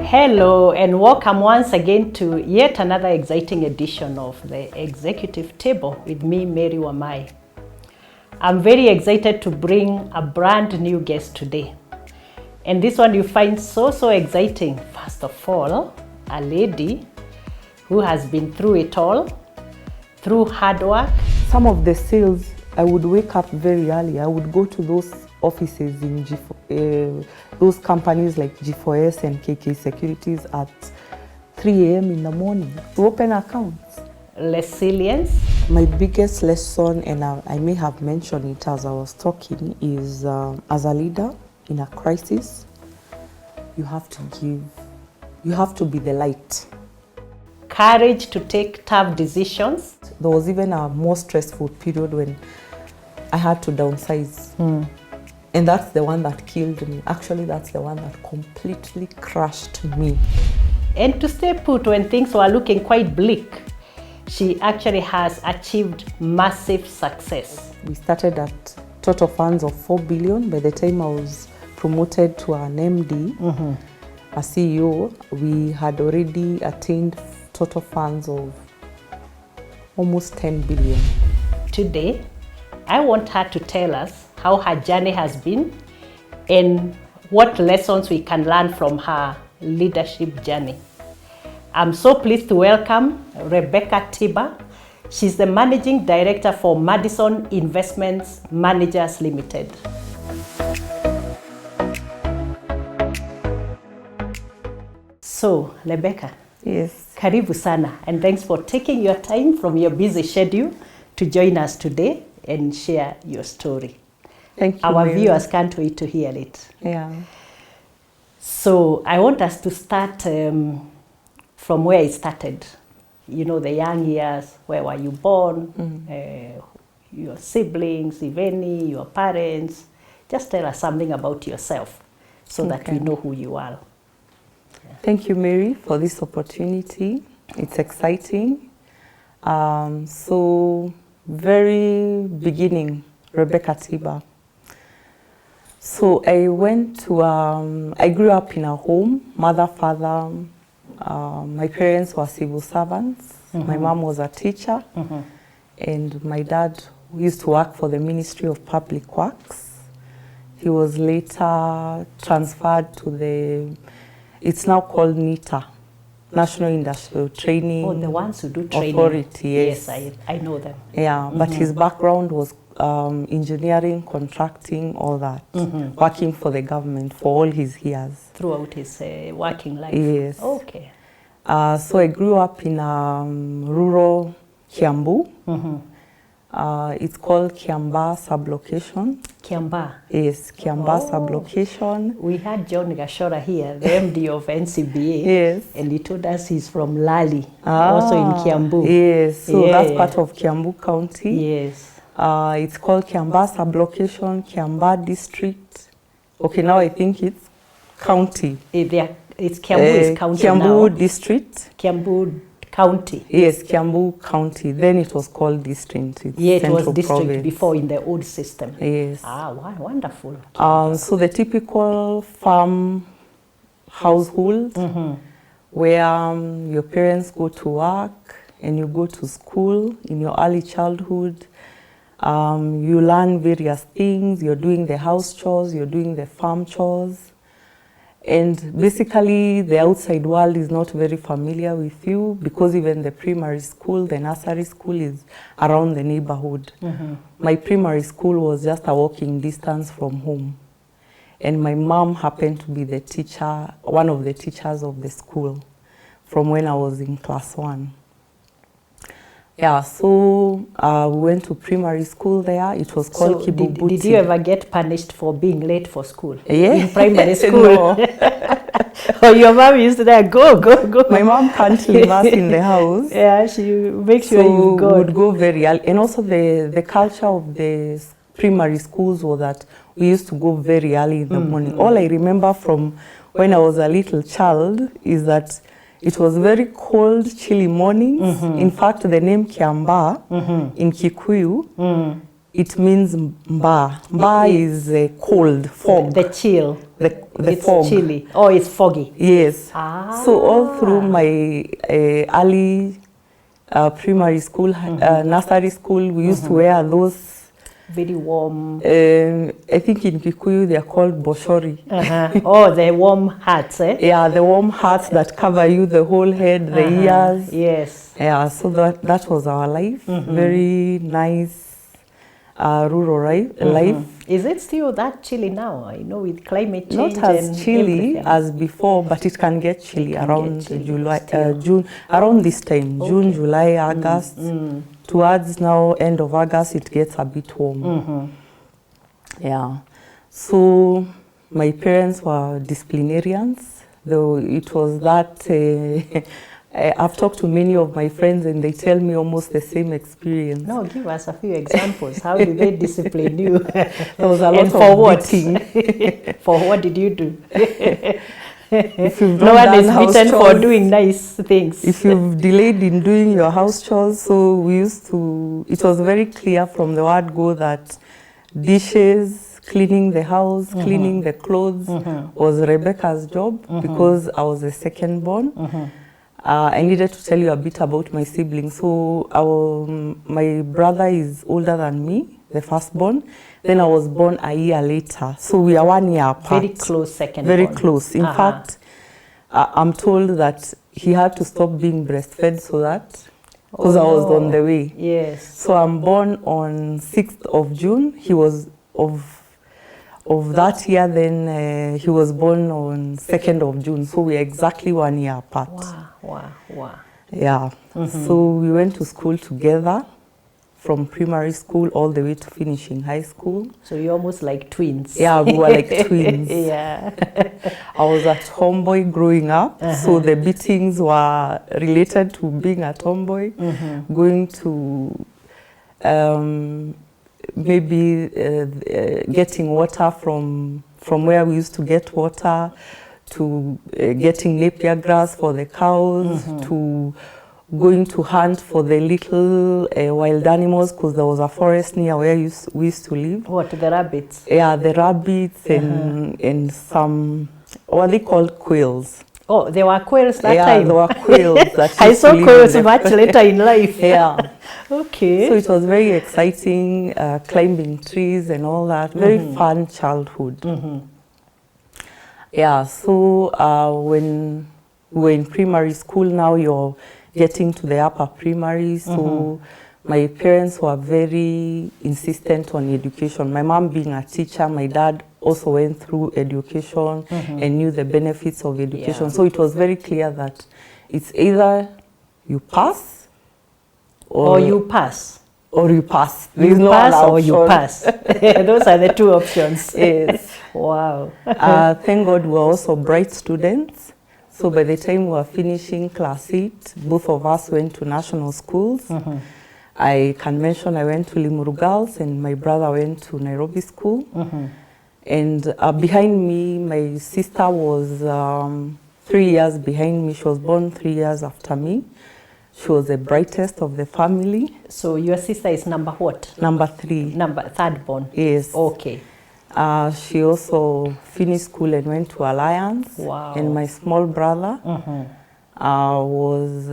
Hello and welcome once again to yet another exciting edition of the Executive Table with me, Mary Wamai. I'm very excited to bring a brand new guest today. And this one you find so exciting. First of all, a lady who has been through it all, through hard work. Some of the sales, I would wake up very early. I would go to those offices in those companies like G4S and KK Securities at 3 a.m. in the morning to open accounts. Resilience. My biggest lesson, and I may have mentioned it as I was talking, is as a leader in a crisis, you have to be the light. Courage to take tough decisions. There was even a more stressful period when I had to downsize. And that's the one that killed me. Actually, that's the one that completely crushed me. And to stay put when things were looking quite bleak, she actually has achieved massive success. We started at total funds of 4 billion. By the time I was promoted to an MD, a CEO, we had already attained total funds of almost 10 billion. Today, I want her to tell us how her journey has been and what lessons we can learn from her leadership journey. I'm so pleased to welcome Rebecca Tiba. She's the Managing Director for Madison Investments Managers Limited. So, Rebecca. Yes. Karibu sana, and thanks for taking your time from your busy schedule to join us today and share your story. Thank you. Our Mary. viewers can't wait to hear it. Yeah. So I want us to start from where it started. You know, the young years, where were you born, your siblings, if any, your parents. Just tell us something about yourself so that we know who you are. Thank you, Mary, for this opportunity. It's exciting. So, very beginning, Rebecca Tiba. So I I grew up in a home, mother, father. My parents were civil servants. My mom was a teacher. And my dad used to work for the Ministry of Public Works. He was later transferred to it's now called NITA, National Industrial Training Oh, the ones who do training. Authority. Yes, I know them. Yeah, but his background was engineering, contracting, all that, working for the government for all his years. Throughout his working life? Yes. Okay. So I grew up in rural Kiambu. It's called Kiamba sublocation. Kiamba? Yes, Kiamba sublocation. We had John Gashora here, the MD of NCBA. Yes. And he told us he's from Lali, also in Kiambu. Yes, so that's part of Kiambu County. Yes. It's called Kiamba sublocation, Kiamba district. Okay, now I think it's county. It's Kiambu is county Kiambu now. district. Kiambu county. Yes, Kiambu county. Then it was called district. It's it was district province. before in the old system. Yes. Ah, wonderful. So the typical farm household where your parents go to work and you go to school in your early childhood. You learn various things. You're doing the house chores, you're doing the farm chores. And basically, the outside world is not very familiar with you because even the primary school, the nursery school is around the neighborhood. My primary school was just a walking distance from home. And my mom happened to be the teacher, one of the teachers of the school from when I was in class 1. Yeah, so we went to primary school there. It was called Kibubuti. Did you ever get punished for being late for school? Yeah. In primary school? No. Or your mom used to say, go. My mom can't leave us in the house. Yeah, she makes sure so you go. We would go very early. And also the culture of the primary schools was that we used to go very early in the morning. All I remember from when I was a little child is that it was very cold, chilly mornings. In fact, the name Kiamba in Kikuyu It means mba. Mba is cold, fog. The chill. The it's fog. Chilly. Oh, it's foggy. Yes. Ah. So all through my early primary school, nursery school, we used to wear those very warm. I think in Kikuyu they are called boshori. Oh, the warm hats, eh? Yeah, the warm hats that cover you, the whole head, the ears. Yes. Yeah, so that was our life. Very nice rural life. Is it still that chilly now? I know with climate change. Not as chilly as before, but it can get chilly around June, around this time, June, July, August. Towards now, end of August, it gets a bit warm. Yeah. So my parents were disciplinarians, though it was that. I've talked to many of my friends and they tell me almost the same experience. No, give us a few examples. How did they discipline you? There was a lot and for of what? beating. For what did you do? If you've no one is beaten chores, for doing nice things. If you've delayed in doing your house chores, so we used to, it was very clear from the word go that dishes, cleaning the house, cleaning the clothes was Rebecca's job because I was the second born. I needed to tell you a bit about my siblings. So my brother is older than me, the firstborn. Then I was born a year later. So we are 1 year apart. Very close second Very born. close. In fact, I'm told that he had to stop being breastfed so that, because I was on the way. Yes. So I'm born on 6th of June. He was of that year, then he was born on 2nd of June. So we are exactly 1 year apart. Wow. Yeah. So we went to school together from primary school all the way to finishing high school. So you're almost like twins. Yeah, we were like twins. Yeah. I was a tomboy growing up, so the beatings were related to being a tomboy, going to maybe getting water from where we used to get water, to getting napier grass for the cows, to going to hunt for the little wild animals because there was a forest near where we used to live. What, the rabbits? Yeah, the rabbits and some, what are they called, quails. Oh, there were quails that time? Yeah, there were quails. That I saw quails much later in life. Yeah. Okay. So it was very exciting, climbing trees and all that. Very fun childhood. Yeah, so when we were in primary school, now you're getting to the upper primary. So my parents were very insistent on education. My mom being a teacher, my dad also went through education and knew the benefits of education. Yeah. So it was very clear that it's either you pass or you pass. Or you pass. You pass or you pass. Those are the two options. Yes. Wow. Thank God we were also bright students. So by the time we were finishing class 8, both of us went to national schools. I can mention I went to Limuru Girls and my brother went to Nairobi School. And behind me, my sister was 3 years behind me. She was born 3 years after me. She was the brightest of the family. So your sister is number what? Number 3. Third born? Yes. Okay. She also finished school and went to Alliance. Wow. And my small brother was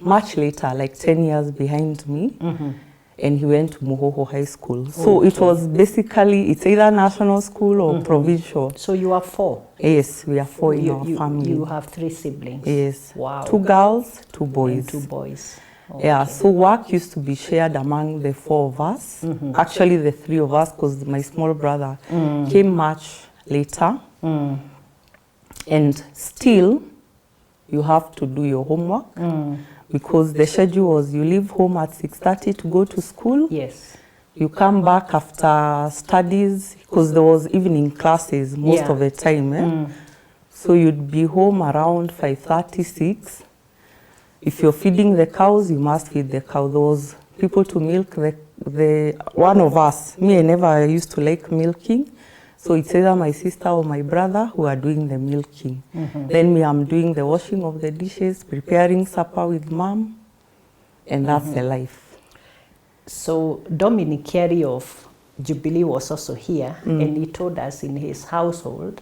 much later, like 10 years behind me. And he went to Muhoho High School. So it was basically, it's either national school or provincial. So you are 4? Yes, we are 4 in our family. You have 3 siblings? Yes. Wow. 2 girls, 2 boys. And 2 boys. Okay. Yeah, so work used to be shared among the 4 of us. Actually, the 3 of us, because my small brother came much later. And still, you have to do your homework. Because the schedule was you leave home at 6:30 to go to school. Yes. You come back after studies, because there was evening classes most of the time. So you'd be home around 5:30, 6. If you're feeding the cows, you must feed the cow. There was people to milk the one of us. Me, I never used to like milking. So it's either my sister or my brother who are doing the milking. Then me, I'm doing the washing of the dishes, preparing supper with mom, and that's the life. So Dominic Carey of Jubilee was also here, and he told us in his household,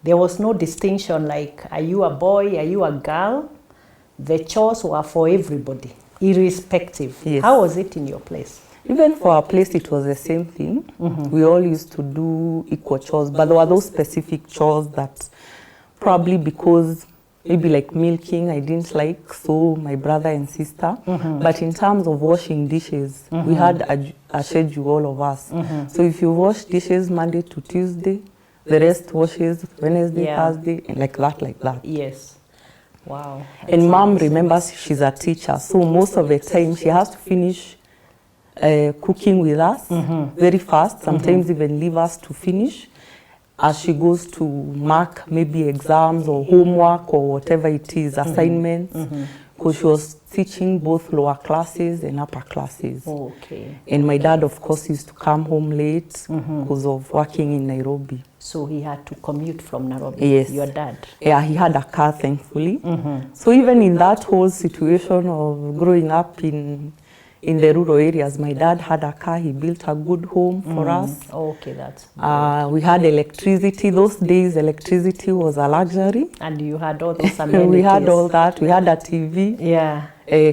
there was no distinction like, are you a boy, are you a girl? The chores were for everybody, irrespective. Yes. How was it in your place? Even for our place, it was the same thing. We all used to do equal chores, but there were those specific chores that probably because maybe like milking I didn't like, so my brother and sister. But in terms of washing dishes, we had a schedule, all of us. So if you wash dishes Monday to Tuesday, the rest washes Wednesday, Thursday, and like that. Yes. Wow. And mom remembers she's a teacher, so most of the time she has to finish cooking with us very fast, sometimes even leave us to finish as she goes to mark maybe exams or homework or whatever it is, assignments, because she was teaching both lower classes and upper classes. Okay. And my dad, of course, used to come home late because of working in Nairobi. So he had to commute from Nairobi, Yes. your dad? Yeah, he had a car, thankfully. So even in that whole situation of growing up in the rural areas, my dad had a car. He built a good home for us. Okay, that's We had electricity. Those days, electricity was a luxury. And you had all those amenities. We had all that. We had a TV. Yeah.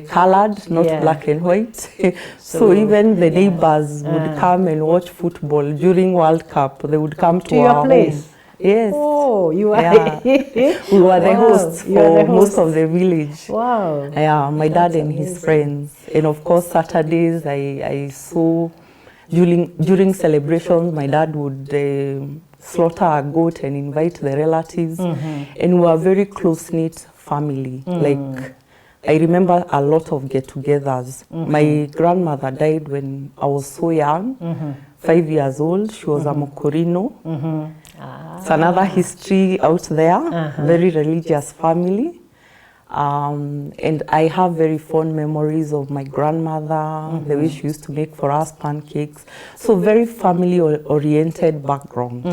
Colored, not black and white. So even the neighbors would come and watch football during World Cup. They would come to your our place? home. Yes. Oh, you are. Yeah. We were the hosts for most of the village. Wow. Yeah, my dad and his friends. And of course, Saturdays, I saw during celebrations, my dad would slaughter a goat and invite the relatives. And we were a very close-knit family. Like, I remember a lot of get-togethers. My grandmother died when I was so young, 5 years old. She was a Mokorino. It's another history out there, very religious family. And I have very fond memories of my grandmother, the way she used to make for us pancakes. So very family-oriented background.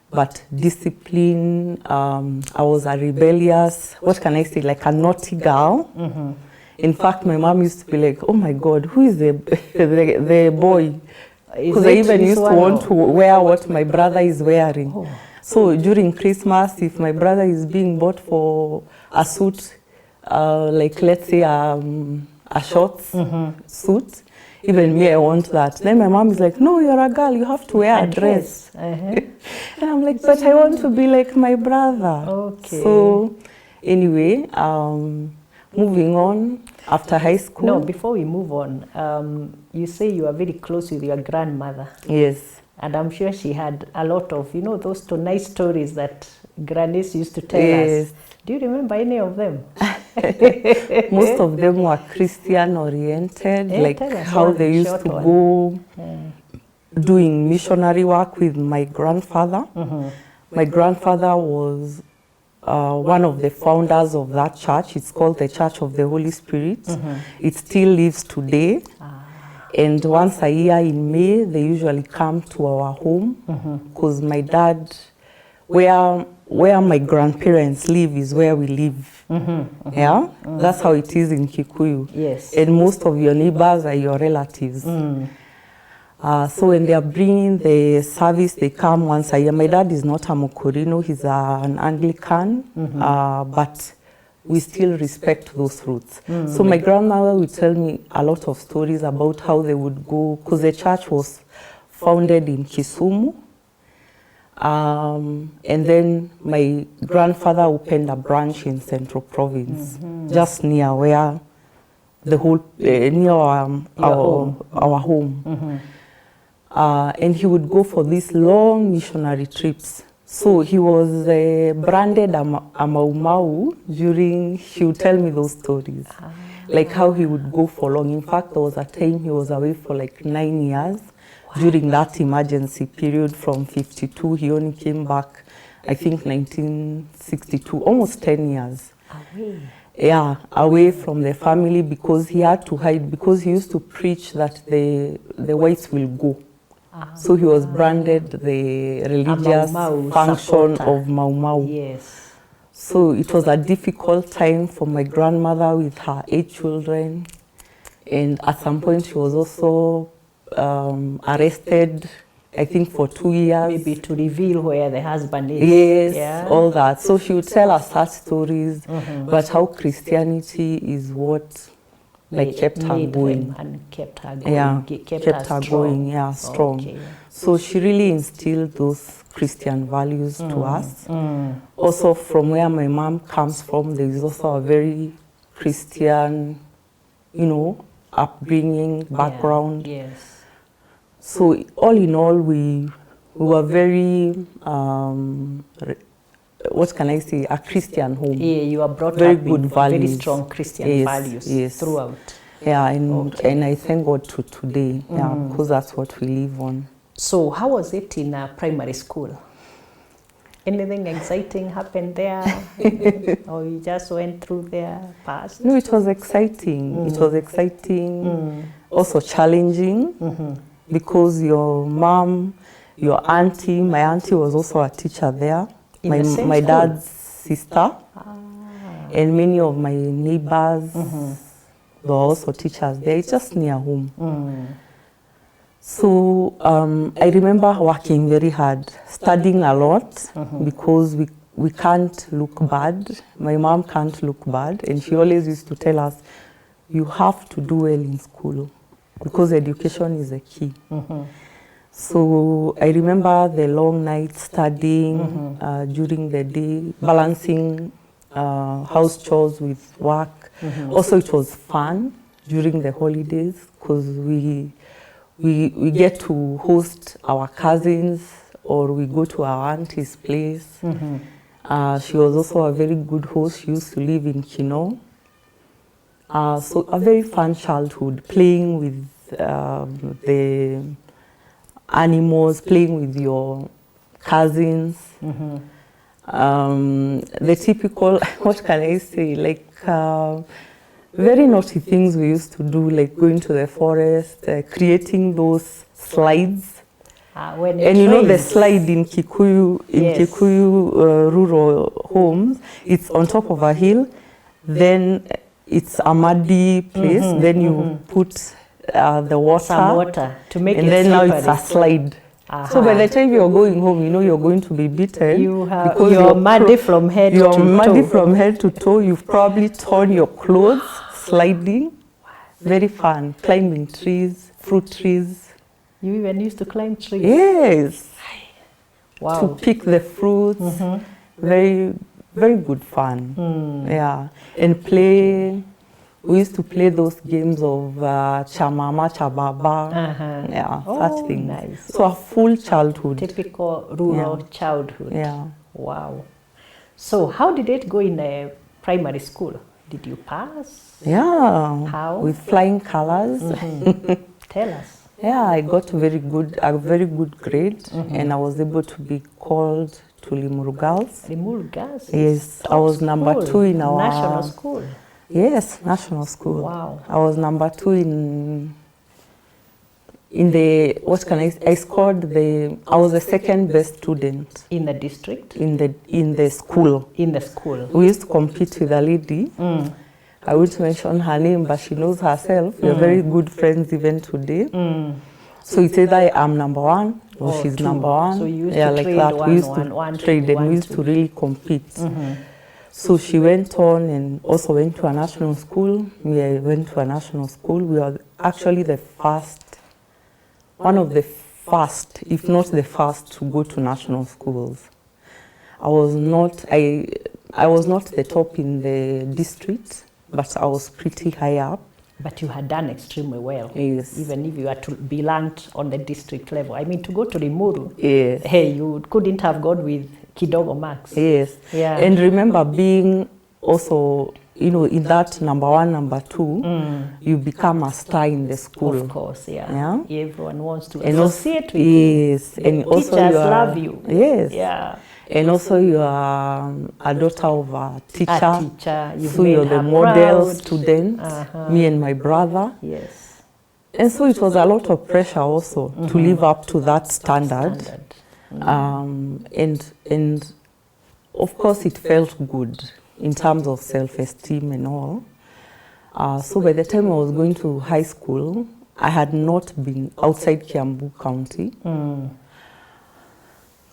But discipline, I was a rebellious, what can I say, like a naughty girl. In fact, my mom used to be like, oh my God, who is the boy? Because I even used to want to wear what my brother is wearing. So during Christmas, if my brother is being bought for a suit, like let's say a shorts suit, even me, I want that. Then my mom is like, no, you're a girl, you have to wear a dress. And I'm like, but I want to be like my brother. Okay. So anyway, moving on after high school. No, before we move on, you say you are very close with your grandmother. Yes. And I'm sure she had a lot of, you know, those nice stories that grannies used to tell us. Do you remember any of them? Most of them were Christian oriented, like how they used to go doing missionary work with my grandfather. My grandfather was one of the founders of that church. It's called the Church of the Holy Spirit. It still lives today. And once a year in May, they usually come to our home because my dad, where my grandparents live is where we live. Yeah, that's how it is in Kikuyu. Yes. And most of your neighbors are your relatives. So when they are bringing the service, they come once a year. My dad is not a Mokorino, he's an Anglican, but we still respect those roots. So my grandmother would tell me a lot of stories about how they would go, because the church was founded in Kisumu. And then my grandfather opened a branch in Central Province, just near where the whole, near our home. And he would go for these long missionary trips. So he was branded a Mau Mau during, he would tell me those stories. Like how he would go for long. In fact, there was a time he was away for like 9 years. During that emergency period from 52, he only came back, I think 1962, almost 10 years. Away? Yeah, away from the family because he had to hide, because he used to preach that the whites will go. So he was branded the religious function of Mau Mau. Yes. So it was a difficult time for my grandmother with her 8 children. And at some point she was also arrested, I think for 2 years. Maybe to reveal where the husband is. Yes, yeah. all that. So she would tell us such stories, but how Christianity is what like kept her going. And kept her going. Yeah, kept her going, yeah, strong. Okay. So she really instilled those Christian values to us. Also from where my mom comes from, there is also a very Christian, you know, upbringing, background. Yeah. Yes. So all in all, we were very, what can I say, a Christian home. Yeah, you are brought very up good with values. very strong Christian values throughout. Yeah, and I thank God to today, because that's what we live on. So how was it in primary school? Anything exciting happened there? Or you just went through their past? No, it was exciting. It was exciting, also challenging, because your mom, your auntie, my auntie was also a teacher there. My dad's sister, and many of my neighbors were also teachers there. It's just near home. So I remember working very hard, studying a lot, because we can't look bad. My mom can't look bad, and she always used to tell us, you have to do well in school, because education is the key. So I remember the long nights studying during the day, balancing house chores with work. Also, it was fun during the holidays, because we get to host our cousins, or we go to our auntie's place. She was also a very good host. She used to live in Kino. So a very fun childhood, playing with the animals, playing with your cousins. The typical, what can I say, like very naughty things we used to do, like going to the forest, creating those slides. And you know the slide in Kikuyu, rural homes, it's on top of a hill, then it's a muddy place, then you put the water, some water to make and it then slippery. now it's a slide. So by the time you're going home, you know you're going to be beaten. You're muddy from head to toe. You're muddy from head to toe. You've probably torn your clothes sliding. Very fun. Climbing trees, fruit trees. You even used to climb trees? Yes. Wow. To pick the fruits. Very, very good fun. Yeah. And play. We used to play those games of Chamama, Chababa, such things. Nice. So a full childhood. Typical rural childhood. Yeah. Wow. So how did it go in primary school? Did you pass? Yeah. How? With flying colors. Tell us. Yeah, I got a very good grade, and I was able to be called to Limuru Girls. Limuru Girls? Yes, I was number 2 in our... National school? Yes, national school. Wow. I was number 2 in the, what can I scored I was the second best student. In the district? In the school. In the school. We used to compete with a lady. I won't mention her name, but she knows herself. We're very good friends even today. So it's either I'm number 1 or she's 2. number 1. So you used to trade like that. We used to trade and we used to really compete. So she went on and also went to a national school. We went to a national school. We were actually the first, one of the first, if not the first, to go to national schools. I was not the top in the district, but I was pretty high up. But you had done extremely well. Yes. Even if you had to be ranked on the district level. I mean, to go to Limuru, yes. Hey, you couldn't have gone with Kidogo Max. Yes. Yeah. And remember being also, you know, in that number 1, number 2, you become a star in the school. Of course, yeah. Everyone wants to associate with you. Yes. And also teachers love you. Yes. Yeah. And also you are a daughter of a teacher. A teacher. So you're the model student, me and my brother. Yes. And so it was a lot of pressure also to live up to that standard. And of course it felt good in terms of self-esteem and all. So by the time I was going to high school, I had not been outside Kiambu County.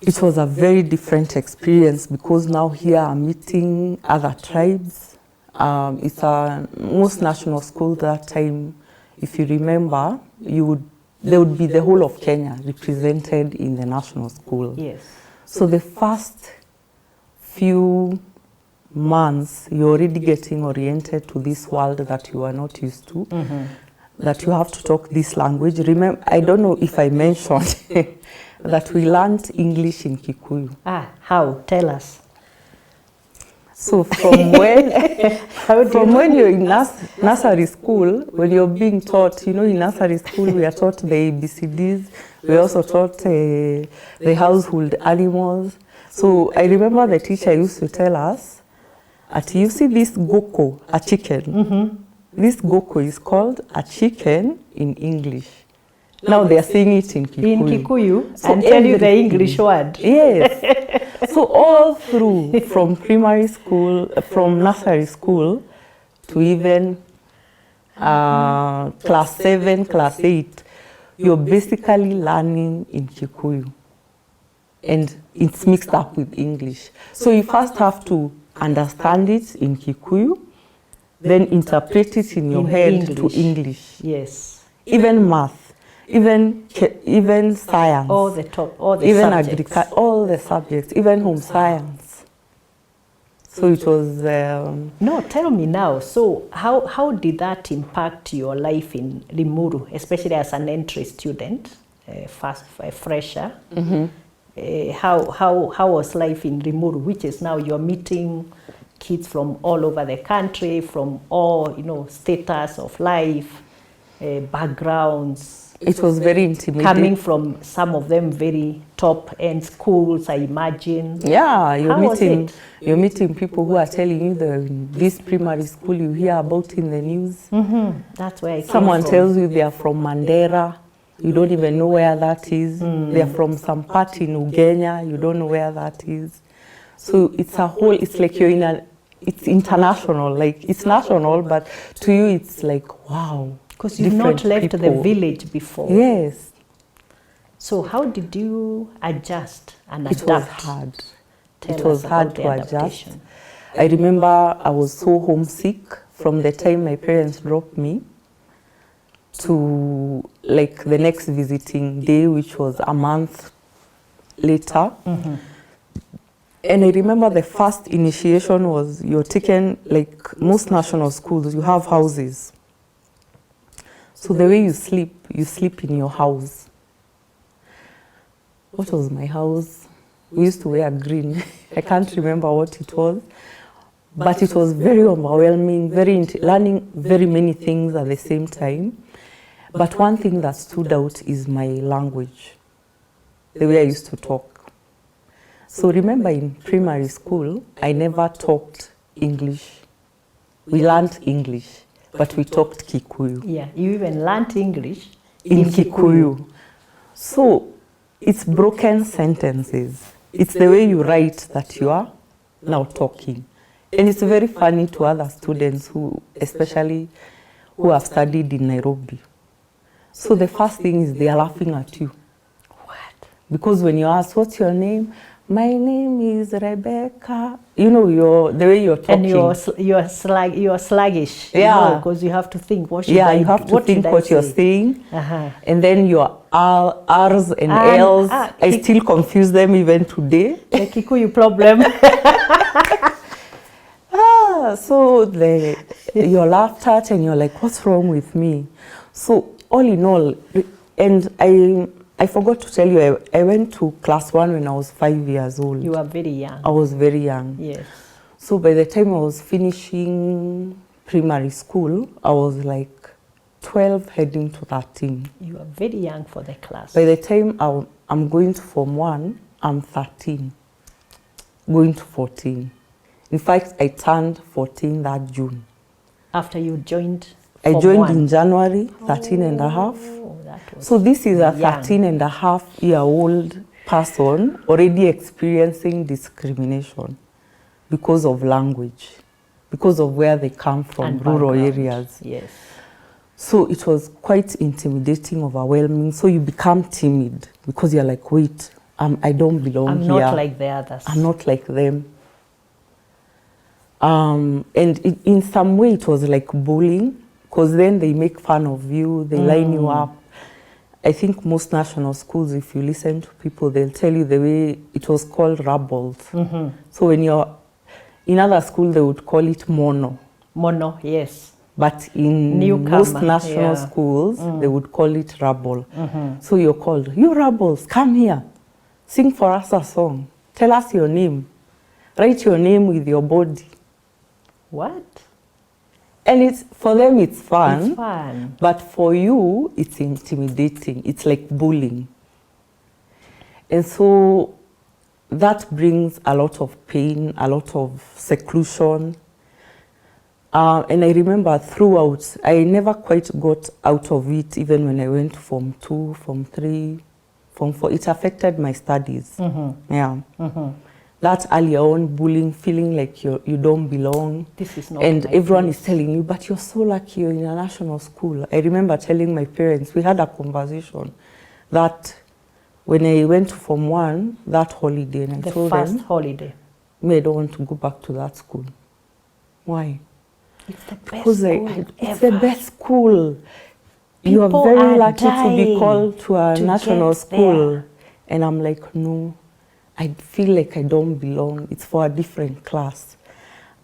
It was a very different experience because now here I'm meeting other tribes. It's a most national school that time. If you remember, there would be the whole of Kenya represented in the national school. Yes. So the first few months, you're already getting oriented to this world that you are not used to, that you have to talk this language. Remember, I don't know if I mentioned that we learned English in Kikuyu. How? Tell us. So from when you're in nursery school, when you're being taught, you know, in nursery school we are taught the ABCDs, we also taught the household animals. So I remember the teacher used to tell us, you see this goko, a chicken. This goko is called a chicken in English. Now they are saying it in Kikuyu. In Kikuyu, So and tell you the English word. Yes. So all through, from primary school, from nursery school to even class 7, class 8, you're basically learning in Kikuyu. And it's mixed up with English. So you first have to understand it in Kikuyu, then interpret it in your head to English. Yes. Even math. Even science, All the even subjects. agriculture, all the subjects, even home science. So it was. No, tell me now. So how did that impact your life in Limuru, especially as an entry student, a fresher? How was life in Limuru, which is now you're meeting kids from all over the country, from all status of life, backgrounds. It was very intimidating. Coming from some of them very top-end schools, I imagine. Yeah, you're How meeting people who are telling you this primary school you hear about in the news. That's where I came Someone from. tells you they are from Mandera, you don't even know where that is. They are from some part in Ugenya, you don't know where that is. So it's like you're it's international, like it's national, but to you it's like, wow. Because you've not left the village before. Yes. So how did you adjust and adapt? It was hard. Tell it was us hard about to the adjust. adaptation. I remember I was so homesick from the time my parents dropped me to like the next visiting day, which was a month later. And I remember the first initiation was you're taken, like most national schools, you have houses. So the way you sleep in your house. What was my house? We used to wear green. I can't remember what it was. But it was very overwhelming, learning very many things at the same time. But one thing that stood out is my language, the way I used to talk. So remember in primary school, I never talked English. We learned English, but we talked Kikuyu. Yeah, you even learned English in Kikuyu. So it's broken sentences. It's the way you write that you are now talking. And it's very funny to other students especially who have studied in Nairobi. So the first thing is they are laughing at you. What? Because when you ask, what's your name? My name is Rebecca. You know, the way you're talking. And you're sluggish. Yeah. Because you have to think what you have to think what you're saying. And then your R's and L's, I still confuse them even today. The Kikuyu problem. So you're laughed at and you're like, what's wrong with me? So all in all, and I forgot to tell you, I went to class 1 when I was 5 years old. You were very young. I was very young. Yes. So by the time I was finishing primary school, I was like 12 heading to 13. You were very young for the class. By the time I'm going to Form 1, I'm 13, going to 14. In fact, I turned 14 that June. After you joined I Form joined 1. in January, 13 and a half. So this is a 13 and a half year old person already experiencing discrimination because of language. because of where they come from, And rural background. areas. Yes. So it was quite intimidating, overwhelming. So you become timid because you're like, wait, I don't belong I'm here. not like the others. I'm not like them. And in some way it was like bullying, because then they make fun of you, they line you up. I think most national schools, if you listen to people, they'll tell you the way it was called rebels. So when you're in other schools, they would call it mono. Mono, yes. But in Newcomer, most national yeah. schools, they would call it rebel. So you're called, you rebels, come here, sing for us a song, tell us your name, write your name with your body. What? And it's, for them it's fun. It's fun. But for you, it's intimidating. It's like bullying. And so that brings a lot of pain, a lot of seclusion. And I remember throughout, I never quite got out of it, even when I went Form 2, Form 3, Form 4. It affected my studies. Yeah. That earlier on bullying, feeling like you don't belong. This is not and my everyone place. is telling you, but you're so lucky you're in a national school. I remember telling my parents, we had a conversation that when I went to Form 1, that holiday, and I told first them, holiday. me, I don't want to go back to that school. Why? It's the best Because school it's the ever. best school. You are People very are lucky to be dying called to a to national get school. there. And I'm like, no, I feel like I don't belong. It's for a different class.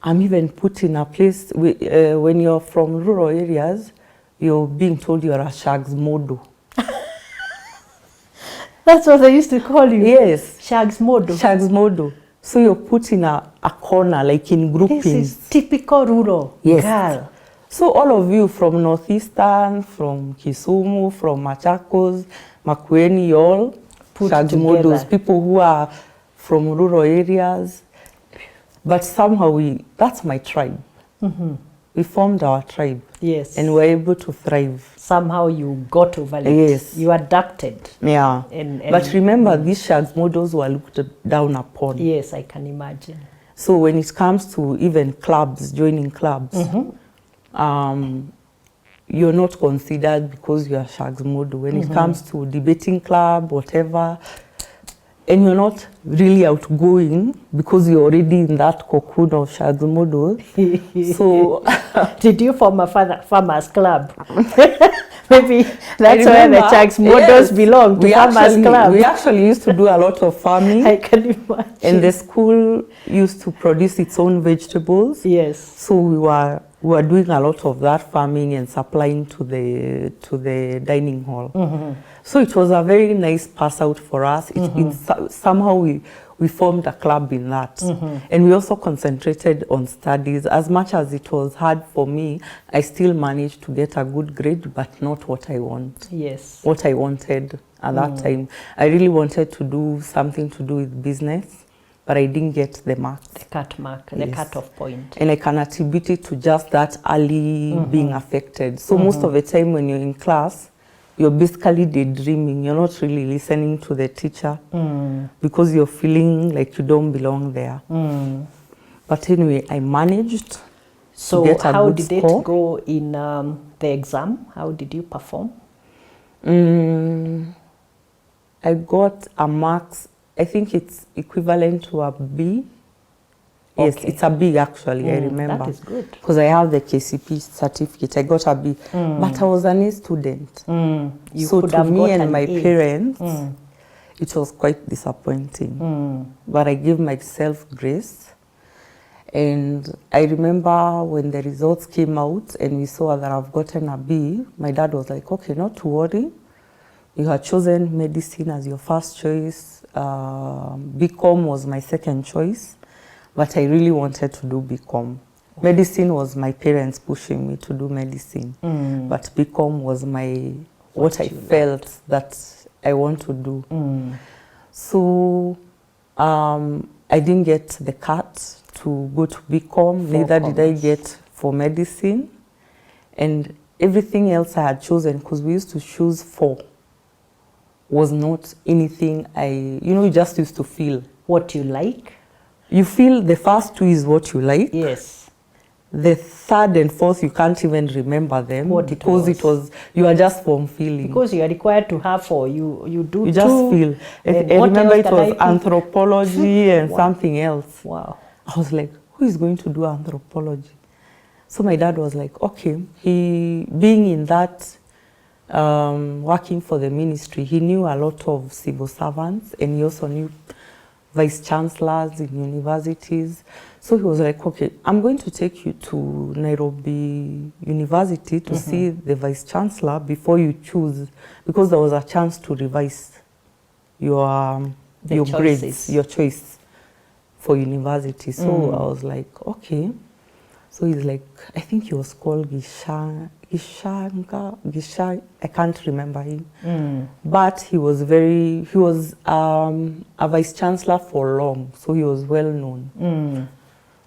I'm even put in a place, when you're from rural areas, you're being told you're a shags modo. That's what they used to call you. Yes. Shags Modo. Shags modo. So you're put in a corner, like in groupings. This is typical rural girl. So all of you from Northeastern, from Kisumu, from Machakos, Makueni, you all Put shags together. modos, people who are from rural areas. But somehow that's my tribe. We formed our tribe. Yes. And we're able to thrive. Somehow you got over it. Yes. You adapted. Yeah. And But remember, these shags models were looked down upon. yes, I can imagine. So when it comes to even clubs, joining clubs, you're not considered because you're a shags model. When it comes to debating club, whatever, and you're not really outgoing because you're already in that cocoon of shags model. So Did you form a farmers club? Maybe that's where the Shags models belong, to farmers club. We actually used to do a lot of farming. I can imagine. And the school used to produce its own vegetables. Yes. So we were doing a lot of that farming and supplying to the dining hall. So it was a very nice pass out for us. Somehow we formed a club in that. And we also concentrated on studies. As much as it was hard for me, I still managed to get a good grade, but not what I want. Yes. What I wanted at that time. I really wanted to do something to do with business, but I didn't get the marks. The cut mark, the cut-off point. And I can attribute it to just that early being affected. So most of the time when you're in class, you're basically daydreaming. You're not really listening to the teacher because you're feeling like you don't belong there. But anyway, I managed to get a how good did score. it go in the exam? How did you perform? I got a marks, I think it's equivalent to a B. Yes, Okay. it's a B actually, I remember. That is good. Because I have the KCP certificate, I got a B. But I was an A student. You So could to have me got and an my A. parents, it was quite disappointing. But I gave myself grace. And I remember when the results came out and we saw that I've gotten a B, my dad was like, okay, not to worry. You had chosen medicine as your first choice. BCom was my second choice, but I really wanted to do BCom. Medicine was my parents pushing me to do medicine, but BCom was what I felt that I want to do. So I didn't get the cut to go to BCom, neither did I get for medicine. And everything else I had chosen, because we used to choose 4, was not anything you just used to feel. What you like? You feel the first 2 is what you like. Yes. The third and fourth, you can't even remember them because you are just form feeling. Because you are required to have four, you do. You just feel. I remember it was anthropology and something else. Wow. I was like, who is going to do anthropology? So my dad was like, okay. He, being in that, working for the ministry, he knew a lot of civil servants, and he also knew vice chancellors in universities. So he was like, okay, I'm going to take you to Nairobi University to see the vice chancellor before you choose, because there was a chance to revise your grades, your choice for university. So I was like, okay. So he's like, I think he was called Gisha, I can't remember him. But he was a vice chancellor for long, so he was well known.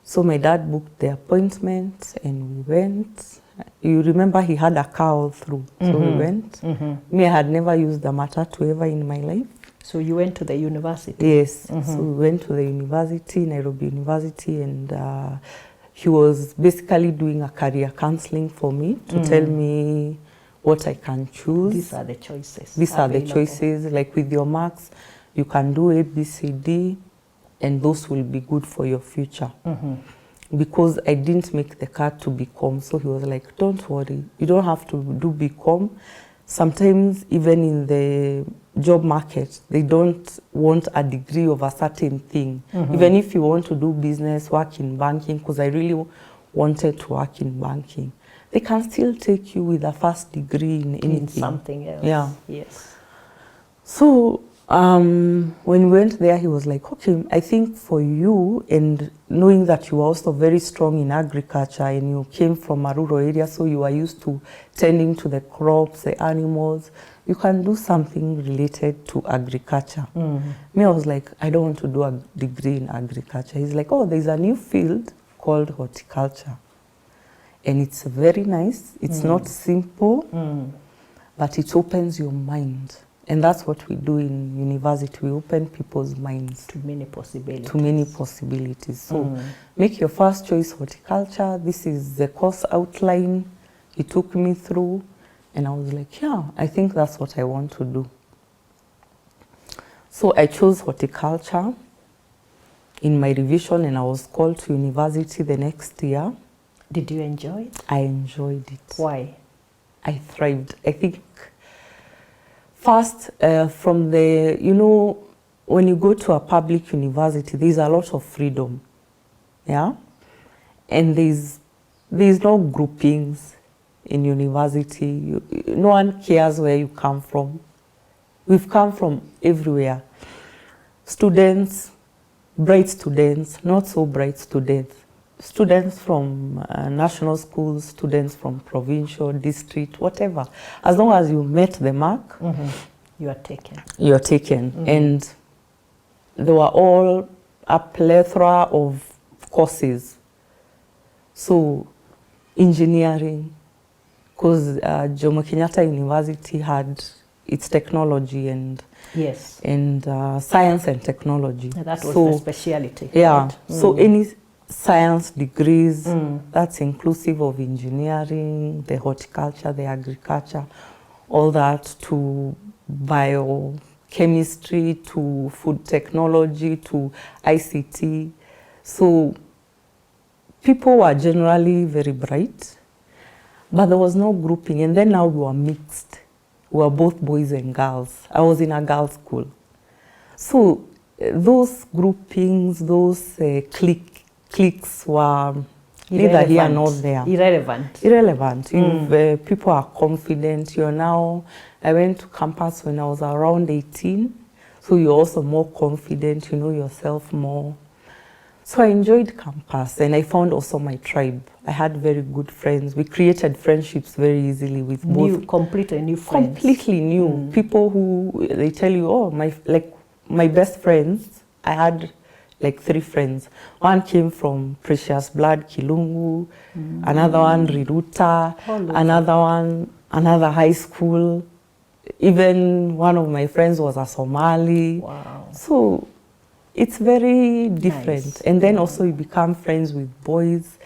So my dad booked the appointment and we went. You remember he had a car all through, so we went. Me, I had never used the matatu ever in my life. So you went to the university? Yes, so we went to the university, Nairobi University, and he was basically doing a career counseling for me to tell me what I can choose. These are the choices. These are the choices. Like with your marks, you can do A, B, C, D, and those will be good for your future. Because I didn't make the cut to BCom, so he was like, don't worry, you don't have to do BCom. Sometimes even in the job market, they don't want a degree of a certain thing. Even if you want to do business, work in banking, because I really wanted to work in banking, they can still take you with a first degree in anything. In something else. Yeah. Yes. So when we went there, he was like, okay, I think for you, and knowing that you were also very strong in agriculture and you came from a rural area, so you are used to tending to the crops, the animals, you can do something related to agriculture. Me, I was like, I don't want to do a degree in agriculture. He's like, oh, there's a new field called horticulture. And it's very nice. It's not simple, but it opens your mind. And that's what we do in university. We open people's minds to many possibilities. To many possibilities. So make your first choice horticulture. This is the course outline he took me through. And I was like, yeah, I think that's what I want to do. So I chose horticulture in my revision, and I was called to university the next year. Did you enjoy it? I enjoyed it. Why? I thrived. I think first, from the, you know, when you go to a public university, there's a lot of freedom, yeah? And there's no groupings in university. No one cares where you come from. We've come from everywhere. Students, bright students, not so bright students. Students from national schools, students from provincial, district, whatever. As long as you met the mark, you are taken. You are taken. And they were all a plethora of courses. So engineering, because Jomo Kenyatta University had its technology and science and technology. And that was the speciality. Yeah. Right? So any science degrees, that's inclusive of engineering, the horticulture, the agriculture, all that, to biochemistry, to food technology, to ICT. So people were generally very bright, but there was no grouping. And then now we were mixed. We were both boys and girls. I was in a girls' school. So those groupings, those cliques were neither here nor there. Irrelevant. People are confident. You're now, I went to campus when I was around 18, so you're also more confident, you know yourself more. So I enjoyed campus, and I found also my tribe. I had very good friends. We created friendships very easily with both. Completely new friends. Completely new. People who, they tell you, oh, my best friends, I had like 3 friends. One came from Precious Blood, Kilungu, another one, Riruta, another high school. Even one of my friends was a Somali. Wow. So it's very different. Nice. And then also you become friends with boys.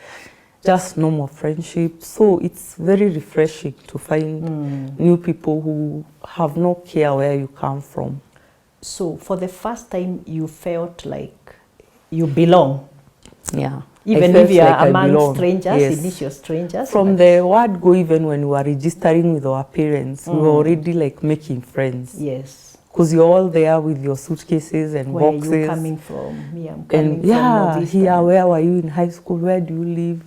just normal friendship. So it's very refreshing to find new people who have no care where you come from. So for the first time you felt like you belong? Yeah. Even if you are among strangers, initial strangers? From the word go, even when we were registering with our parents, we were already like making friends. Yes. Because you're all there with your suitcases and boxes. Where are you coming from? Me, I'm coming from here, where were you in high school? Where do you live?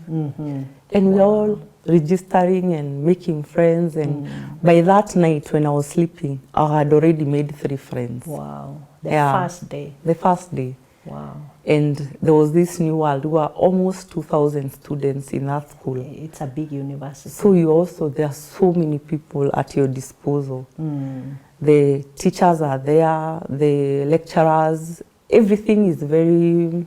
And we're all registering and making friends. And by that night when I was sleeping, I had already made 3 friends. Wow. The first day? The first day. Wow. And there was this new world. There were almost 2,000 students in that school. It's a big university. So there are so many people at your disposal. The teachers are there, the lecturers, everything is very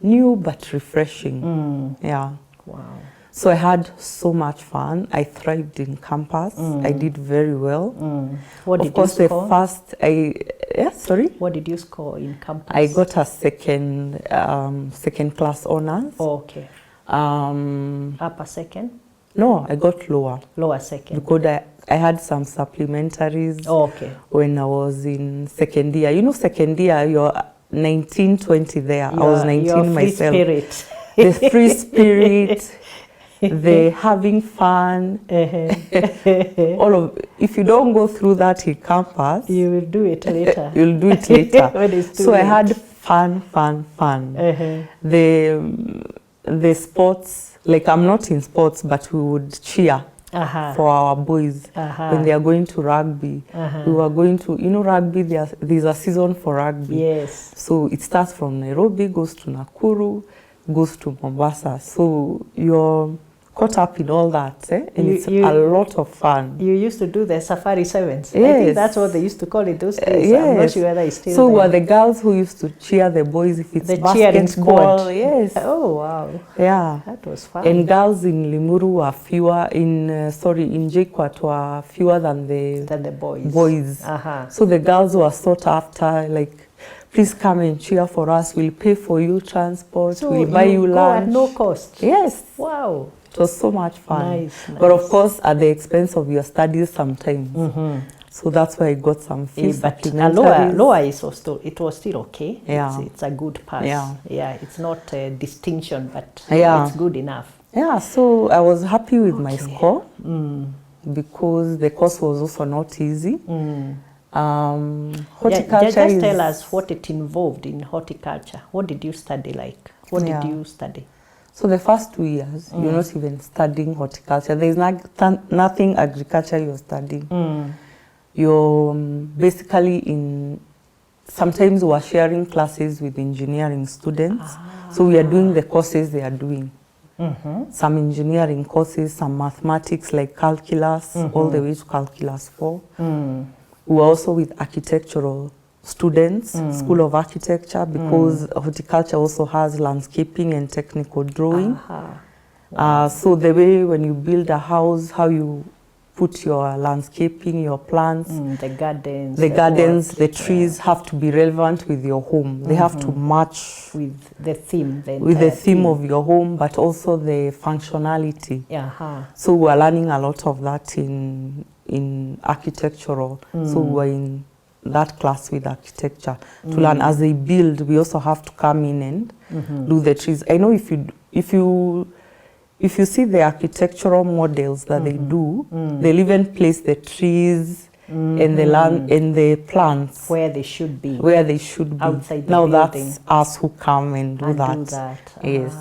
new but refreshing. Yeah. Wow. So I had so much fun. I thrived in campus. I did very well. What did you score? What did you score in campus? I got a second class honors. Oh, okay. Upper second? No, I got lower. Lower second. Because I had some supplementaries. Oh, okay. When I was in second year. You know, second year, you're 19, 20 there. I was 19 myself. Spirit. The free spirit. The having fun. If you don't go through that in campus, you will do it later. You'll do it later. So I had fun. The sports, like I'm not in sports, but we would cheer for our boys when they are going to rugby. We were going to, rugby, there's a season for rugby. Yes. So it starts from Nairobi, goes to Nakuru, goes to Mombasa. So you're caught up in all that, and it's a lot of fun. You used to do the Safari Sevens. Yes. I think that's what they used to call it those days. Yes. I'm not sure whether it's still so there. were the girls who used to cheer the boys if it's the cheering basketball. squad. Yes. Oh, wow. Yeah. That was fun. And girls in Limuru were fewer, in JKUAT were fewer than the boys. So the girls were sought after, like, please come and cheer for us. We'll pay for you transport. So we'll buy you lunch. At no cost. Yes. Wow. It was so much fun. Nice. But of course, at the expense of your studies sometimes. So that's why I got some fees. But lower it was still okay. Yeah. It's a good pass. Yeah. It's not a distinction, but it's good enough. Yeah. So I was happy with my score because the course was also not easy. Horticulture. Just tell us what it involved in horticulture. What did you study like? What did you study? So the first 2 years, you're not even studying horticulture. There's nothing agriculture you're studying. You're basically sometimes we're sharing classes with engineering students. So we are doing the courses they are doing. Some engineering courses, some mathematics like calculus, all the way to calculus 4. We are also with architectural students, School of Architecture, because horticulture also has landscaping and technical drawing. So the way when you build a house, how you put your landscaping, your plants, the gardens, the trees have to be relevant with your home. They have to match with the theme, of your home, but also the functionality. So we're learning a lot of that in architectural. So we're in that class with architecture to learn as they build. We also have to come in and do the trees. I know if you see the architectural models that they do, they'll even place the trees and the land and the plants where they should be. Outside the building. That's us who come and do that. Yes.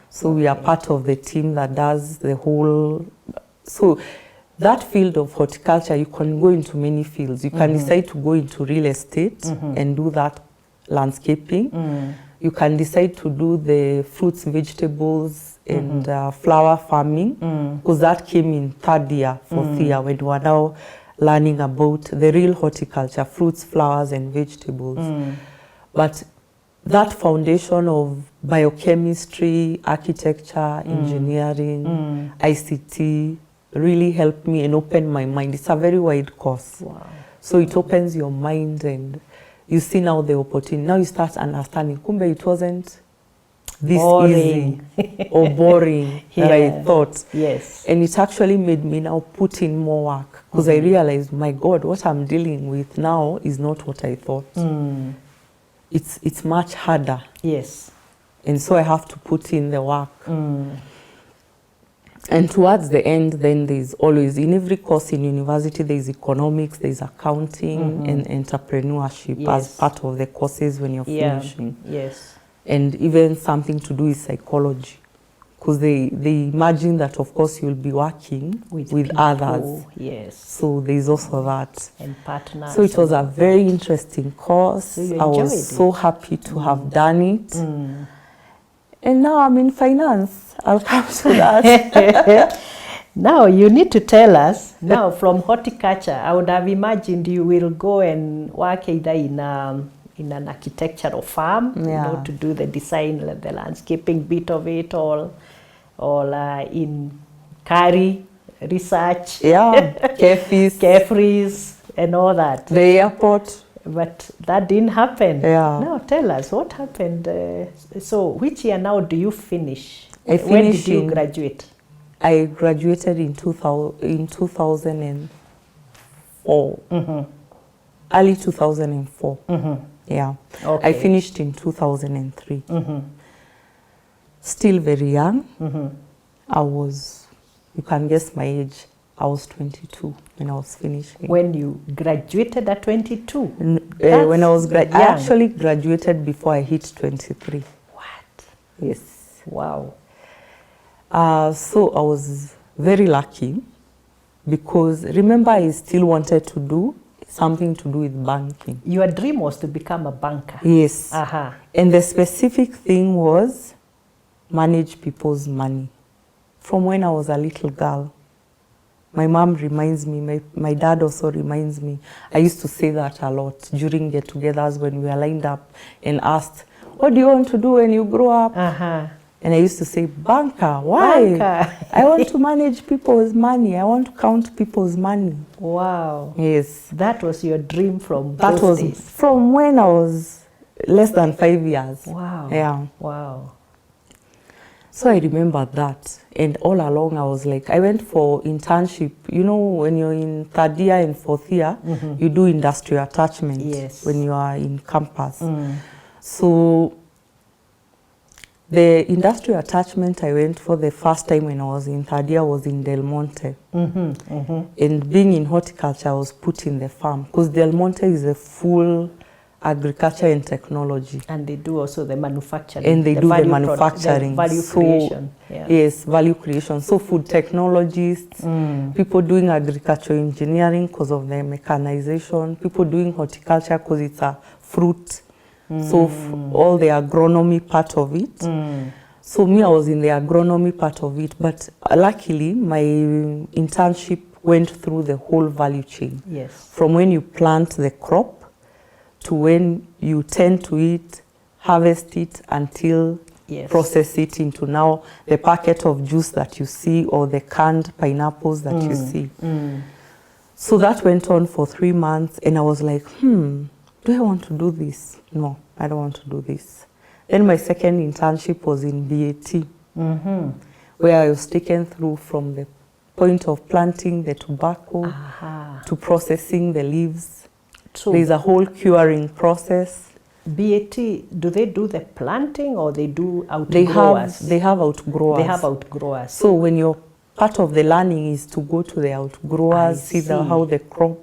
So we are part of the team that does the whole. So that field of horticulture, you can go into many fields. You can decide to go into real estate and do that landscaping. You can decide to do the fruits, vegetables, and flower farming, because that came in 3rd year, 4th year, when we are now learning about the real horticulture, fruits, flowers, and vegetables. But that foundation of biochemistry, architecture, engineering, ICT, really helped me and opened my mind. It's a very wide course. Wow. So it opens your mind and you see now the opportunity. Now you start understanding. Kumbe, it wasn't this Boring. easy or boring that I thought. Yes. And it actually made me now put in more work, because I realized, my God, what I'm dealing with now is not what I thought. It's much harder. Yes. And so I have to put in the work. And towards the end, then there's always, in every course in university, there's economics, there's accounting and entrepreneurship as part of the courses when you're finishing. Yes. And even something to do with psychology, because they imagine that, of course, you'll be working with others. Yes. So there's also that. And partners. So it was a very interesting course. So you I was enjoyed so happy to have done it. And now I'm in finance. I'll come to that. Now you need to tell us, now from horticulture, I would have imagined you will go and work either in an architectural farm, you know, to do the design, the landscaping bit of it, or in curry research. Yeah, cafes and all that. The airport. But that didn't happen. Yeah. Now tell us what happened. So which year now do you finish? I When finished did you graduate? I graduated in 2004. Early 2004. Yeah. Okay. I finished in 2003. Still very young. I was, you can guess my age, I was 22 when I was finishing. When you graduated at 22? When I was I actually graduated before I hit 23. What? Yes. Wow. So I was very lucky, because remember, I still wanted to do something to do with banking. Your dream was to become a banker? Yes. Uh-huh. And the specific thing was manage people's money. From when I was a little girl, my mom reminds me, my dad also reminds me. I used to say that a lot during get-togethers when we were lined up and asked, what do you want to do when you grow up? And I used to say, banker. Why? Banker. I want to manage people's money. I want to count people's money. Wow. Yes. That was your dream from That those was days. from when I was less than 5 years. Wow. Yeah. Wow. So I remember that. And all along I was like, I went for internship. You know, when you're in third year and fourth year, you do industrial attachment when you are in campus. So the industrial attachment I went for the first time when I was in third year was in Del Monte. And being in horticulture, I was put in the farm, because Del Monte is a full agriculture and technology. And they do also the manufacturing. And they do the manufacturing. The value creation. Yes, value creation. So food technologists, people doing agriculture engineering because of the mechanization, people doing horticulture because it's a fruit. So all the agronomy part of it. So me, I was in the agronomy part of it, but luckily my internship went through the whole value chain. Yes. From when you plant the crop to when you tend to it, harvest it, until process it into now the packet of juice that you see, or the canned pineapples that you see. So that went on for 3 months, and I was like, do I want to do this? No, I don't want to do this. Then my second internship was in BAT, where I was taken through from the point of planting the tobacco to processing the leaves. So there's a whole curing process. BAT, do they do the planting, or they do outgrowers? They have outgrowers. They have outgrowers. So when you're part of the learning is to go to the outgrowers, see how the crop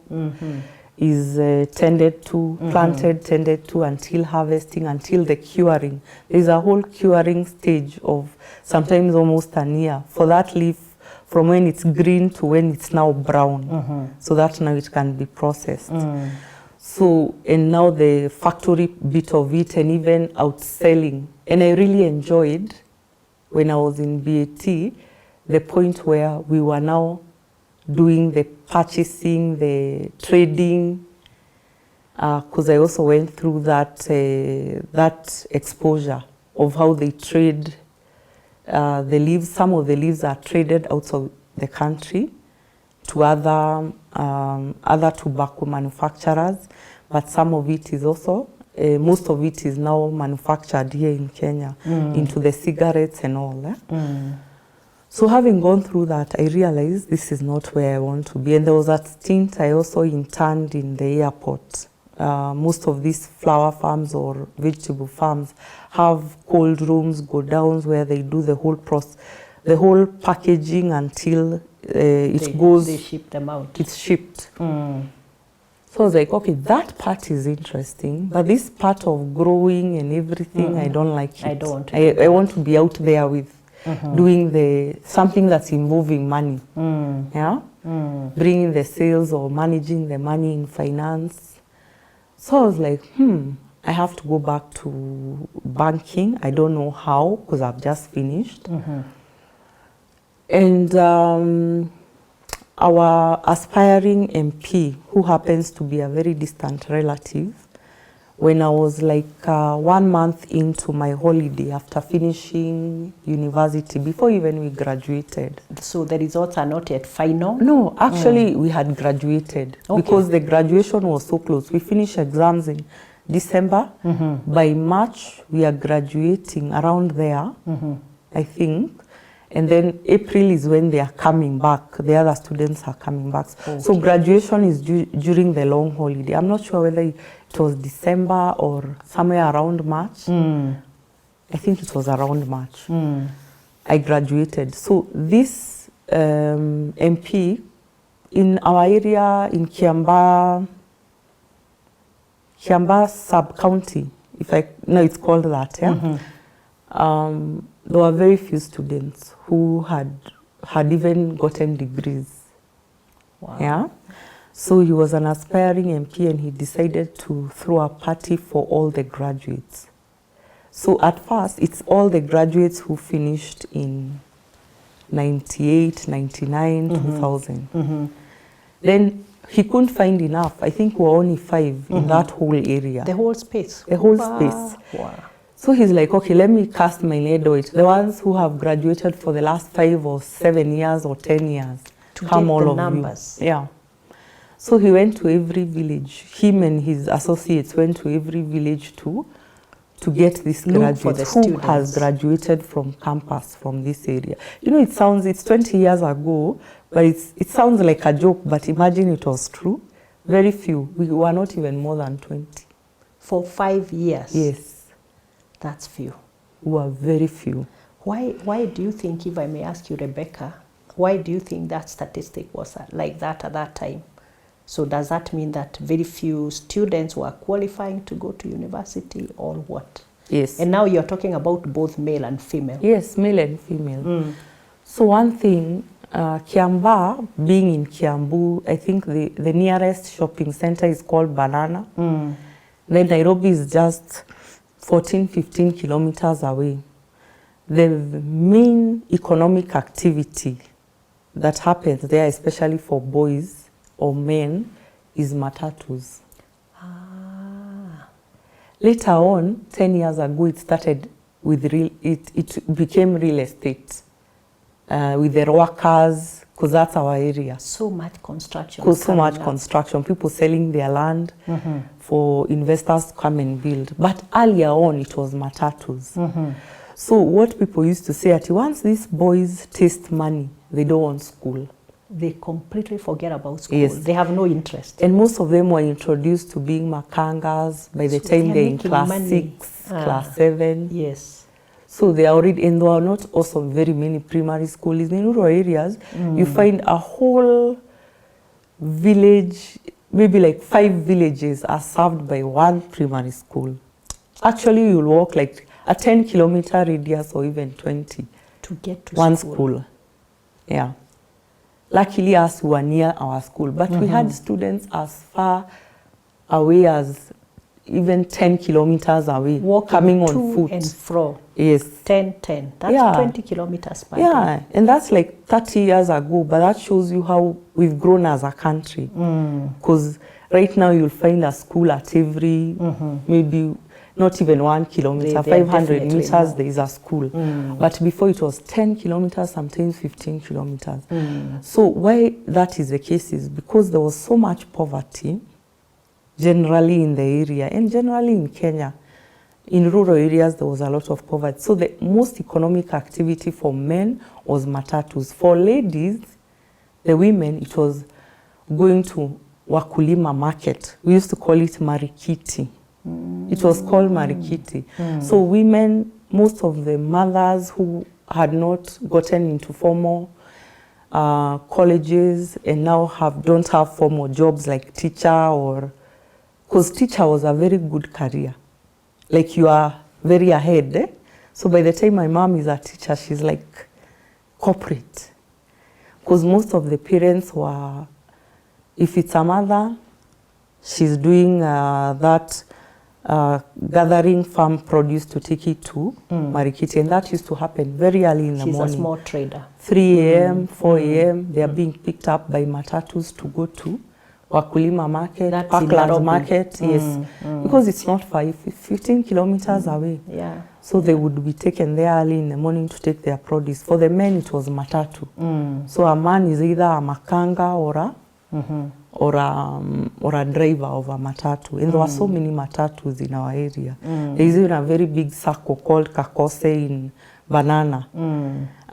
is tended to, planted, tended to, until harvesting, until the curing. There's a whole curing stage of sometimes almost a year for that leaf, from when it's green to when it's now brown, so that now it can be processed. So, and now the factory bit of it, and even outselling. And I really enjoyed, when I was in BAT, the point where we were now doing the purchasing, the trading, because I also went through that that exposure of how they trade the leaves. Some of the leaves are traded out of the country to other tobacco manufacturers, but some of it is also most of it is now manufactured here in Kenya, into the cigarettes and all. So having gone through that, I realized this is not where I want to be. And there was that stint I also interned in the airport. Most of these flower farms or vegetable farms have cold rooms, go downs, where they do the whole process, the whole packaging until they ship them out. It's shipped. So I was like, okay, that part is interesting, but this part of growing and everything, I don't like it. I want to be out there with doing something that's involving money. Bringing the sales or managing the money in finance. So I was like, I have to go back to banking. I don't know how, because I've just finished. And our aspiring MP, who happens to be a very distant relative, when I was like 1 month into my holiday after finishing university, before even we graduated. So the results are not yet final? No, actually we had graduated because the graduation was so close. We finished exams in December. By March, we are graduating around there, I think. And then April is when they are coming back. The other students are coming back. So graduation is during the long holiday. I'm not sure whether it was December or somewhere around March. I think it was around March. I graduated. So this MP in our area in Kiambaa sub-county, it's called that, there were very few students who had even gotten degrees. So he was an aspiring MP and he decided to throw a party for all the graduates. So at first, it's all the graduates who finished in 98, 99, 2000. Then he couldn't find enough. I think we were only 5 in that whole area. The whole space? The whole space. Wow. So he's like, okay, let me cast my net with the ones who have graduated for the last 5 or 7 years or 10 years. To come, all the numbers. Yeah. So he went to every village. Him and his associates went to every village to get this graduate who has graduated from campus from this area. You know, it's 20 years ago, but it sounds like a joke, but imagine it was true. Very few. We were not even more than 20. For 5 years? Yes. That's few. We were very few. Why do you think, if I may ask you, Rebecca, why do you think that statistic was like that at that time? So does that mean that very few students were qualifying to go to university or what? Yes. And now you're talking about both male and female. Yes, male and female. So one thing, Kiambaa, being in Kiambu, I think the nearest shopping center is called Banana. Then Nairobi is just 14, 15 kilometers away. The main economic activity that happens there, especially for boys or men, is matatus. Later on, 10 years ago, it started with it became real estate with the workers, because that's our area. So much construction. Construction, people selling their land for investors to come and build. But earlier on, it was matatus. So what people used to say, that once these boys taste money, they don't want school. They completely forget about school. Yes. They have no interest. And most of them were introduced to being makangas by the time they're in class 6, class 7. Yes. So they are already, and there are not also very many primary schools. In rural areas, you find a whole village, maybe like 5 villages are served by 1 primary school. Actually, you'll walk like a 10-kilometer radius or even 20 to get to one school. Yeah. Luckily, us were near our school, but we had students as far away as even 10 kilometers away, coming on foot. And fro. Yes. 10. That's 20 kilometers per day. And that's like 30 years ago, but that shows you how we've grown as a country. Because right now you'll find a school at every, maybe not even 1 kilometer, 500 meters, there is a school. But before it was 10 kilometers, sometimes 15 kilometers. So why that is the case is because there was so much poverty generally in the area and generally in Kenya. In rural areas, there was a lot of poverty. So the most economic activity for men was matatus. For ladies, the women, it was going to Wakulima market. We used to call it marikiti. It was called marikiti. So women, most of the mothers who had not gotten into formal colleges and now don't have formal jobs like teacher, or because teacher was a very good career. Like you are very ahead. Eh? So by the time my mom is a teacher, she's like corporate. Because most of the parents were, if it's a mother, she's doing that gathering farm produce to take it to Marikiti. And that used to happen very early in the morning. She's a small trader. 3 a.m., 4 a.m., they are being picked up by matatus to go to Wakulima market, Parklands market, yes. Because it's not far, 15 kilometers away. Yeah. So they would be taken there early in the morning to take their produce. For the men, it was matatu. So a man is either a makanga or a driver of a matatu. And there were so many matatus in our area. There is even a very big circle called Kakose in Banana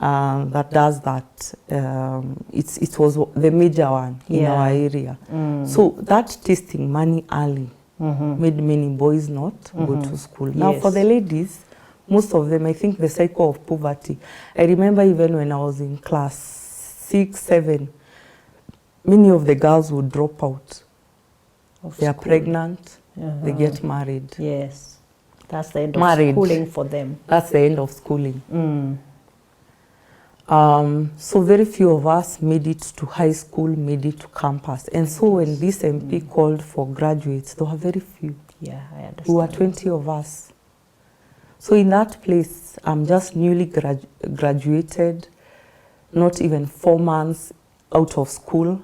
that does that. It was the major one in our area. So that tasting money early made many boys not go to school. Now for the ladies, most of them, I think the cycle of poverty. I remember even when I was in class 6, 7, many of the girls would drop out. They are pregnant, they get married. Yes, that's the end of schooling for them. That's the end of schooling. So very few of us made it to high school, made it to campus. And so when this MP called for graduates, there were very few. Yeah, I understand. We were 20 of us. So in that place, I'm just newly graduated, not even 4 months out of school.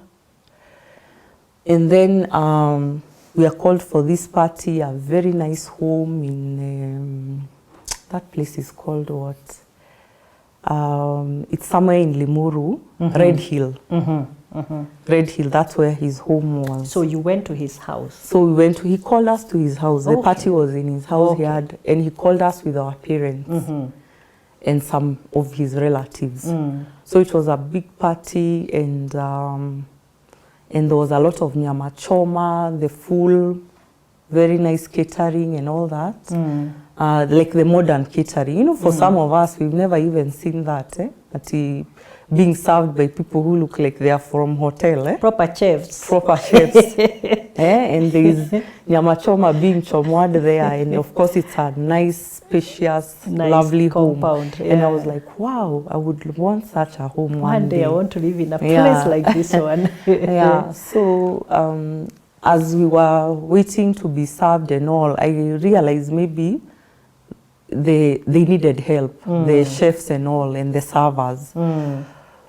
And then we are called for this party, a very nice home in, that place is called what? It's somewhere in Limuru, Red Hill. Red Hill, that's where his home was. So you went to his house? So we went to, he called us to his house. The party was in his house he had, and he called us with our parents and some of his relatives. So it was a big party, and there was a lot of nyama choma, the full, very nice catering and all that. Like the modern catering. You know, for some of us, we've never even seen that. Being served by people who look like they are from hotel. Proper chefs. Proper chefs. And there is nyama choma being chomwad there. And of course, it's a nice, spacious, lovely compound. Home. And I was like, wow, I would want such a home one day. I want to live in a place like this one. So as we were waiting to be served and all, I realized maybe they needed help, the chefs and all, and the servers.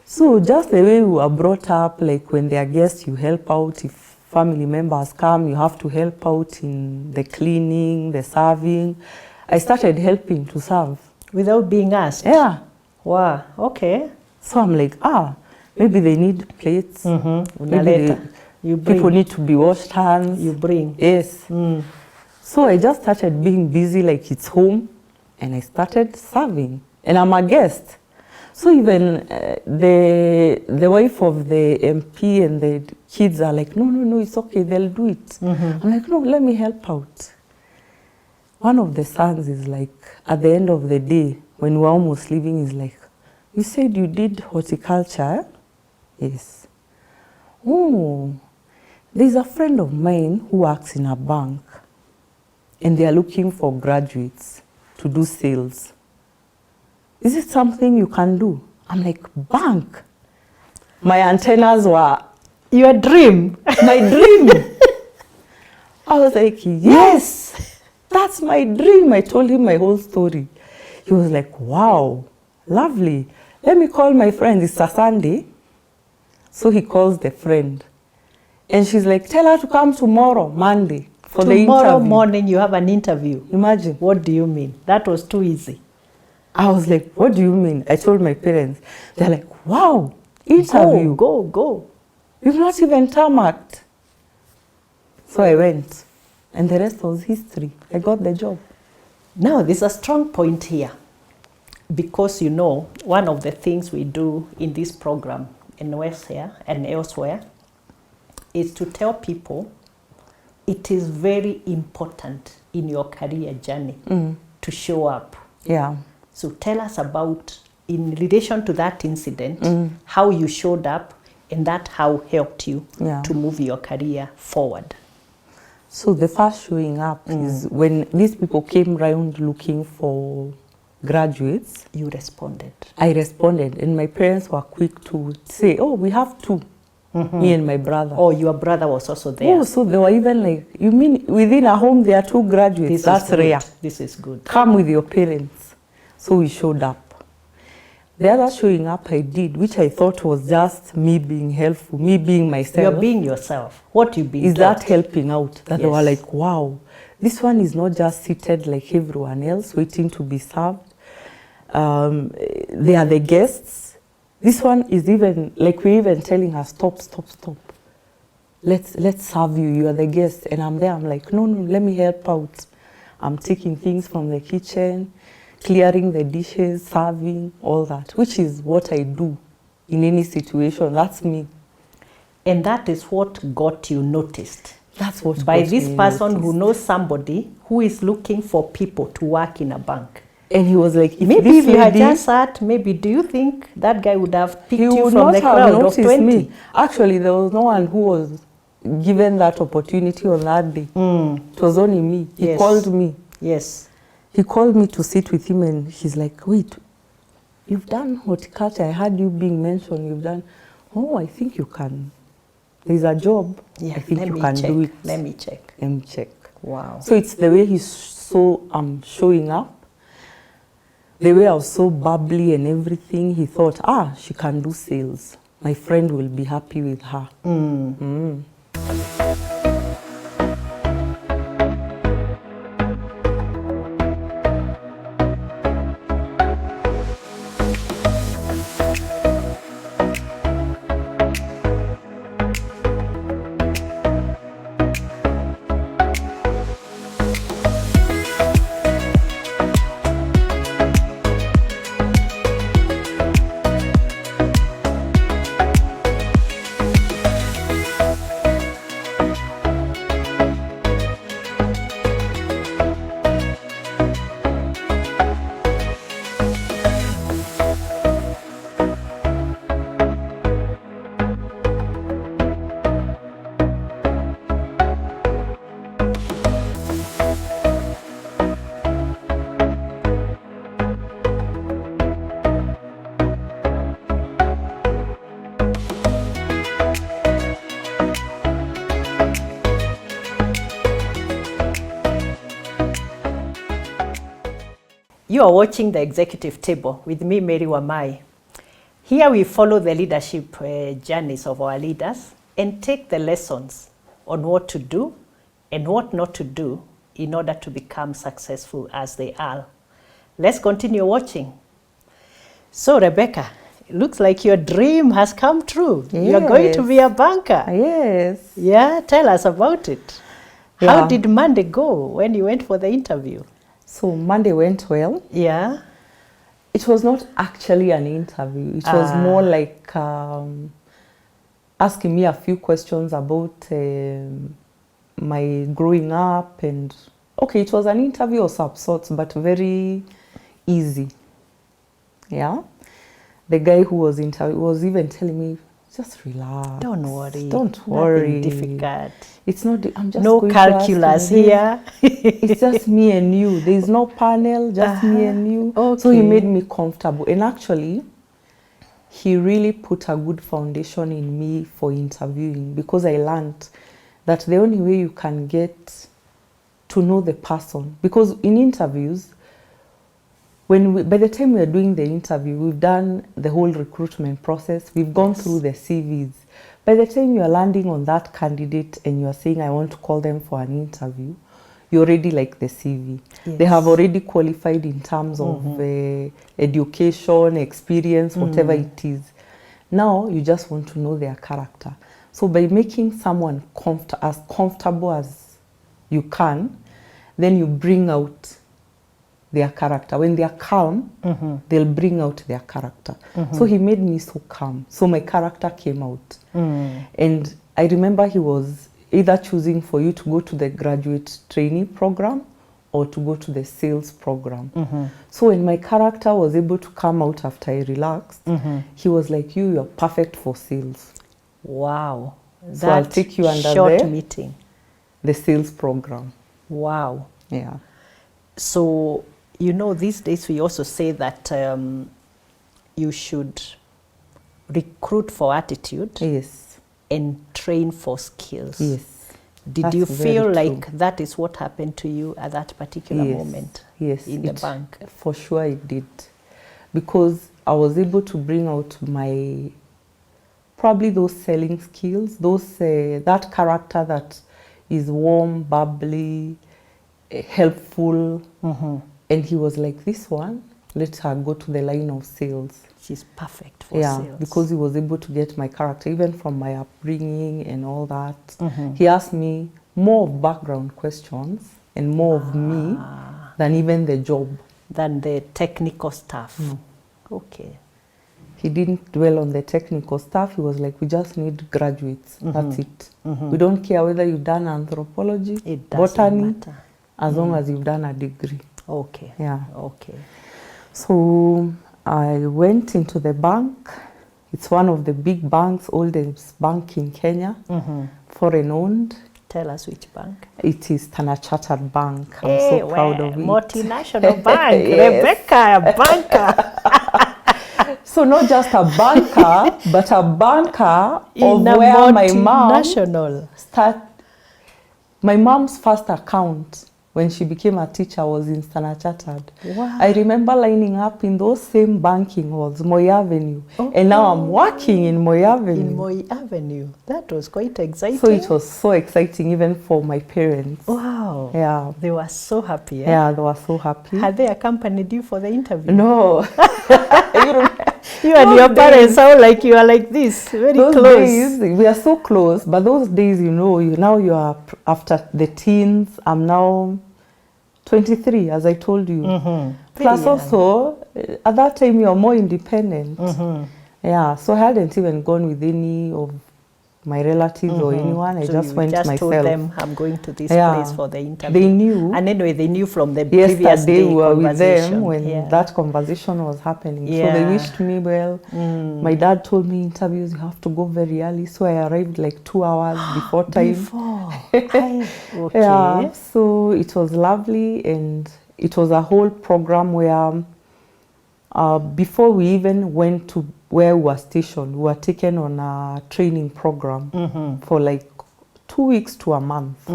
So just the way we were brought up, like when they are guests, you help out. If family members come, you have to help out in the cleaning, the serving. I started helping to serve. Without being asked? Yeah. Wow, okay. So I'm like, maybe they need plates. Maybe people need to be washed hands. You bring. Yes. So I just started being busy like it's home, and I started serving. And I'm a guest. So even the wife of the MP and the kids are like, no, it's okay, they'll do it. I'm like, no, let me help out. One of the sons is like, at the end of the day, when we're almost leaving, he's like, you said you did horticulture? Yes. Oh, there's a friend of mine who works in a bank, and they are looking for graduates to do sales. Is it something you can do? I'm like, bank? My antennas were... Your dream? My dream. I was like, yes, that's my dream. I told him my whole story. He was like, wow, lovely. Let me call my friend. It's a Sunday. So he calls the friend. And she's like, tell her to come tomorrow, Monday, for the interview. Tomorrow morning you have an interview. Imagine. What do you mean? That was too easy. I was like, what do you mean? I told my parents. They're like, wow, interview. Go. You've not even tarmacked. So I went, and the rest was history. I got the job. Now, there's a strong point here, because one of the things we do in this program in West here and elsewhere is to tell people it is very important in your career journey to show up. Yeah. So tell us about, in relation to that incident, how you showed up and that how helped you to move your career forward. So the first showing up is when these people came around looking for graduates. You responded. I responded, and my parents were quick to say, oh, we have two, me and my brother. Oh, your brother was also there. Oh, so they were even like, you mean within a home there are two graduates? That's rare. This is good. Come with your parents. So we showed up. The other showing up I did, which I thought was just me being helpful, me being myself. You're being yourself. What you being is taught. that helping out? That they were like, wow, this one is not just seated like everyone else waiting to be served. They are the guests. This one is even, like we're even telling her, stop, stop, stop. Let's serve you, you are the guest. And I'm there, I'm like, no, let me help out. I'm taking things from the kitchen, clearing the dishes, serving, all that, which is what I do in any situation. That's me. And that is what got you noticed. That's what by got this me person noticed. who knows somebody who is looking for people to work in a bank. And he was like, maybe if you had just sat, maybe do you think that guy would have picked you from the crowd of 20? Me. Actually, there was no one who was given that opportunity on that day. It was only me. He called me. Yes. He called me to sit with him, and he's like, wait, you've done horticulture. I heard you being mentioned. You've done, oh, I think you can. There's a job. Yeah, I think you can do it. Let me check. Let me check. Wow. So it's the way he's so showing up, the way I was so bubbly and everything. He thought, she can do sales. My friend will be happy with her. You are watching The Executive Table with me, Mary Wamai. Here we follow the leadership journeys of our leaders and take the lessons on what to do and what not to do in order to become successful as they are. Let's continue watching. So Rebecca, it looks like your dream has come true. Yes. You're going to be a banker. Yes. Yeah, tell us about it. Yeah. How did Monday go when you went for the interview? So Monday went well. Yeah. It was not actually an interview. It was more like asking me a few questions about my growing up, and okay, it was an interview of some sorts, but very easy. Yeah. The guy who was interviewing was even telling me, just relax. Don't worry. Don't worry. Nothing difficult. It's not, I'm just no going calculus to here. It's just me and you. There's no panel, just me and you. Okay. So he made me comfortable. And actually, he really put a good foundation in me for interviewing, because I learned that the only way you can get to know the person, because in interviews, by the time we are doing the interview, we've done the whole recruitment process, we've gone through the CVs. By the time you are landing on that candidate and you are saying, I want to call them for an interview, you already like the CV. Yes. They have already qualified in terms of education, experience, whatever it is. Now you just want to know their character. So by making someone as comfortable as you can, then you bring out their character. When they are calm, they'll bring out their character. So he made me so calm. So my character came out. And I remember he was either choosing for you to go to the graduate trainee program or to go to the sales program. So when my character was able to come out after I relaxed, he was like, you're perfect for sales. Wow. So I'll take you under short meeting. The sales program. Wow. Yeah. So, you know, these days we also say that you should recruit for attitude. Yes. And train for skills. Yes. Did you feel like that is what happened to you at that particular moment? Yes. In the bank? For sure it did. Because I was able to bring out probably those selling skills, that character that is warm, bubbly, helpful. And he was like, this one, let her go to the line of sales. She's perfect for sales. Yeah, because he was able to get my character, even from my upbringing and all that. He asked me more of background questions and more of me than even the job. Than the technical stuff. Okay. He didn't dwell on the technical stuff. He was like, we just need graduates. That's it. We don't care whether you've done anthropology, botany, as long as you've done a degree. Okay. Yeah. Okay. So I went into the bank. It's one of the big banks, oldest bank in Kenya, foreign owned. Tell us which bank. It is Standard Chartered Bank. I'm so proud of it. Multinational bank. Rebecca, a banker. So not just a banker, but a banker in of where my mom's first account when she became a teacher was in Standard Chartered. Wow. I remember lining up in those same banking halls, Moi Avenue. Okay. And now I'm working in Moi Avenue. In Moi Avenue. That was quite exciting. So it was so exciting even for my parents. Wow. Yeah. They were so happy. Eh? Yeah, they were so happy. Had they accompanied you for the interview? No. You and your parents sound like you are like this, very those close. Days, we are so close, but those days, now you are after the teens. I'm now 23, as I told you. Plus also, at that time, you are more independent. Yeah, so I hadn't even gone with any of my relatives or anyone. I just went myself. Told them, I'm going to this place for the interview. They knew. And anyway, they knew from the previous day we were with them when that conversation was happening. So they wished me well. My dad told me interviews, you have to go very early. So I arrived like 2 hours before time. Okay. Yeah, so it was lovely, and it was a whole program where before we even went to where we were stationed, we were taken on a training program for like 2 weeks to a month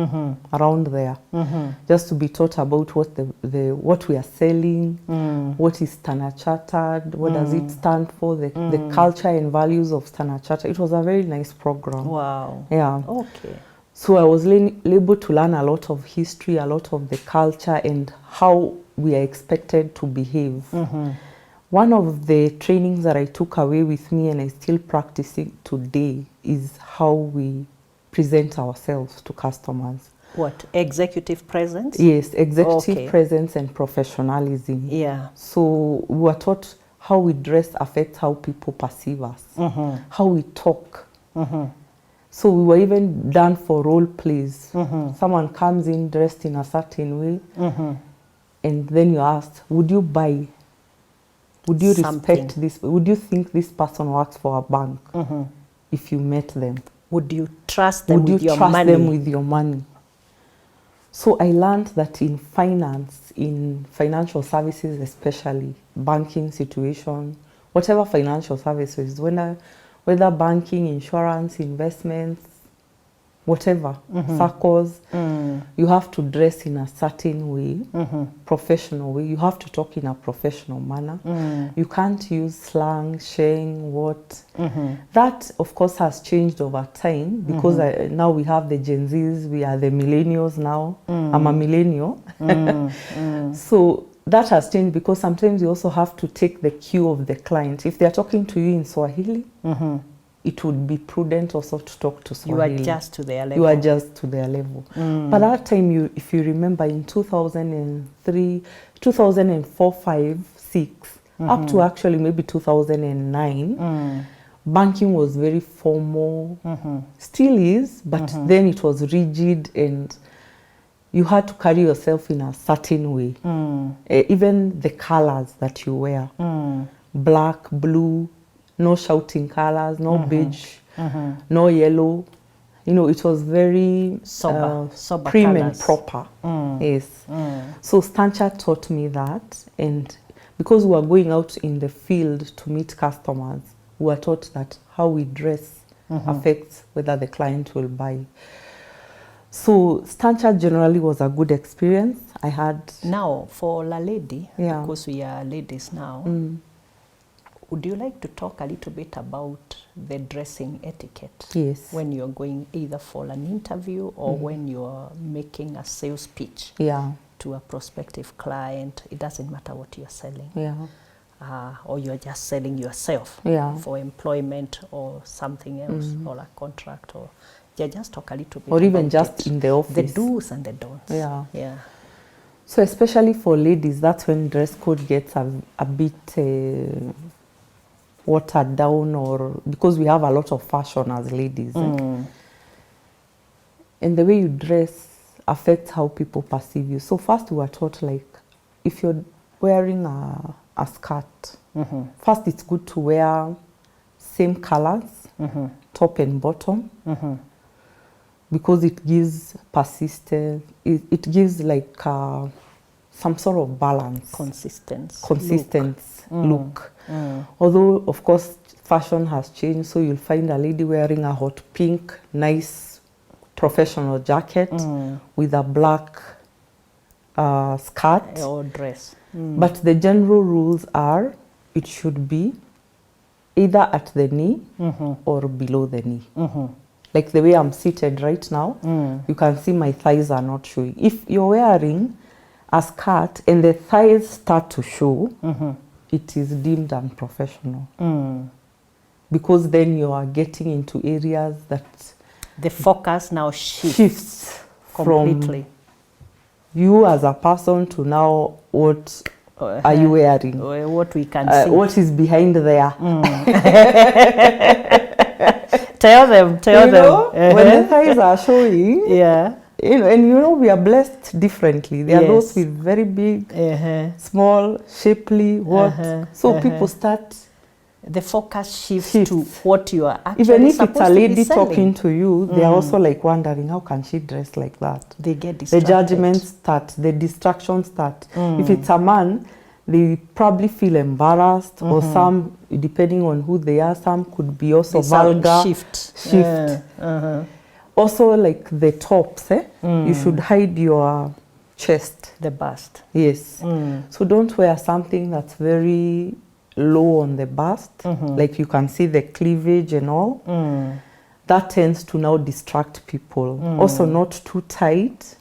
around there, just to be taught about what we are selling, what is Standard Chartered, what does it stand for, the culture and values of Standard Chartered. It was a very nice program. Wow. Yeah. Okay. So I was able to learn a lot of history, a lot of the culture, and how we are expected to behave. One of the trainings that I took away with me and I still practice it today is how we present ourselves to customers. What, executive presence? Yes, executive presence and professionalism. Yeah. So we were taught how we dress affects how people perceive us, how we talk. So we were even done for role plays. Someone comes in dressed in a certain way, and then you asked, would you buy? Would you respect this? Would you think this person works for a bank if you met them? Would you trust them with your money? Would you trust them with your money? So I learned that in finance, in financial services especially, banking situation, whatever financial services, whether banking, insurance, investments, whatever, circles, you have to dress in a certain way, professional way. You have to talk in a professional manner. You can't use slang, sheng, what. That, of course, has changed over time because now we have the Gen Zs, we are the millennials now. I'm a millennial. So that has changed because sometimes you also have to take the cue of the client. If they're talking to you in Swahili, it would be prudent also to talk to Swahili. You adjust to their level. You adjust to their level. But that time, if you remember, in 2003, 2004, 5, 6, up to actually maybe 2009, banking was very formal. Still is, but then it was rigid and you had to carry yourself in a certain way. Even the colors that you wear, black, blue, no shouting colors, no beige, no yellow. You know, it was very sober prim colors. and proper. Yes. So Stancha taught me that, and because we were going out in the field to meet customers, we were taught that how we dress affects whether the client will buy. So Stancha generally was a good experience. I had... Now, for La Lady, because we are ladies now, would you like to talk a little bit about the dressing etiquette? Yes. When you're going either for an interview or when you're making a sales pitch to a prospective client. It doesn't matter what you're selling. Or you're just selling yourself for employment or something else, or a contract, or just talk a little bit or even about just it. in the office. The do's and the don'ts. So especially for ladies, that's when dress code gets a bit watered down, or because we have a lot of fashion as ladies. And the way you dress affects how people perceive you. So first we were taught, like, if you're wearing a skirt, first it's good to wear same colors, top and bottom, because it gives persistence, it gives like some sort of balance. Consistent look. Although, of course, fashion has changed, so you'll find a lady wearing a hot pink, nice professional jacket with a black skirt or dress. But the general rules are it should be either at the knee or below the knee. Like the way I'm seated right now, you can see my thighs are not showing. If you're wearing a skirt and the thighs start to show, it is deemed unprofessional. Because then you are getting into areas that the focus now shifts completely. From you as a person to now what are you wearing? What we can see. What is behind there? Tell them. When the thighs are showing, you know, and you know, we are blessed differently. There are those with very big, small, shapely, so people start... The focus shifts to what you are actually even if supposed it's a to be lady selling. talking to you, they are also like wondering, how can she dress like that? They get distracted. The judgments start, the distractions start. If it's a man, they probably feel embarrassed, or some, depending on who they are, some could be also vulgar. Shift. Also, like the tops, you should hide your chest. The bust. Yes. So don't wear something that's very low on the bust, like you can see the cleavage and all. That tends to now distract people. Also not too tight,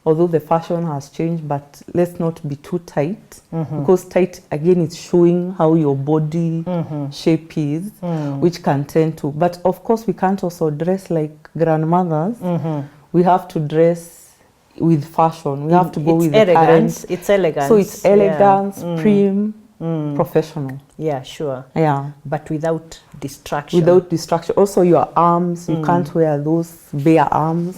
although the fashion has changed, but let's not be too tight, because tight, again, it's showing how your body shape is, which can tend to, but of course we can't also dress like grandmothers. We have to dress with fashion. We have to go with elegance. the current. It's elegance. So it's elegance, prim, professional. Yeah, sure. Yeah. But without distraction. Without distraction. Also your arms, you can't wear those bare arms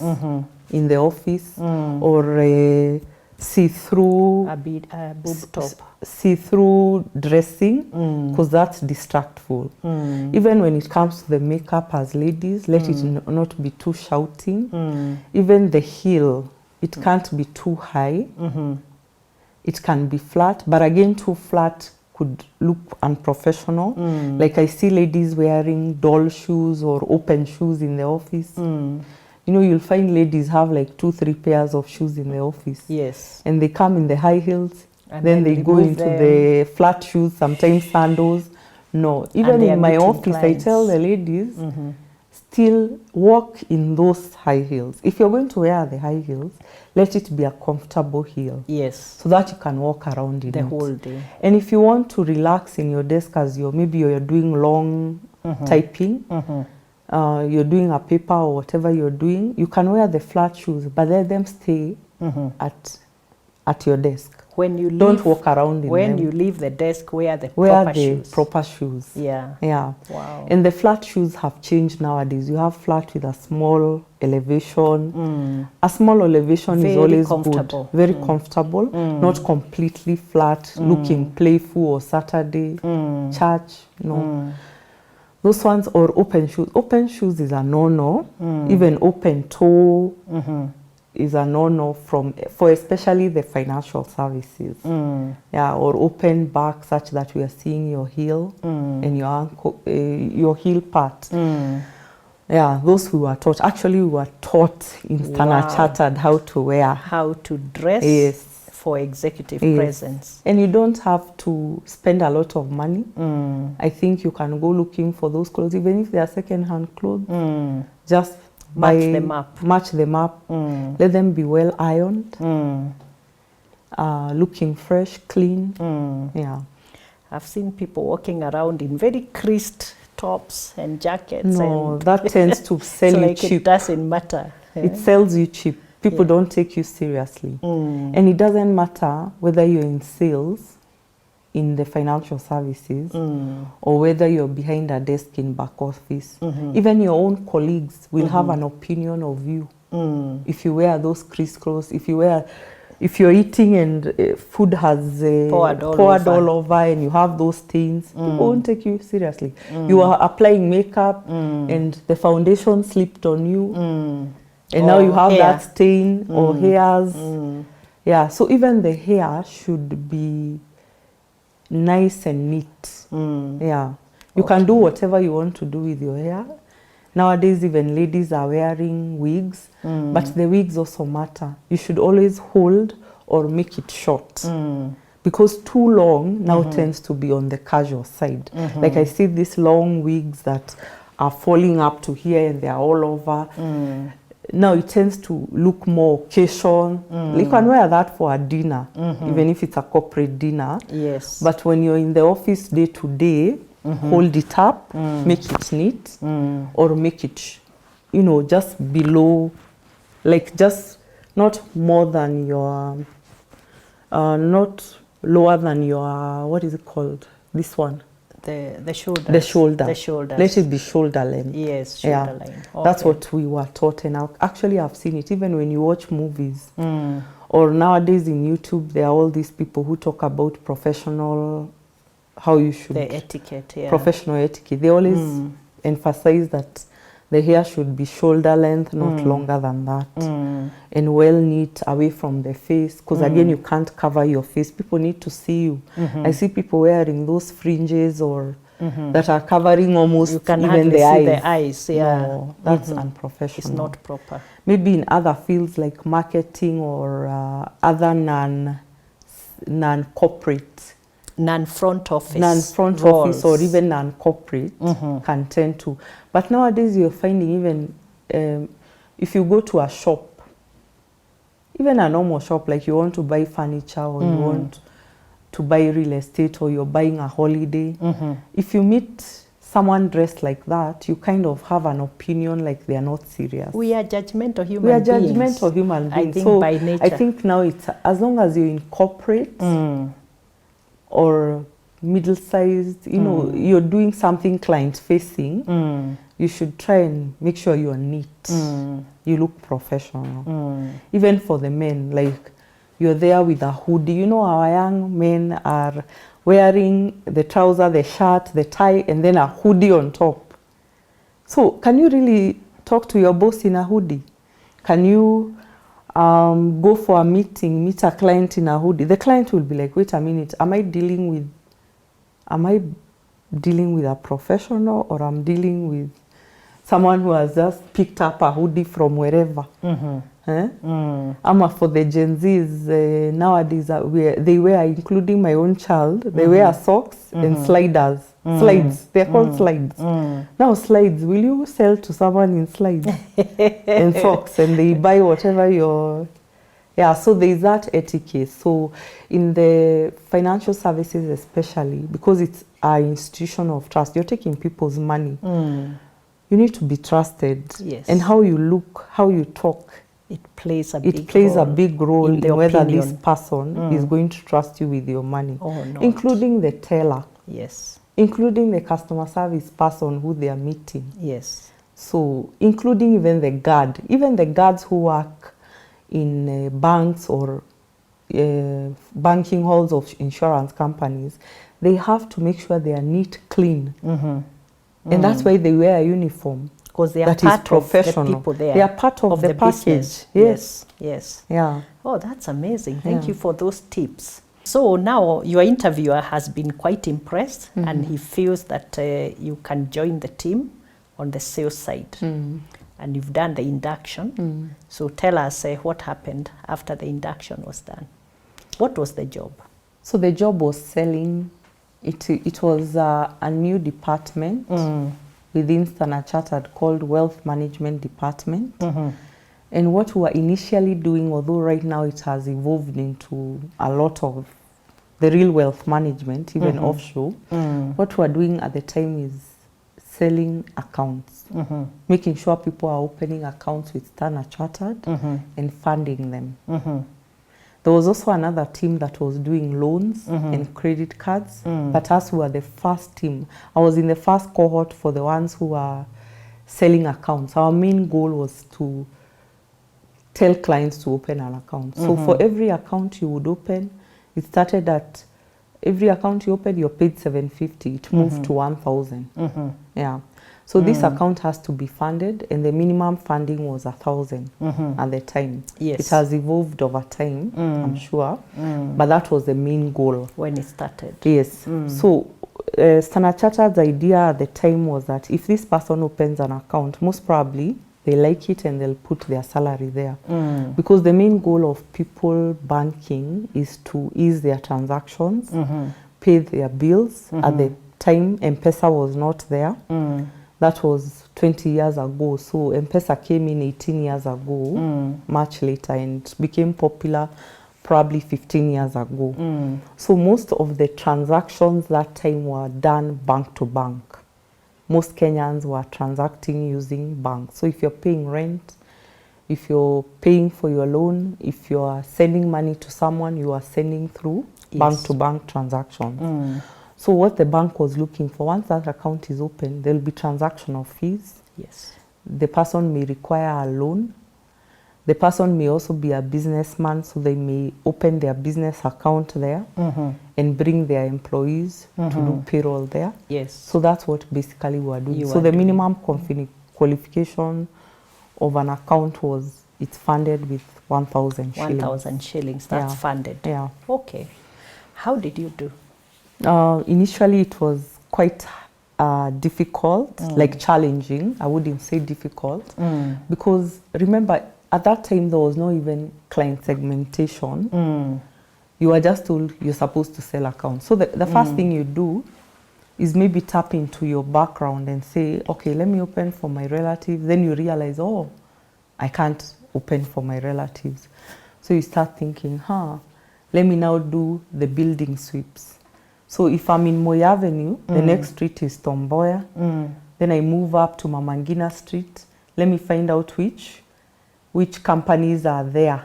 in the office, or see-through, boob top. See-through dressing, because that's distractful. Even when it comes to the makeup as ladies, let it not be too shouting. Even the heel, it can't be too high. It can be flat, but again, too flat could look unprofessional. Like I see ladies wearing doll shoes or open shoes in the office. You know, you'll find ladies have like 2-3 pairs of shoes in the office. Yes. And they come in the high heels, and then they go into the flat shoes, sometimes sandals. No, even in my office, clients. I tell the ladies, still walk in those high heels. If you're going to wear the high heels, let it be a comfortable heel. Yes. So that you can walk around in the whole day. And if you want to relax in your desk as maybe you're doing long typing, you're doing a paper or whatever you're doing, you can wear the flat shoes, but let them stay at your desk. When you leave, don't walk around in when them. you leave the desk, wear the proper shoes. Yeah. Yeah. Wow. And the flat shoes have changed nowadays. You have flat with a small elevation. A small elevation is always comfortable. Good. Very comfortable. Not completely flat, looking playful or Saturday, church. No. Those ones, or open shoes. Open shoes is a no-no. Even open toe is a no-no for especially the financial services. Yeah, or open back such that we are seeing your heel and your ankle, your heel part. Yeah, those we were taught. Actually, we were taught in Standard Chartered how to wear. How to dress for executive presence. And you don't have to spend a lot of money. I think you can go looking for those clothes, even if they are second-hand clothes. Just match them up. Let them be well ironed, looking fresh, clean. Yeah, I've seen people walking around in very creased tops and jackets. No, and that tends to sell you like cheap. It doesn't matter. It sells you cheap. People don't take you seriously, and it doesn't matter whether you're in sales, in the financial services, or whether you're behind a desk in back office. Even your own colleagues will have an opinion of you if you wear those crease clothes, if you're eating and food has poured all over and you have those stains, people won't take you seriously. You are applying makeup and the foundation slipped on you, and now you have that stain or hairs. Yeah, so even the hair should be nice and neat. Yeah, you can do whatever you want to do with your hair. Nowadays, even ladies are wearing wigs, but the wigs also matter. You should always hold or make it short, because too long now tends to be on the casual side. Like I see these long wigs that are falling up to here and they are all over. Now it tends to look more occasion. You can wear that for a dinner, even if it's a corporate dinner. Yes. But when you're in the office day to day, hold it up, make it neat, or make it, just below, like just not more than your, not lower than your, what is it called? This one. The shoulders. The shoulder. The shoulders. Let it be shoulder length. Yes, shoulder length. Okay. That's what we were taught, and actually I've seen it even when you watch movies. Or nowadays in YouTube, there are all these people who talk about professional, how you should. The etiquette, Professional etiquette. They always emphasize that the hair should be shoulder length, not longer than that. And well knit, away from the face. Because again, you can't cover your face. People need to see you. I see people wearing those fringes or that are covering almost even the eyes. See the eyes. No, that's unprofessional. It's not proper. Maybe in other fields like marketing or other non-corporate. Non-front office. Non-front office or even non-corporate can tend to. But nowadays you're finding even if you go to a shop, even a normal shop, like you want to buy furniture or you want to buy real estate or you're buying a holiday, if you meet someone dressed like that, you kind of have an opinion like they are not serious. We are judgmental human beings. We are judgmental human beings. I think so by nature. I think now it's, as long as you're in corporate, or middle-sized, you're doing something client-facing, you should try and make sure you're neat. You look professional. Even for the men, like you're there with a hoodie. Our young men are wearing the trouser, the shirt, the tie, and then a hoodie on top. So can you really talk to your boss in a hoodie? Can you go for a meeting, meet a client in a hoodie? The client will be like, wait a minute, am I dealing with a professional, or I'm dealing with someone who has just picked up a hoodie from wherever? For the Gen Zs, nowadays they wear, including my own child, they wear socks and sliders. Slides, they're called slides. Now slides, will you sell to someone in slides and socks, and they buy whatever Yeah, so there is that etiquette. So in the financial services especially, because it's an institution of trust, you're taking people's money. You need to be trusted. Yes. And how you look, how you talk, it plays a big role in whether this person is going to trust you with your money. or not. Including the teller. Yes. Including the customer service person who they are meeting. Yes. So including even the guard. Even the guards who work in banks or banking halls of insurance companies, they have to make sure they are neat, clean. And that's why they wear a uniform. Because they are part of the people there. They are part of the package. Business. Yes. Yes. Yeah. Oh, that's amazing. Thank you for those tips. So now your interviewer has been quite impressed and he feels that you can join the team on the sales side. And you've done the induction. So tell us what happened after the induction was done. What was the job? So the job was selling. It was a new department within Standard Chartered called Wealth Management Department. And what we were initially doing, although right now it has evolved into a lot of the real wealth management, even offshore, what we were doing at the time is selling accounts, making sure people are opening accounts with Standard Chartered and funding them. There was also another team that was doing loans and credit cards, but us were the first team. I was in the first cohort for the ones who were selling accounts. Our main goal was to tell clients to open an account. So for every account you would open, it started at every account you open, you're paid $750. It moved to $1,000. Yeah. So this account has to be funded, and the minimum funding was $1,000 at the time. Yes. It has evolved over time, I'm sure, but that was the main goal. When it started. Yes. So Standard Chartered's idea at the time was that if this person opens an account, most probably they like it and they'll put their salary there. Because the main goal of people banking is to ease their transactions, pay their bills. At the time, M-Pesa was not there. That was 20 years ago. So M-Pesa came in 18 years ago, much later, and became popular probably 15 years ago. So most of the transactions that time were done bank to bank. Most Kenyans were transacting using banks. So if you're paying rent, if you're paying for your loan, if you are sending money to someone, you are sending through bank-to-bank transactions. So what the bank was looking for, once that account is open, there will be transactional fees. Yes. The person may require a loan. The person may also be a businessman, so they may open their business account there and bring their employees to do payroll there. Yes. So that's what basically we are doing. So the minimum qualification of an account was it's funded with 1,000 shillings. 1,000 shillings, that's funded. Yeah. Okay. How did you do? Initially it was quite difficult, like challenging. I wouldn't say difficult, because remember at that time there was no even client segmentation. You were just told you're supposed to sell accounts. So the first thing you do is maybe tap into your background and say, okay, let me open for my relatives. Then you realize, oh, I can't open for my relatives. So you start thinking, let me now do the building sweeps. So if I'm in Moi Avenue, the next street is Tomboya. Then I move up to Mamangina Street. Let me find out which companies are there,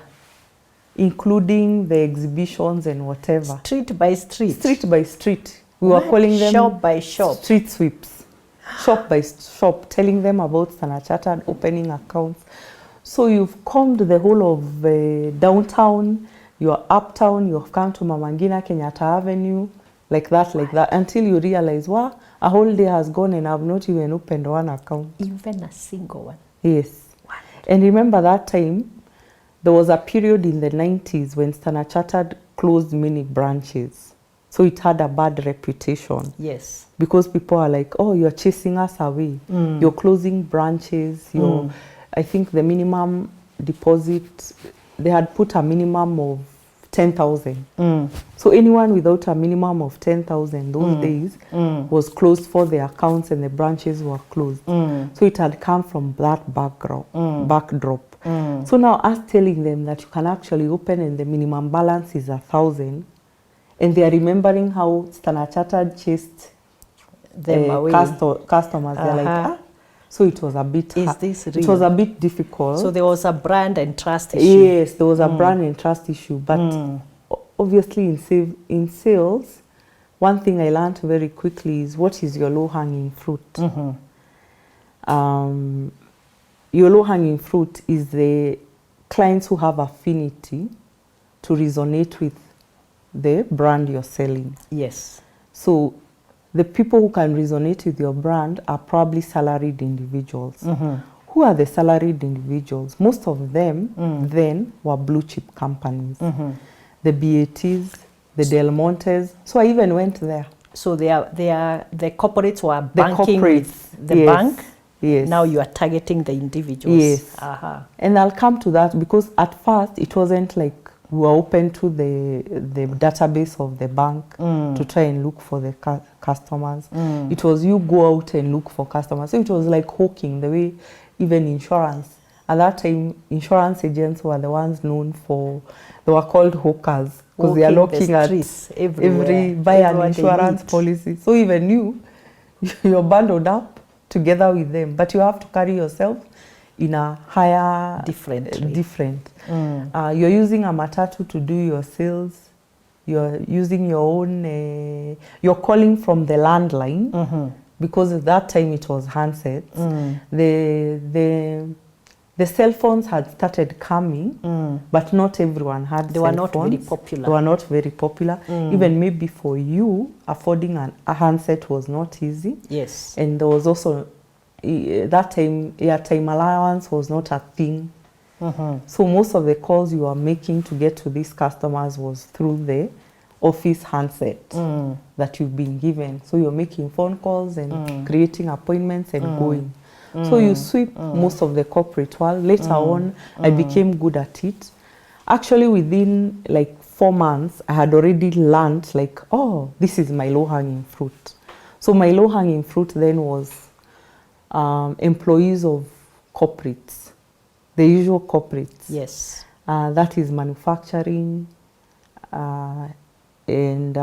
including the exhibitions and whatever. Street by street? Street by street. We were calling them shop by shop. Street sweeps. Shop by shop, telling them about Standard Chartered, opening accounts. So you've combed the whole of downtown, you're uptown, you've come to Mamangina, Kenyatta Avenue, like that, until you realize, wow, a whole day has gone and I've not even opened one account. Even a single one? Yes. What? And remember that time, there was a period in the 90s when Standard Chartered closed many branches. So it had a bad reputation. Yes. Because people are like, oh, you're chasing us away. You're closing branches. I think the minimum deposit, they had put a minimum of 10,000. So anyone without a minimum of 10,000 those days was closed for the accounts, and the branches were closed. So it had come from that backdrop. So now us telling them that you can actually open and the minimum balance is 1,000, and they are remembering how Standard Chartered chased Them away. customers. They're like, ah. So it was a bit. Is this real? It was a bit difficult. So there was a brand and trust issue. Yes, there was a brand and trust issue. But obviously in sales, one thing I learned very quickly is what is your low-hanging fruit. Your low-hanging fruit is the clients who have affinity to resonate with the brand you're selling. Yes. So the people who can resonate with your brand are probably salaried individuals. Who are the salaried individuals? Most of them then were blue chip companies. The BATs, the Del Montes. So I even went there. So the corporates were banking with the bank. Yes. Now you are targeting the individuals. Yes. And I'll come to that because at first it wasn't like we were open to the database of the bank to try and look for the customers. It was you go out and look for customers. So it was like hawking, the way even insurance. At that time, insurance agents were the ones known for, they were called hawkers because they are looking at buy an insurance policy. So even you're bundled up together with them, but you have to carry yourself in a higher different. You're using a matatu to do your sales. You're using your own. You're calling from the landline because at that time it was handsets. The cell phones had started coming, but not everyone had. They were not very popular. They were not very popular. Even maybe for you, affording a handset was not easy. Yes. And there was also that time airtime allowance was not a thing. So most of the calls you were making to get to these customers was through the office handset that you've been given. So you're making phone calls and creating appointments and going. So you sweep most of the corporate world. Later on, I became good at it. Actually, within like 4 months, I had already learned like, oh, this is my low-hanging fruit. So my low-hanging fruit then was employees of corporates, the usual corporates. Yes. That is manufacturing and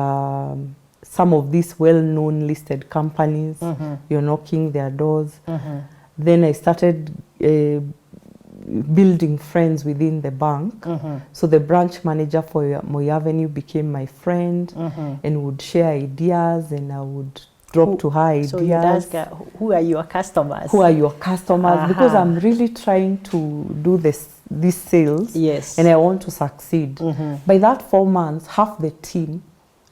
some of these well-known listed companies. You're knocking their doors. Then I started building friends within the bank. So the branch manager for Moi Avenue became my friend and would share ideas, and I would drop to her ideas. So you'd ask her, who are your customers? Who are your customers? Because I'm really trying to do these sales. Yes. And I want to succeed. By that 4 months, half the team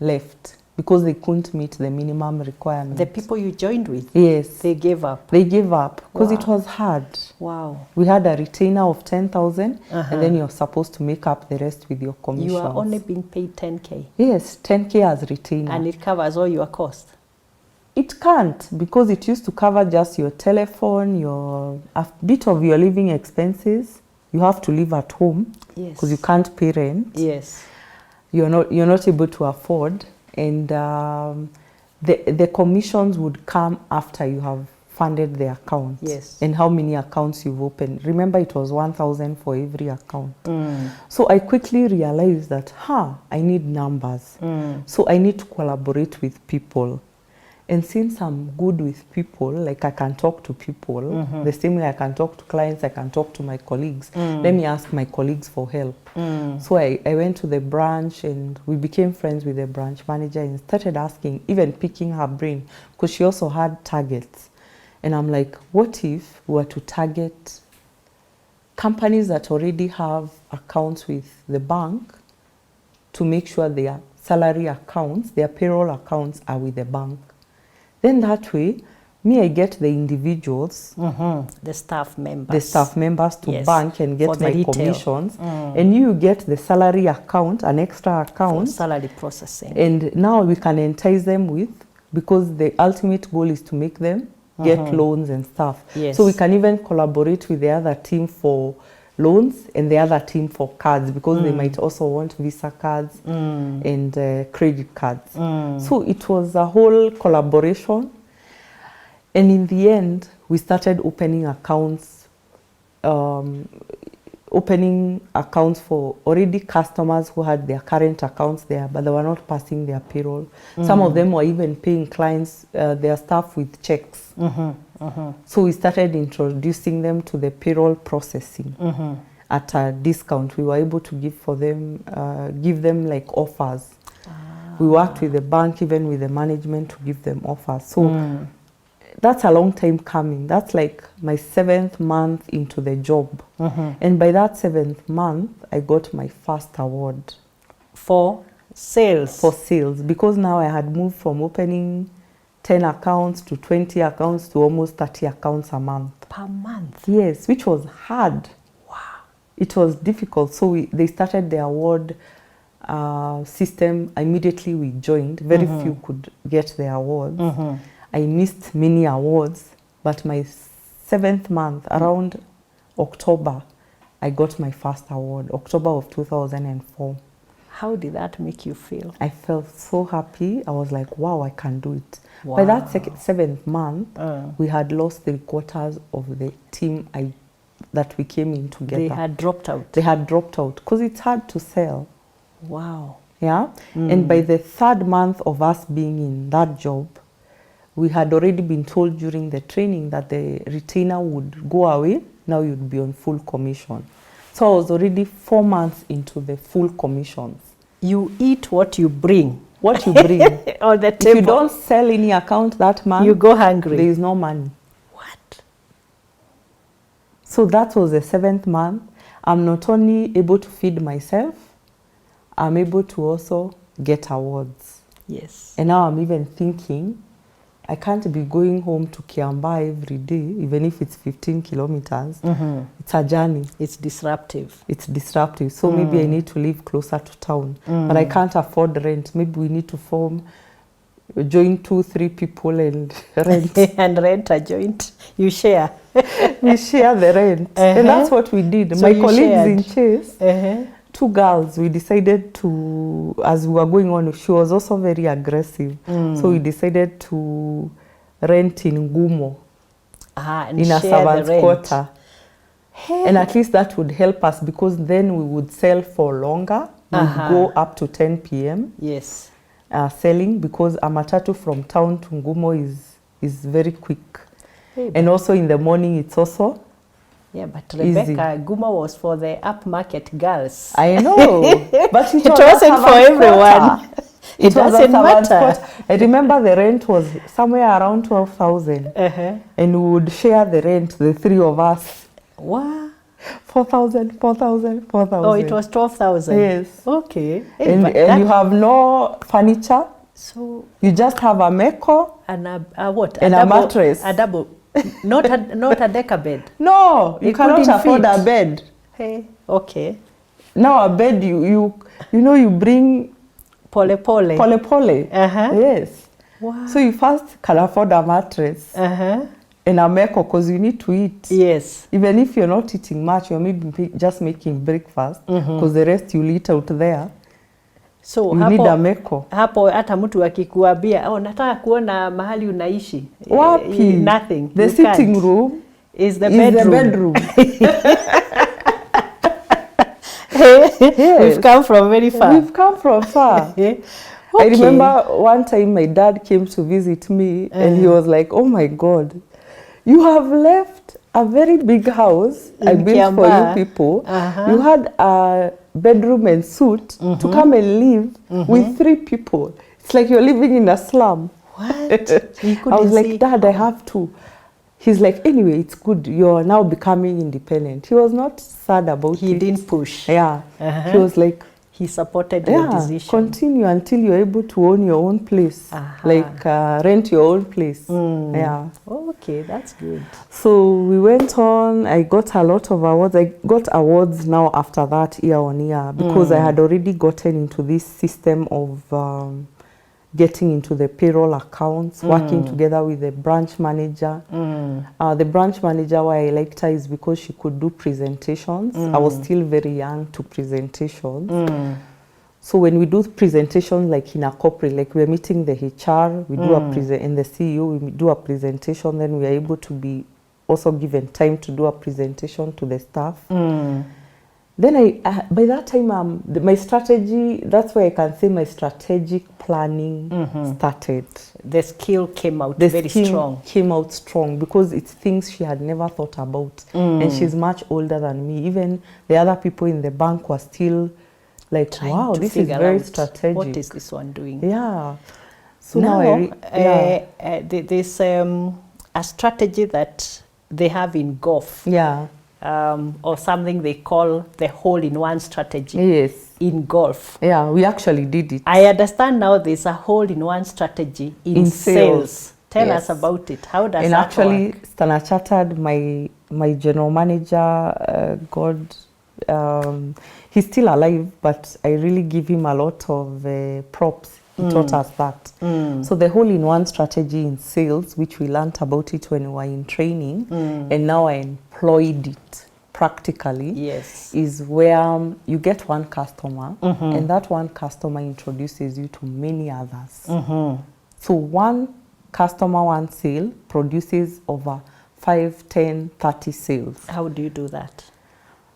left because they couldn't meet the minimum requirements. The people you joined with? Yes. They gave up? They gave up because it was hard. Wow. We had a retainer of 10,000 and then you're supposed to make up the rest with your commissions. You are only being paid 10K? Yes, 10K as retainer. And it covers all your costs? It can't, because it used to cover just your telephone, a bit of your living expenses. You have to live at home because you can't pay rent. Yes. You're not able to afford, and the commissions would come after you have funded the account. Yes. And how many accounts you've opened. Remember, it was 1,000 for every account. So I quickly realized that, I need numbers. So I need to collaborate with people. And since I'm good with people, like I can talk to people, the same way I can talk to clients, I can talk to my colleagues. Let me ask my colleagues for help. So I went to the branch and we became friends with the branch manager and started asking, even picking her brain, because she also had targets. And I'm like, what if we were to target companies that already have accounts with the bank to make sure their salary accounts, their payroll accounts are with the bank? Then that way, I get the individuals, the staff members to bank and get my commissions, and you get the salary account, an extra account, for salary processing. And now we can entice them with, because the ultimate goal is to make them get loans and stuff. Yes. So we can even collaborate with the other team for loans and the other team for cards, because they might also want Visa cards and credit cards. So it was a whole collaboration. And in the end, we started opening accounts opening accounts for already customers who had their current accounts there, but they were not passing their payroll. Some of them were even paying clients, their staff with checks. So we started introducing them to the payroll processing at a discount. We were able to give them like offers. We worked with the bank, even with the management, to give them offers. So that's a long time coming. That's like my 7th month into the job. And by that 7th month, I got my first award. For sales? For sales. Because now I had moved from opening 10 accounts to 20 accounts to almost 30 accounts a month. Per month? Yes, which was hard. Wow. It was difficult. So they started the award system. Immediately we joined. Very few could get the awards. I missed many awards, but my 7th month, around October, I got my first award, October of 2004. How did that make you feel? I felt so happy. I was like, wow, I can do it. Wow. By that 7th month, we had lost 3/4 of the team that we came in together. They had dropped out? They had dropped out because it's hard to sell. Wow. Yeah? And by the 3rd month of us being in that job, we had already been told during the training that the retainer would go away. Now you'd be on full commission. So I was already 4 months into the full commissions. You eat what you bring. What you bring. On the table. If you don't sell any account that month, you go hungry. There is no money. What? So that was the 7th month. I'm not only able to feed myself, I'm able to also get awards. Yes. And now I'm even thinking, I can't be going home to Kiambaa every day, even if it's 15 kilometers. It's a journey. It's disruptive. It's disruptive. So maybe I need to live closer to town. But I can't afford rent. Maybe we need to join 2-3 people and rent. And rent a joint. You share. We share the rent. And that's what we did. So my colleagues in Chase, 2 girls, we decided to, as we were going on, she was also very aggressive. So we decided to rent in Ngumo, and in a share servant's the rent. quarter. And at least that would help us, because then we would sell for longer. We'd go up to 10 p.m. Yes. Selling, because a matatu from town to Ngumo is very quick. And also in the morning, it's also yeah, but Rebecca, Guma was for the upmarket girls. I know, but it wasn't for everyone. It doesn't matter. I remember the rent was somewhere around 12,000, and we would share the rent, the 3 of us. Wow. 4,000. Oh, it was 12,000. Yes. Okay. And you have no furniture. So you just have a meko and a what? And a mattress. A double. Not a decker bed. No, you cannot afford a bed. Hey, okay. Now a bed, you bring pole. Yes. Wow. So you first can afford a mattress and a meko, because you need to eat. Yes. Even if you're not eating much, you're maybe just making breakfast, because the rest you'll eat out there. So you need a meko. Hapo hata mtu akikuambia, nataka kuona mahali unaishi. Wapi? Nothing. The sitting room is the bedroom. Yes. We've come from very far. We've come from far. Okay. I remember one time my dad came to visit me, and he was like, oh my God, you have left a very big house I built for you people. You had a bedroom and suite to come and live with 3 people. It's like you're living in a slum. What? I was like, Dad, I have to. He's like, anyway, it's good. You're now becoming independent. He was not sad about it. He didn't push. Yeah. He was like, he supported your decision. Continue until you're able to own your own place. Like rent your own place. Yeah. Okay, that's good. So we went on. I got a lot of awards. I got awards now after that, year on year, because I had already gotten into this system of getting into the payroll accounts, working together with the branch manager. The branch manager, why I liked her is because she could do presentations. I was still very young to presentations. So when we do presentations, like in a corporate, like we're meeting the HR, we do and the CEO, we do a presentation, then we are able to be also given time to do a presentation to the staff. Then by that time, my strategy, that's where I can say my strategic planning started. The skill came out very strong. Came out strong because it's things she had never thought about. And she's much older than me. Even the other people in the bank were still like, wow, this is very strategic. What is this one doing? Yeah. So now there's a strategy that they have in golf. Yeah. Or something they call the hole-in-one strategy. Yes. In golf. Yeah, we actually did it. I understand now there's a hole-in-one strategy in sales. Tell us about it. How does that actually, work? Standard Chartered, my general manager, he's still alive, but I really give him a lot of props. He taught us that. So the hole-in-one strategy in sales, which we learned about it when we were in training, and now I employed it practically, is where you get one customer, and that one customer introduces you to many others. So one customer, one sale produces over 5, 10, 30 sales. How do you do that?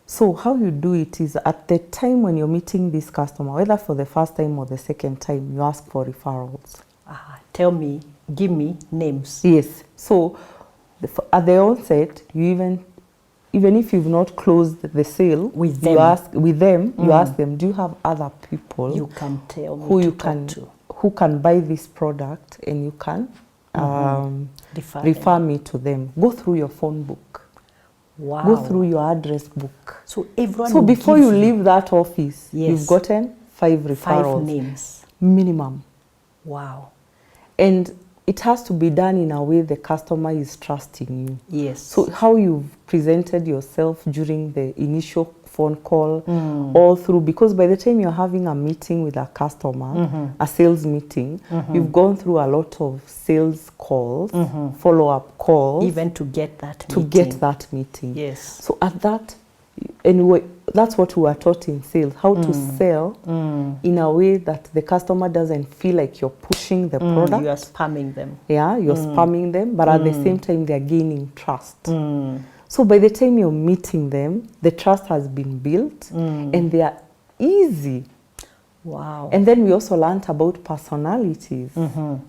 So how you do it is at the time when you're meeting this customer, whether for the first time or the second time, you ask for referrals. Tell me, give me names. Yes. So at the onset, you even if you've not closed the sale with them, you ask them, do you have other people you can tell me who can buy this product, and you can refer me to them. Go through your phone book. Wow. Go through your address book. So everyone. So before you leave that office, you've gotten 5 referrals. 5 names. Minimum. Wow. And it has to be done in a way the customer is trusting you. Yes. So how you've presented yourself during the initial phone call, all through, because by the time you're having a meeting with a customer, a sales meeting, you've gone through a lot of sales calls, follow-up calls. Even to get that meeting. To get that meeting. Yes. So at that, anyway, that's what we are taught in sales, how to sell in a way that the customer doesn't feel like you're pushing the product. You are spamming them. Yeah, you're spamming them, but at the same time, they're gaining trust. So by the time you're meeting them, the trust has been built and they are easy. Wow. And then we also learned about personalities. And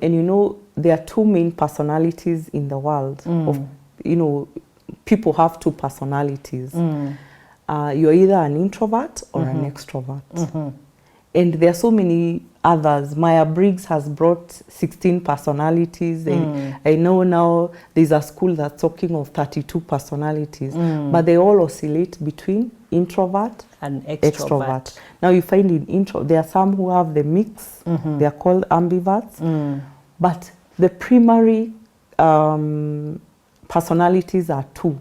you know, there are 2 main personalities in the world. People have 2 personalities. You're either an introvert or an extrovert. And there are so many others. Myers-Briggs has brought 16 personalities. And I know now there's a school that's talking of 32 personalities. But they all oscillate between introvert and extrovert. Now you find in intro, there are some who have the mix. They are called ambiverts. But the primary personalities are 2,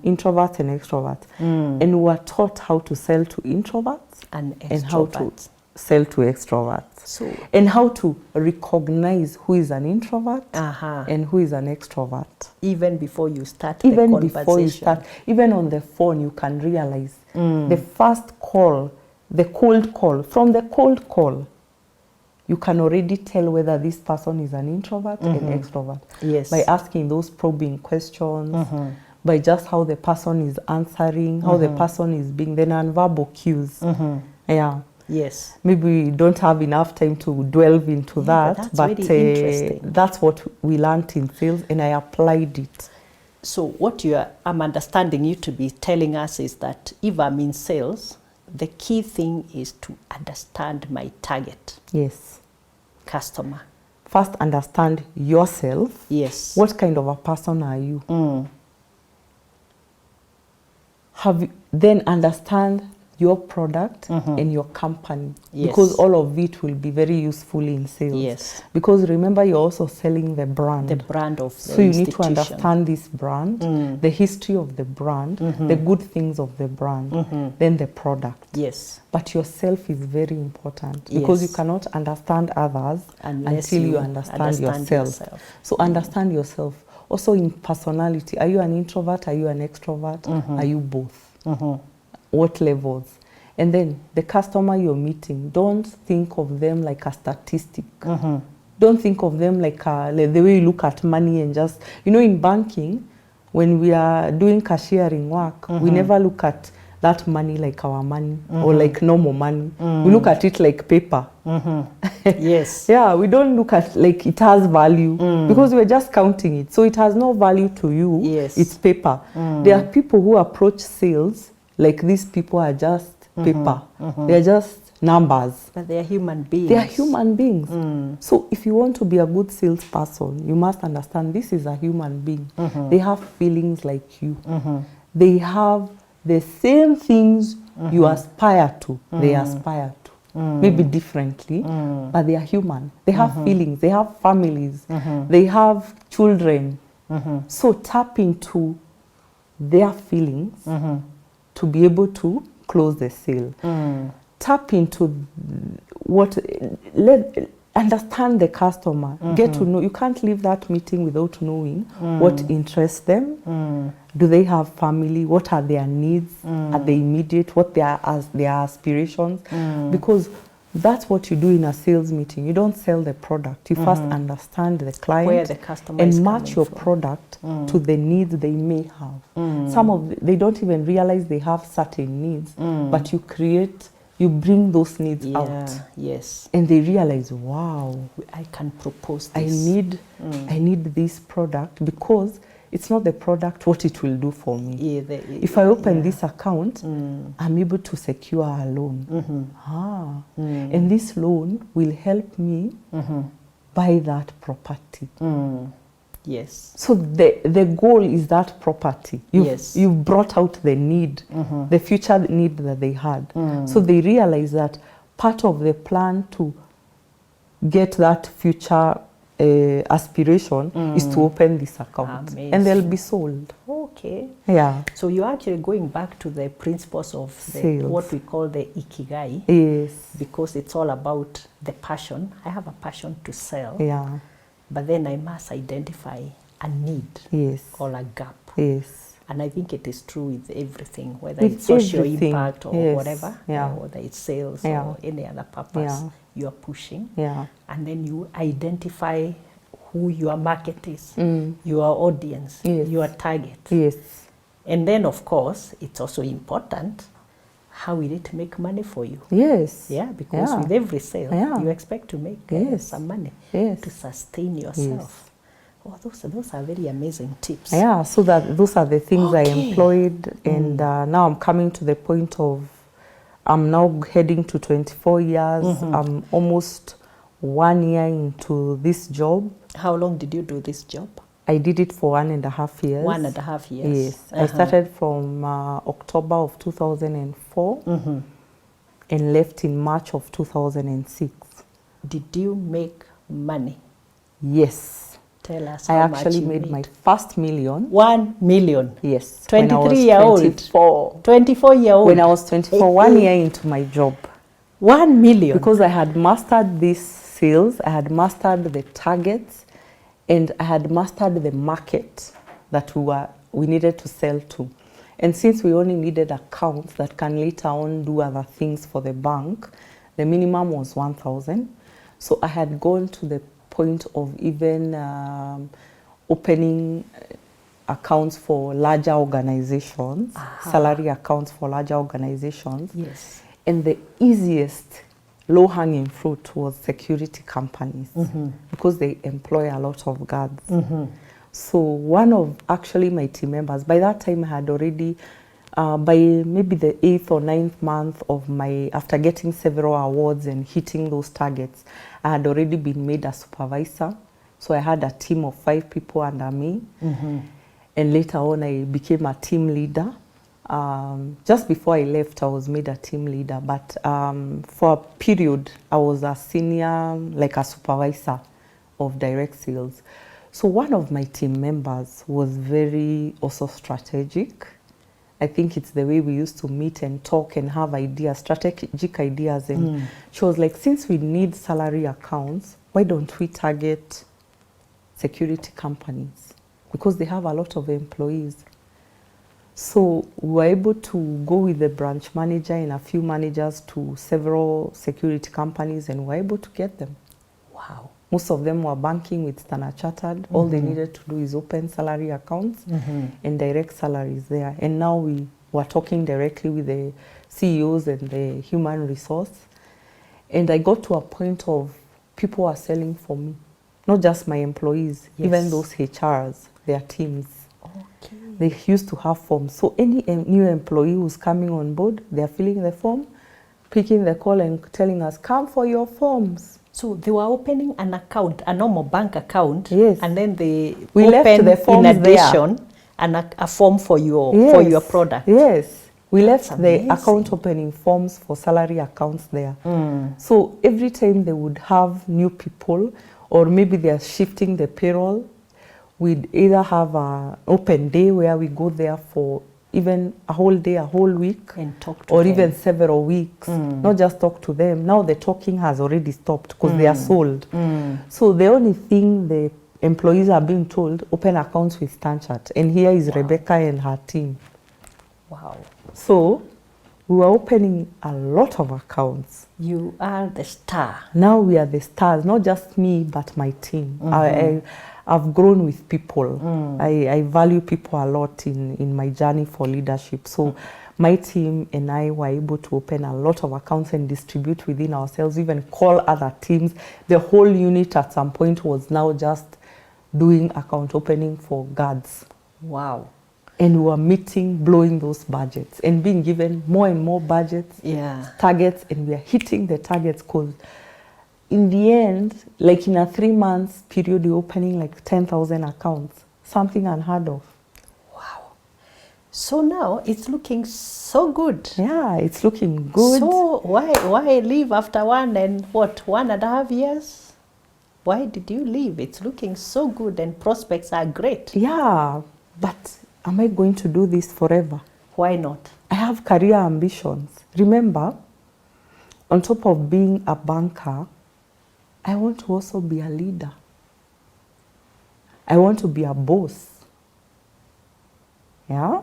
introverts and extroverts. And we are taught how to sell to introverts and how to sell to extroverts. And how to recognize who is an introvert and who is an extrovert. Even before you start the conversation. Before you start, even on the phone, you can realize the first call, the cold call, from the cold call, you can already tell whether this person is an introvert and extrovert. Yes. By asking those probing questions, by just how the person is answering, how the person is being, the nonverbal cues. Yeah. Yes. Maybe we don't have enough time to delve into that, but that's what we learned in sales, and I applied it. So what I'm understanding you to be telling us is that if I'm in sales, the key thing is to understand my target. Yes. Customer. First, understand yourself. Yes. What kind of a person are you? Then understand your product and your company, because all of it will be very useful in sales. Yes. Because remember, you're also selling the brand. The brand of the So you need to understand this brand, the history of the brand, the good things of the brand, then the product. Yes. But yourself is very important, because you cannot understand others until you understand yourself. So understand yourself. Also in personality, are you an introvert? Are you an extrovert? Are you both? What levels? And then the customer you're meeting, don't think of them like a statistic. Don't think of them like the way you look at money and just, in banking, when we are doing cashiering work, we never look at that money like our money or like normal money. We look at it like paper. Yes. Yeah, we don't look at like it has value because we're just counting it. So it has no value to you. Yes. It's paper. There are people who approach sales like these people are just paper. They're just numbers. But they are human beings. They are human beings. So if you want to be a good salesperson, you must understand this is a human being. They have feelings like you. They have the same things you aspire to. They aspire to. Maybe differently, but they are human. They have feelings. They have families. They have children. So tap into their feelings to be able to close the sale. Tap into what, understand the customer, get to know. You can't leave that meeting without knowing what interests them. Do they have family? What are their needs? Are they immediate? What their aspirations? Because that's what you do in a sales meeting. You don't sell the product. You first understand the client, where the customer and is match your from. Product to the needs they may have. They don't even realize they have certain needs, but you bring those needs out. Yes. And they realize, wow, I can propose this. I need this product because it's not the product what it will do for me. If I open this account, I'm able to secure a loan. And this loan will help me buy that property. Yes. So the goal is that property. You've brought out the need, the future need that they had. So they realize that part of the plan to get that future aspiration is to open this account. Amazing. And they'll be sold. Okay. Yeah. So you're actually going back to the principles of what we call the ikigai. Yes. Because it's all about the passion. I have a passion to sell. Yeah. But then I must identify a need. Yes. Or a gap. Yes. And I think it is true with everything, whether it's social impact or whatever, or whether it's sales or any other purpose you are pushing. And then you identify who your market is, your audience, your target. Yes. And then, of course, it's also important, how will it make money for you? Yes. Yeah, because with every sale, you expect to make some money to sustain yourself. Oh, those are very amazing tips. Yeah, so those are the things I employed, and now I'm coming to the point of I'm now heading to 24 years. I'm almost 1 year into this job. How long did you do this job? I did it for 1.5 years. 1.5 years. Yes. I started from October of 2004 and left in March of 2006. Did you make money? Yes. Tell us I how much actually you made my first million. 1 million? Yes. 23-year-old? 24. 24-year-old? When I was 24, 1 year into my job. 1 million? Because I had mastered these sales, I had mastered the targets, and I had mastered the market that we needed to sell to. And since we only needed accounts that can later on do other things for the bank, the minimum was 1,000. So I had gone to the point of even opening accounts for larger organizations, salary accounts for larger organizations. Yes. And the easiest low-hanging fruit was security companies because they employ a lot of guards. So one of actually my team members, by that time I had already, by maybe the 8th or 9th month of after getting several awards and hitting those targets, I had already been made a supervisor. So I had a team of 5 people under me. And later on I became a team leader. Just before I left, I was made a team leader, but for a period, I was a senior, like a supervisor of direct sales. So one of my team members was very also strategic. I think it's the way we used to meet and talk and have ideas, strategic ideas. And she was like, since we need salary accounts, why don't we target security companies? Because they have a lot of employees. So we were able to go with the branch manager and a few managers to several security companies, and we were able to get them. Wow. Most of them were banking with Standard Chartered. All they needed to do is open salary accounts and direct salaries there. And now we were talking directly with the CEOs and the human resource. And I got to a point of people were selling for me. Not just my employees, even those HRs, their teams. Okay. They used to have forms. So any new employee who's coming on board, they're filling the form, picking the call and telling us, come for your forms. So they were opening an account, a normal bank account, Yes. and then they We left opened the forms in addition a form for your product. Yes. We left amazing. the account opening forms for salary accounts there. So every time they would have new people, or maybe they are shifting the payroll, we'd either have an open day where we go there for even a whole day, a whole week, and talk to or them. even several weeks. Not just talk to them. Now the talking has already stopped because they are sold. So the only thing the employees are being told, open accounts with Stanchart. And here is Rebecca and her team. Wow. So we were opening a lot of accounts. You are the star. Now we are the stars, not just me, but my team. I've grown with people. I value people a lot in my journey for leadership. So my team and I were able to open a lot of accounts and distribute within ourselves, even call other teams. The whole unit at some point was now just doing account opening for guards. Wow. And we were meeting, blowing those budgets and being given more and more budgets, targets, and we are hitting the targets because in the end, like in a 3 months period, you're opening like 10,000 accounts, something unheard of. Wow. So now it's looking so good. Yeah, it's looking good. So why leave after 1.5 years? Why did you leave? It's looking so good and prospects are great. Yeah, but am I going to do this forever? Why not? I have career ambitions. Remember, on top of being a banker, I want to also be a leader. I want to be a boss. Yeah?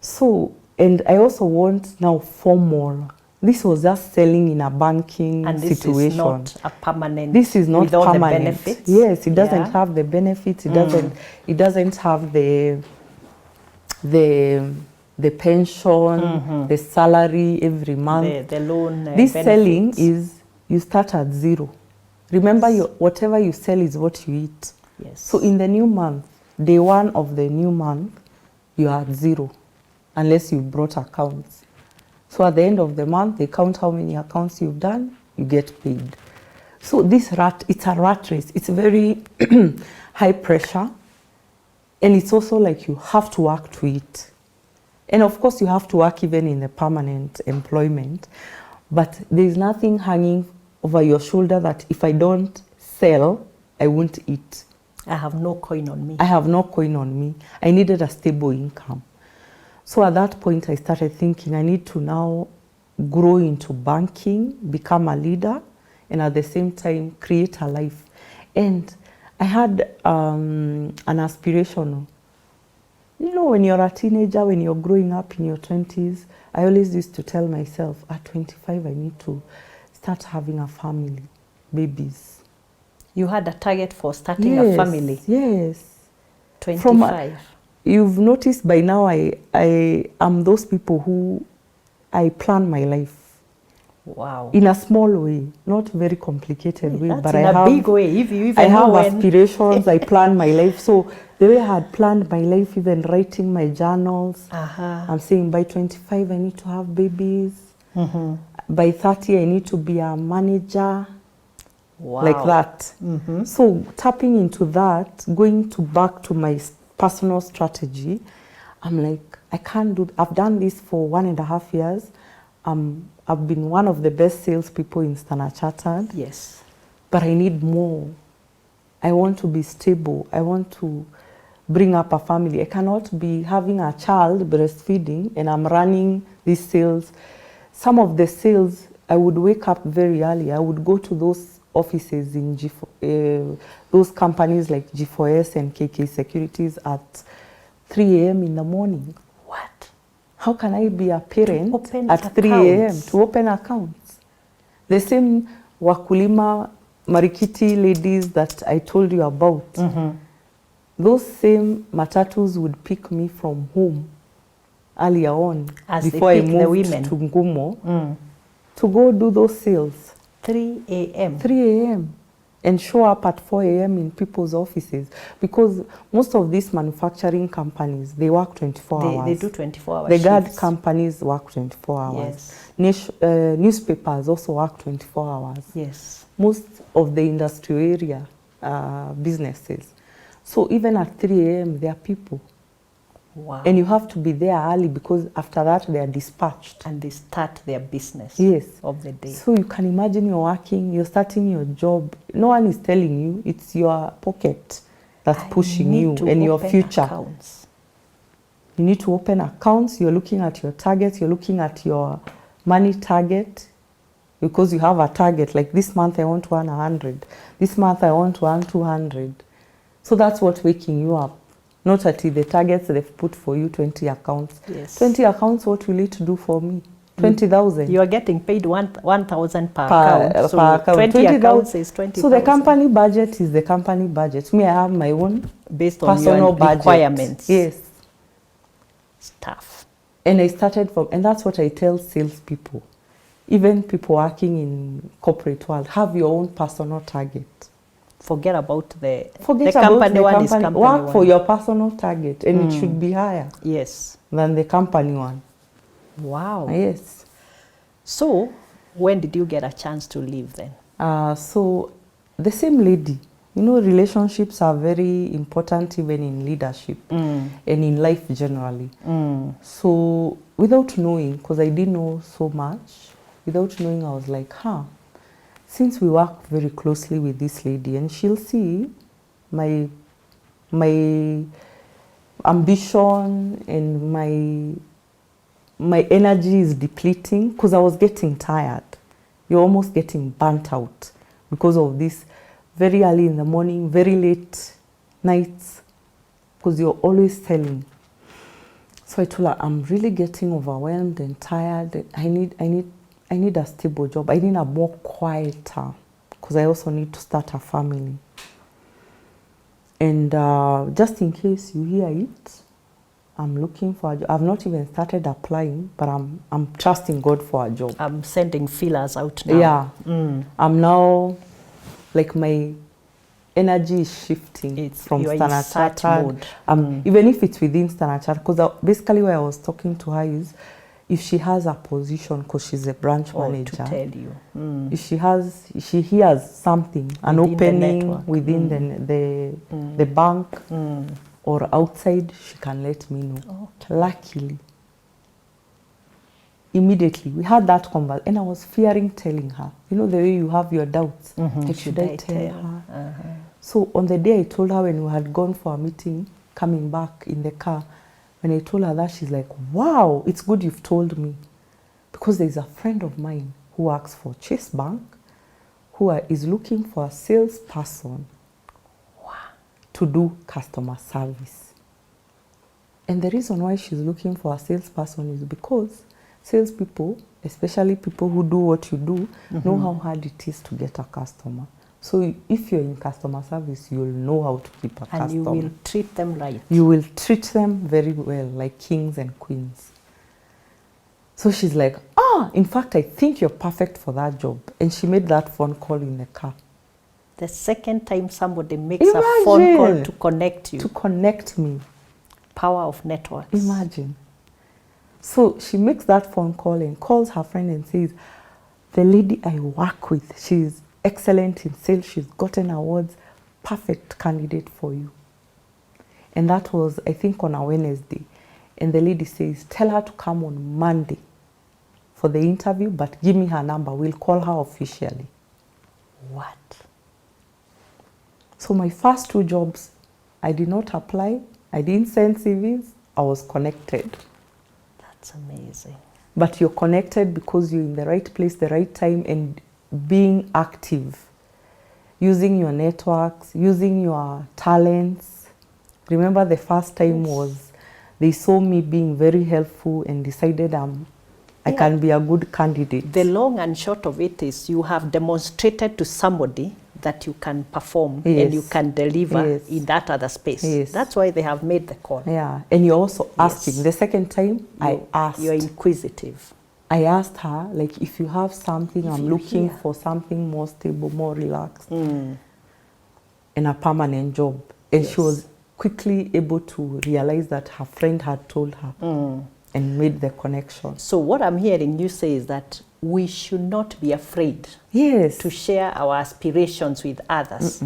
So, and I also want now formal. This was just selling in a banking and this situation. Is not a permanent. This is not with all permanent. The benefits. Yes, it doesn't have the benefits. It doesn't have the pension, the salary every month. The loan. This benefits. Selling is you start at zero. Remember, whatever you sell is what you eat. Yes. So in the new month, day one of the new month, you are at zero, unless you brought accounts. So at the end of the month, they count how many accounts you've done, you get paid. So it's a rat race. It's very high pressure. And it's also like you have to work to it. And of course, you have to work even in the permanent employment. But there's nothing hanging over your shoulder that if I don't sell, I won't eat. I have no coin on me. I have no coin on me. I needed a stable income. So at that point, I started thinking I need to now grow into banking, become a leader, and at the same time, create a life. And I had an aspiration. You know, when you're a teenager, when you're growing up in your 20s, I always used to tell myself, at 25, I need to start having a family, babies. You had a target for starting a family? Yes. 25. You've noticed by now I am those people who I plan my life. Wow. In a small way, not very complicated way, but in I have big way. If you even I have aspirations. I plan my life. So the way I had planned my life, even writing my journals, I'm saying by 25 I need to have babies. By 30 I need to be a manager. Wow. Like that. So tapping into that, going back to my personal strategy, I'm like, I can't do. I've done this for 1.5 years. I've been one of the best salespeople in Standard Chartered. Yes. But I need more. I want to be stable. I want to bring up a family. I cannot be having a child breastfeeding and I'm running these sales. Some of the sales, I would wake up very early. I would go to those offices in those companies like G4S and KK Securities at 3 a.m. in the morning. What? How can I be a parent at 3 accounts. a.m. to open accounts? The same wakulima Marikiti ladies that I told you about, those same matatus would pick me from home earlier on, As before I they pick the moved women. to Ngumo, to go do those sales. 3 a.m. 3 a.m. and show up at 4 a.m. in people's offices, because most of these manufacturing companies, they work 24 hours. They do 24-hour The guard shifts. companies work 24 hours. Yes. Newspapers also work 24 hours. Yes. Most of the industrial area businesses. So even at 3 a.m. there are people. Wow. And you have to be there early, because after that they are dispatched. And they start their business of the day. So you can imagine you're working, you're starting your job. No one is telling you, it's your pocket that's pushing you and your future. Accounts. You need to open accounts, you're looking at your targets, you're looking at your money target, because you have a target, like this month I want to earn 100, this month I want to earn 200. So that's what's waking you up. Not at the targets they've put for you, 20 accounts. Yes. 20 accounts, what will it do for me? 20,000. You are getting paid 1,000 per account. So per account. 20 accounts is 20,000. So the company budget is the company budget. Me, I have my own based on personal your budget. Requirements. Yes. It's tough. And I started from, and that's what I tell salespeople. Even people working in corporate world, have your own personal target. Forget about the company one. Is company work one. For your personal target, and it should be higher. Yes. Than the company one. Wow. Yes. So, when did you get a chance to leave then? So, the same lady. You know, relationships are very important even in leadership and in life generally. So, without knowing, because I didn't know so much, without knowing, I was like, since we work very closely with this lady, and she'll see my ambition and my energy is depleting, because I was getting tired. You're almost getting burnt out because of this very early in the morning, very late nights, because you're always selling. So I told her, I'm really getting overwhelmed and tired. I need a stable job. I need a more quieter, because I also need to start a family. And just in case you hear it, I'm looking for a job. I've not even started applying, but I'm trusting God for a job. I'm sending feelers out now. Yeah. I'm now, like, my energy is shifting from Standard Chartered. Even if it's within Standard Chartered, because basically what I was talking to her is, if she has a position, because she's a branch manager, to tell you. If she hears something, an opening within the bank or outside, she can let me know. Okay. Luckily, immediately we had that conversation, and I was fearing telling her. You know the way you have your doubts. Like, should I tell her? So on the day I told her, when we had gone for a meeting, coming back in the car, when I told her that, she's like, wow, it's good you've told me. Because there's a friend of mine who works for Chase Bank, who is looking for a salesperson to do customer service. And the reason why she's looking for a salesperson is because salespeople, especially people who do what you do, know how hard it is to get a customer. So if you're in customer service, you'll know how to keep a customer. And you will treat them right. You will treat them very well, like kings and queens. So she's like, in fact, I think you're perfect for that job. And she made that phone call in the car. The second time somebody makes a phone call to connect you. To connect me. Power of networks. Imagine. So she makes that phone call and calls her friend and says, the lady I work with, she's excellent in sales, she's gotten awards, perfect candidate for you. And that was, I think, on a Wednesday. And the lady says, tell her to come on Monday for the interview, but give me her number, we'll call her officially. What? So my first 2 jobs, I did not apply, I didn't send CVs, I was connected. That's amazing. But you're connected because you're in the right place, the right time, and being active, using your networks, using your talents. Remember the first time was, they saw me being very helpful and decided I can be a good candidate. The long and short of it is, you have demonstrated to somebody that you can perform and you can deliver in that other space. Yes. That's why they have made the call. Yeah, and you're also asking. The second time, I asked. You're inquisitive. I asked her, like, if you have something, I'm looking for something more stable, more relaxed, and a permanent job. And she was quickly able to realize that her friend had told her and made the connection. So what I'm hearing you say is that we should not be afraid to share our aspirations with others.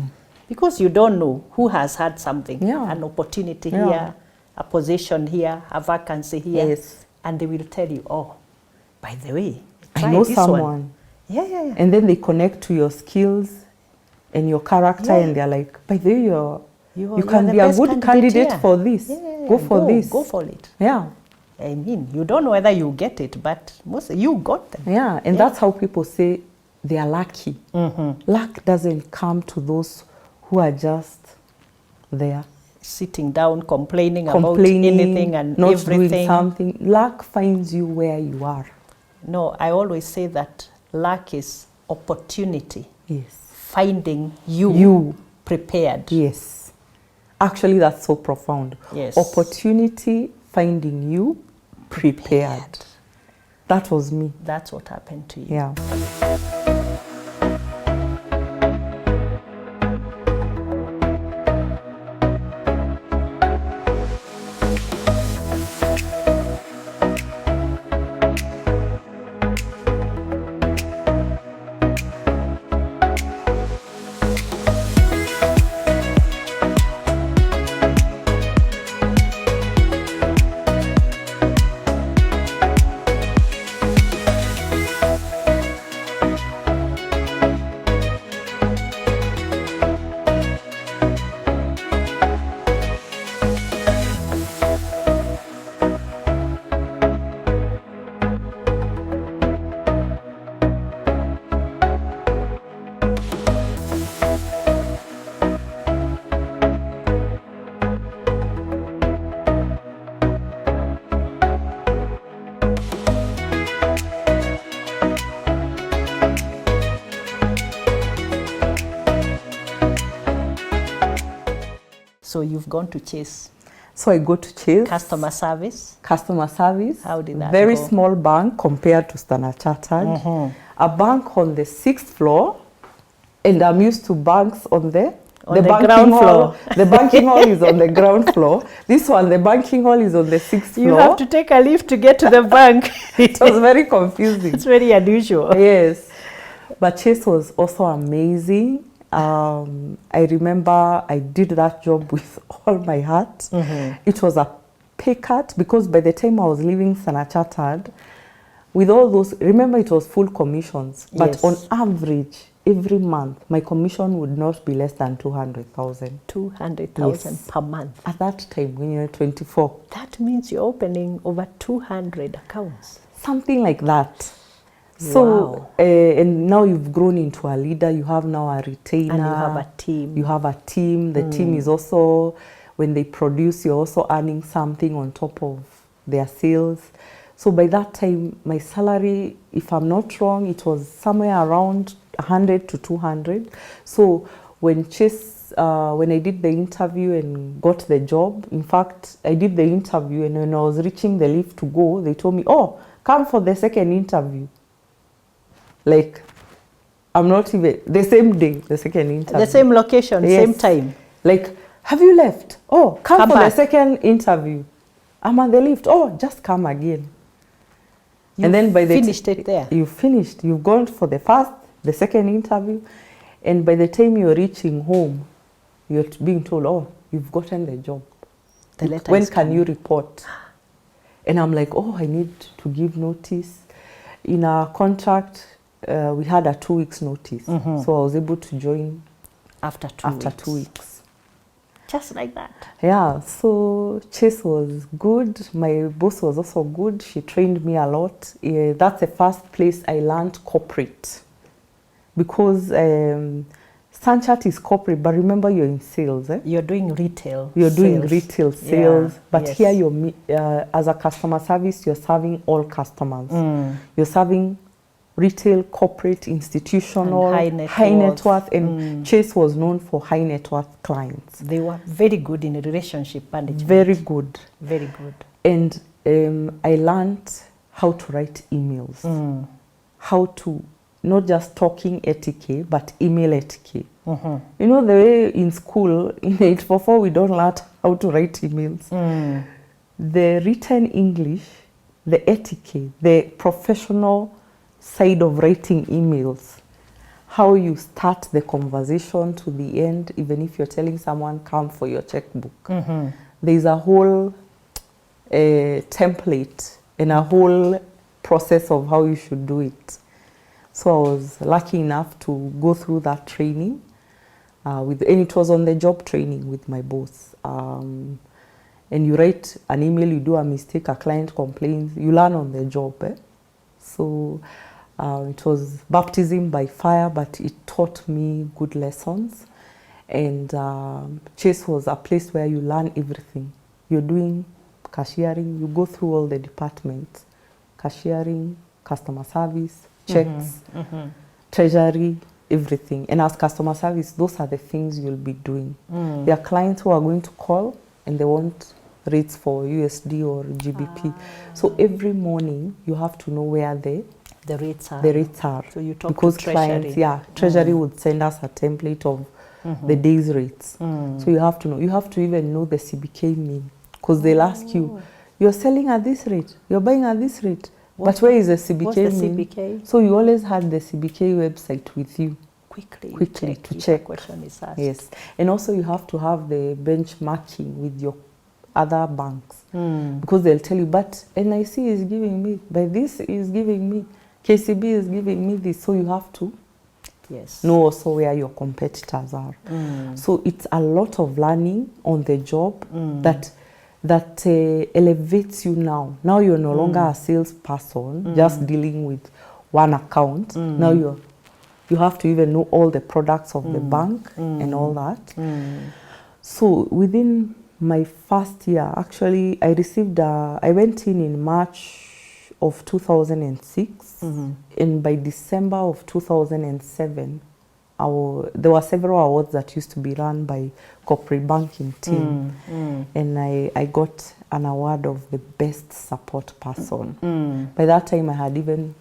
Because you don't know who has had something, an opportunity here, a position here, a vacancy here, and they will tell you, oh, by the way, I know someone. Yeah. And then they connect to your skills and your character, and they're like, by the way, you can be a good candidate for this. Go for this. Go for it. Yeah. I mean, you don't know whether you get it, but you got them. Yeah, and that's how people say they are lucky. Luck doesn't come to those who are just there. Sitting down, complaining about anything and not everything. Doing something. Luck finds you where you are. No, I always say that luck is opportunity. Yes. Finding you prepared. Yes. Actually, that's so profound. Yes. Opportunity, finding you prepared. That was me. That's what happened to you. Yeah. So you've gone to Chase. So I go to Chase. Customer service. Customer service. How did that Very go? small bank compared to Standard Chartered. A bank on the 6th floor, and I'm used to banks on the ground floor. The banking hall is on the ground floor. This one, the banking hall is on the 6th floor. You have to take a lift to get to the bank. It was very confusing. It's very unusual. Yes. But Chase was also amazing. I remember I did that job with all my heart. It was a pay cut because by the time I was leaving Standard Chartered, with all those, remember it was full commissions, but on average, every month, my commission would not be less than 200,000. 200,000 per month. At that time, when you're 24. That means you're opening over 200 accounts. Something like that. So, and now you've grown into a leader, you have now a retainer. And you have a team. You have a team. The team is also, when they produce, you're also earning something on top of their sales. So by that time, my salary, if I'm not wrong, it was somewhere around 100 to 200. So when Chase, when I did the interview and got the job, in fact, I did the interview, and when I was reaching the lift to go, they told me, oh, come for the second interview. Like, I'm not even, the same day, the second interview. The same location, same time. Like, have you left? Oh, come for back. the second interview. I'm on the lift. Oh, just come again. And then by the finished it there. You finished. You've gone for the first, the second interview. And by the time you're reaching home, you're being told, oh, you've gotten the job. The letter when is can coming. you report? And I'm like, oh, I need to give notice. In our contract, we had a 2 weeks notice. So I was able to join after 2 weeks. Just like that. Yeah, so Chase was good. My boss was also good. She trained me a lot. That's the first place I learned corporate. Because Stanchart is corporate, but remember you're in sales. You're doing retail You're sales. doing retail sales. But yes. here, you're as a customer service, you're serving all customers. You're serving retail, corporate, institutional, And high net worth, and Chase was known for high net worth clients. They were very good in relationship management. Very good. Very good. And I learned how to write emails, how to, not just talking etiquette, but email etiquette. You know, the way in school, in 844, we don't learn how to write emails. The written English, the etiquette, the professional side of writing emails, how you start the conversation to the end, even if you're telling someone, come for your checkbook. There's a whole template and a whole process of how you should do it. So I was lucky enough to go through that training, and it was on the job training with my boss. And you write an email, you do a mistake, a client complains, you learn on the job. So it was baptism by fire, but it taught me good lessons. And Chase was a place where you learn everything. You're doing cashiering, you go through all the departments, cashiering, customer service, checks, treasury, everything. And as customer service, those are the things you'll be doing. There are clients who are going to call and they want rates for USD or GBP. So every morning you have to know where the rates are. So you talk because to treasury. clients, treasury would send us a template of the day's rates. So you have to know. You have to even know the CBK mean, because they'll ask you, you're selling at this rate, you're buying at this rate. But where is the CBK what's the mean? CBK? So you always had the CBK website with you. Quickly to check. Question is asked. Yes, and also you have to have the benchmarking with your other banks, because they'll tell you, but NIC is giving me, by this is giving me, KCB is giving me this. So you have to know also where your competitors are. So it's a lot of learning on the job that elevates you now. Now you're no longer a salesperson, just dealing with one account. Now you have to even know all the products of the bank and all that. So within my first year, actually, I went in March of 2006, and by December of 2007, there were several awards that used to be run by corporate banking team, and I got an award of the best support person. By that time, I had even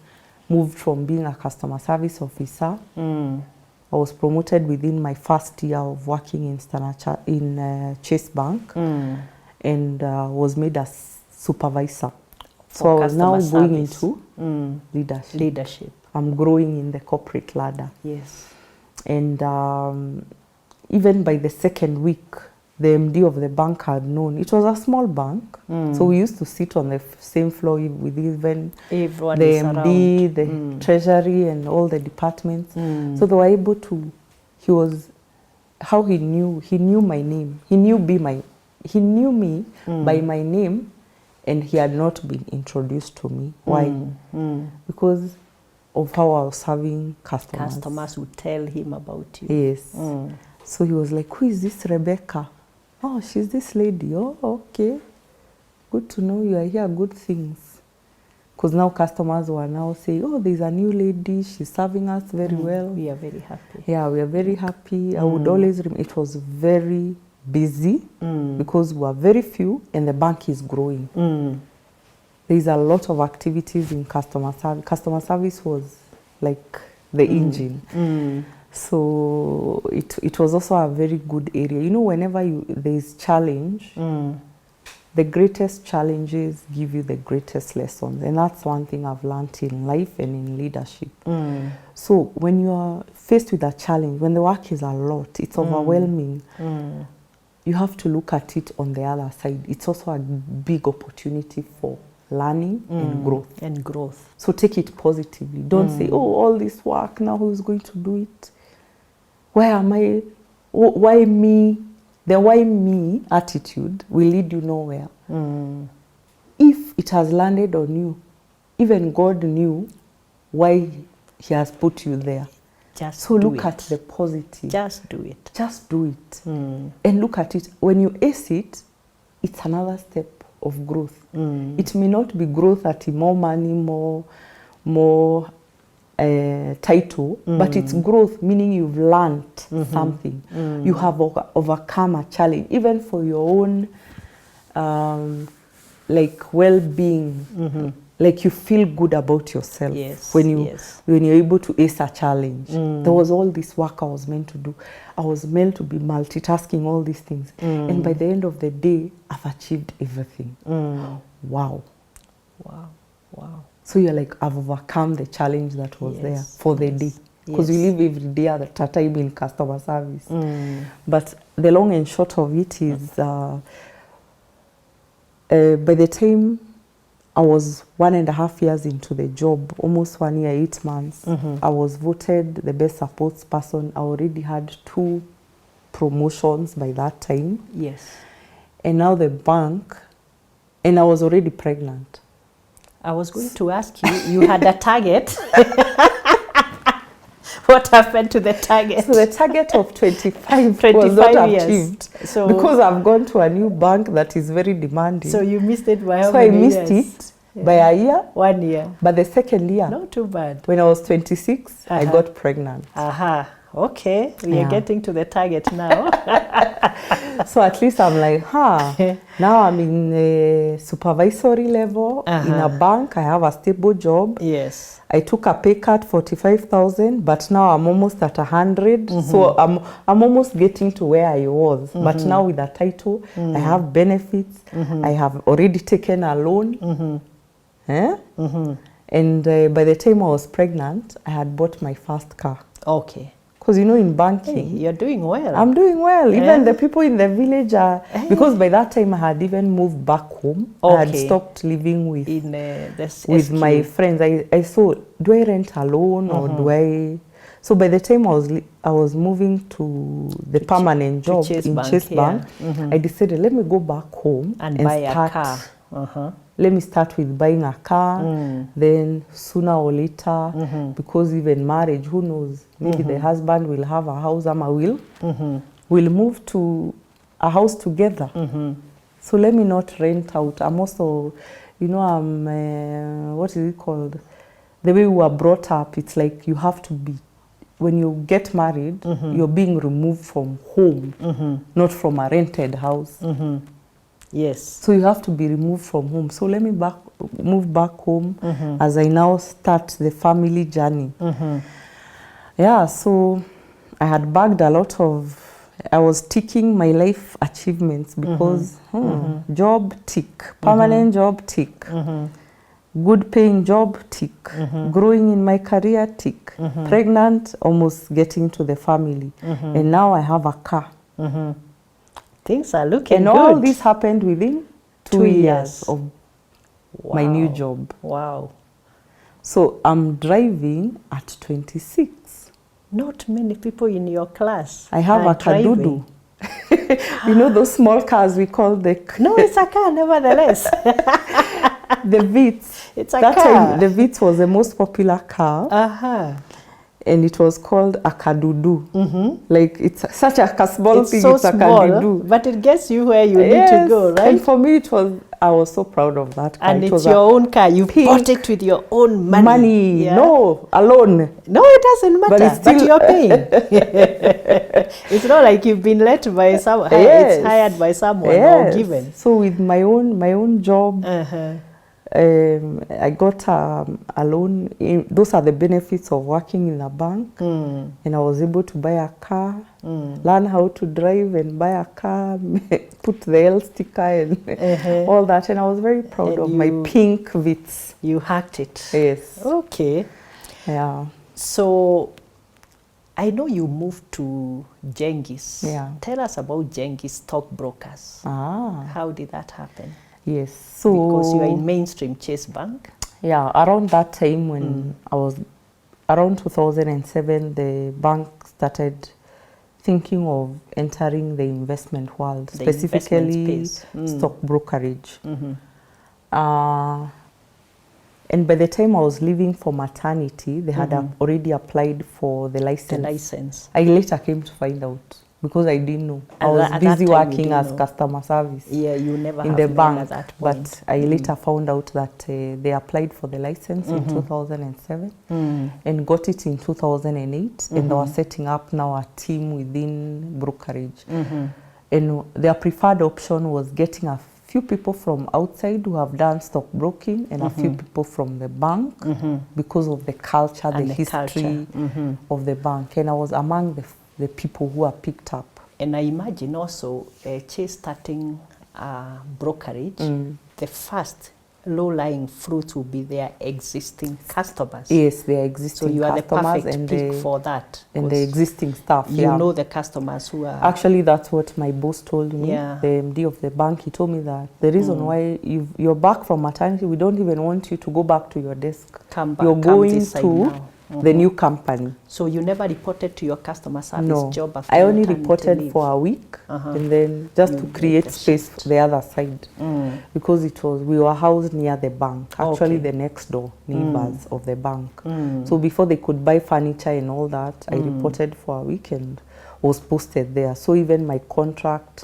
moved from being a customer service officer. I was promoted within my first year of working in Chase Bank, and was made a supervisor. So I was now going into leadership. I'm growing in the corporate ladder. Yes. And even by the second week, the MD of the bank had known. It was a small bank, so we used to sit on the same floor with even everyone the MD, the treasury, and all the departments. So they were able to. He knew my name. He knew me by my name, and he had not been introduced to me. Why? Because of how I was serving customers. Customers would tell him about you. Yes. So he was like, who is this Rebecca? Oh, she's this lady. Oh, okay. Good to know you are here. Good things. Because now customers were now saying, oh, there's a new lady. She's serving us very well. We are very happy. Yeah, we are very happy. I would always remember. It was very busy because we are very few and the bank is growing. There's a lot of activities in customer service. Customer service was like the engine. So it was also a very good area. You know, whenever there's challenge, the greatest challenges give you the greatest lessons. And that's one thing I've learned in life and in leadership. So when you are faced with a challenge, when the work is a lot, it's overwhelming, you have to look at it on the other side. It's also a big opportunity for learning and growth. So take it positively. Don't say, oh, all this work, now who's going to do it? Why am I? Why me? The why me attitude will lead you nowhere. If it has landed on you, even God knew why he has put you there. So look at the positive. Just do it. Just do it. And look at it. When you ace it, it's another step of growth. It may not be growth at more money, more title, but it's growth, meaning you've learned something. You have overcome a challenge, even for your own like well-being. Like you feel good about yourself when you're able to ace a challenge. There was all this work I was meant to do. I was meant to be multitasking all these things, and by the end of the day, I've achieved everything. Wow. So you're like, I've overcome the challenge that was there for the day. Because you live every day at a time in customer service. But the long and short of it is, by the time I was 1.5 years into the job, almost 1 year, 8 months, I was voted the best support person. I already had 2 promotions by that time. Yes. And now the bank, and I was already pregnant. I was going to ask you, you had a target. What happened to the target? So the target of 25 was not achieved. So because I've gone to a new bank that is very demanding. So you missed it by how many years? So I missed it by a year. 1 year. But the second year. Not too bad. When I was 26, I got pregnant. Okay, we are getting to the target now. So at least I'm like, now I'm in a supervisory level in a bank. I have a stable job. Yes. I took a pay cut, 45,000, but now I'm almost at 100. So I'm almost getting to where I was. But now with a title, I have benefits. I have already taken a loan. And by the time I was pregnant, I had bought my first car. Okay. Because you know, in banking, you're doing well. I'm doing well. Even the people in the village are, because by that time I had even moved back home. I had stopped living with with my friends. I saw, do I rent alone or do I? So by the time I was moving to the permanent job in Chase Bank, I decided, let me go back home and buy start, a car. Let me start with buying a car, then sooner or later, because even marriage, who knows, maybe the husband will have a house, we'll move to a house together. So let me not rent out. I'm also, you know, I'm, what is it called? The way we were brought up, it's like you have to be, when you get married, you're being removed from home, not from a rented house. Yes. So you have to be removed from home. So let me move back home as I now start the family journey. Yeah, so I had bagged a lot of, I was ticking my life achievements because job, tick, permanent job, tick, good paying job, tick, growing in my career, tick, pregnant, almost getting to the family. And now I have a car. Things are looking good. And all this happened within 2 years of my new job. Wow. So I'm driving at 26. Not many people in your class. I have a Kadudu. You know those small cars we call the... No, it's a car nevertheless. The Vitz. It's a car. That time, the Vitz was the most popular car. And it was called a Kadudu. Like, it's such a small thing, so it's a small, Kadudu. But it gets you where you need to go, right? And for me, I was so proud of that car. And it's your own car. You bought it with your own money. No, alone. No, it doesn't matter, but you're paying. It's not like you've been let by someone. It's hired by someone or given. So with my own job, I got a loan. Those are the benefits of working in a bank. And I was able to buy a car, learn how to drive and buy a car, put the L sticker and all that. And I was very proud of my pink Vitz. You hacked it. Yes. Okay. Yeah. So I know you moved to Jengis. Yeah. Tell us about Jengis Stockbrokers. How did that happen? Yes, so because you are in mainstream Chase Bank. Yeah, around that time when I was around 2007, the bank started thinking of entering the investment world, specifically stock brokerage. And by the time I was leaving for maternity, they had already applied for the license. The license. I later came to find out because I didn't know. I And was at that busy time you working didn't as know. customer service Yeah, you never in have the known bank. at that point. But I later found out that they applied for the license in 2007 and got it in 2008. And they were setting up now a team within brokerage. And their preferred option was getting a few people from outside who have done stockbroking and a few people from the bank because of the culture, And the the history of the bank. And I was among the people who are picked up. And I imagine also, Chase starting brokerage, the first low-lying fruit will be their existing customers. Yes, they are existing So you are the customers perfect and pick the, for that. and the existing staff. You yeah. know the customers who are... Actually, that's what my boss told me, Yeah. the MD of the bank. He told me that the reason why you're back from maternity, we don't even want you to go back to your desk. Come back, You're come going this side to now. the new company. So you never reported to your customer service No, job after I only maternity reported leave. for a week and then just to You create made the space for the other side because we were housed near the bank, actually the next door neighbors of the bank. So before they could buy furniture and all that, I reported for a week and was posted there. So even my contract,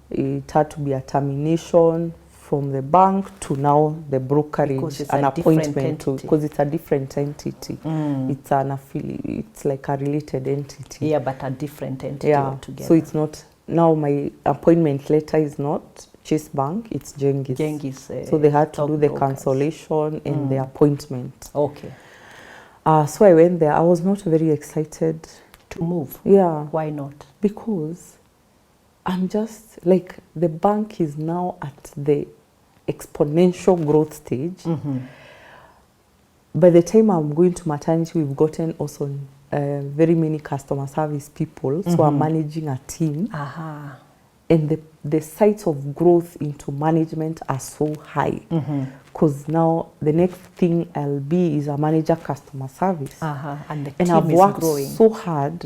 it had to be a termination from the bank to now the brokerage, an appointment to, because it's a different entity. It's an affiliate, it's like a related entity. Yeah, but a different entity altogether. So it's not, now my appointment letter is not Chase Bank, it's Jengis. Jengis, so they had to do the brokers. cancellation and the appointment. Okay. So I went there. I was not very excited. To move? Yeah. Why not? Because I'm just like, the bank is now at the exponential growth stage. By the time I'm going to maternity, we've gotten also very many customer service people. So I'm managing a team. And the sights of growth into management are so high. Because now the next thing I'll be is a manager customer service. And the And team I've is worked growing. so hard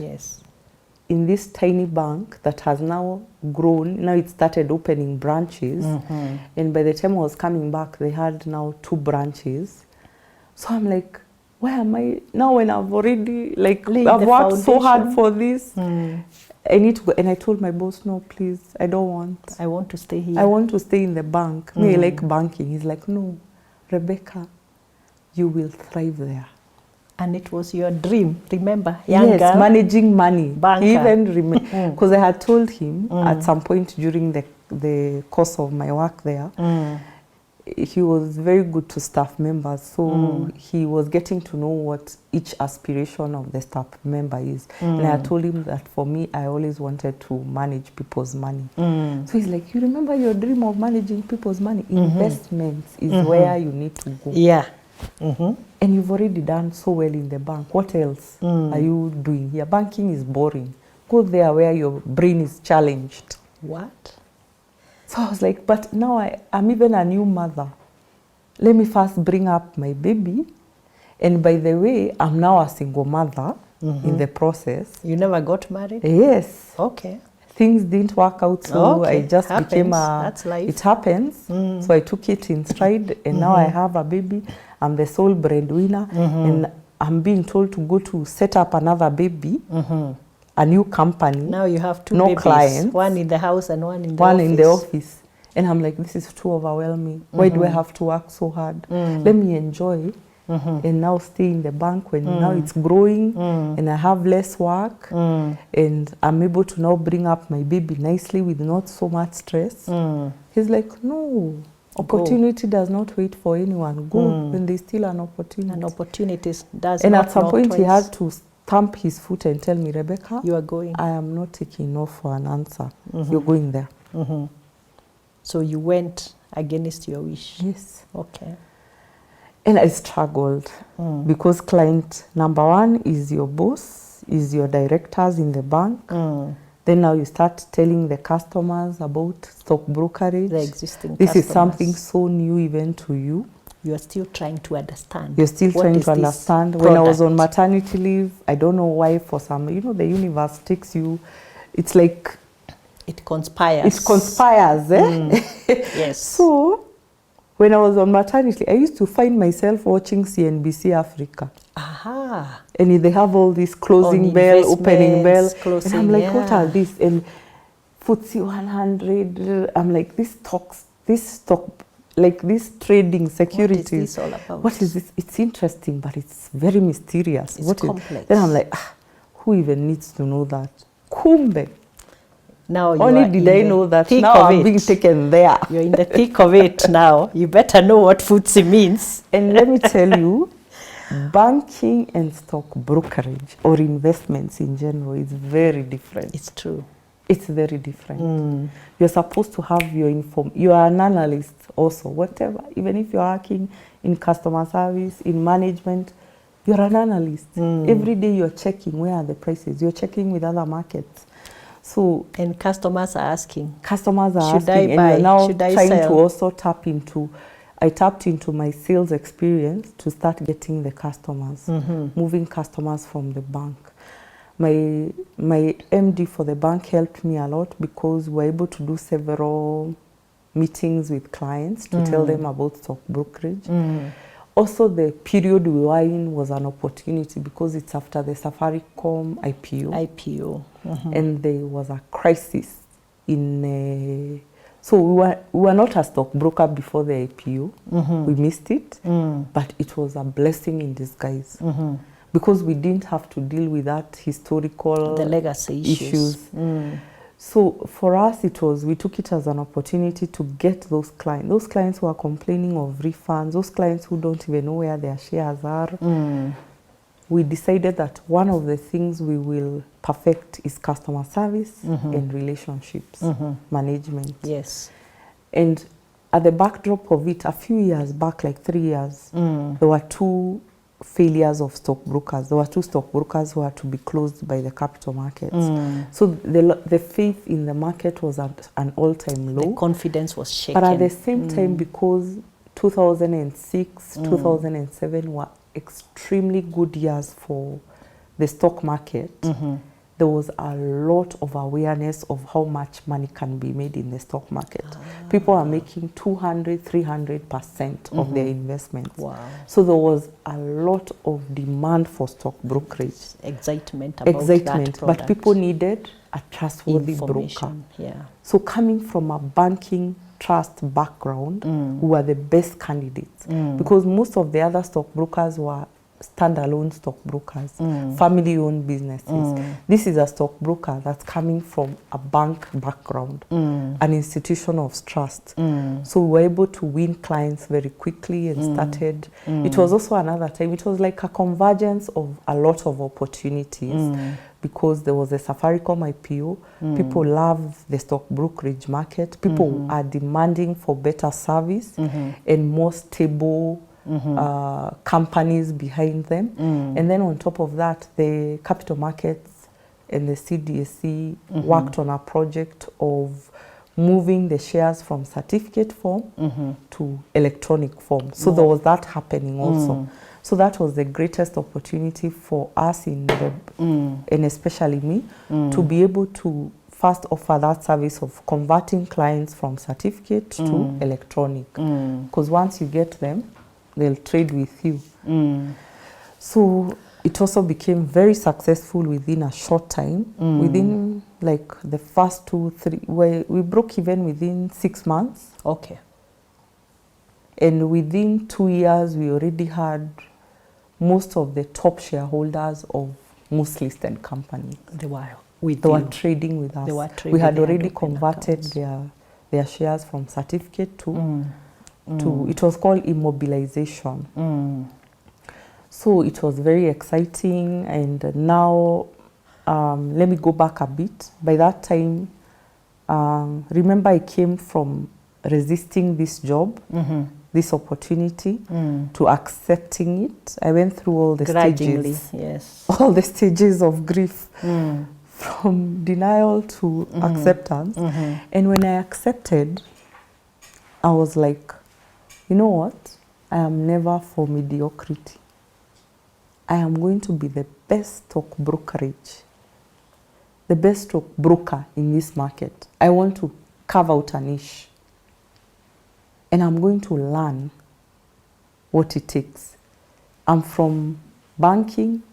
in this tiny bank that has now grown. Now it started opening branches. And by the time I was coming back, they had now 2 branches. So I'm like, where am I now when I've already, like, I've worked so hard for this. I need to go. And I told my boss, no, please, I don't want. I want to stay here. I want to stay in the bank. Me, I like banking. He's like, no, Rebecca, you will thrive there. And it was your dream, remember? Young girl, managing money. Banker. He even remember, because I had told him at some point during the course of my work there, he was very good to staff members. So he was getting to know what each aspiration of the staff member is. And I told him that for me, I always wanted to manage people's money. So he's like, you remember your dream of managing people's money? Investments is where you need to go. Yeah. And you've already done so well in the bank. What else are you doing here? Banking is boring. Go there where your brain is challenged. What? So I was like, but now I'm even a new mother. Let me first bring up my baby. And by the way, I'm now a single mother in the process. You never got married? Yes. Okay. Things didn't work out, so I just became a... That's life. It happens. So I took it in stride, and now I have a baby. I'm the sole breadwinner, and I'm being told to go to set up another baby, a new company. Now you have 2 no babies, clients, one in the house and one in the one office. in the office. And I'm like, this is too overwhelming. Why do I have to work so hard? Let me enjoy and now stay in the bank when now it's growing and I have less work and I'm able to now bring up my baby nicely with not so much stress. He's like, no, opportunity does not wait for anyone. Go when there's still an opportunity. And opportunities does and not at some knock point twice. he had to stamp his foot and tell me, Rebecca, you are going. I am not taking no for an answer. You're going there. So you went against your wish? Yes. Okay. And I struggled because client number 1 is your boss, is your directors in the bank. Then now you start telling the customers about stock brokerage. The existing This customers. is something so new even to you. You are still trying to understand. You're still what trying is to this understand. When I was on product? maternity leave, I don't know why for some, the universe takes you, it's like... It conspires. It conspires, eh? Yes. So, when I was on maternity, I used to find myself watching CNBC Africa. Aha. And they have all this closing bell, opening bell. Closing, and I'm like, what are these? And FTSE 100, I'm like, this stock, like this trading securities. What is this all about? What is this? It's interesting, but it's very mysterious. It's complex. Then I'm like, who even needs to know that? Kumbe. Now you Only did I know that now I'm being taken there. You're in the thick of it now. You better know what FTSE means. And let me tell you, banking and stock brokerage or investments in general is very different. It's true. It's very different. You're supposed to have your you are an analyst also, whatever. Even if you're working in customer service, in management, you're an analyst. Every day you're checking where are the prices. You're checking with other markets. So and customers are asking. Customers are should asking, I buy? And you're now should I trying sell? to also tap into. I tapped into my sales experience to start getting the customers, moving customers from the bank. My MD for the bank helped me a lot because we're able to do several meetings with clients to tell them about stock brokerage. Also, the period we were in was an opportunity because it's after the Safaricom IPO. And there was a crisis in... so we were not a stockbroker before the IPO. We missed it, but it was a blessing in disguise because we didn't have to deal with that historical... the legacy issues. So for us, we took it as an opportunity to get those clients who are complaining of refunds, those clients who don't even know where their shares are. We decided that one of the things we will perfect is customer service and relationships management. Yes. And at the backdrop of it, a few years back, like 3 years, there were two failures of stockbrokers. There were two stockbrokers who had to be closed by the capital markets. So the faith in the market was at an all-time low. The confidence was shaken. But at the same time, because 2006, 2007 were extremely good years for the stock market, there was a lot of awareness of how much money can be made in the stock market. People are making 200, 300% of their investments. Wow. So there was a lot of demand for stock brokerage. Excitement about that product. But people needed a trustworthy broker. Yeah. So coming from a banking trust background, who were the best candidates, because most of the other stockbrokers were standalone stockbrokers, family-owned businesses. This is a stockbroker that's coming from a bank background, an institution of trust. So we were able to win clients very quickly and started. It was also another time, it was like a convergence of a lot of opportunities because there was a Safaricom IPO. People love the stock brokerage market. People are demanding for better service and more stable companies behind them. And then on top of that, the capital markets and the CDSC worked on a project of moving the shares from certificate form to electronic form. So there was that happening also. So that was the greatest opportunity for us in the, and especially me, to be able to first offer that service of converting clients from certificate to electronic. Because once you get them, they'll trade with you. So it also became very successful within a short time. Within like the first 2, 3, we broke even within 6 months. Okay. And within 2 years, we already had most of the top shareholders of most listed companies. They were trading with us. We had already converted their shares from certificate to it was called immobilization. So it was very exciting. And now, let me go back a bit. By that time, remember I came from resisting this job, this opportunity, to accepting it. I went through all the stages. Yes. All the stages of grief, from denial to acceptance. And when I accepted, I was like, you know what? I am never for mediocrity. I am going to be the best stock brokerage, the best stock broker in this market. I want to carve out a niche. and I'm going to learn what it takes. I'm from banking.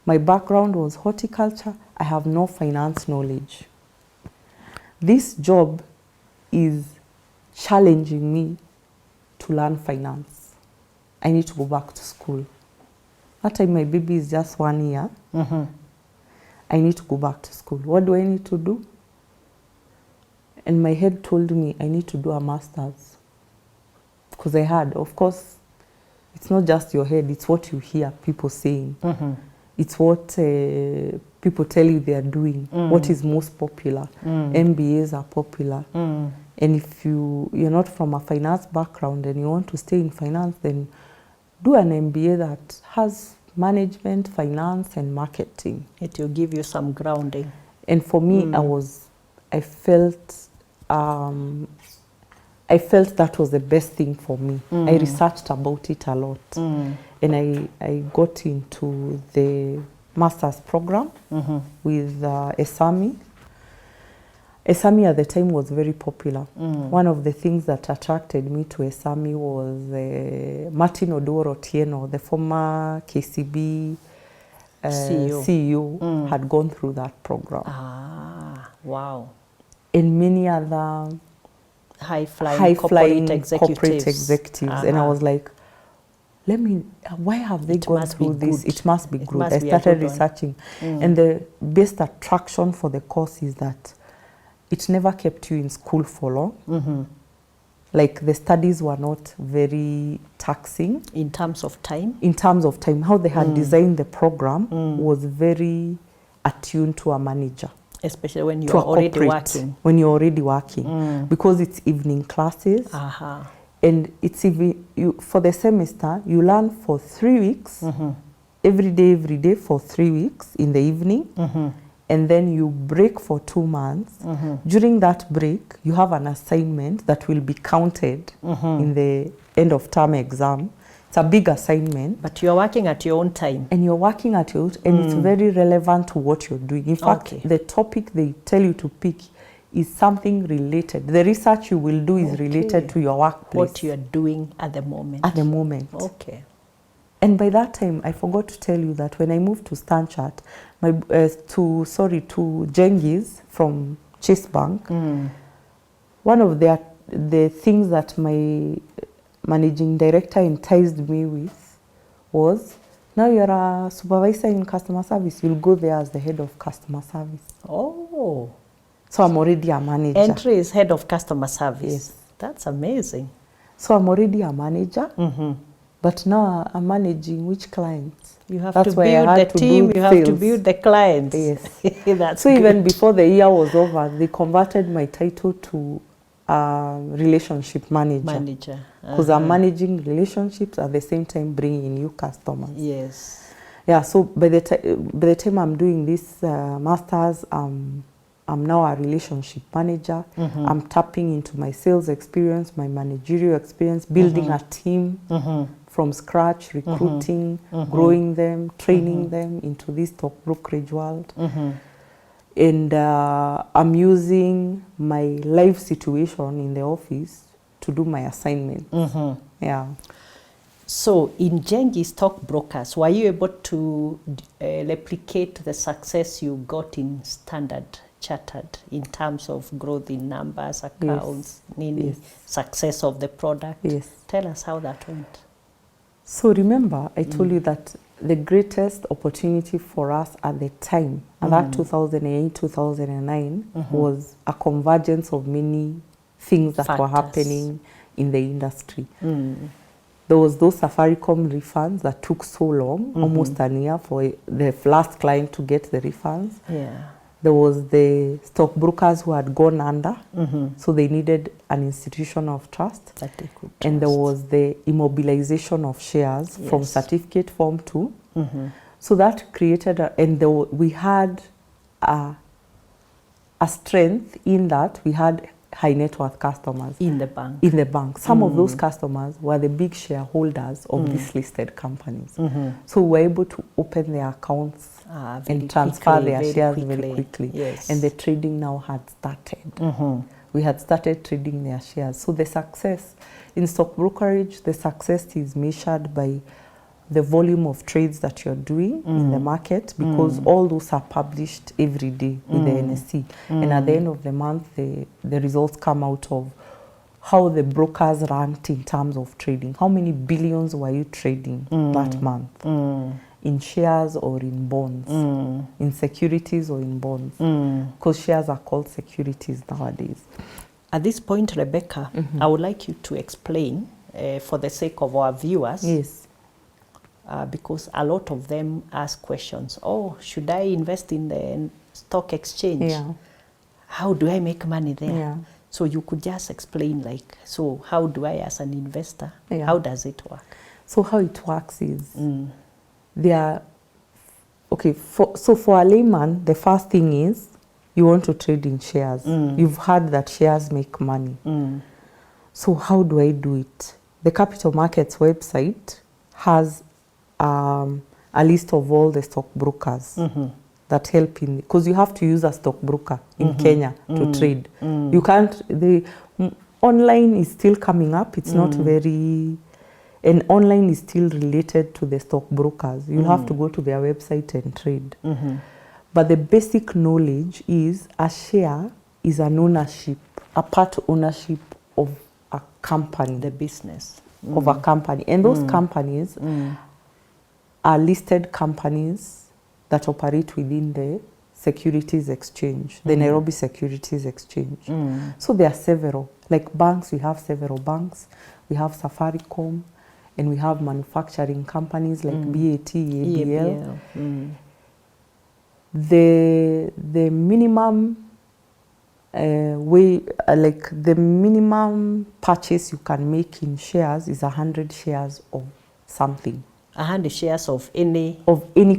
My background was horticulture. I have no finance knowledge. This job is challenging me to learn finance. I need to go back to school. That time my baby is just 1 year. I need to go back to school. What do I need to do? And my head told me I need to do a master's. Because I had, of course, it's not just your head, it's what you hear people saying. It's what people tell you they are doing, what is most popular. MBAs are popular. And if you're not from a finance background and you want to stay in finance, then do an MBA that has management, finance, and marketing. It will give you some grounding. And for me, I felt that was the best thing for me. I researched about it a lot. And I got into the master's program with ESAMI. ESAMI at the time was very popular. One of the things that attracted me to ESAMI was Martin Odoro Otieno, the former KCB CEO, had gone through that program. Ah, wow. And many other high-flying corporate executives. And I was like, why have they gone through this? It must be good. I started researching. And the best attraction for the course is that it never kept you in school for long. Like the studies were not very taxing. In terms of time? In terms of time. How they had designed the program was very attuned to a manager. Especially when you're already working. When you're already working. Because it's evening classes. And it's for the semester, you learn for 3 weeks, every day for 3 weeks in the evening. And then you break for 2 months. During that break, you have an assignment that will be counted in the end of term exam. It's a big assignment. But you're working at your own time. And you're working at your own, and it's very relevant to what you're doing. In fact, the topic they tell you to pick is something related. The research you will do is related to your workplace. What you're doing at the moment. At the moment. Okay. And by that time, I forgot to tell you that when I moved to Stanchart, to Genghis from Chase Bank, one of the things that my managing director enticed me with was, now you're a supervisor in customer service, you'll go there as the head of customer service. Oh. So I'm already a manager. Entry is head of customer service. Yes. That's amazing. So I'm already a manager, but now I'm managing which clients? You have to build the team, you have to build the clients. Yes. So even before the year was over, they converted my title to relationship manager. Because I'm managing relationships at the same time bringing in new customers. Yes. Yeah, so by the time I'm doing this master's, I'm now a relationship manager. I'm tapping into my sales experience, my managerial experience, building a team from scratch, recruiting, growing them, training them into this stock brokerage world. And I'm using my life situation in the office to do my assignment. Yeah. So in Genghis Stockbrokers, were you able to replicate the success you got in Standard Chartered in terms of growth in numbers, accounts, success of the product? Yes. Tell us how that went. So remember, I told you that the greatest opportunity for us at the time, and that 2008, 2009, was a convergence of many things that were happening in the industry. There was those Safaricom refunds that took so long, almost a year for the last client to get the refunds. Yeah. There was the stockbrokers who had gone under, so they needed an institution of trust. That they could trust. And there was the immobilization of shares from certificate form 2. So that created, we had a strength in that we had high net worth customers. In the bank. In the bank. Some of those customers were the big shareholders of these listed companies. So we were able to open their accounts and transfer their shares very quickly. Yes. And the trading now had started. we had started trading their shares. So the success in stock brokerage, the success is measured by the volume of trades that you're doing in the market, because all those are published every day with the NSE. And at the end of the month, the results come out of how the brokers ranked in terms of trading. How many billions were you trading that month? In shares or in bonds? In securities or in bonds? Because shares are called securities nowadays. At this point, Rebecca, I would like you to explain, for the sake of our viewers, Yes. Because a lot of them ask questions. Oh, should I invest in the stock exchange? Yeah. How do I make money there? Yeah. So you could just explain, like, so how do I, as an investor, Yeah. how does it work? So how it works is, so for a layman, the first thing is you want to trade in shares. You've heard that shares make money. So how do I do it? The Capital Markets website has a list of all the stockbrokers that help in, because you have to use a stockbroker in Kenya to trade. You can't, online is still coming up. It's not very, and online is still related to the stockbrokers. You have to go to their website and trade. But the basic knowledge is a share is an ownership, a part ownership of a company. The business. Of a company. And those companies are listed companies that operate within the Securities Exchange, the Nairobi Securities Exchange. So there are several. Like banks, we have several banks. We have Safaricom, and we have manufacturing companies like BAT, ABL. The minimum the minimum purchase you can make in shares is 100 shares of something. 100 shares of any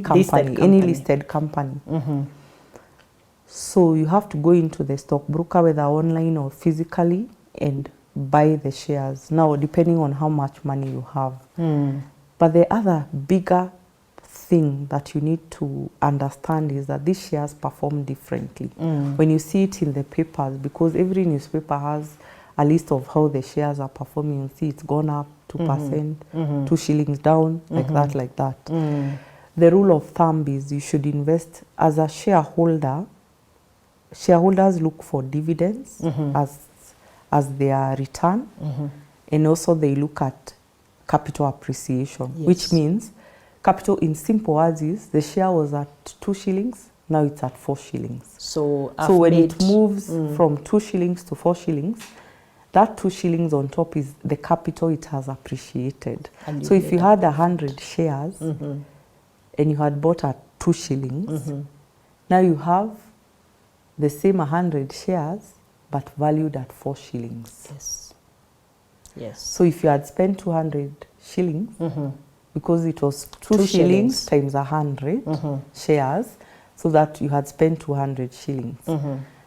company, any listed company. So you have to go into the stockbroker, whether online or physically, and buy the shares. Now, depending on how much money you have. But the other bigger thing that you need to understand is that these shares perform differently. When you see it in the papers, because every newspaper has a list of how the shares are performing, you see it's gone up 2%, 2 shillings down, like that. The rule of thumb is you should invest as a shareholder. Shareholders look for dividends as their return, and also they look at capital appreciation, which means capital, in simple words, is the share was at 2 shillings, now it's at 4 shillings. So when it moves from 2 shillings to 4 shillings, that 2 shillings on top is the capital it has appreciated. So if you had 100 shares and you had bought at 2 shillings, now you have the same 100 shares but valued at 4 shillings. Yes. So if you had spent 200 shillings, because it was 2 shillings times 100 shares, so that you had spent 200 shillings.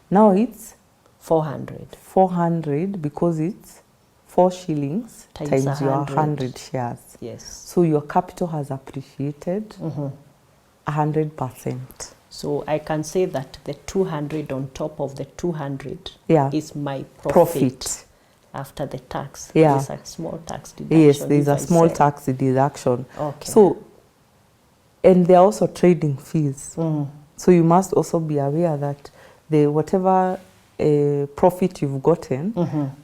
Now it's 400. 400 because it's 4 shillings times your 100 shares. Yes. So your capital has appreciated 100%. So I can say that the 200 on top of the 200 is my profit. After the tax. Yeah. There's a small tax deduction. Yes, there's a small tax deduction. Okay. So, and there are also trading fees. So you must also be aware that whatever profit you've gotten,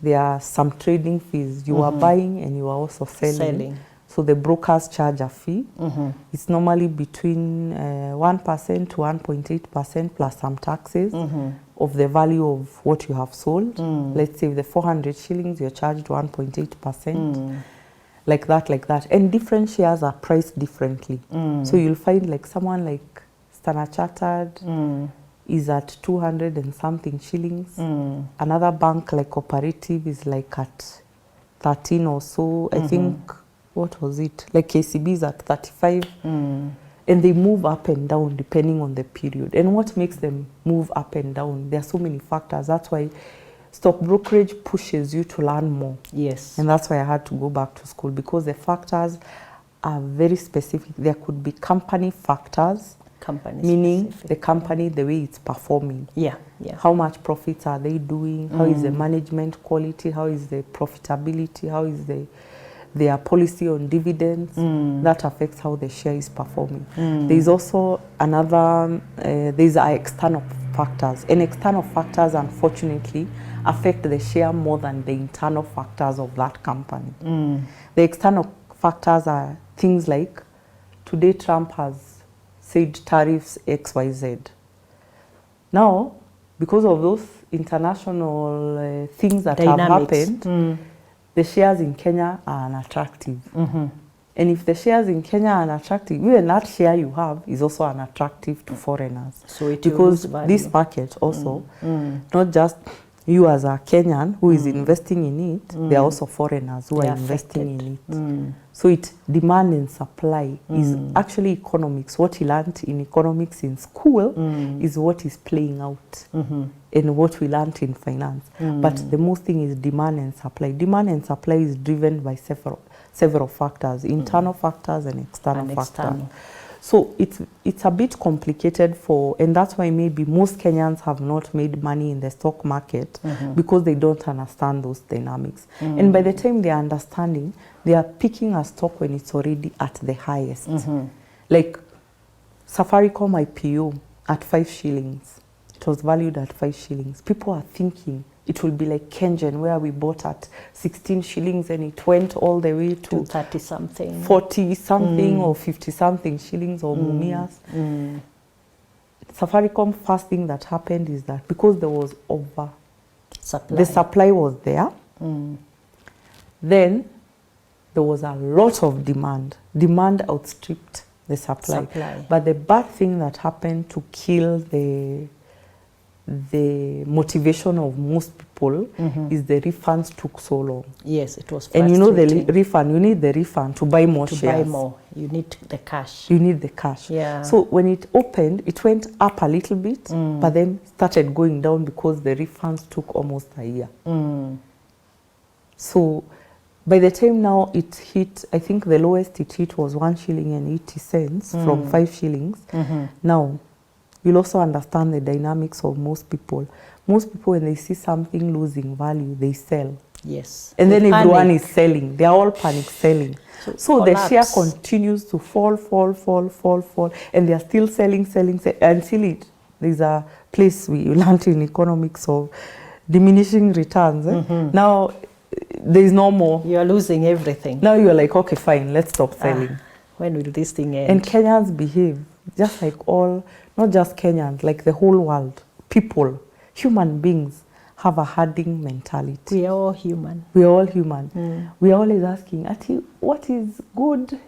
there are some trading fees. You are buying and you are also selling. So the brokers charge a fee. It's normally between 1% to 1.8% plus some taxes of the value of what you have sold. Let's say the 400 shillings, you're charged 1.8%. Like that. And different shares are priced differently. So you'll find like someone like Standard Chartered is at 200 and something shillings. Another bank like Cooperative is like at 13 or so. I think, what was it? Like KCB is at 35. And they move up and down depending on the period. And what makes them move up and down? There are so many factors. That's why stock brokerage pushes you to learn more. Yes. And that's why I had to go back to school, because the factors are very specific. There could be company factors. Company meaning specific. the company, the way it's performing. Yeah, yeah. How much profits are they doing? How is the management quality? How is the profitability? How is their policy on dividends? That affects how the share is performing. There is also another, these are external factors. And external factors, unfortunately, affect the share more than the internal factors of that company. The external factors are things like, today Trump has said tariffs XYZ. Now, because of those international things that Dynamics. have happened, the shares in Kenya are unattractive. And if the shares in Kenya are unattractive, even that share you have is also unattractive to foreigners. So it because lose value. this market also, not just you as a Kenyan who is investing in it, there are also foreigners who are investing in it. So it demand and supply is actually economics. What you learned in economics in school is what is playing out and what we learned in finance. But the most thing is demand and supply. Demand and supply is driven by several factors, internal factors and external factors. So it's a bit complicated and that's why maybe most Kenyans have not made money in the stock market because they don't understand those dynamics. And by the time they are understanding, they are picking a stock when it's already at the highest. Like Safaricom IPO at 5 shillings. It was valued at 5 shillings. People are thinking it will be like Kengen, where we bought at 16 shillings and it went all the way to 30 something, 40 something or 50 something shillings or Mumias. Safaricom, first thing that happened is that because there was the supply was there, then there was a lot of demand. Demand outstripped the supply. But the bad thing that happened to kill the motivation of most people is the refunds took so long. Yes, it was frustrating. And you know the refund, you need the refund to buy more shares. To buy more, you need the cash. You need the cash. Yeah. So when it opened, it went up a little bit, but then started going down because the refunds took almost a year. So by the time now it hit, I think the lowest it hit was 1 shilling and 80 cents from 5 shillings. Now, you'll also understand the dynamics of most people. Most people, when they see something losing value, they sell. Yes. And then everyone is selling. They are all panic selling. So the share continues to fall. And they are still selling until there's a place we learned in economics of diminishing returns. Now, there is no more. You are losing everything. Now you're like, okay, fine, let's stop selling. When will this thing end? And Kenyans behave just like not just Kenyans, like the whole world. People, human beings have a herding mentality. We are all human. We are all human. We are always asking, Ati, what is good?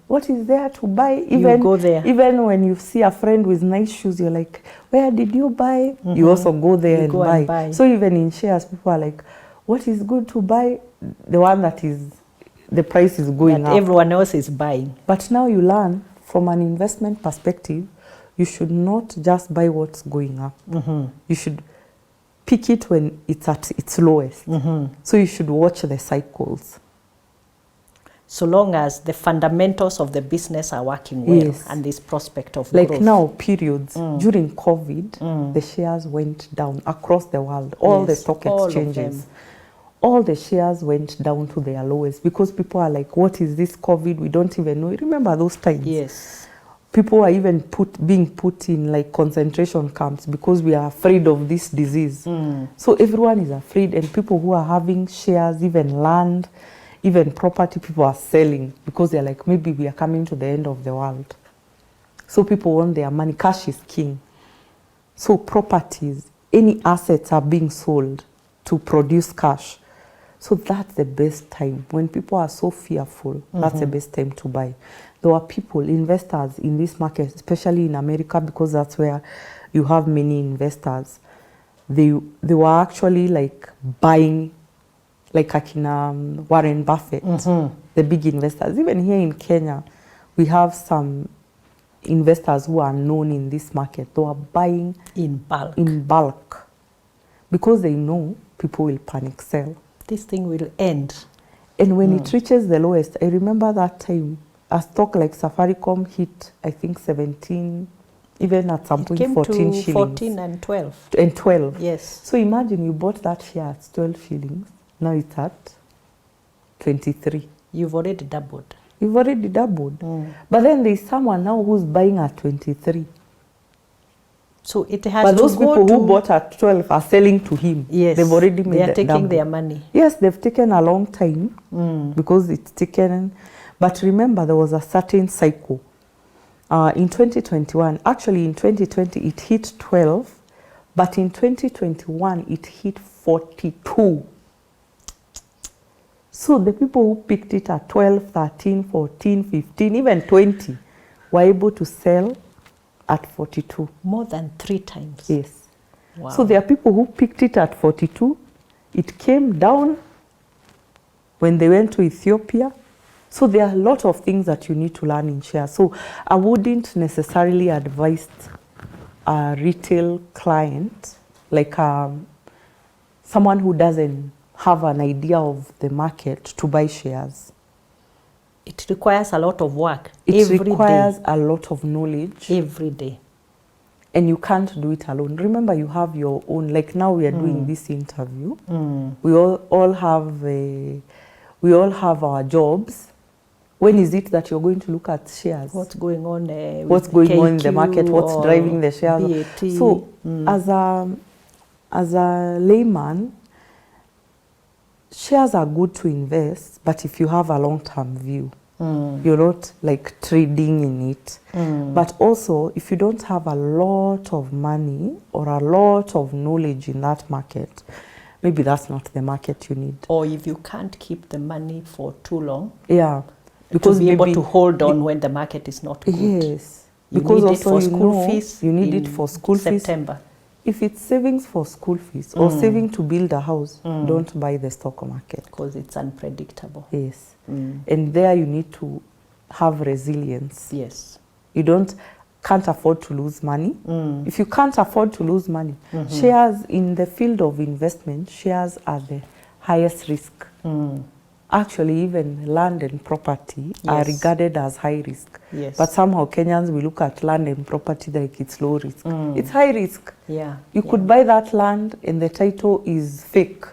What is there to buy? Even, you go there. Even when you see a friend with nice shoes, you're like, where did you buy? You also go there and buy. So even in shares, people are like, what is good to buy? The one that is, the price is going up. Everyone else is buying. But now you learn from an investment perspective, you should not just buy what's going up. You should pick it when it's at its lowest. So you should watch the cycles. So long as the fundamentals of the business are working well and this prospect of growth. Like now, periods, during COVID, the shares went down across the world. All the stock exchanges. All the shares went down to their lowest because people are like, what is this COVID? We don't even know. Remember those times? Yes. People are even being put in like concentration camps because we are afraid of this disease. So everyone is afraid, and people who are having shares, even land, even property, people are selling because they're like, maybe we are coming to the end of the world. So people want their money. Cash is king. So properties, any assets are being sold to produce cash. So that's the best time. When people are so fearful, that's the best time to buy. There were people, investors in this market, especially in America, because that's where you have many investors. They were actually like buying, like Akina Warren Buffett, the big investors. Even here in Kenya, we have some investors who are known in this market. They are buying in bulk because they know people will panic sell. This thing will end. And when it reaches the lowest, I remember that time, a stock like Safaricom hit, I think, 17 Even at some point, Came 14 to shillings. 14 and 12. And 12. Yes. So imagine you bought that share at 12 shillings. Now it's at 23. You've already doubled. You've already doubled. But then there's someone now who's buying at 23. So it has But to those go people to, who bought at 12 are selling to him. yes, They've already made they are taking double. their money. Yes, they've taken a long time because it's taken. But remember, there was a certain cycle. In 2021, actually in 2020, it hit 12. But in 2021, it hit 42. So the people who picked it at 12, 13, 14, 15, even 20 were able to sell at 42. More than 3 times. Yes. Wow. So there are people who picked it at 42. It came down when they went to Ethiopia. So there are a lot of things that you need to learn in shares. So I wouldn't necessarily advise a retail client, like someone who doesn't have an idea of the market, to buy shares. It requires a lot of work. It every requires day. a lot of knowledge. Every day. And you can't do it alone. Remember, you have your own, like now we are doing this interview. We all have our jobs. When is it that you're going to look at shares? What's going on What's going on in the market? What's driving the shares? BAT. So as a layman, shares are good to invest, but if you have a long-term view, you're not like trading in it. But also, if you don't have a lot of money or a lot of knowledge in that market, maybe that's not the market you need. Or if you can't keep the money for too long, yeah, because to be able maybe to hold on when the market is not good. Yes, You because need it also for school fees. You need in it for school September. fees. If it's savings for school fees or saving to build a house, don't buy the stock market. Because it's unpredictable. Yes. And there you need to have resilience. Yes. You can't afford to lose money. If you can't afford to lose money, shares in the field of investment, shares are the highest risk. Actually, even land and property are regarded as high risk. Yes. But somehow Kenyans, we look at land and property like it's low risk. It's high risk. Yeah. You could buy that land and the title is fake.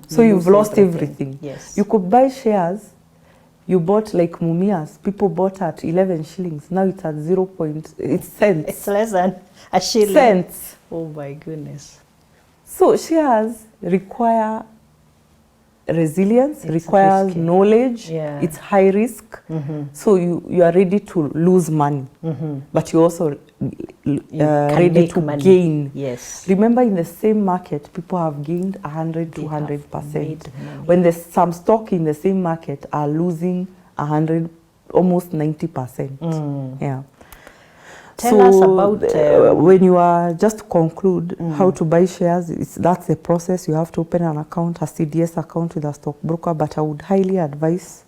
So you've lost everything. Yes. You could buy shares. You bought like Mumias. People bought at 11 shillings. Now it's at 0. It's cents. It's less than a shilling. Cents. Oh my goodness. So shares require resilience, requires risky. knowledge. Yeah. It's high risk. So you are ready to lose money, but you also can ready make to money. gain. Yes. Remember, in the same market, people have gained 100, They 200%. have made money. When there's some stock in the same market are losing 100, almost 90%. Yeah. Tell us about when you are, just to conclude, how to buy shares. That's the process. You have to open an account, a CDS account with a stockbroker. But I would highly advise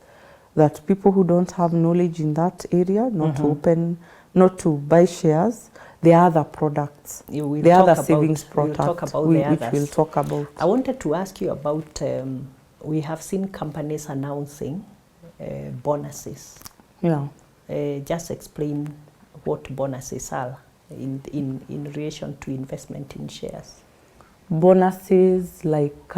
that people who don't have knowledge in that area not to buy shares. There are other products. There are other savings products which we'll talk about. I wanted to ask you about, we have seen companies announcing bonuses. Yeah. Just explain what bonuses are in relation to investment in shares. Bonuses like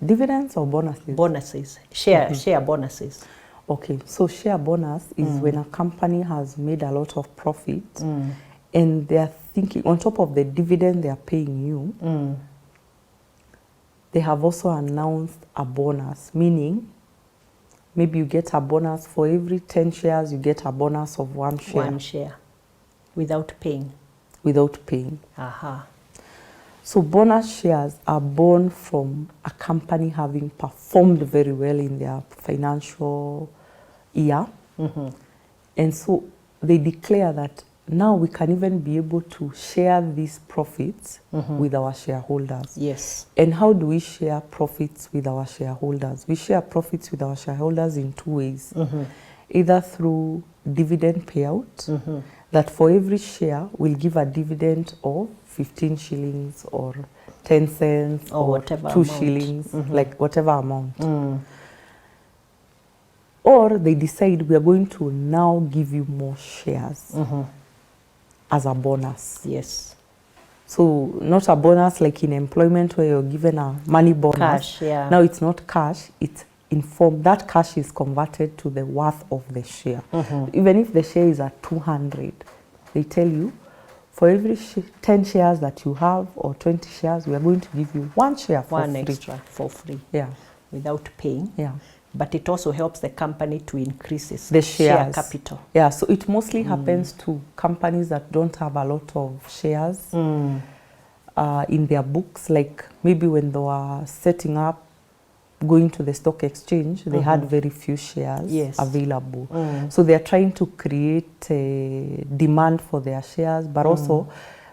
dividends or bonuses? Bonuses, share bonuses. Okay, so share bonus is when a company has made a lot of profit and they're thinking, on top of the dividend they're paying you, they have also announced a bonus, meaning maybe you get a bonus for every 10 shares, you get a bonus of 1 share. 1 share, without paying. Without paying. Aha. So bonus shares are born from a company having performed very well in their financial year. And so they declare that now we can even be able to share these profits with our shareholders. Yes. And how do we share profits with our shareholders? We share profits with our shareholders in 2 ways. Either through dividend payout, that for every share we'll give a dividend of 15 shillings or 10 cents or whatever 2 amount. shillings, like whatever amount. Or they decide we are going to now give you more shares. as a bonus. Yes. So not a bonus like in employment where you're given a money bonus. Cash, yeah. Now it's not cash, it's in form. That cash is converted to the worth of the share. Even if the share is at 200, they tell you, for every 10 shares that you have or 20 shares, we are going to give you 1 share for One free. extra for free. Yeah. Without paying. Yeah. But it also helps the company to increase its The share shares. capital. Yeah, so it mostly happens to companies that don't have a lot of shares in their books. Like maybe when they were setting up, going to the stock exchange, they had very few shares available. So they are trying to create a demand for their shares, but also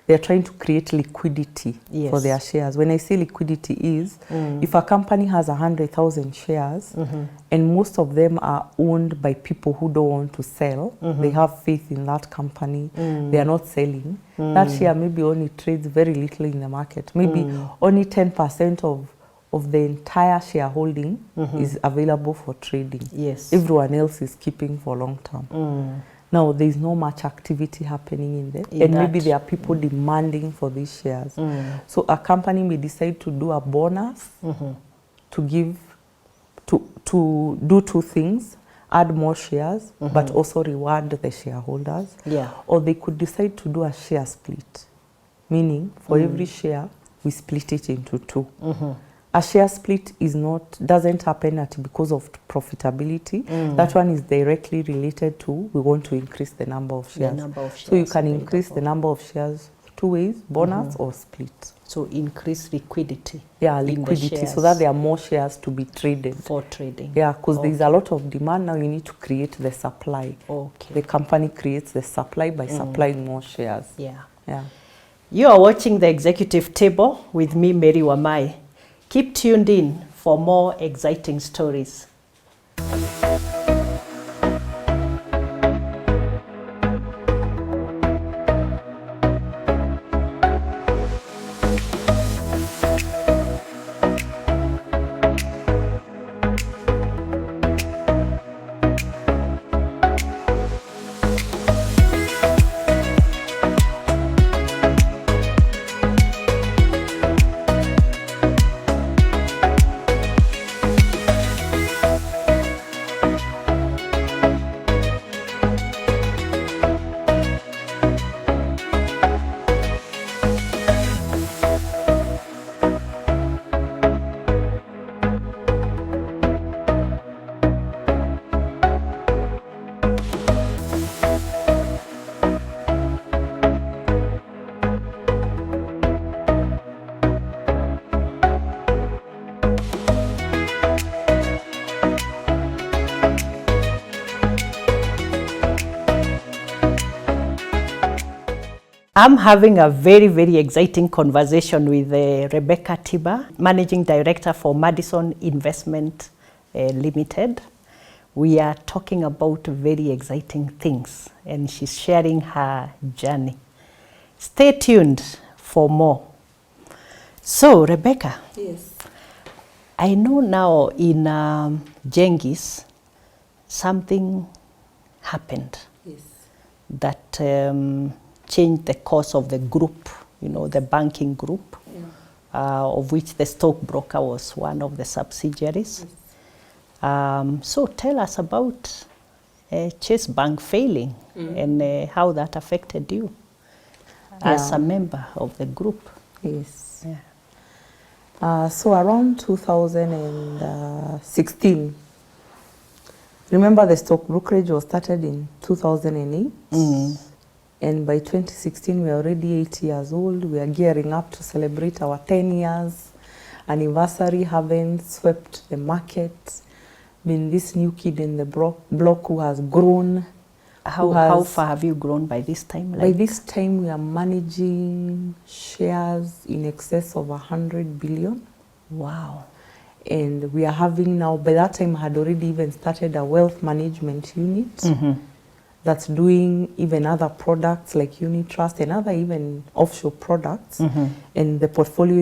they are trying to create liquidity for their shares. When I say liquidity is, if a company has 100,000 shares and most of them are owned by people who don't want to sell, they have faith in that company, they are not selling, that share maybe only trades very little in the market. Maybe only 10% of the entire shareholding is available for trading. Yes. Everyone else is keeping for long term. Now, there is no much activity happening in there. In and that. maybe there are people demanding for these shares. So a company may decide to do a bonus to give, to do two things, add more shares, but also reward the shareholders. Yeah. Or they could decide to do a share split, meaning for every share, we split it into 2. A share split doesn't happen because of profitability. That one is directly related to we want to increase the number of shares. So you can increase the number of shares 2 ways, bonus or split. So increase liquidity. Yeah, liquidity, so that there are more shares to be traded. For trading. Yeah, because there's a lot of demand. Now you need to create the supply. Okay. The company creates the supply by supplying more shares. Yeah. Yeah. You are watching The Executive Table with me, Mary Wamai. Keep tuned in for more exciting stories. I'm having a very, very exciting conversation with Rebecca Tiba, Managing Director for Madison Investment Limited. We are talking about very exciting things and she's sharing her journey. Stay tuned for more. So, Rebecca. Yes. I know now in Jengis, something happened. Yes. That changed the course of the group, you know, the banking group, of which the stockbroker was one of the subsidiaries. Yes. So tell us about Chase Bank failing and how that affected you as a member of the group. Yes. Yeah. So around 2016, remember the stock brokerage was started in 2008. And by 2016, we're already 8 years old. We are gearing up to celebrate our 10 years anniversary, having swept the market, been this new kid in the block who has grown. How far have you grown by this time? By this time, we are managing shares in excess of 100 billion. Wow. And we are having now, by that time, I had already even started a wealth management unit. That's doing even other products like unit trust and other even offshore products. And the portfolio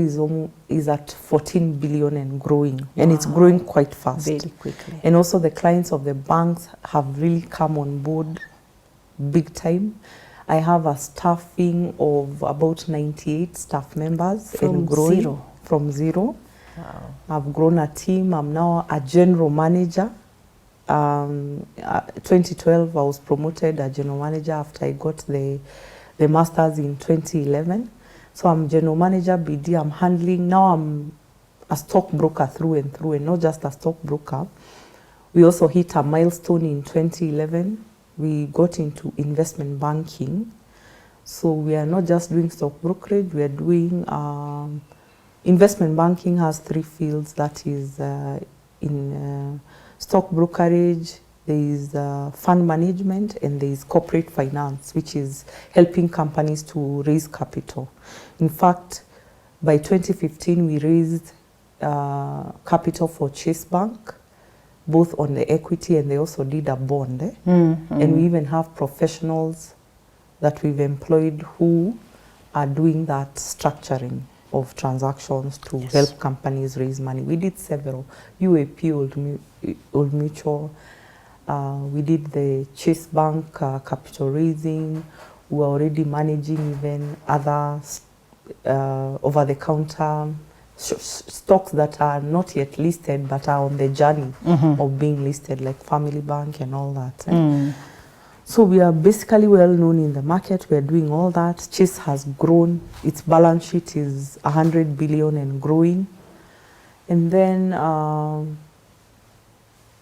is at 14 billion and growing. And it's growing quite fast. Very quickly. And also the clients of the banks have really come on board big time. I have a staffing of about 98 staff members. From and growing. zero? From zero. Wow. I've grown a team. I'm now a general manager. 2012, I was promoted a general manager after I got the master's in 2011. So I'm general manager, BD. I'm handling, now I'm a stockbroker through and through, and not just a stockbroker. We also hit a milestone in 2011. We got into investment banking. So we are not just doing stock brokerage, we are doing investment banking has 3 fields. That is in stock brokerage, there is fund management, and there is corporate finance, which is helping companies to raise capital. In fact, by 2015, we raised capital for Chase Bank, both on the equity, and they also did a bond. And we even have professionals that we've employed who are doing that structuring of transactions to help companies raise money. We did several, UAP, Old Mutual, we did the Chase Bank capital raising. We are already managing even other over-the-counter stocks that are not yet listed but are on the journey of being listed, like Family Bank and all that. So we are basically well known in the market. We are doing all that. Chase has grown. Its balance sheet is 100 billion and growing. And then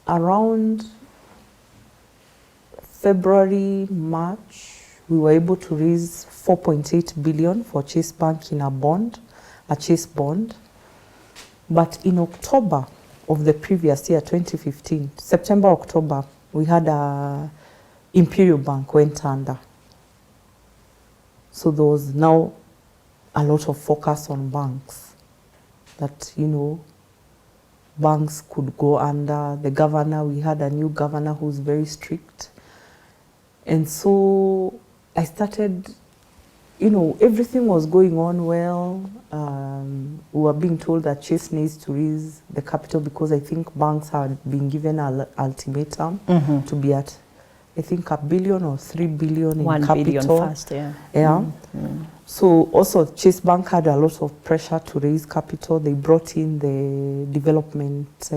around February, March, we were able to raise 4.8 billion for Chase Bank in a bond, a Chase bond. But in October of the previous year, 2015, September, October, we had a Imperial Bank went under. So there was now a lot of focus on banks, that, you know, banks could go under. The governor, we had a new governor who's very strict. And so I started, you know, everything was going on well. We were being told that Chase needs to raise the capital because I think banks had been given an ultimatum to be at, I think, $1 billion or $3 billion in 1 capital. billion first, Yeah. So also Chase Bank had a lot of pressure to raise capital. They brought in the development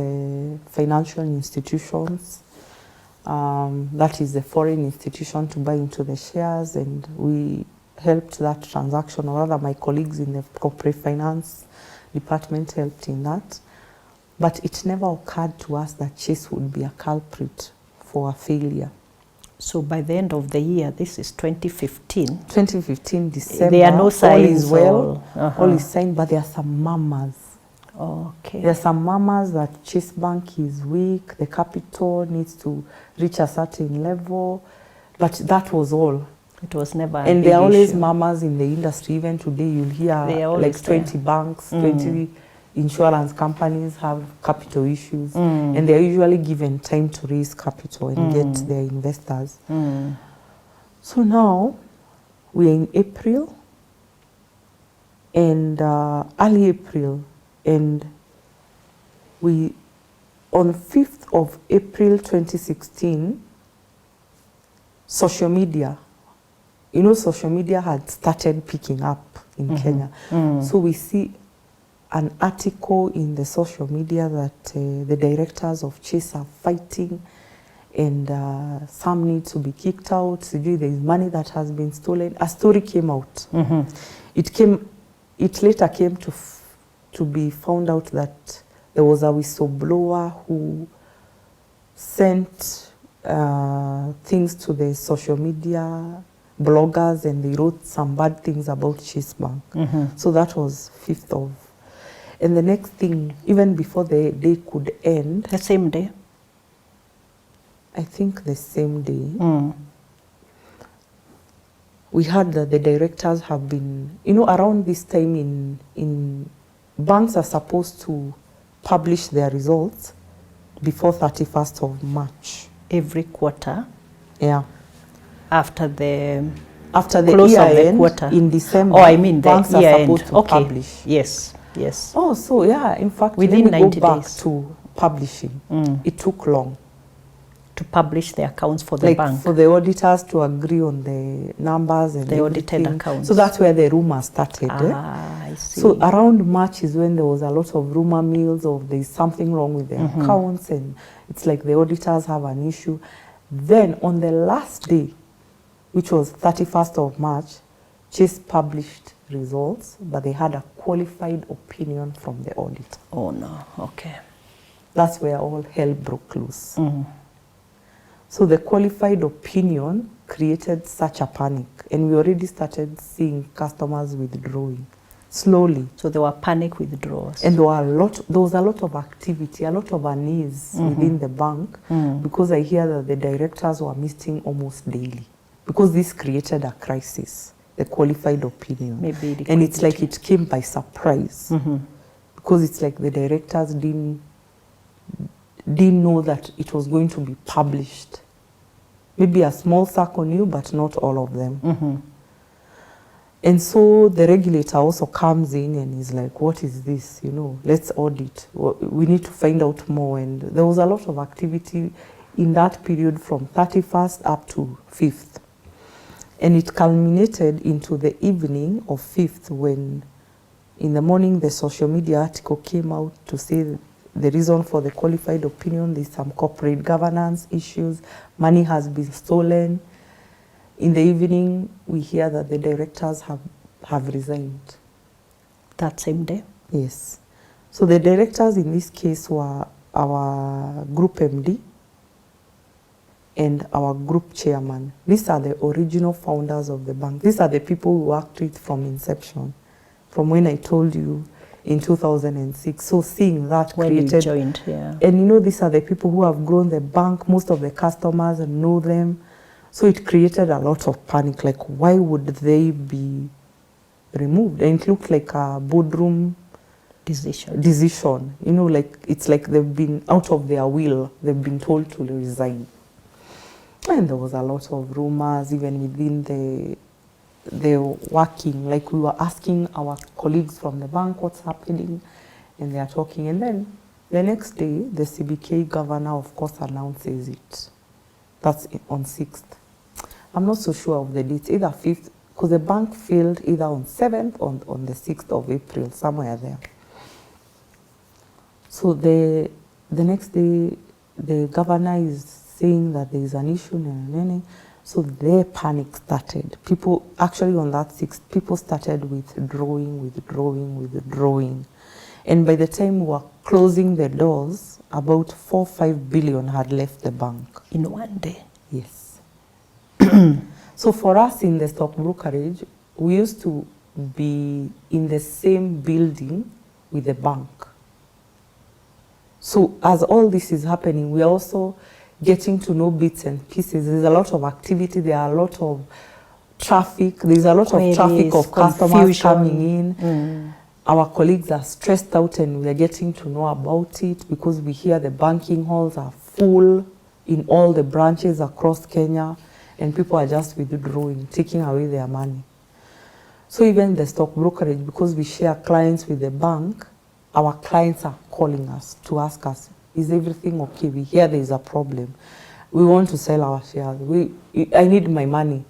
financial institutions. That is the foreign institution to buy into the shares, and we helped that transaction, or rather my colleagues in the corporate finance department helped in that. But it never occurred to us that Chase would be a culprit for a failure. So by the end of the year, this is 2015. 2015, December. There are no signs. All is well. All is signed, but there are some murmurs. Okay. There are some murmurs that Chase Bank is weak, the capital needs to reach a certain level, but that was all. It was never a And big there are always issue. murmurs in the industry. Even today, you'll hear like 20 banks, 20 insurance companies have capital issues, and they're usually given time to raise capital and get their investors. So now we're in April, and early April, and we, on 5th of April 2016, social media, you know, social media had started picking up in Kenya. So we see an article in the social media that the directors of Chase are fighting, and some need to be kicked out. There is money that has been stolen. A story came out. It later came to be found out that there was a whistleblower who sent things to the social media bloggers, and they wrote some bad things about Chase Bank. So that was 5th of. And the next thing, even before the day could end. The same day? I think the same day. We heard that the directors have been, you know, around this time in banks are supposed to publish their results before 31st of March. Every quarter? Yeah. After the close year of the end, quarter in December. Oh, I mean banks the are year supposed end. to publish. Yes. Yes. Oh, so yeah, in fact, within let me 90 go back days to publishing. It took long. to publish the accounts for the like bank. for the auditors to agree on the numbers and The audited everything. accounts. So that's where the rumor started. I see. So around March is when there was a lot of rumor mills of there's something wrong with the accounts, and it's like the auditors have an issue. Then on the last day, which was 31st of March, Chase published results, but they had a qualified opinion from the auditor. Oh no, okay. That's where all hell broke loose. So the qualified opinion created such a panic, and we already started seeing customers withdrawing slowly. So there were panic withdrawals. And there was a lot of activity, a lot of unease within the bank, because I hear that the directors were meeting almost daily, because this created a crisis, the qualified opinion. Maybe and it's like it came by surprise, because it's like the directors didn't know that it was going to be published. Maybe a small circle knew, but not all of them. And so the regulator also comes in and is like, what is this? You know, let's audit. We need to find out more. And there was a lot of activity in that period from 31st up to 5th. And it culminated into the evening of 5th when in the morning the social media article came out to say the reason for the qualified opinion, there's some corporate governance issues, money has been stolen. In the evening, we hear that the directors have resigned. That same day? Yes. So the directors in this case were our group MD and our group chairman. These are the original founders of the bank. These are the people we worked with from inception, from when I told you in 2006. So seeing that when created... you joined, yeah. And you know, these are the people who have grown the bank. Most of the customers know them. So it created a lot of panic, like why would they be removed? And it looked like a boardroom decision. You know, like it's like they've been out of their will. They've been told to resign. And there was a lot of rumors even within the working. Like we were asking our colleagues from the bank what's happening, and they are talking. And then the next day, the CBK governor, of course, announces it. That's on 6th. I'm not so sure of the date, either 5th, because the bank failed either on 7th or on the 6th of April, somewhere there. So the next day, the governor is saying that there is an issue, so their panic started. People, actually on that 6th, people started withdrawing. And by the time we were closing the doors, about 4-5 billion had left the bank. In one day? Yes. So for us in the stock brokerage, we used to be in the same building with the bank. So as all this is happening, we are also getting to know bits and pieces. There's a lot of activity, there are a lot of traffic, there's a lot of traffic of customers coming in. Our colleagues are stressed out and we are getting to know about it because we hear the banking halls are full in all the branches across Kenya, and people are just withdrawing, taking away their money. So even the stock brokerage, because we share clients with the bank, our clients are calling us to ask us, is everything okay? We hear there is a problem. We want to sell our shares. I need my money.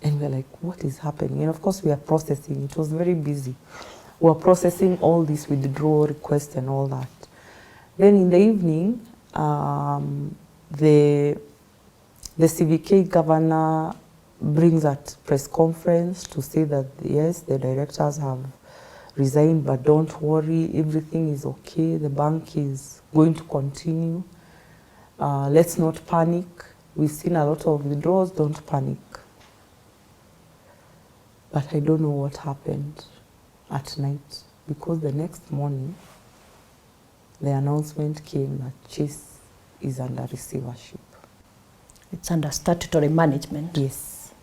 And we're like, what is happening? And of course we are processing. It was very busy. We were processing all these withdrawal requests and all that. Then in the evening, the CVK governor brings a press conference to say that yes, the directors have resigned, but don't worry, everything is okay. The bank is going to continue. Let's not panic. We've seen a lot of withdrawals, don't panic. But I don't know what happened at night, because the next morning, the announcement came that Chase is under receivership. It's under statutory management? Yes.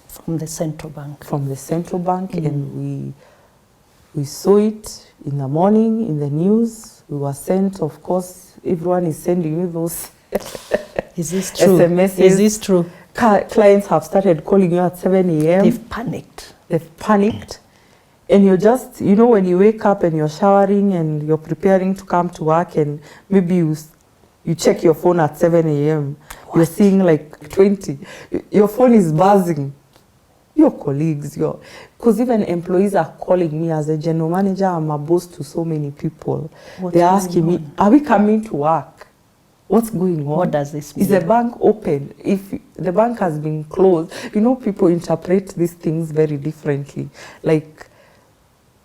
From the central bank? From the central bank, and we saw it in the morning in the news. We were sent, of course, everyone is sending you those Is this true? SMSs. Is this true? Clients have started calling you at 7 a.m. They've panicked. They've panicked. And you're just, you know, when you wake up and you're showering and you're preparing to come to work, and maybe you You check your phone at 7 a.m. You're seeing like 20. Your phone is buzzing. Your colleagues, because even employees are calling me as a general manager. I'm a boss to so many people. They're asking me, are we coming to work? What's going on? What does this mean? Is the bank open? If the bank has been closed, people interpret these things very differently. Like,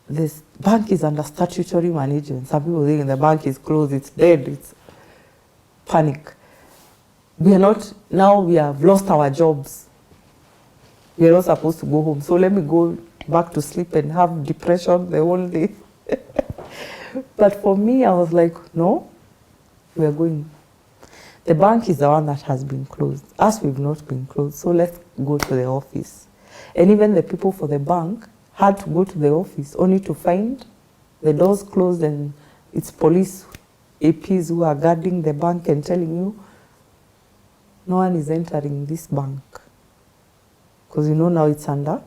this bank is under statutory management. Some people think the bank is closed, it's dead, it's panic. We are not, now we have lost our jobs. We are not supposed to go home. So let me go back to sleep and have depression the whole day. But for me, I was like, no, we are going. The bank is the one that has been closed. Us, we've not been closed. So let's go to the office. And even the people for the bank had to go to the office only to find the doors closed and it's police APs who are guarding the bank and telling you no one is entering this bank. Because now it's under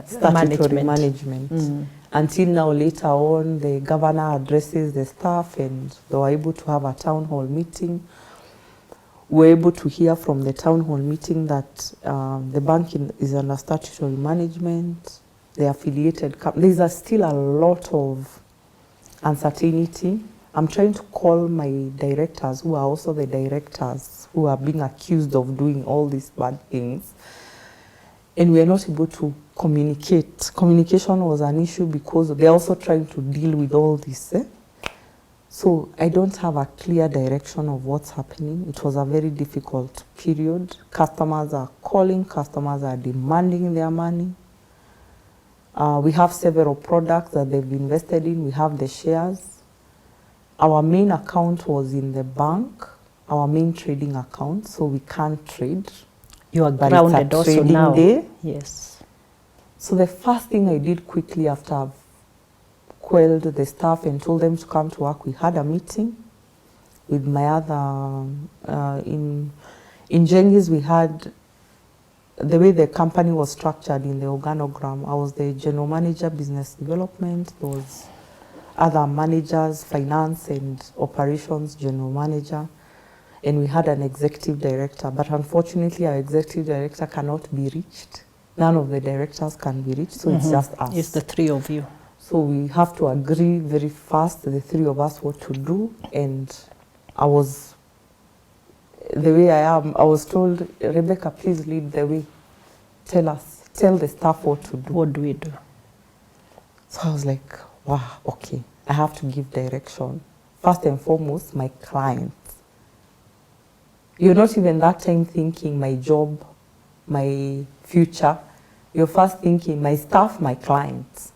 statutory management. Until now, later on, the governor addresses the staff and they were able to have a town hall meeting. We were able to hear from the town hall meeting that the bank is under statutory management, the affiliated companies. There's still a lot of uncertainty. I'm trying to call my directors, who are also the directors, who are being accused of doing all these bad things. And we are not able to communicate. Communication was an issue because they're also trying to deal with all this. So I don't have a clear direction of what's happening. It was a very difficult period. Customers are calling, customers are demanding their money. We have several products that they've invested in. We have the shares. Our main account was in the bank, our main trading account, so we can't trade. You are grounded also now. Day. Yes. So the first thing I did quickly after I've quelled the staff and told them to come to work, we had a meeting with my other, in Jengis we had, the way the company was structured in the organogram, I was the general manager, business development, there was other managers, finance and operations, general manager. And we had an executive director, but unfortunately our executive director cannot be reached. None of the directors can be reached, so it's just us. It's the three of you. So we have to agree very fast, the three of us, what to do. And I was, the way I am, I was told, Rebecca, please lead the way. Tell the staff what to do. What do we do? So I was like, wow, okay, I have to give direction. First and foremost, my clients. You're not even that time thinking my job, my future. You're first thinking my staff, my clients.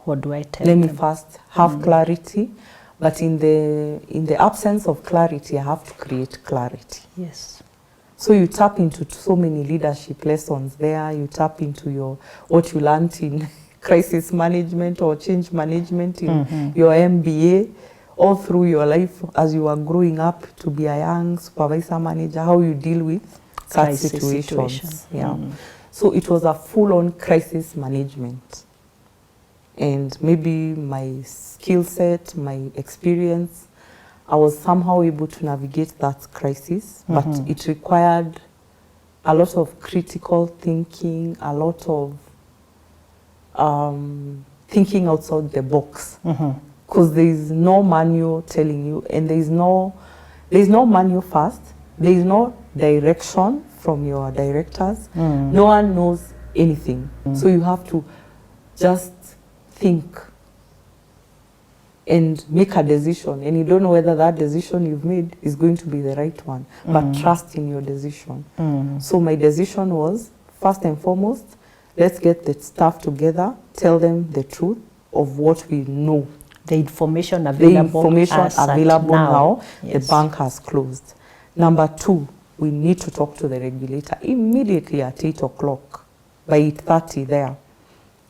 What do I tell them? Let me first have clarity, but in the absence of clarity, I have to create clarity. Yes. So you tap into so many leadership lessons there. You tap into what you learned in crisis management or change management in your MBA. All through your life as you are growing up to be a young supervisor manager, how you deal with such situations. Yeah. So it was a full-on crisis management. And maybe my skill set, my experience, I was somehow able to navigate that crisis, but it required a lot of critical thinking, a lot of thinking outside the box. Because there is no manual telling you, and there is no manual first, there is no direction from your directors. No one knows anything. So you have to just think and make a decision, and you don't know whether that decision you've made is going to be the right one, but trust in your decision. So my decision was, first and foremost, let's get the staff together, tell them the truth of what we know. The information available, now, yes. The bank has closed. Number two, we need to talk to the regulator immediately at 8 o'clock, by 8:30 there.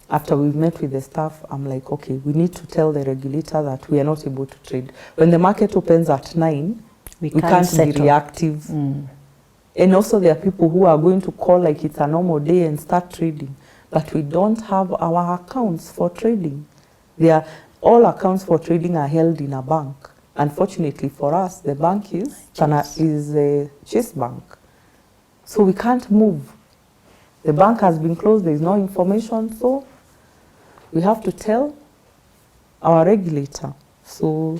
After we've met with the staff, I'm like, okay, we need to tell the regulator that we are not able to trade. When the market opens at 9, we can't be reactive. And also there are people who are going to call like it's a normal day and start trading. But we don't have our accounts for trading. All accounts for trading are held in a bank. unfortunately for us, the bank is a Chase Bank. So we can't move. The bank has been closed, there is no information, so we have to tell our regulator. So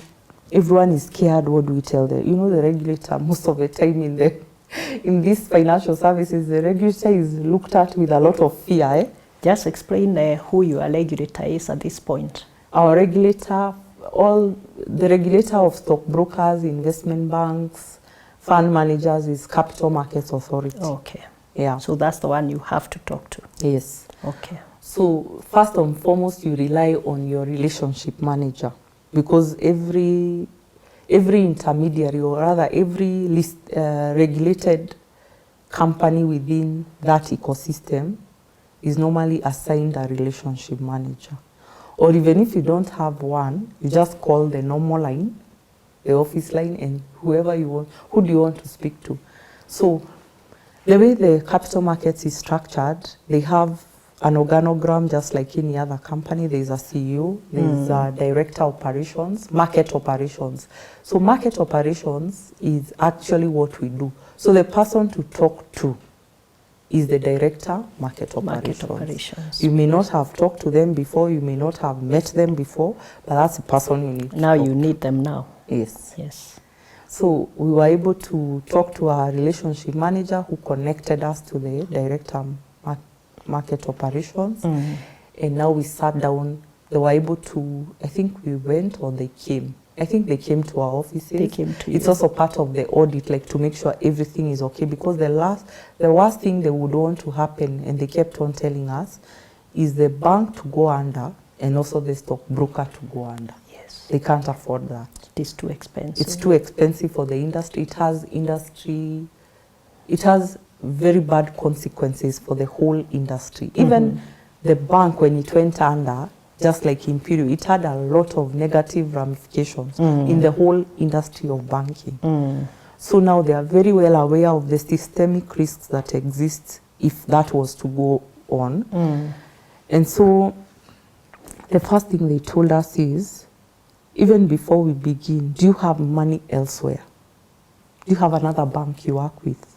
everyone is scared. What do we tell them? You know, the regulator, most of the time in these financial services, the regulator is looked at with a lot of fear. Eh? Just explain who your regulator is at this point. Our regulator, the regulator of stockbrokers, investment banks, fund managers is Capital Markets Authority. Okay. Yeah. So that's the one you have to talk to. Yes. Okay. So first and foremost, you rely on your relationship manager, because every intermediary, or rather every regulated company within that ecosystem is normally assigned a relationship manager. Or even if you don't have one, you just call the normal line, the office line, and whoever you want, who do you want to speak to. So the way the capital markets is structured, they have an organogram just like any other company. There's a CEO, there's a director operations, market operations. So market operations is actually what we do. So the person to talk to is the director, market operations. You may not have talked to them before, you may not have met them before, but that's the person you need now to you need them now. Yes. Yes. So we were able to talk to our relationship manager, who connected us to the director market operations. And now we sat down. They were able to, I think we went or they came. I think they came to our offices. They came to It's you. also part of the audit, like to make sure everything is okay, because the worst thing they would want to happen, and they kept on telling us, is the bank to go under and also the stockbroker to go under. Yes. They can't afford that. It is too expensive. It's too expensive for the industry. It has very bad consequences for the whole industry. Even the bank, when it went under, just like Imperial, it had a lot of negative ramifications in the whole industry of banking. So now they are very well aware of the systemic risks that exist if that was to go on. And so the first thing they told us is, even before we begin, do you have money elsewhere? Do you have another bank you work with?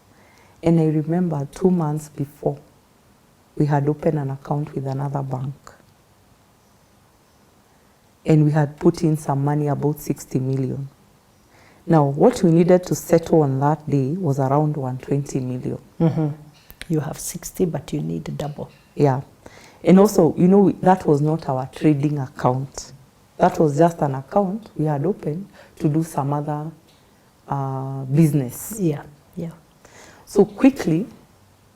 And I remember 2 months before, we had opened an account with another bank. And we had put in some money, about 60 million. Now, what we needed to settle on that day was around 120 million. You have 60, but you need double. Yeah. And also, you know, that was not our trading account. That was just an account we had opened to do some other business. Yeah, yeah. So quickly,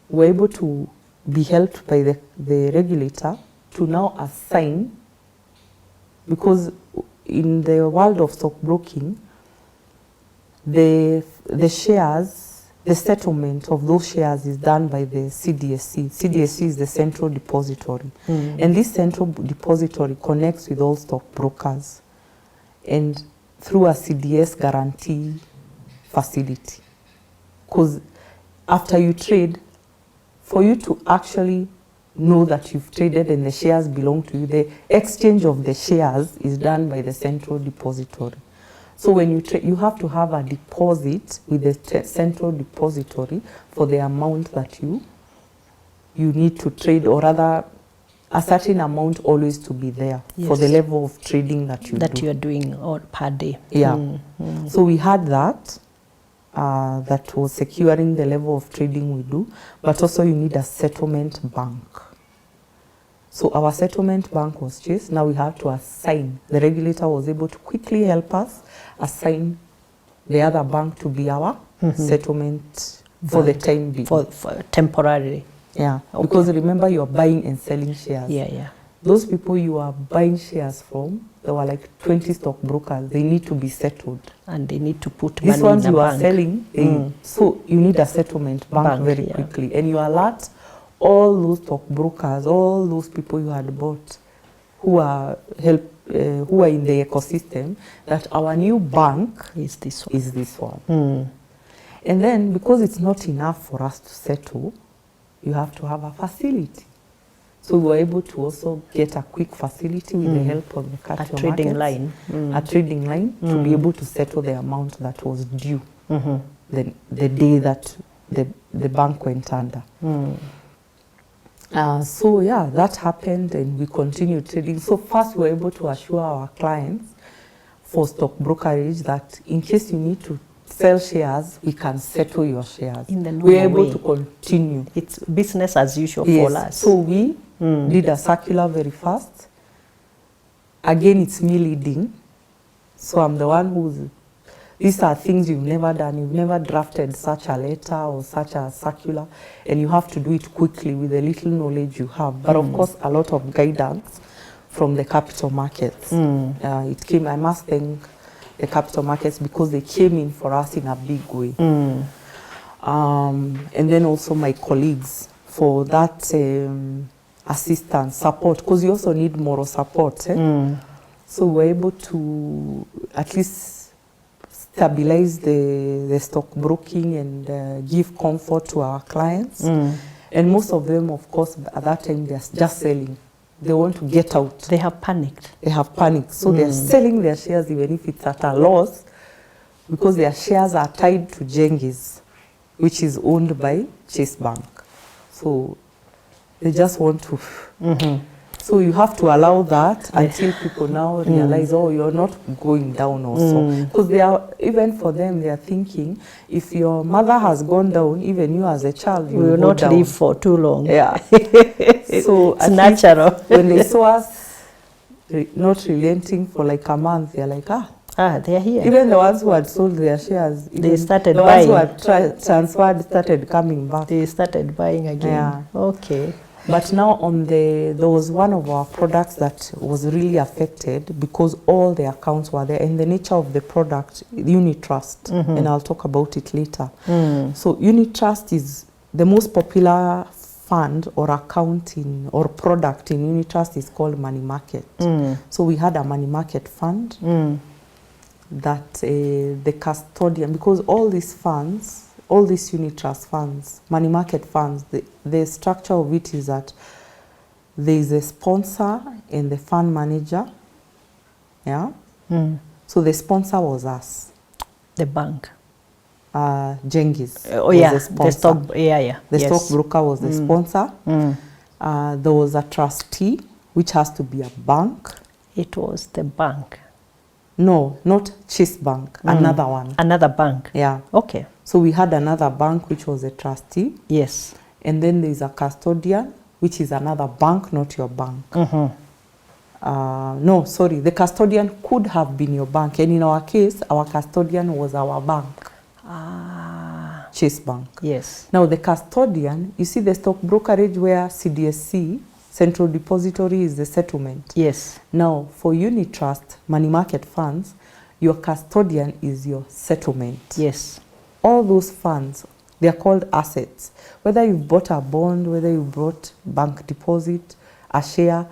we were able to be helped by the regulator to now assign, because in the world of stockbroking, the shares, the settlement of those shares is done by the CDSC. CDSC is the central depository. And this central depository connects with all stockbrokers, and through a CDS guarantee facility. Because after you trade, for you to actually know that you've traded and the shares belong to you, the exchange of the shares is done by the central depository. So when you trade, you have to have a deposit with the central depository for the amount that you need to trade, or rather a certain amount always to be there for the level of trading that you are doing per day. Yeah. So we had that. That was securing the level of trading we do, but also you need a settlement bank. So our settlement bank was Chase. Now we have to assign. The regulator was able to quickly help us assign the other bank to be our settlement for the time being. For temporarily. Yeah, okay. Because remember, you are buying and selling shares. Yeah, yeah. Those people you are buying shares from, there were like 20 stockbrokers. They need to be settled. And they need to put money in the bank. These ones you are selling, so you need a settlement bank very quickly. And you alert all those stockbrokers, all those people you had bought who are in the ecosystem, that our new bank is this one. And then, because it's not enough for us to settle, you have to have a facility. So we were able to also get a quick facility with the help of the capital trading markets, line. a trading line to be able to settle the amount that was due the day that the bank went under. So yeah, that happened and we continued trading. So first we were able to assure our clients for stock brokerage that in case you need to sell shares, we can settle your shares. In the normal We're able way. to continue. It's business as usual Yes. for us. So we did a circular very fast. Again, it's me leading. So I'm the one who's, these are things you've never done. You've never drafted such a letter or such a circular, and you have to do it quickly with the little knowledge you have. But of course, a lot of guidance from the capital markets. It came, I must thank the capital markets because they came in for us in a big way. And then also my colleagues for that assistance, support, because you also need moral support. So we're able to at least stabilize the stockbroking and give comfort to our clients. And most of them, of course, at that time, they're just selling. They want to get out. They have panicked. They have panicked. So they're selling their shares even if it's at a loss because their shares are tied to Jengis, which is owned by Chase Bank. So they just want to. So you have to allow that until people now realize, oh, you're not going down also. Because they are, even for them, they are thinking, if your mother has gone down, even you as a child, you will not live for too long. Yeah. So it's natural. When they saw us not relenting for like a month, they're like, they're here. Even the ones who had sold their shares, they started the buying. The ones who had transferred started coming back. They started buying again. Yeah. Okay. But now there was one of our products that was really affected because all the accounts were there. And the nature of the product, unit trust, and I'll talk about it later. So unit trust is the most popular fund or account or product in unit trust is called money market. So we had a money market fund that the custodian, because all these funds, all these unit trust funds, money market funds, the structure of it is that there is a sponsor and the fund manager. Yeah. So the sponsor was us. The bank. Jengis. The stock. The stockbroker was the sponsor. There was a trustee, which has to be a bank. It was the bank. No, not Chase Bank. Another one. Another bank. Yeah. Okay. So we had another bank, which was a trustee. Yes. And then there's a custodian, which is another bank, not your bank. No, sorry, the custodian could have been your bank. And in our case, our custodian was our bank. Chase Bank. Yes. Now the custodian, you see the stock brokerage where CDSC, Central Depository, is the settlement. Yes. Now for unit trust, money market funds, your custodian is your settlement. Yes. All those funds, they are called assets. Whether you've bought a bond, whether you bought bank deposit, a share,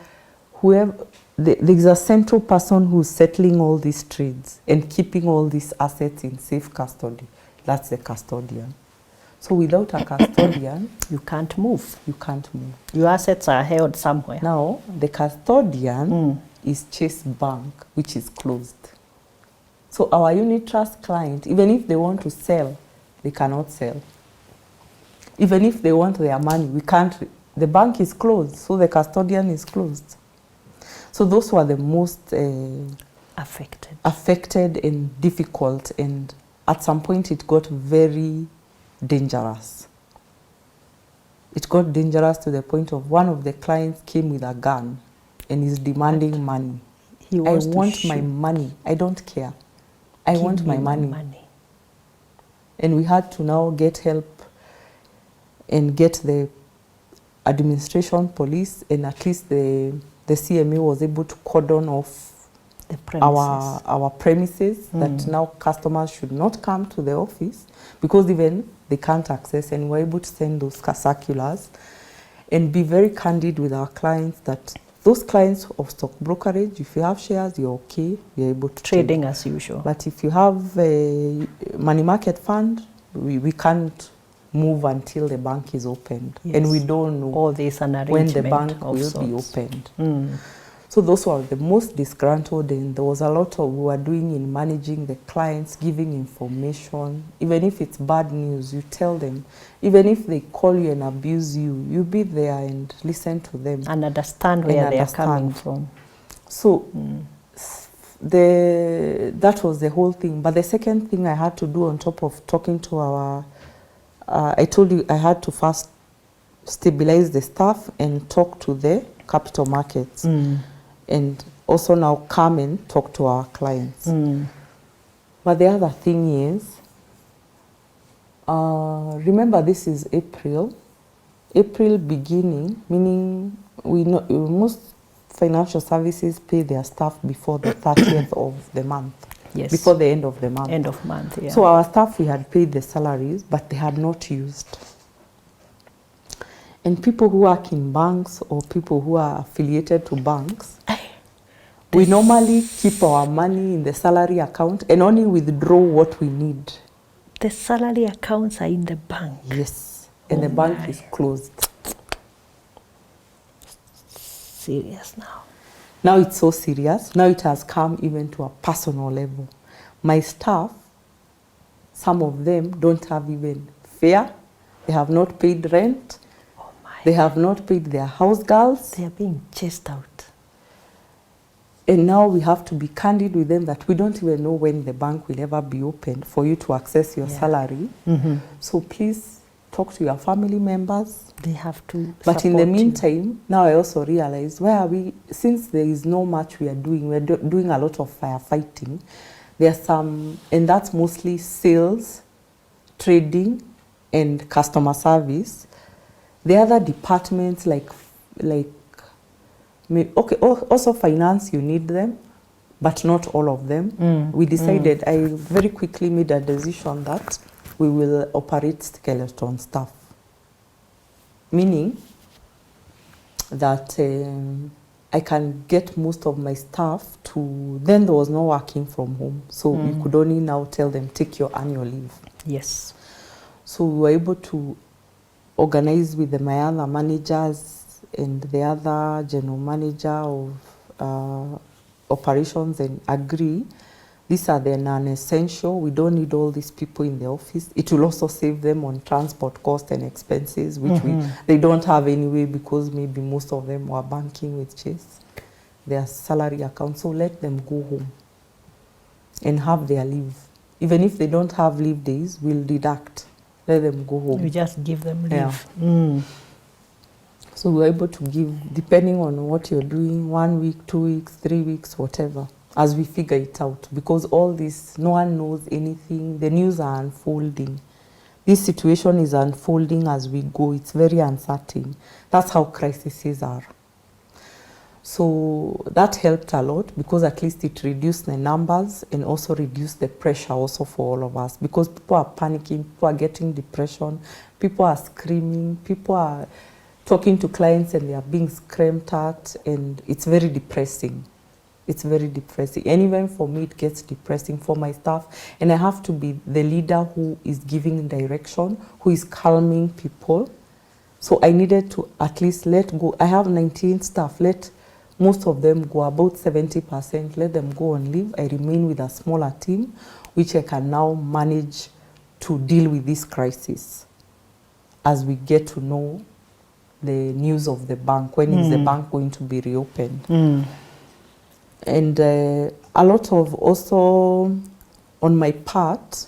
whoever, there's a central person who's settling all these trades and keeping all these assets in safe custody. That's the custodian. So without a custodian, you can't move. You can't move. Your assets are held somewhere. Now, the custodian is Chase Bank, which is closed. So our unit trust client, even if they want to sell, they cannot sell. Even if they want their money, we can't. The bank is closed, so the custodian is closed. So those were the most affected and difficult, and at some point it got very dangerous. It got dangerous to the point of one of the clients came with a gun and is demanding money. I want my money. I don't care. I want my money. And we had to now get help and get the administration, police, and at least the CMA was able to cordon off the premises. our premises that now customers should not come to the office because even they can't access, and we're able to send those circulars and be very candid with our clients that those clients of stock brokerage, if you have shares, you're okay, you're able to trading as usual. But if you have a money market fund, we can't move until the bank is opened. Yes. And we don't know Or there's an when arrangement the bank of will sorts. be opened. Mm. So those were the most disgruntled, and there was a lot of we were doing in managing the clients, giving information. Even if it's bad news, you tell them. Even if they call you and abuse you, you be there and listen to them. And understand where they are coming from. So that was the whole thing. But the second thing I had to do on top of talking to our, I told you I had to first stabilize the staff and talk to the capital markets. And also now come and talk to our clients. But the other thing is, remember this is April beginning, meaning we know most financial services pay their staff before the 30th of the month. Yes. Before the end of the month. End of month, yeah. So our staff, we had paid the salaries, but they had not used. And people who work in banks or people who are affiliated to banks, we normally keep our money in the salary account and only withdraw what we need. The salary accounts are in the bank. Yes. And the bank is closed. Serious now. Now it's so serious. Now it has come even to a personal level. My staff, some of them don't have even fare. They have not paid rent. Oh my. They have not paid their house girls. They are being chased out. And now we have to be candid with them that we don't even know when the bank will ever be opened for you to access your salary. So please talk to your family members. They have to But in the support meantime, now I also realize where are we, since there is no much we are doing, we're doing a lot of firefighting. There's some, and that's mostly sales, trading, and customer service. The other departments like okay, also finance, you need them, but not all of them. We decided, I very quickly made a decision that we will operate skeleton staff. Meaning that I can get most of my staff to, then there was no working from home. So we could only now tell them, take your annual leave. Yes. So we were able to organize with my other managers and the other general manager of operations and agree these are the non-essential. We don't need all these people in the office. It will also save them on transport costs and expenses, which they don't have anyway because maybe most of them were banking with Chase, their salary account. So let them go home and have their leave. Even if they don't have leave days, we'll deduct. Let them go home. You just give them leave. Yeah. So we're able to give, depending on what you're doing, 1 week, 2 weeks, 3 weeks, whatever, as we figure it out. Because all this, no one knows anything. The news are unfolding. This situation is unfolding as we go. It's very uncertain. That's how crises are. So that helped a lot because at least it reduced the numbers and also reduced the pressure also for all of us. Because people are panicking, people are getting depression, people are screaming, people are talking to clients and they are being screamed at, and it's very depressing. It's very depressing. And even for me, it gets depressing for my staff. And I have to be the leader who is giving direction, who is calming people. So I needed to at least let go. I have 19 staff. Let most of them go, about 70%, let them go on leave. I remain with a smaller team, which I can now manage to deal with this crisis as we get to know the news of the bank. When is the bank going to be reopened? And a lot of also on my part,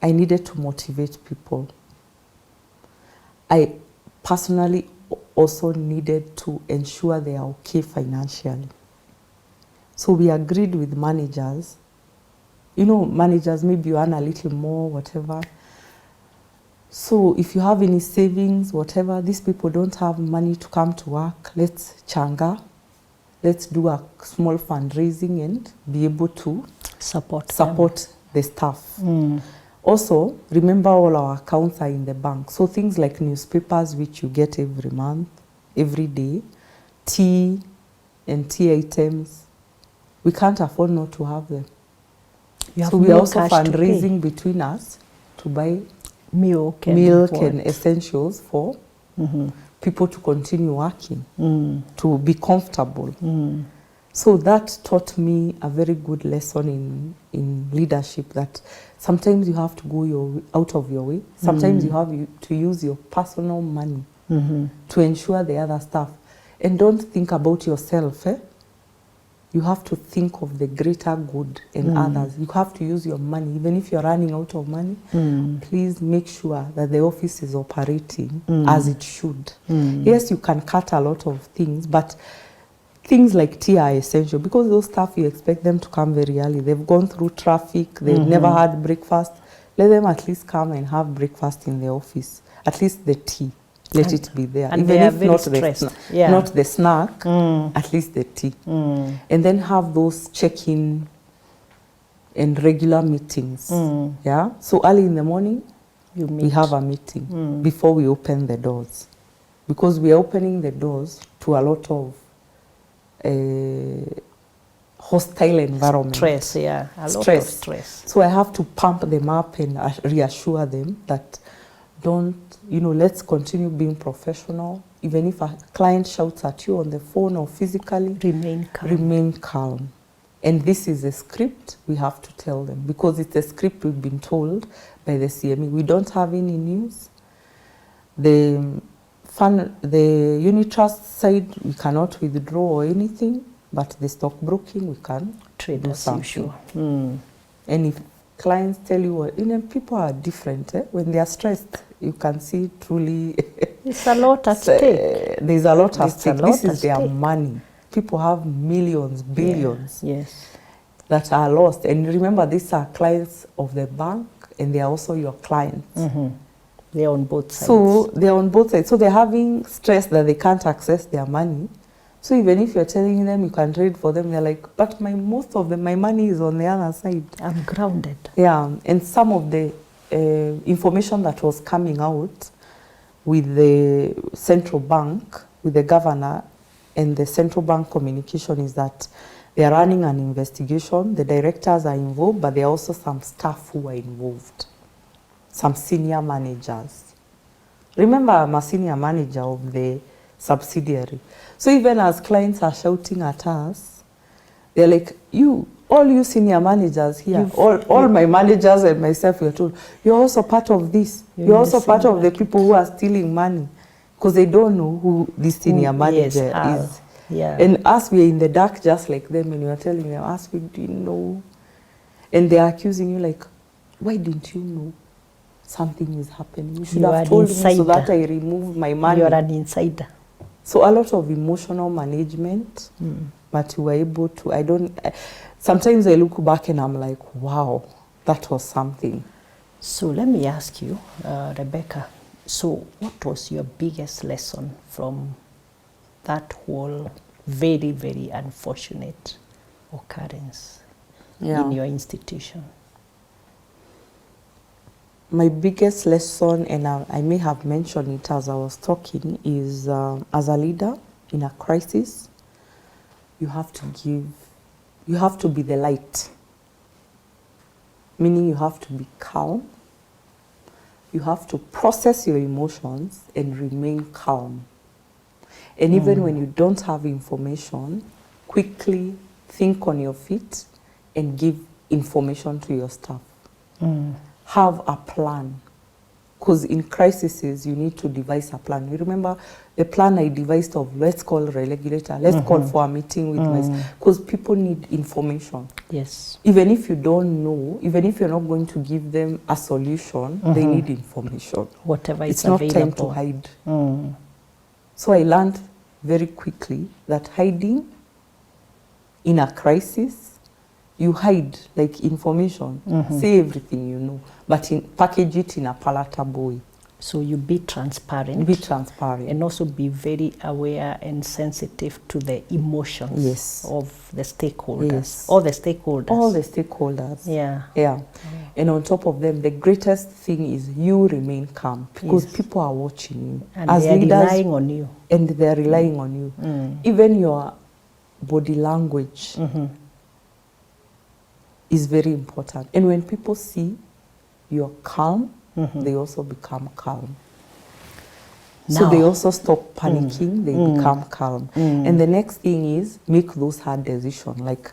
I needed to motivate people. I personally also needed to ensure they are okay financially. So we agreed with managers. You know, managers, maybe you earn a little more, whatever. So if you have any savings, whatever, these people don't have money to come to work, let's changa. Let's do a small fundraising and be able to support the staff. Also, remember all our accounts are in the bank. So things like newspapers, which you get every month, every day, tea and tea items, we can't afford not to have them. So we are also fundraising between us to buy milk and essentials for people to continue working, to be comfortable. So that taught me a very good lesson in leadership, that sometimes you have to go out of your way. Sometimes you have to use your personal money to ensure the other stuff. And don't think about yourself. You have to think of the greater good in others. You have to use your money. Even if you're running out of money, please make sure that the office is operating as it should. Yes, you can cut a lot of things, but things like tea are essential, because those staff, you expect them to come very early. They've gone through traffic, they've never had breakfast. Let them at least come and have breakfast in the office. At least the tea, let it be there. And even if not not the snack, at least the tea. And then have those check-in and regular meetings. Yeah. So early in the morning, we have a meeting before we open the doors, because we are opening the doors to a lot of hostile environment. Stress, yeah. A lot of stress. So I have to pump them up and reassure them that let's continue being professional. Even if a client shouts at you on the phone or physically, remain calm. And this is a script we have to tell them, because it's a script we've been told by the CME. We don't have any news. The unit trust side, we cannot withdraw or anything, but the stockbroking, we can trade do as something. usual. And if clients tell you, people are different. When they are stressed, you can see truly. It's a lot at stake. There's a lot at stake. This is their money. People have millions, billions that are lost. And remember, these are clients of the bank, and they are also your clients. They're on both sides. So they're on both sides. So they're having stress that they can't access their money. So even if you're telling them you can trade for them, they're like, but most of my money is on the other side. I'm grounded. Yeah, and some of the information that was coming out with the central bank, with the governor and the central bank communication, is that they are running an investigation. The directors are involved, but there are also some staff who are involved. Some senior managers. Remember, I'm a senior manager of the subsidiary. So even as clients are shouting at us, they're like, all you senior managers here, all my managers and myself, we are told, you're also part of this. You're also part of the people who are stealing money, because they don't know who this senior manager is. Yeah. And us, we're in the dark just like them, and you're telling them, us, we didn't know. And they're accusing you like, why didn't you know? Something is happening. You should have told me so that I remove my money. You're an insider. So a lot of emotional management, but we were able to, sometimes I look back and I'm like, wow, that was something. So let me ask you, Rebecca, so what was your biggest lesson from that whole very, very unfortunate occurrence in your institution? My biggest lesson, and I may have mentioned it as I was talking, is as a leader in a crisis, you have to be the light. Meaning you have to be calm. You have to process your emotions and remain calm. And even when you don't have information, quickly think on your feet and give information to your staff. Have a plan, because in crises you need to devise a plan. You remember the plan I devised of, let's call a regulator, let's call for a meeting with my, because people need information. Yes. Even if you don't know, even if you're not going to give them a solution, they need information. Whatever is available. It's not time to hide. So I learned very quickly that hiding in a crisis, you hide like information, say everything you know, but package it in a palatable way. So you be transparent. Be transparent. And also be very aware and sensitive to the emotions of the stakeholders. Yes. All the stakeholders. All the stakeholders. Yeah. Yeah. And on top of them, the greatest thing is you remain calm, because people are watching you. And as they are leaders, relying on you. And they are relying on you. Even your body language is very important. And when people see you're calm, they also become calm. So they also stop panicking, they become calm. And the next thing is make those hard decisions, like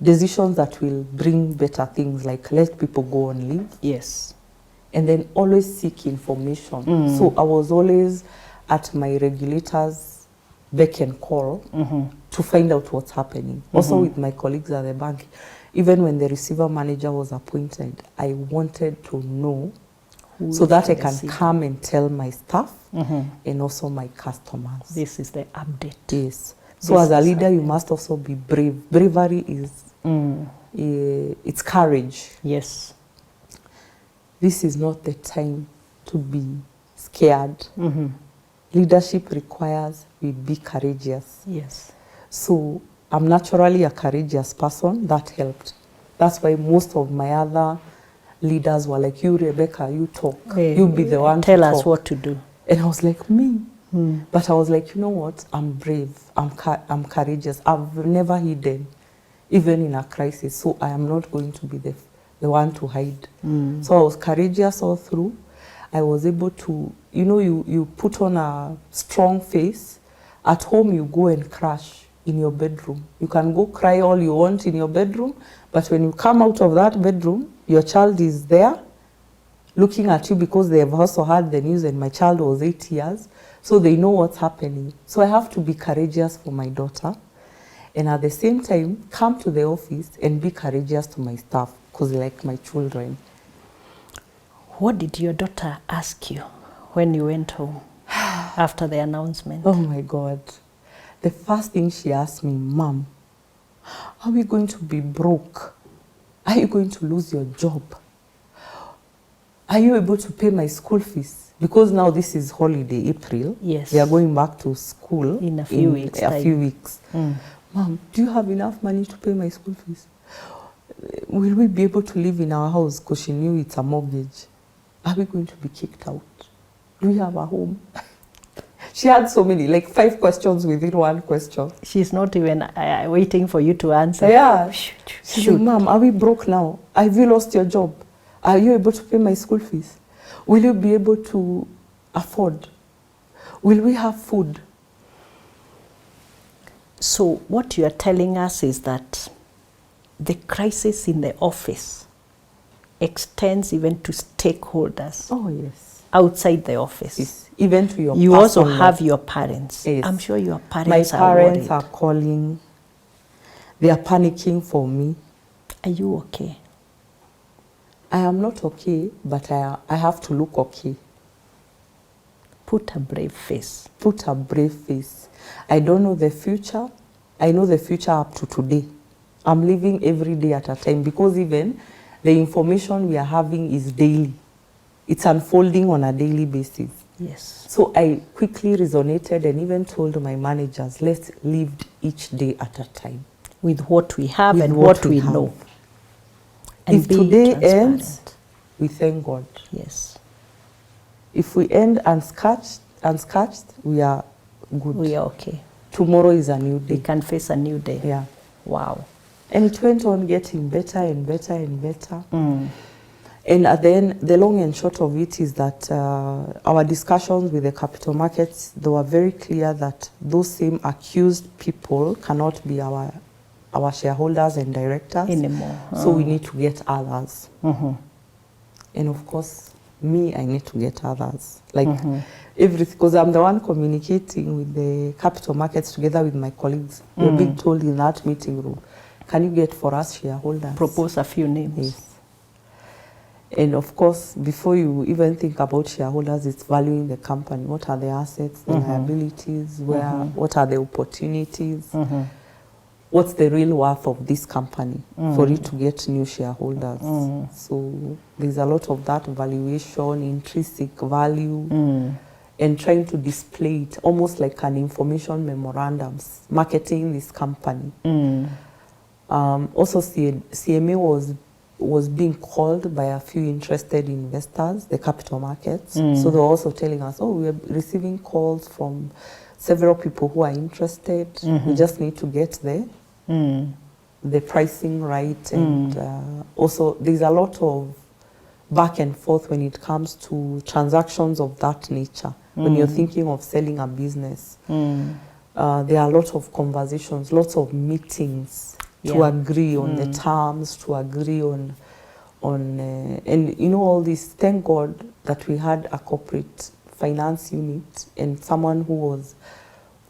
decisions that will bring better things, like let people go on leave. Yes. And then always seek information. So I was always at my regulators' beck and call to find out what's happening. Also with my colleagues at the bank, even when the receiver manager was appointed, I wanted to know so that I can come and tell my staff and also my customers. This is the update. Yes. So as a leader, you must also be brave. Bravery is it's courage. Yes. This is not the time to be scared. Leadership requires we be courageous. Yes. So I'm naturally a courageous person. That helped. That's why most of my other leaders were like, you, Rebecca, you talk. You be the one to tell us talk. what to do. And I was like, me? But I was like, you know what? I'm brave. I'm courageous. I've never hidden, even in a crisis. So I am not going to be the one to hide. So I was courageous all through. I was able to, you know, you put on a strong face. At home, you go and crash in your bedroom. You can go cry all you want in your bedroom, but when you come out of that bedroom, your child is there looking at you because they have also heard the news, and my child was 8 years, so they know what's happening. So I have to be courageous for my daughter, and at the same time, come to the office and be courageous to my staff, because they're like my children. What did your daughter ask you when you went home after the announcement? Oh my God. The first thing she asked me, Mom, are we going to be broke? Are you going to lose your job? Are you able to pay my school fees? Because now this is holiday, April. Yes. We are going back to school in a few weeks. Mom, do you have enough money to pay my school fees? Will we be able to live in our house? Because she knew it's a mortgage. Are we going to be kicked out? Do we have a home? She had so many, like 5 questions within one question. She's not even waiting for you to answer. Yeah. She's like, Mom, are we broke now? Have you lost your job? Are you able to pay my school fees? Will you be able to afford? Will we have food? So what you are telling us is that the crisis in the office extends even to stakeholders. Oh, yes. Outside the office. Yes. Even to your You also have your parents. Yes. I'm sure your parents My are worried. parents are calling. They are panicking for me. Are you okay? I am not okay, but I have to look okay. Put a brave face. Put a brave face. I don't know the future. I know the future up to today. I'm living every day at a time, because even the information we are having is daily. It's unfolding on a daily basis. Yes. So I quickly resonated and even told my managers, let's live each day at a time. With what we have and what we know. And if today ends, we thank God. Yes. If we end unscathed, we are good. We are okay. Tomorrow is a new day. We can face a new day. Yeah. Wow. And it went on getting better and better and better. And then the long and short of it is that our discussions with the capital markets, they were very clear that those same accused people cannot be our shareholders and directors anymore. So we need to get others. And of course, me, I need to get others. Like everything, because I'm the one communicating with the capital markets together with my colleagues. We're being told in that meeting room, can you get for us shareholders? Propose a few names. Yes. And of course, before you even think about shareholders, it's valuing the company. What are the assets, the liabilities, what are the opportunities? What's the real worth of this company for it to get new shareholders? So there's a lot of that valuation, intrinsic value, and trying to display it almost like an information memorandum, marketing this company. Also, CMA was being called by a few interested investors, the capital markets. So they were also telling us, oh, we are receiving calls from several people who are interested. We just need to get the pricing right. And also there's a lot of back and forth when it comes to transactions of that nature. When you're thinking of selling a business, there are lots of conversations, lots of meetings to agree on the terms, to agree on and you know, all this. Thank God that we had a corporate finance unit and someone who was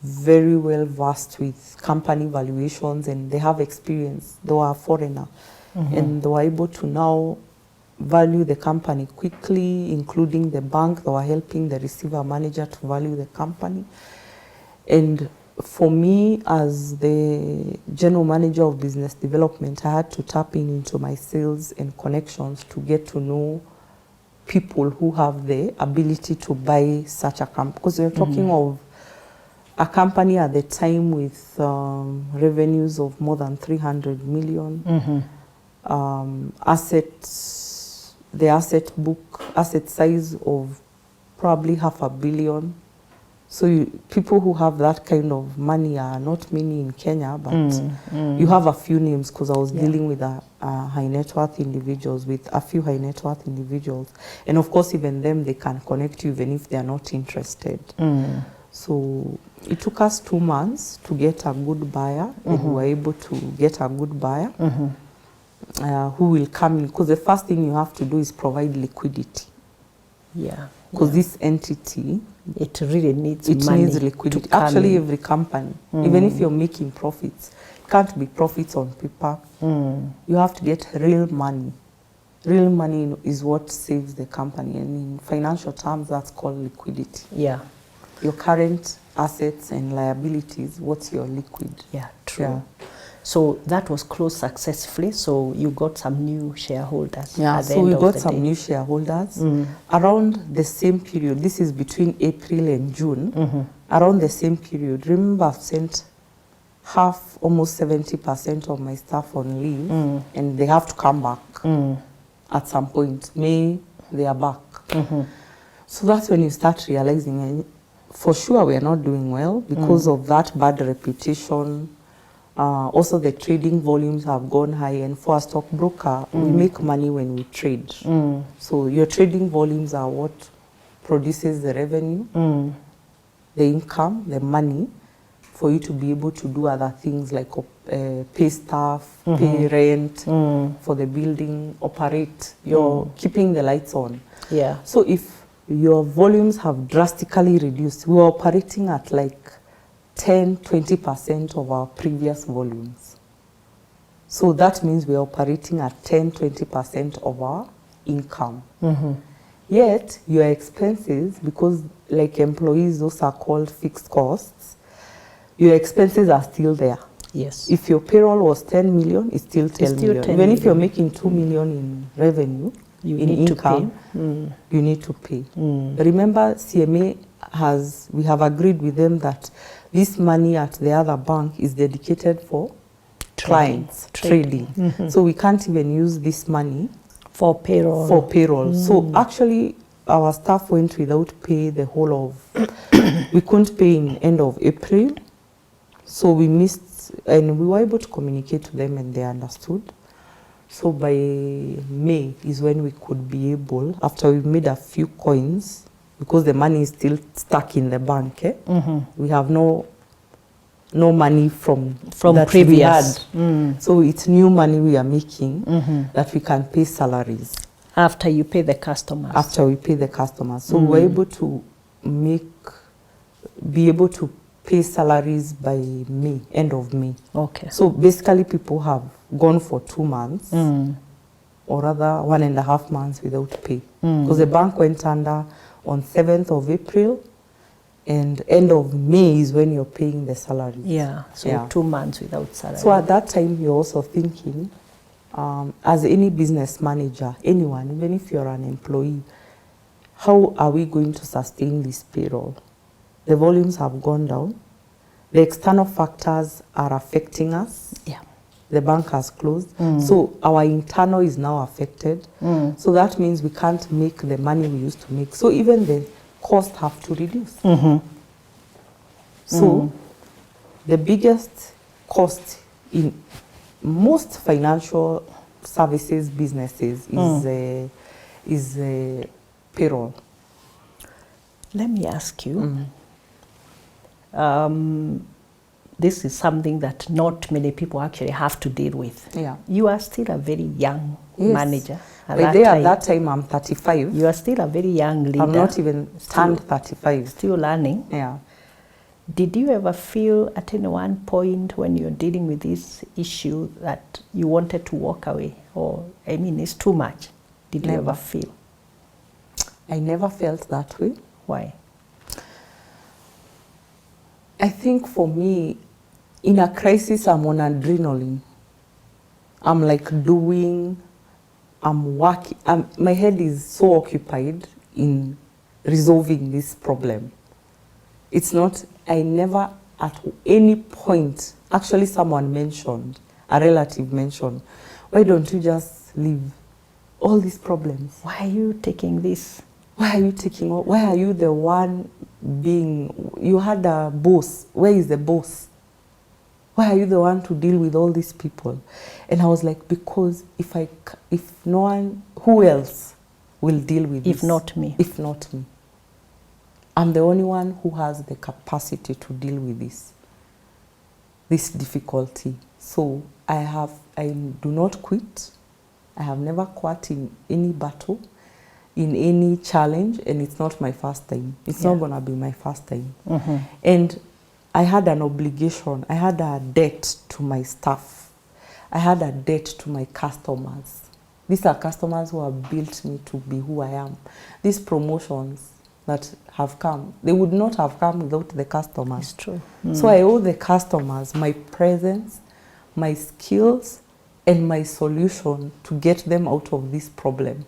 very well versed with company valuations, and they have experience. They were a foreigner, and they were able to now value the company quickly, including the bank. They were helping the receiver manager to value the company. And for me, as the general manager of business development, I had to tap into my sales and connections to get to know people who have the ability to buy such a company. Because we're talking of a company at the time with revenues of more than 300 million, assets, the asset size of probably $500 million. So people who have that kind of money are not many in Kenya, but you have a few names, because I was dealing with high net worth individuals, with a few high net worth individuals. And of course, even them, they can connect you even if they are not interested. So it took us 2 months to get a good buyer, and we were able to get a good buyer who will come in, because the first thing you have to do is provide liquidity. Because this entity, it really needs money. It needs liquidity. Actually, every company, even if you're making profits, it can't be profits on paper. You have to get real money. Real money is what saves the company, and in financial terms, that's called liquidity. Your current assets and liabilities, what's your liquid? True. So that was closed successfully. So you got some new shareholders. So we got some new shareholders around the same period. This is between April and June. Around the same period. Remember, I've sent half, almost 70% of my staff on leave, and they have to come back at some point. May they are back. So that's when you start realizing, for sure, we are not doing well because of that bad reputation. Also, the trading volumes have gone high, and for a stockbroker, we make money when we trade. So your trading volumes are what produces the revenue, the income, the money, for you to be able to do other things like pay staff, pay rent for the building, operate. You're keeping the lights on. So if your volumes have drastically reduced, we were operating at like 10-20% of our previous volumes. So that means we're operating at 10-20% of our income. Yet your expenses, because like employees, those are called fixed costs, your expenses are still there. If your payroll was 10 million, it's still 10 million. Even if you're making 2 million in revenue, in income, you need to pay. Remember, CMA we have agreed with them that this money at the other bank is dedicated for clients, trading. So we can't even use this money for payroll. So actually, our staff went without pay the whole of, we couldn't pay in end of April. So we missed, and we were able to communicate to them, and they understood. So by May is when we could be able, after we made a few coins, because the money is still stuck in the bank. We have no money from that previous. So it's new money we are making that we can pay salaries. After you pay the customers. After we pay the customers. So we're able to be able to pay salaries by May, end of May. So basically people have gone for 2 months, or rather 1.5 months without pay. Because the bank went under on 7th of April, and end of May is when you're paying the salary. So 2 months without salary. So at that time, you're also thinking, as any business manager, anyone, even if you're an employee, how are we going to sustain this payroll? The volumes have gone down. The external factors are affecting us. The bank has closed. So our internal is now affected. So that means we can't make the money we used to make. So even the costs have to reduce. So the biggest cost in most financial services businesses is payroll. Let me ask you. This is something that not many people actually have to deal with. Yeah. You are still a very young manager. At that time, I'm 35. You are still a very young leader. I'm not even turned 35. Still learning. Yeah. Did you ever feel at any one point when you're dealing with this issue that you wanted to walk away? Or, I mean, it's too much. Did you ever feel? I never felt that way. Why? I think for me, in a crisis, I'm on adrenaline. I'm like I'm working. My head is so occupied in resolving this problem. It's not, I never at any point, actually someone mentioned, a relative mentioned, why don't you just leave all these problems? Why are you taking this? Why are you the one being, you had a boss, where is the boss? Why are you the one to deal with all these people? And I was like, because if no one, who else will deal with this? If not me. If not me. I'm the only one who has the capacity to deal with this difficulty. So I do not quit. I have never quit in any battle, in any challenge, and it's not my first time. It's not going to be my first time. And I had an obligation. I had a debt to my staff. I had a debt to my customers. These are customers who have built me to be who I am. These promotions that have come, they would not have come without the customers. It's true. So I owe the customers my presence, my skills, and my solution to get them out of this problem.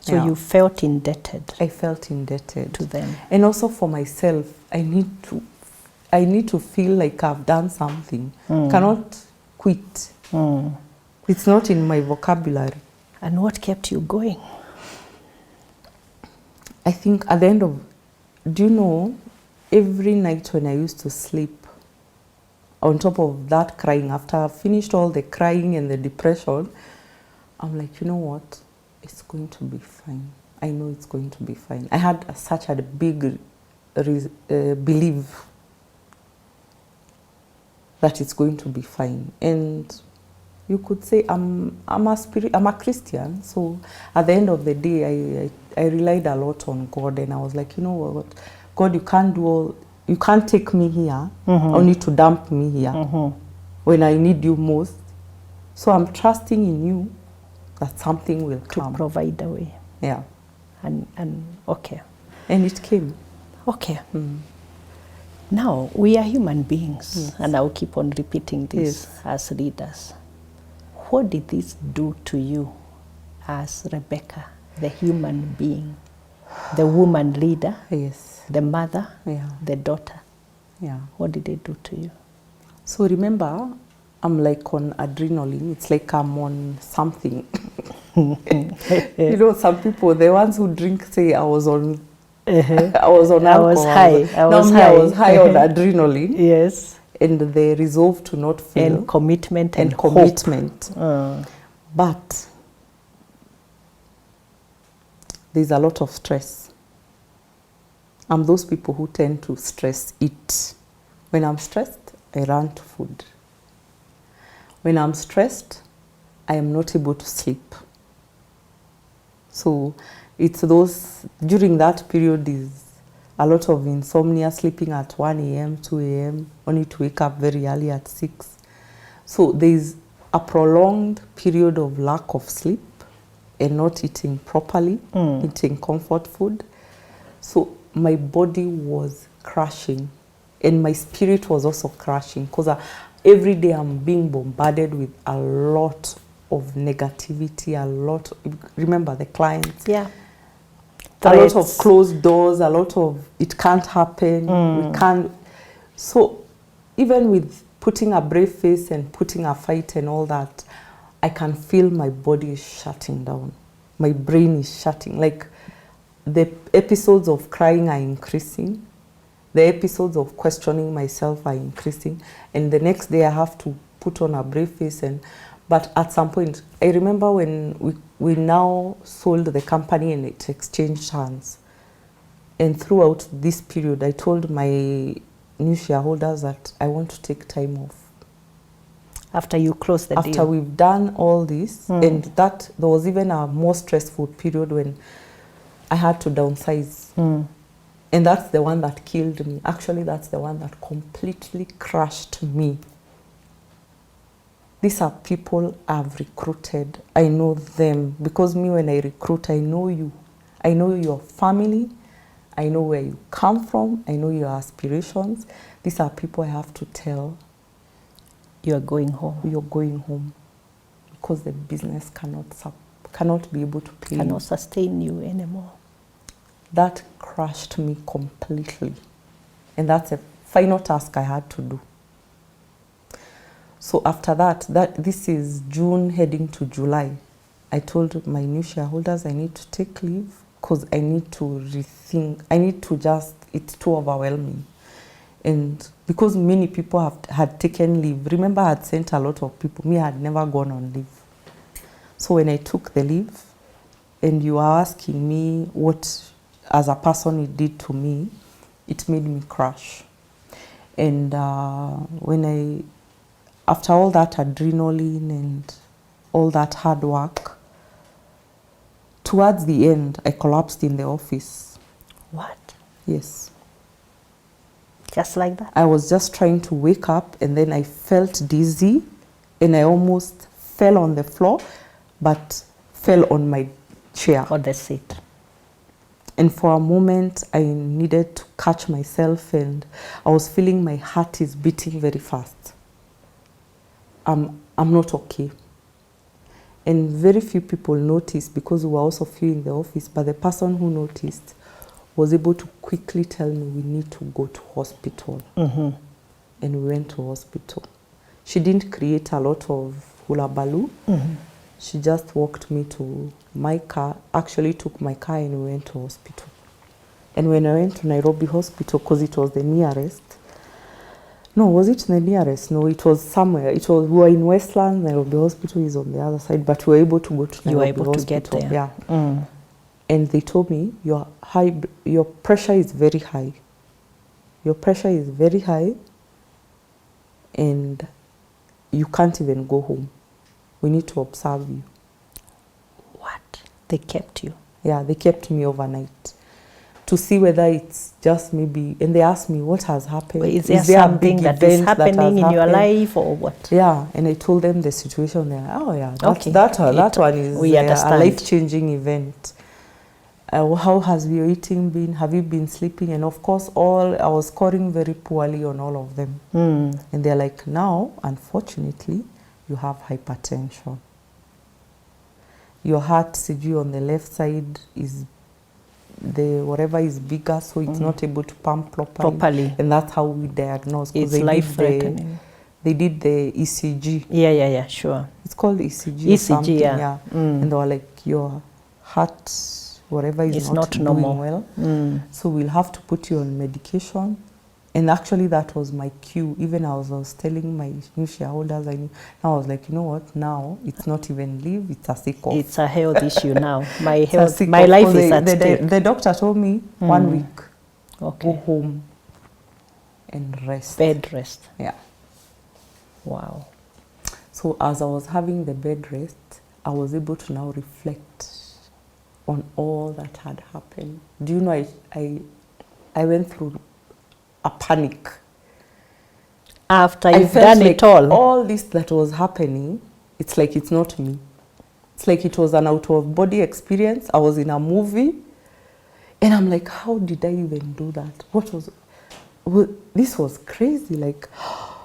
So you felt indebted. I felt indebted to them. And also for myself, I need to feel like I've done something. Cannot quit. It's not in my vocabulary. And what kept you going? I think at the end of, do you know, every night when I used to sleep, on top of that crying, after I finished all the crying and the depression, I'm like, you know what? It's going to be fine. I know it's going to be fine. I had such a big belief that it's going to be fine. And you could say I'm a Christian, so at the end of the day, I relied a lot on God, and I was like, you know what, God, you can't take me here, only to dump me here when I need you most. So I'm trusting in you that something will come. To provide a way. Yeah. And okay. And it came. Okay. Now, we are human beings, and I'll keep on repeating this as leaders. What did this do to you as Rebecca, the human being, the woman leader, the mother, the daughter? Yeah. What did it do to you? So remember, I'm like on adrenaline. It's like I'm on something. You know, some people, the ones who drink, say I was on alcohol. I was high on adrenaline. Yes. And the resolve to not fail. And commitment and commitment. But there's a lot of stress. I'm those people who tend to stress eat. When I'm stressed, I run to food. When I'm stressed, I am not able to sleep. So it's those, during that period is a lot of insomnia, sleeping at 1 a.m., 2 a.m., only to wake up very early at 6. So there's a prolonged period of lack of sleep and not eating properly, eating comfort food. So my body was crashing and my spirit was also crashing because every day I'm being bombarded with a lot of negativity, remember the clients. Yeah. A lot of closed doors, a lot of it can't happen, we can't. So even with putting a brave face and putting a fight and all that, I can feel my body is shutting down. My brain is shutting. Like the episodes of crying are increasing. The episodes of questioning myself are increasing. And the next day I have to put on a brave face. But at some point, I remember when we now sold the company and it exchanged hands. And throughout this period, I told my new shareholders that I want to take time off. After you close the deal? After we've done all this, and that there was even a more stressful period when I had to downsize. And that's the one that killed me. Actually, that's the one that completely crushed me. These are people I've recruited. I know them. Because me, when I recruit, I know you. I know your family. I know where you come from. I know your aspirations. These are people I have to tell. You're going home. You're going home. Because the business cannot be able to pay you. Cannot sustain you anymore. That crushed me completely. And that's a final task I had to do. So after that, this is June heading to July, I told my new shareholders I need to take leave because I need to rethink. I need to just, it's too overwhelming. And because many people had taken leave, remember I had sent a lot of people, me I had never gone on leave. So when I took the leave, and you are asking me what, as a person, it did to me, it made me crash. And after all that adrenaline and all that hard work, towards the end, I collapsed in the office. What? Yes. Just like that? I was just trying to wake up and then I felt dizzy and I almost fell on the floor, but fell on my chair. Or the seat. And for a moment, I needed to catch myself and I was feeling my heart is beating very fast. I'm not okay. And very few people noticed because we were also few in the office, but the person who noticed was able to quickly tell me we need to go to hospital. And we went to hospital. She didn't create a lot of hullabaloo. She just walked me to my car, actually took my car and we went to hospital. And when I went to Nairobi hospital, because it was the nearest, no, was it the nearest? No, it was somewhere. We were in Westland, Nairobi hospital is on the other side, but we were able to go to Nairobi hospital. You were able to get there. Yeah. And they told me, your pressure is very high. Your pressure is very high and you can't even go home. We need to observe you. What? They kept you? Yeah, they kept me overnight to see whether it's just maybe, and they asked me what has happened. Well, is there something that is happening in your life or what? Yeah, and I told them the situation. They're like, oh yeah, that one is a life-changing event. How has your eating been? Have you been sleeping? And of course, I was scoring very poorly on all of them. And they're like, now, unfortunately, you have hypertension. Your heart, CG on the left side is whatever is bigger, so it's not able to pump properly. And that's how we diagnose. It's life-threatening. They did the ECG. Yeah, sure. It's called ECG or something. Yeah. And they were like, your heart, whatever is not doing normal. Well. So we'll have to put you on medication. And actually that was my cue. Even I was telling my new shareholders, I was like, you know what, now it's not even leave, it's a sick off. It's a health issue now. My life is at stake. The doctor told me 1 week, go home and rest. Bed rest. Yeah. Wow. So as I was having the bed rest, I was able to now reflect on all that had happened. Do you know, I went through a panic. After you've done it all? All this that was happening, it's like it's not me. It's like it was an out-of-body experience. I was in a movie. And I'm like, how did I even do that? This was crazy. Like,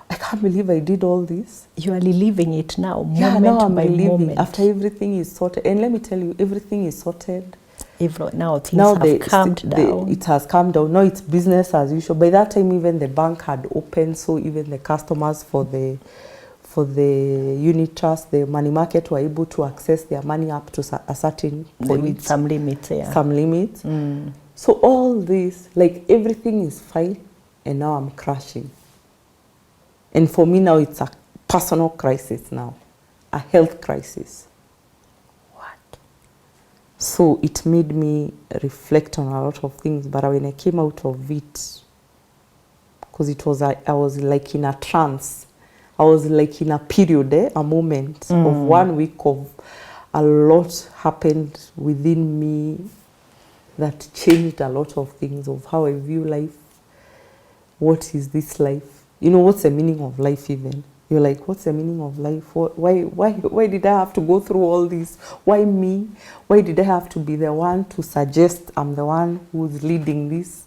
I can't believe I did all this. You are reliving it now, now I'm by reliving moment. After everything is sorted. And let me tell you, everything is sorted. Now things have calmed down. It has calmed down. Now it's business as usual. By that time, even the bank had opened, so even the customers for the unit trust, the money market, were able to access their money up to a certain point. With some limits, yeah. Some limits. So all this, like everything is fine, and now I'm crashing. And for me now, it's a personal crisis now. a health crisis. What? So it made me reflect on a lot of things. But when I came out of it, because it was, I was like in a trance. I was like in a period, a moment of 1 week of a lot happened within me that changed a lot of things of how I view life. What is this life? You know, what's the meaning of life even? You're like, what's the meaning of life? Why did I have to go through all this? Why me? Why did I have to be the one to suggest I'm the one who's leading this?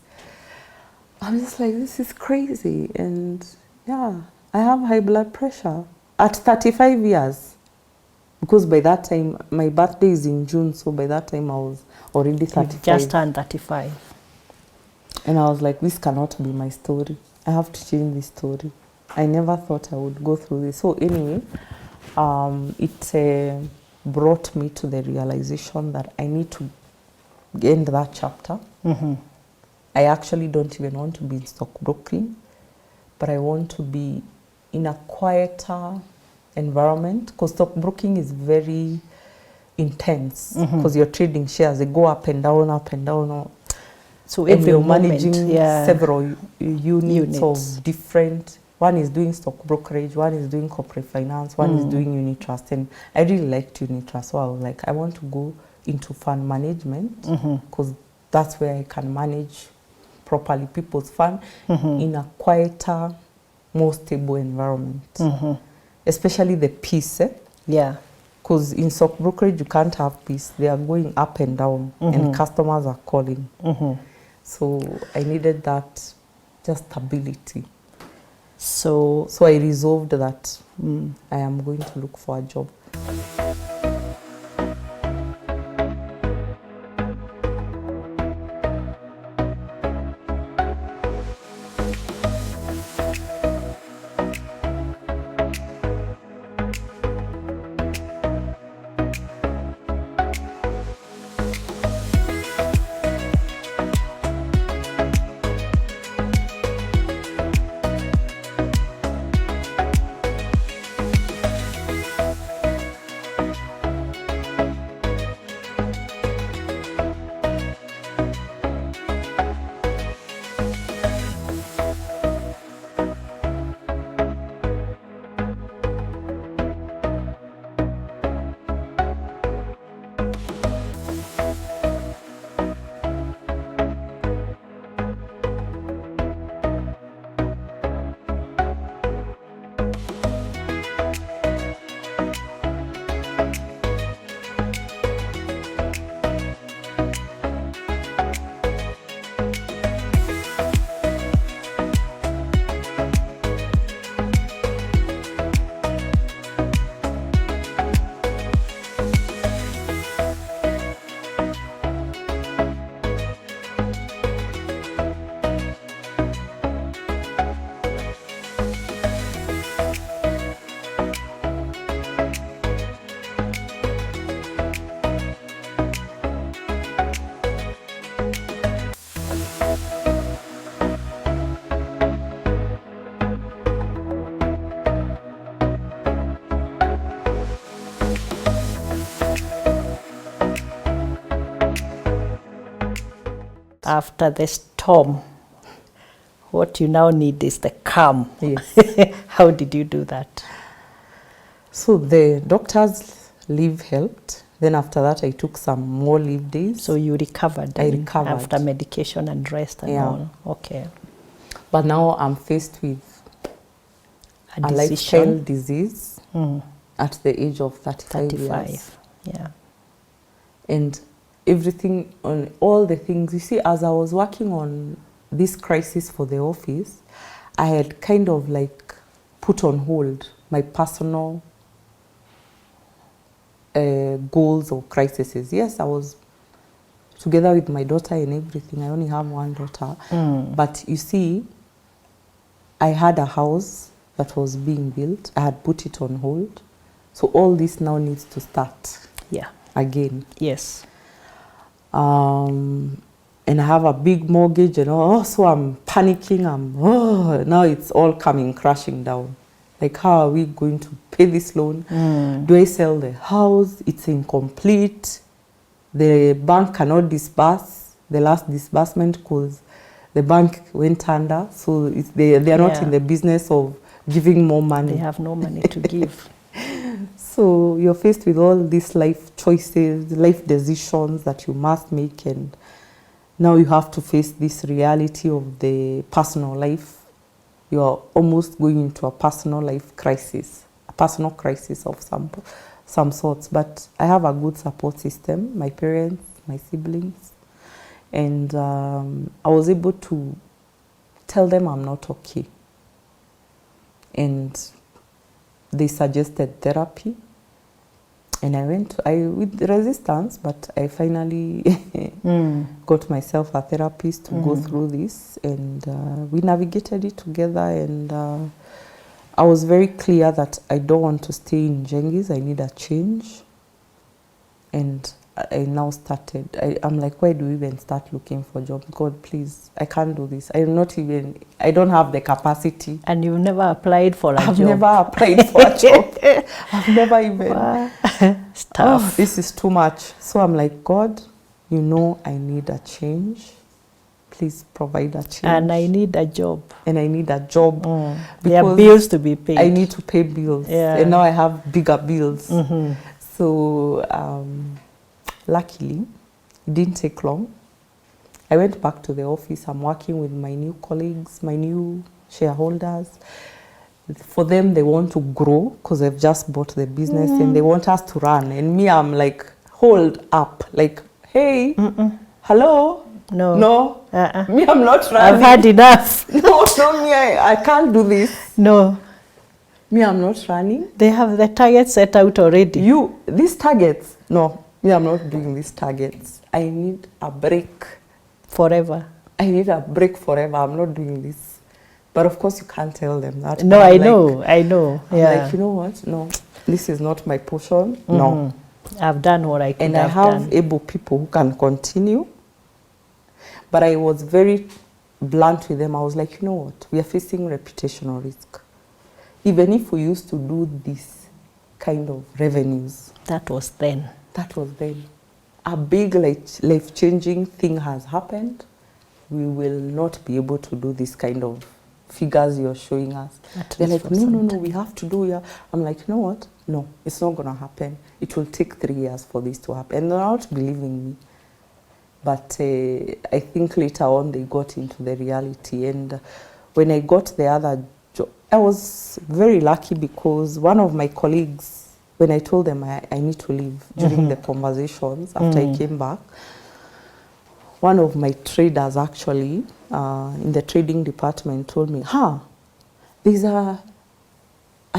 I'm just like, this is crazy. And yeah, I have high blood pressure at 35 years. Because by that time, my birthday is in June, so by that time I was already 35. You've just turned 35. And I was like, this cannot be my story. I have to change this story. I never thought I would go through this. So anyway, it brought me to the realization that I need to end that chapter. I actually don't even want to be in stockbroking, but I want to be in a quieter environment, because stockbroking is very intense, because you're trading shares. They go up and down, up and down. So and every you're moment, managing several units of different. One is doing stock brokerage, one is doing corporate finance, one is doing unit trust. And I really liked unit trust, so I was like, I want to go into fund management, because that's where I can manage properly people's fund in a quieter, more stable environment. Especially the peace. Yeah. Because in stock brokerage, you can't have peace. They are going up and down, and customers are calling. So I needed that, just stability. So I resolved that I am going to look for a job. After the storm, what you now need is the calm. Yes. How did you do that? So the doctor's leave helped. Then after that, I took some more leave days. So you recovered. I recovered. After medication and rest and all. Okay. But now I'm faced with a lifestyle disease at the age of 35 years. Yeah. And everything, on all the things, you see, as I was working on this crisis for the office, I had kind of like put on hold my personal goals or crises. Yes, I was together with my daughter and everything. I only have one daughter. But you see, I had a house that was being built. I had put it on hold. So all this now needs to start again. Yes. And I have a big mortgage and all, so I'm panicking. Now it's all coming crashing down. Like, how are we going to pay pay this loan? Do I sell the house? It's incomplete. The bank cannot disburse the last disbursement because the bank went under. So they are not in the business of giving more money. They have no money to give. So you're faced with all these life choices, life decisions that you must make, and now you have to face this reality of the personal life. You are almost going into a personal life crisis, a personal crisis of some sorts. But I have a good support system, my parents, my siblings, and I was able to tell them I'm not okay. And they suggested therapy, and I went with resistance, but I finally got myself a therapist to go through this, and we navigated it together. And I was very clear that I don't want to stay in Jengis. I need a change. And I now started. I'm like, why do we even start looking for jobs? God, please, I can't do this. I don't have the capacity. And you've never applied for a job? I've never applied for a job. I've never even. Wow. It's tough. Oh, this is too much. So I'm like, God, you know I need a change. Please provide a change. And I need a job. And I need a job. There are bills to be paid. I need to pay bills. Yeah. And now I have bigger bills. So luckily, it didn't take long. I went back to the office. I'm working with my new colleagues, my new shareholders. For them, they want to grow because they've just bought the business and they want us to run. And me, I'm like, hold up. Like, hey, hello? No. Me, I'm not running. I've had enough. No, me, I can't do this. No. Me, I'm not running. They have the target set out already. These targets, no. Me, I'm not doing these targets. I need a break. Forever. I need a break forever. I'm not doing this. But of course, you can't tell them that. No, I know. I'm Yeah. like, you know what? No, this is not my portion. No. I've done what I could have done. And I have able people who can continue. But I was very blunt with them. I was like, you know what? We are facing reputational risk. Even if we used to do this kind of revenues. That was then. That was then. A big life-changing thing has happened. We will not be able to do this kind of figures you're showing us. They're like, no, we have to do it. I'm like, you know what? No, it's not going to happen. It will take 3 years for this to happen. And they're not believing me. But I think later on they got into the reality. And when I got the other job, I was very lucky because one of my colleagues, when I told them I need to leave during the conversations after I came back, one of my traders actually in the trading department told me, there's a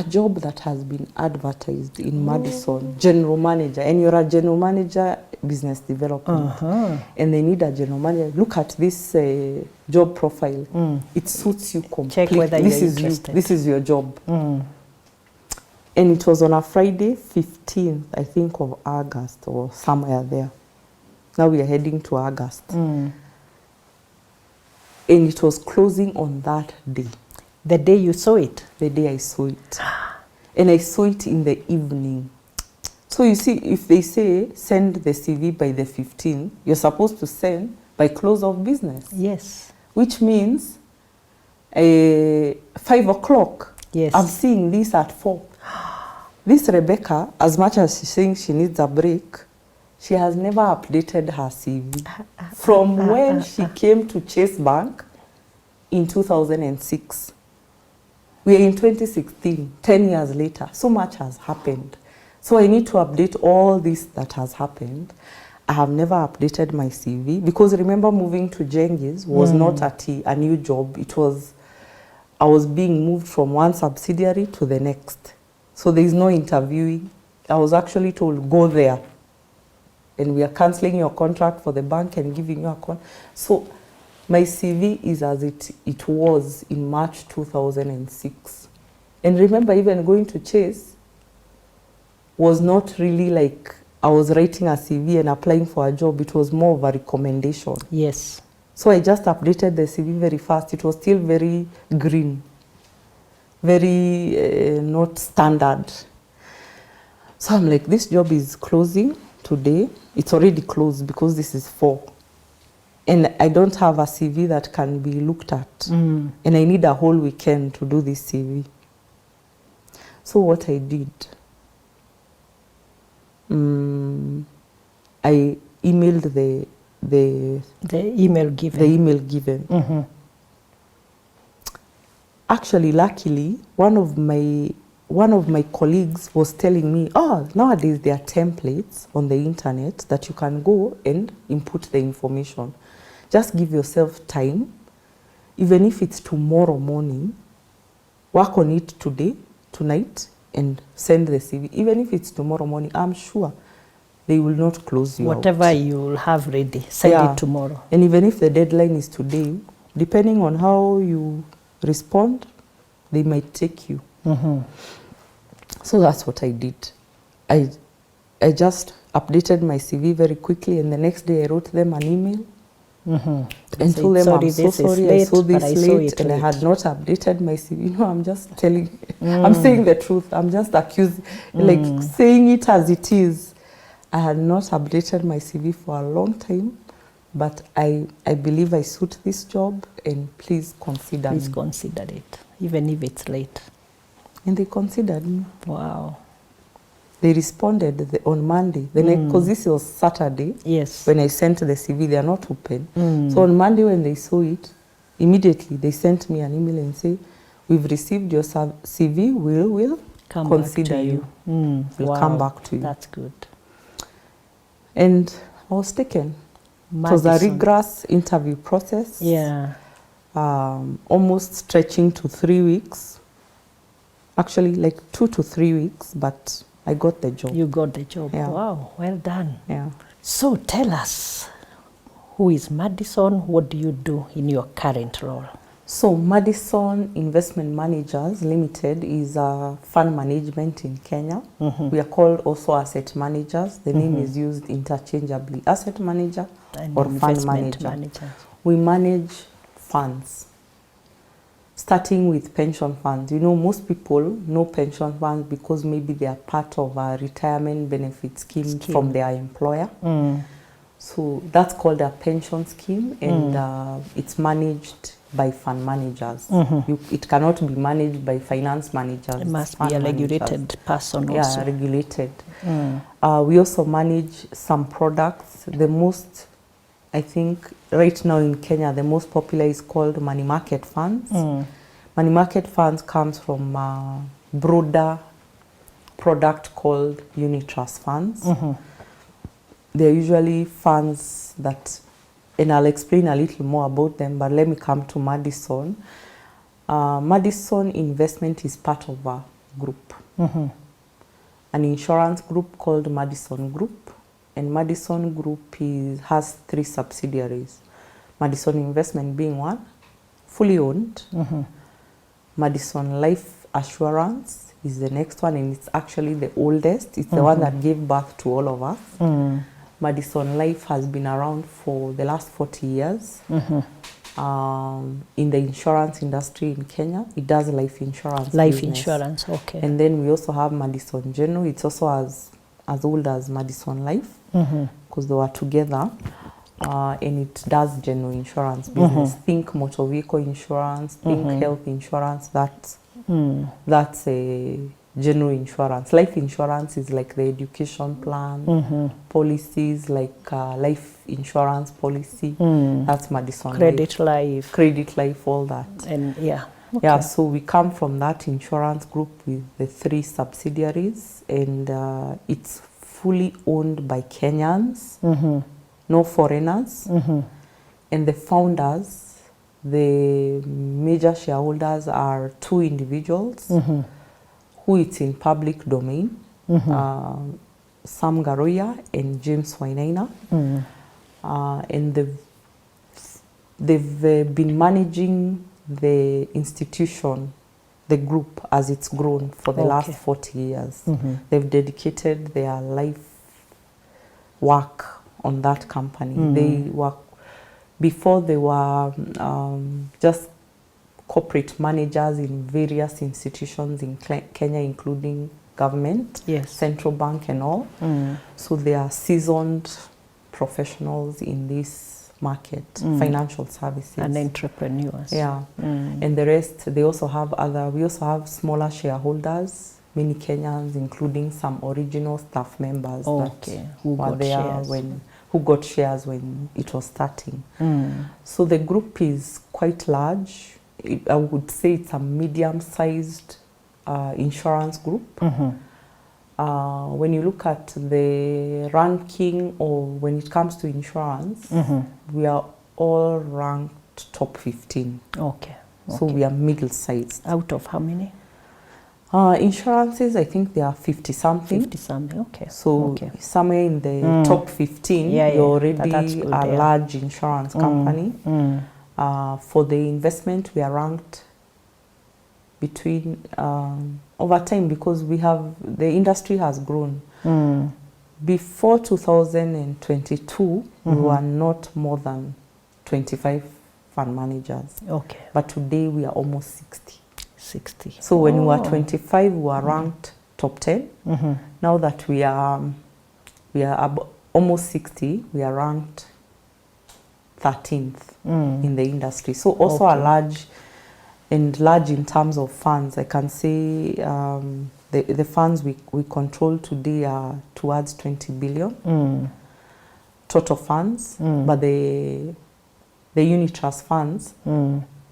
job that has been advertised in Madison, general manager, and you're a general manager, business development, and they need a general manager. Look at this job profile. It suits you completely. Check whether you're interested. This is your job. And it was on a Friday, 15th, I think, of August or somewhere there. Now we are heading to August. And it was closing on that day. The day you saw it? The day I saw it. And I saw it in the evening. So you see, if they say send the CV by the 15th, you're supposed to send by close of business. Yes. Which means 5 o'clock. Yes. I'm seeing this at 4. This Rebecca, as much as she's saying she needs a break, she has never updated her CV. From when she came to Chase Bank in 2006. We are in 2016, 10 years later. So much has happened. So I need to update all this that has happened. I have never updated my CV because remember moving to Jengis was not a new job. It was, I was being moved from one subsidiary to the next. So there is no interviewing. I was actually told, go there. And we are cancelling your contract for the bank and giving you a contract. So my CV is as it was in March 2006. And remember, even going to Chase was not really like I was writing a CV and applying for a job. It was more of a recommendation. Yes. So I just updated the CV very fast. It was still very green, very not standard. So I'm like, this job is closing today. It's already closed because this is 4. And I don't have a CV that can be looked at. And I need a whole weekend to do this CV. So what I did, I emailed the email given. The email given. Actually, luckily, one of my colleagues was telling me, oh, nowadays there are templates on the internet that you can go and input the information. Just give yourself time, even if it's tomorrow morning, work on it today, tonight, and send the CV. Even if it's tomorrow morning, I'm sure they will not close you Whatever out. you'll have ready, send it tomorrow. And even if the deadline is today, depending on how you respond, they might take you. So that's what I did. I just updated my CV very quickly, and the next day I wrote them an email and told them, I'm so sorry, I saw this late, and I had not updated my CV. You know, I'm just telling, I'm saying the truth. I'm just accusing, like saying it as it is. I had not updated my CV for a long time, but I believe I suit this job, and please consider me. Please consider it, even if it's late. And they considered me. Wow. They responded on Monday, because this was Saturday. Yes. When I sent the CV, they are not open. So on Monday when they saw it, immediately they sent me an email and say, we've received your CV, we'll consider you. We'll come back to you. That's good. And I was taken. Madison. It was a rigorous interview process. Yeah. Almost stretching to 3 weeks. Actually, like 2 to 3 weeks, but I got the job. You got the job. Yeah. Wow, well done. Yeah. So tell us, who is Madison? What do you do in your current role? So Madison Investment Managers Limited is a fund management in Kenya. We are called also asset managers. The name is used interchangeably, asset manager And or fund manager. We manage funds, starting with pension funds. You know, most people know pension funds because maybe they are part of a retirement benefit scheme from their employer. So that's called a pension scheme, and it's managed by fund managers. It cannot be managed by finance managers. It must be a regulated person also. Yeah, regulated. We also manage some products. The most, I think, right now in Kenya, the most popular is called money market funds. Money market funds comes from a broader product called unit trust funds. They're usually funds that, and I'll explain a little more about them, but let me come to Madison. Madison Investment is part of a group, an insurance group called Madison Group, and Madison Group has 3 subsidiaries. Madison Investment being one, fully owned. Madison Life Assurance is the next one, and it's actually the oldest. It's the one that gave birth to all of us. Madison Life has been around for the last 40 years. In the insurance industry in Kenya, it does life insurance. Life insurance, okay. And then we also have Madison General. It's also as old as Madison Life, because they were together. And it does general insurance business. Think motor vehicle insurance, think health insurance. That's a general insurance. Life insurance is like the education plan, policies like life insurance policy. That's Madison Life. Credit life, all that. And yeah. Okay. Yeah, so we come from that insurance group with the 3 subsidiaries, and it's fully owned by Kenyans, no foreigners. And the founders, the major shareholders are 2 individuals who it's in public domain, Sam Garoya and James Wainaina. And they've been managing the institution, the group, as it's grown for the last 40 years. They've dedicated their life work on that company. They work, before they were just corporate managers in various institutions in Kenya, including government, Yes. central bank and all. So they are seasoned professionals in this market, financial services. And entrepreneurs. Yeah. And the rest, we also have smaller shareholders, many Kenyans, including some original staff members who were got there shares. who got shares when it was starting. So the group is quite large. I would say it's a medium-sized insurance group. When you look at the ranking, or when it comes to insurance, we are all ranked top 15. Okay. So we are middle-sized. Out of how many? Insurances, I think there are 50-something. 50-something, okay. So somewhere in the top 15, you're already a large insurance company. For the investment, we are ranked between, over time, because the industry has grown. Before 2022, we were not more than 25 fund managers. Okay. But today we are almost 60. 60. So when we were 25, we were ranked top 10. Now that we are almost 60, we are ranked 13th in the industry. So also a large in terms of funds. I can say the funds we control today are towards 20 billion total funds, but the unit trust funds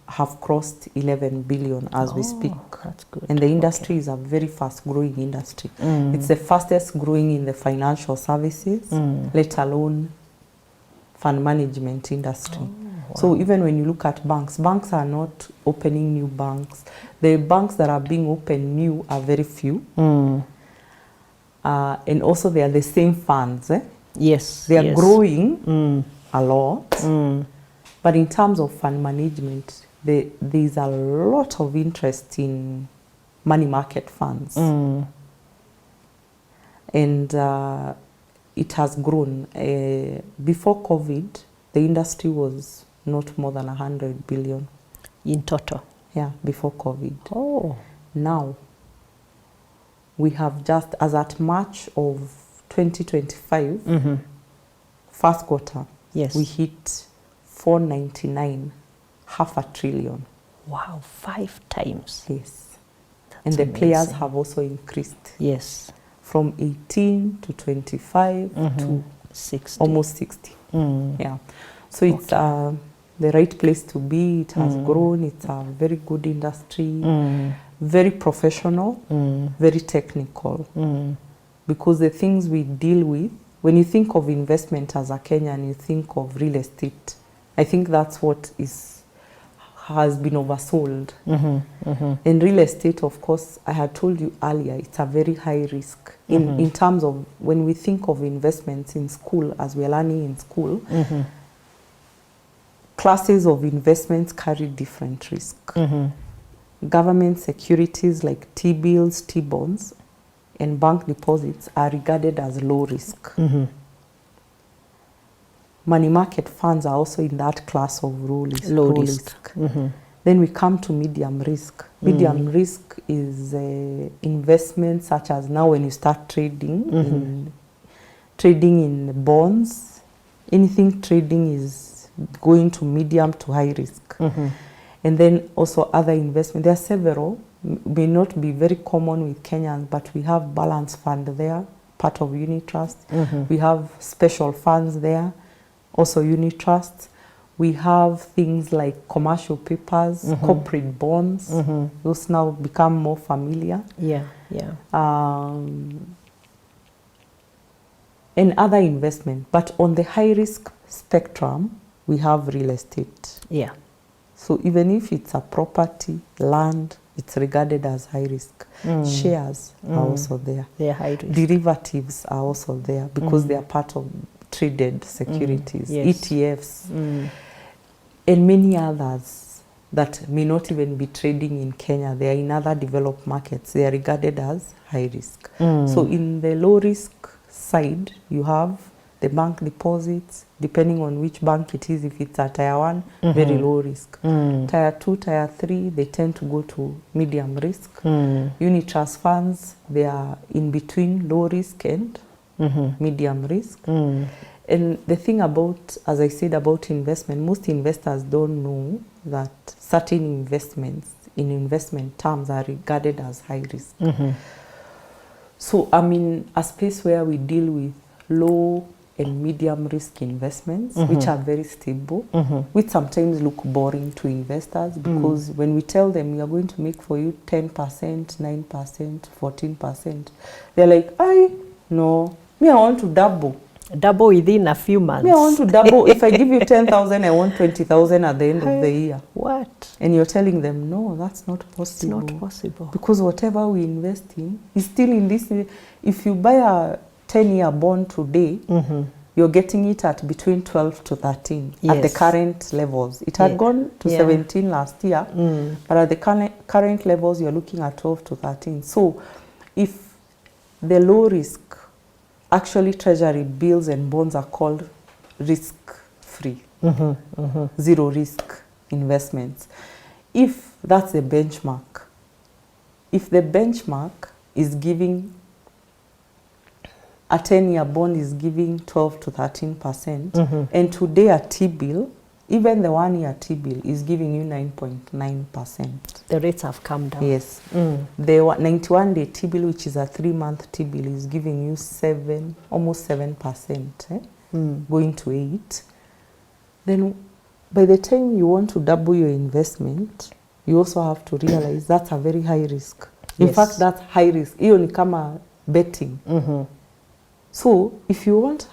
have crossed 11 billion as we speak. That's good. And the industry is a very fast growing industry. It's the fastest growing in the financial services, let alone fund management industry. So even when you look at banks are not opening new banks. The banks that are being opened new are very few. And also they are the same funds. Yes. They are growing a lot. But in terms of fund management, there's a lot of interest in money market funds. And it has grown. Before COVID, the industry was not more than 100 billion. In total? Yeah, before COVID. Oh. Now, we have just, as at March of 2025, first quarter, we hit 499, half a trillion. Wow, 5 times. Yes. That's and the amazing. players have also increased. Yes. From 18 to 25 to 60. Almost 60. Yeah. So it's the right place to be. It has grown. It's a very good industry, very professional, very technical. Because the things we deal with, when you think of investment as a Kenyan, you think of real estate. I think that's what has been oversold. In real estate, of course, I had told you earlier, it's a very high risk. In terms of when we think of investments in school, as we're learning in school, classes of investments carry different risk. Government securities like T-bills, T-bonds, and bank deposits are regarded as low risk. Money market funds are also in that class of low risk. Then we come to medium risk. Medium risk is investments such as now when you start trading, trading in bonds, anything trading is going to medium to high risk. And then also other investments. There are several, may not be very common with Kenyans, but we have balance fund there, part of unit trust. We have special funds there, also unit trusts. We have things like commercial papers, corporate bonds. Those now become more familiar. And other investment. But on the high risk spectrum, we have real estate. So even if it's a property, land, it's regarded as high risk. Shares are also there. They are high risk. Derivatives are also there because they are part of traded securities, ETFs, and many others that may not even be trading in Kenya. They are in other developed markets. They are regarded as high risk. So in the low risk side, you have the bank deposits, depending on which bank it is. If it's a tier 1, very low risk. Tier 2, tier 3, they tend to go to medium risk. Unit trust funds, they are in between low risk and medium risk. And the thing about, as I said, about investment, most investors don't know that certain investments in investment terms are regarded as high risk. So I'm in a space where we deal with low and medium risk investments, which are very stable, which sometimes look boring to investors, because when we tell them we are going to make for you 10%, 9%, 14%, they're like, no, me, I want to double. Double within a few months. Me, I want to double. If I give you 10,000, I want 20,000 at the end of the year. What? And you're telling them, no, that's not possible. It's not possible. Because whatever we invest in is still in this. If you buy a 10-year bond today, you're getting it at between 12 to 13 at the current levels. It had gone to 17 last year, but at the current levels, you're looking at 12 to 13. So if the low risk, actually treasury bills and bonds are called risk-free, zero risk investments. If that's the benchmark, if the benchmark is giving, a 10-year bond is giving 12 to 13%, and today a T-bill, even the 1-year T-bill is giving you 9.9%. The rates have come down. Yes. The 91-day T-bill, which is a 3-month T-bill, is giving you almost 7%, going to 8%. Then by the time you want to double your investment, you also have to realize that's a very high risk. In fact, that's high risk. Hiyo ni kama betting. So if you want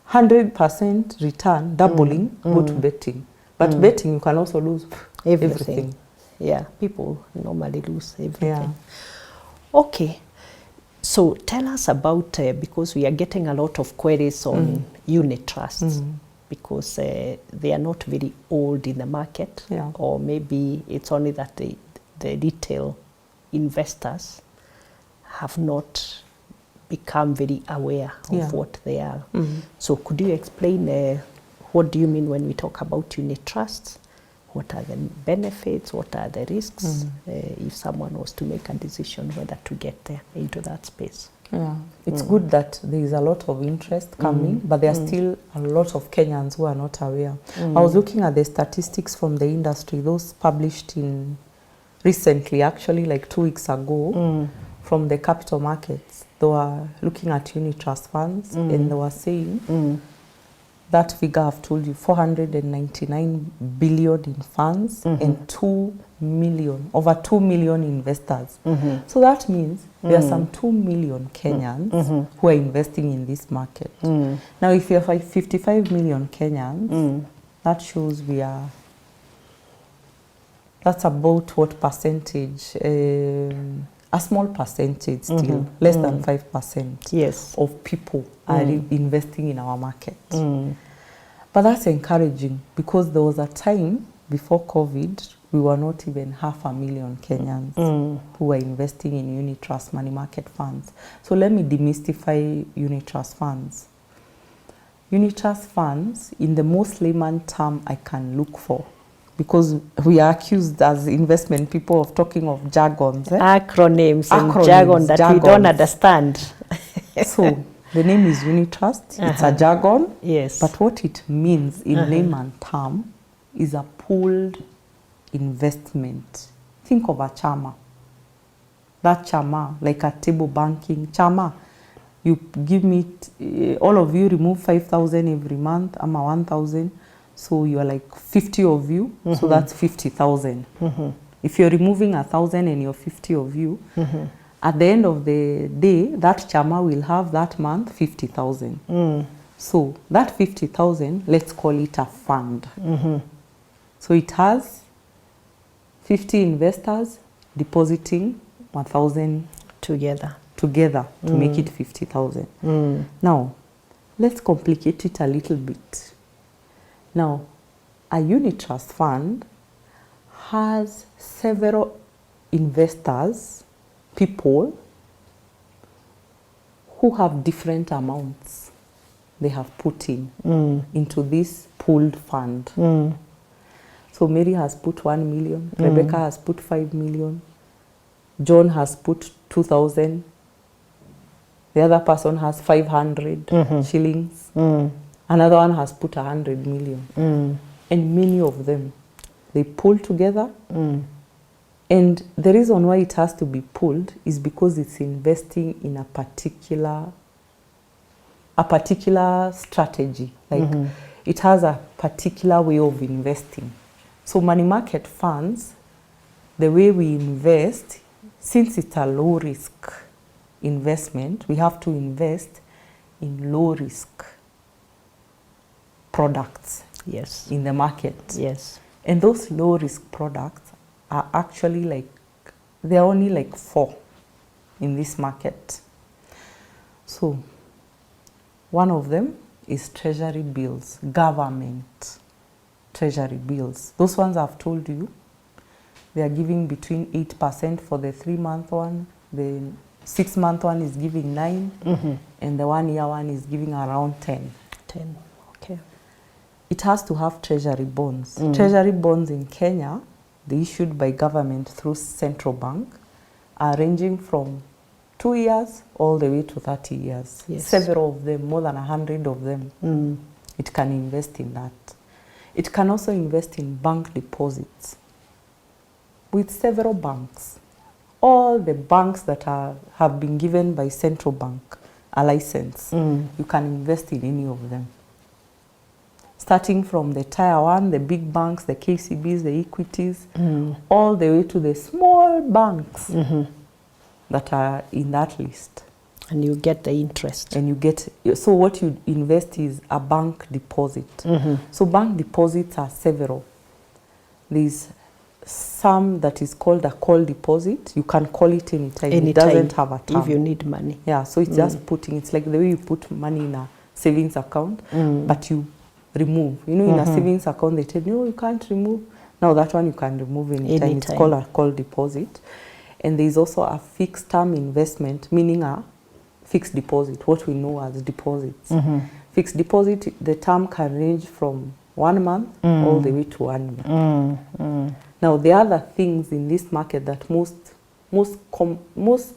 100% return, doubling, go to betting. But betting, you can also lose everything. Yeah, people normally lose everything. Yeah. Okay, so tell us about, because we are getting a lot of queries on unit trusts, because they are not very old in the market, or maybe it's only that the retail investors have not become very aware of what they are. So could you explain what do you mean when we talk about unit trusts? What are the benefits? What are the risks? If someone was to make a decision whether to get there into that space. Yeah, it's good that there is a lot of interest coming, but there are still a lot of Kenyans who are not aware. I was looking at the statistics from the industry, those published in recently, actually like 2 weeks ago, from the capital markets. They were looking at unit trust funds, and they were saying that figure I've told you, 499 billion in funds and over 2 million investors. So that means there are some 2 million Kenyans who are investing in this market. Now, if you have 55 million Kenyans, that shows that's about what percentage? A small percentage still, less than 5% of people are investing in our market. But that's encouraging, because there was a time before COVID, we were not even 500,000 Kenyans who were investing in unit trust money market funds. So let me demystify unit trust funds. Unit trust funds, in the most layman term I can look for, because we are accused as investment people of talking of jargons. Acronyms and jargon that we don't understand. So the name is unit trust. It's a jargon. Yes. But what it means in layman term is a pooled investment. Think of a chama. That chama, like a table banking chama. You give me, all of you remove 5,000 every month. I'm a 1,000. So you are like 50 of you, so that's 50,000. If you're removing 1,000 and you're 50 of you, at the end of the day, that chama will have that month 50,000. So that 50,000, let's call it a fund. So it has 50 investors depositing 1,000 together to make it 50,000. Now, let's complicate it a little bit. Now, a unit trust fund has several investors, people who have different amounts. they have put in into this pooled fund. So Mary has put 1 million, Rebecca has put 5 million, John has put 2,000, the other person has 500 shillings, another one has put 100 million. And many of them, they pull together. And the reason why it has to be pulled is because it's investing in a particular strategy. Like it has a particular way of investing. So money market funds, the way we invest, since it's a low risk investment, we have to invest in low risk products in the market. Yes. And those low risk products are actually like, there are only like 4 in this market. So one of them is treasury bills, government treasury bills. Those ones I've told you, they are giving between 8% for the 3-month one, the 6-month one is giving 9, and the 1-year one is giving around 10. Okay. It has to have treasury bonds. Treasury bonds in Kenya, they issued by government through central bank, are ranging from 2 years all the way to 30 years. Yes. Several of them, more than 100 of them. It can invest in that. It can also invest in bank deposits with several banks. All the banks that have been given by central bank a license, you can invest in any of them. Starting from the tier 1, the big banks, the KCBs, the equities, all the way to the small banks that are in that list. And you get the interest. And you get, so what you invest is a bank deposit. So bank deposits are several. There's some that is called a call deposit. You can call it anytime. It doesn't have a term. If you need money. Yeah, so it's just putting, it's like the way you put money in a savings account, but you remove. You know, in a savings account, they tell you, no, you can't remove. Now that one you can remove anytime. It's called a call deposit. And there's also a fixed term investment, meaning a fixed deposit, what we know as deposits. Fixed deposit, the term can range from 1 month all the way to 1 year. Now, the other things in this market that most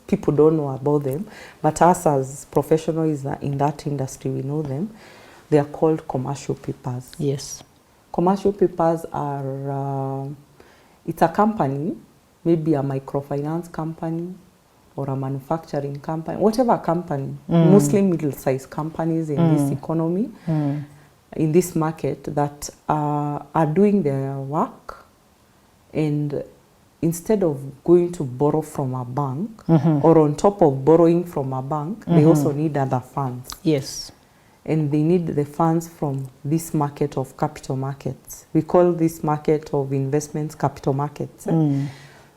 people don't know about them, but us as professionals in that industry, we know them. They are called commercial papers. Yes. Commercial papers are, it's a company, maybe a microfinance company or a manufacturing company, whatever company, mostly middle-sized companies in this economy, in this market that are doing their work, and instead of going to borrow from a bank, or on top of borrowing from a bank, they also need other funds. Yes. And they need the funds from this market of capital markets. We call this market of investments capital markets.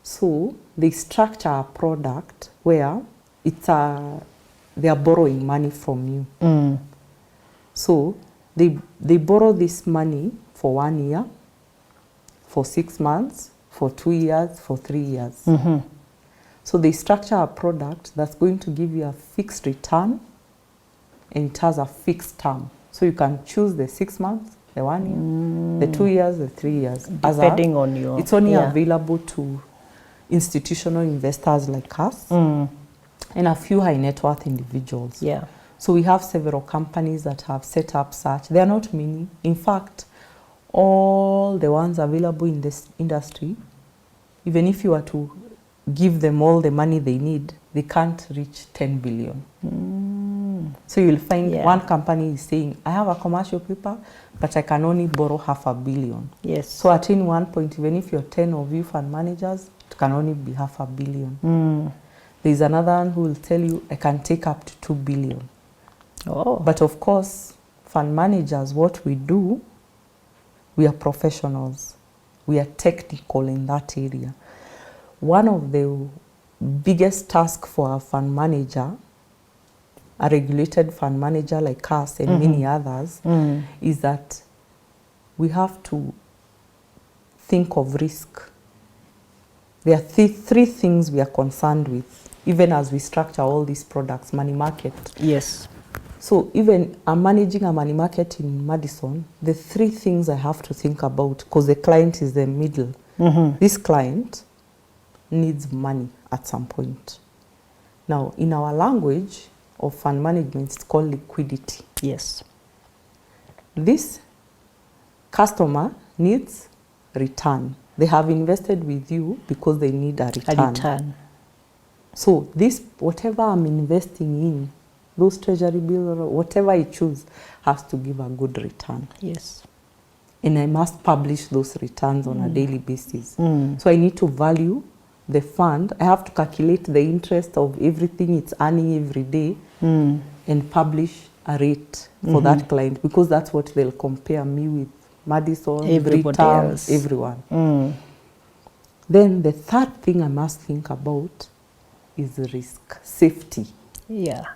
So they structure a product where it's they are borrowing money from you. So they borrow this money for 1 year, for 6 months, for 2 years, for 3 years. So they structure a product that's going to give you a fixed return, and it has a fixed term. So you can choose the 6 months, the 1 year, the 2 years, the 3 years. Depending on your... It's only available to institutional investors like us and a few high net worth individuals. Yeah. So we have several companies that have set up such. There are not many. In fact, all the ones available in this industry, even if you were to give them all the money they need, they can't reach 10 billion. So you'll find one company is saying, I have a commercial paper, but I can only borrow $500 million. Yes. So at any one point, even if you're 10 of you fund managers, it can only be $500 million. There's another one who will tell you, I can take up to 2 billion. Oh. But of course, fund managers, what we do, we are professionals. We are technical in that area. One of the biggest tasks for a fund manager, a regulated fund manager like us and many others, is that we have to think of risk. There are three things we are concerned with, even as we structure all these products, money market. Yes. So even I'm managing a money market in Madison, the 3 things I have to think about, because the client is the middle. This client needs money at some point. Now, in our language of fund management, it's called liquidity. Yes. This customer needs return. They have invested with you because they need a return. A return. So this, whatever I'm investing in, those treasury bills or whatever I choose, has to give a good return. Yes. And I must publish those returns on a daily basis. So I need to value the fund. I have to calculate the interest of everything it's earning every day and publish a rate for that client, because that's what they'll compare me with. Madison, Everybody return, else. everyone. Then the third thing I must think about is risk, safety. Yeah.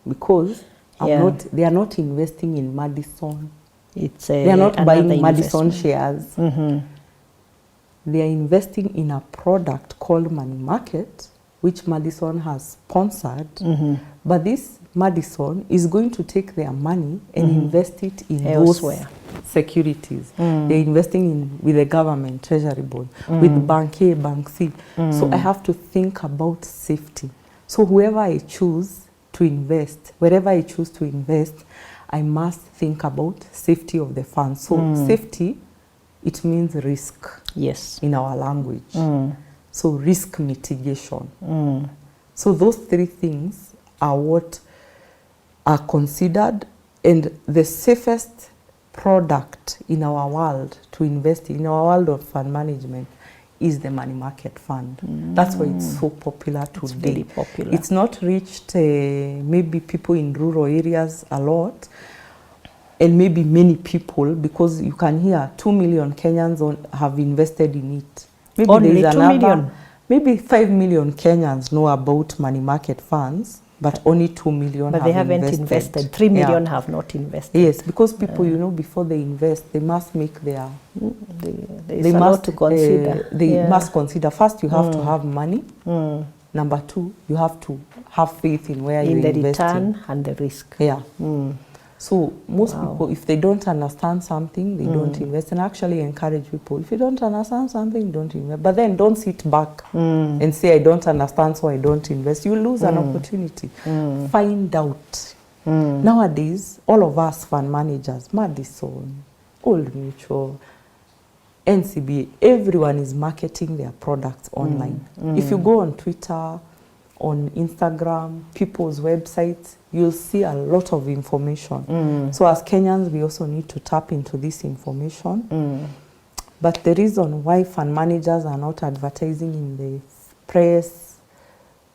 Because they are not investing in Madison. They are not buying Madison shares. They are investing in a product called money market, which Madison has sponsored. But this Madison is going to take their money and invest it in elsewhere. Those securities. They're investing with the government, treasury board, with bank A, bank C. So I have to think about safety. So whoever I choose to invest, wherever I choose to invest, I must think about safety of the fund. So safety, it means risk. Yes. In our language. So risk mitigation. So those 3 things are what are considered, and the safest product in our world to invest in our world of fund management is the money market fund. That's why it's so popular today. It's very popular. It's not reached maybe people in rural areas a lot, and maybe many people, because you can hear 2 million Kenyans have invested in it. Maybe only there's 2 million? Maybe 5 million Kenyans know about money market funds, but only 2 million but have they haven't invested. 3 million have not invested. Yes, because people, you know, before they invest, they must make their... They must to consider. They must consider. First, you have to have money. Number 2, you have to have faith in where you're investing. In the return and the risk. Yeah. So most people, if they don't understand something, they don't invest. And actually encourage people, if you don't understand something, don't invest. But then don't sit back and say, I don't understand, so I don't invest. You lose an opportunity. Find out. Nowadays, all of us fund managers, Madison, Old Mutual, NCBA, everyone is marketing their products online. If you go on Twitter, on Instagram, people's websites, you'll see a lot of information. So as Kenyans, we also need to tap into this information. But the reason why fund managers are not advertising in the press,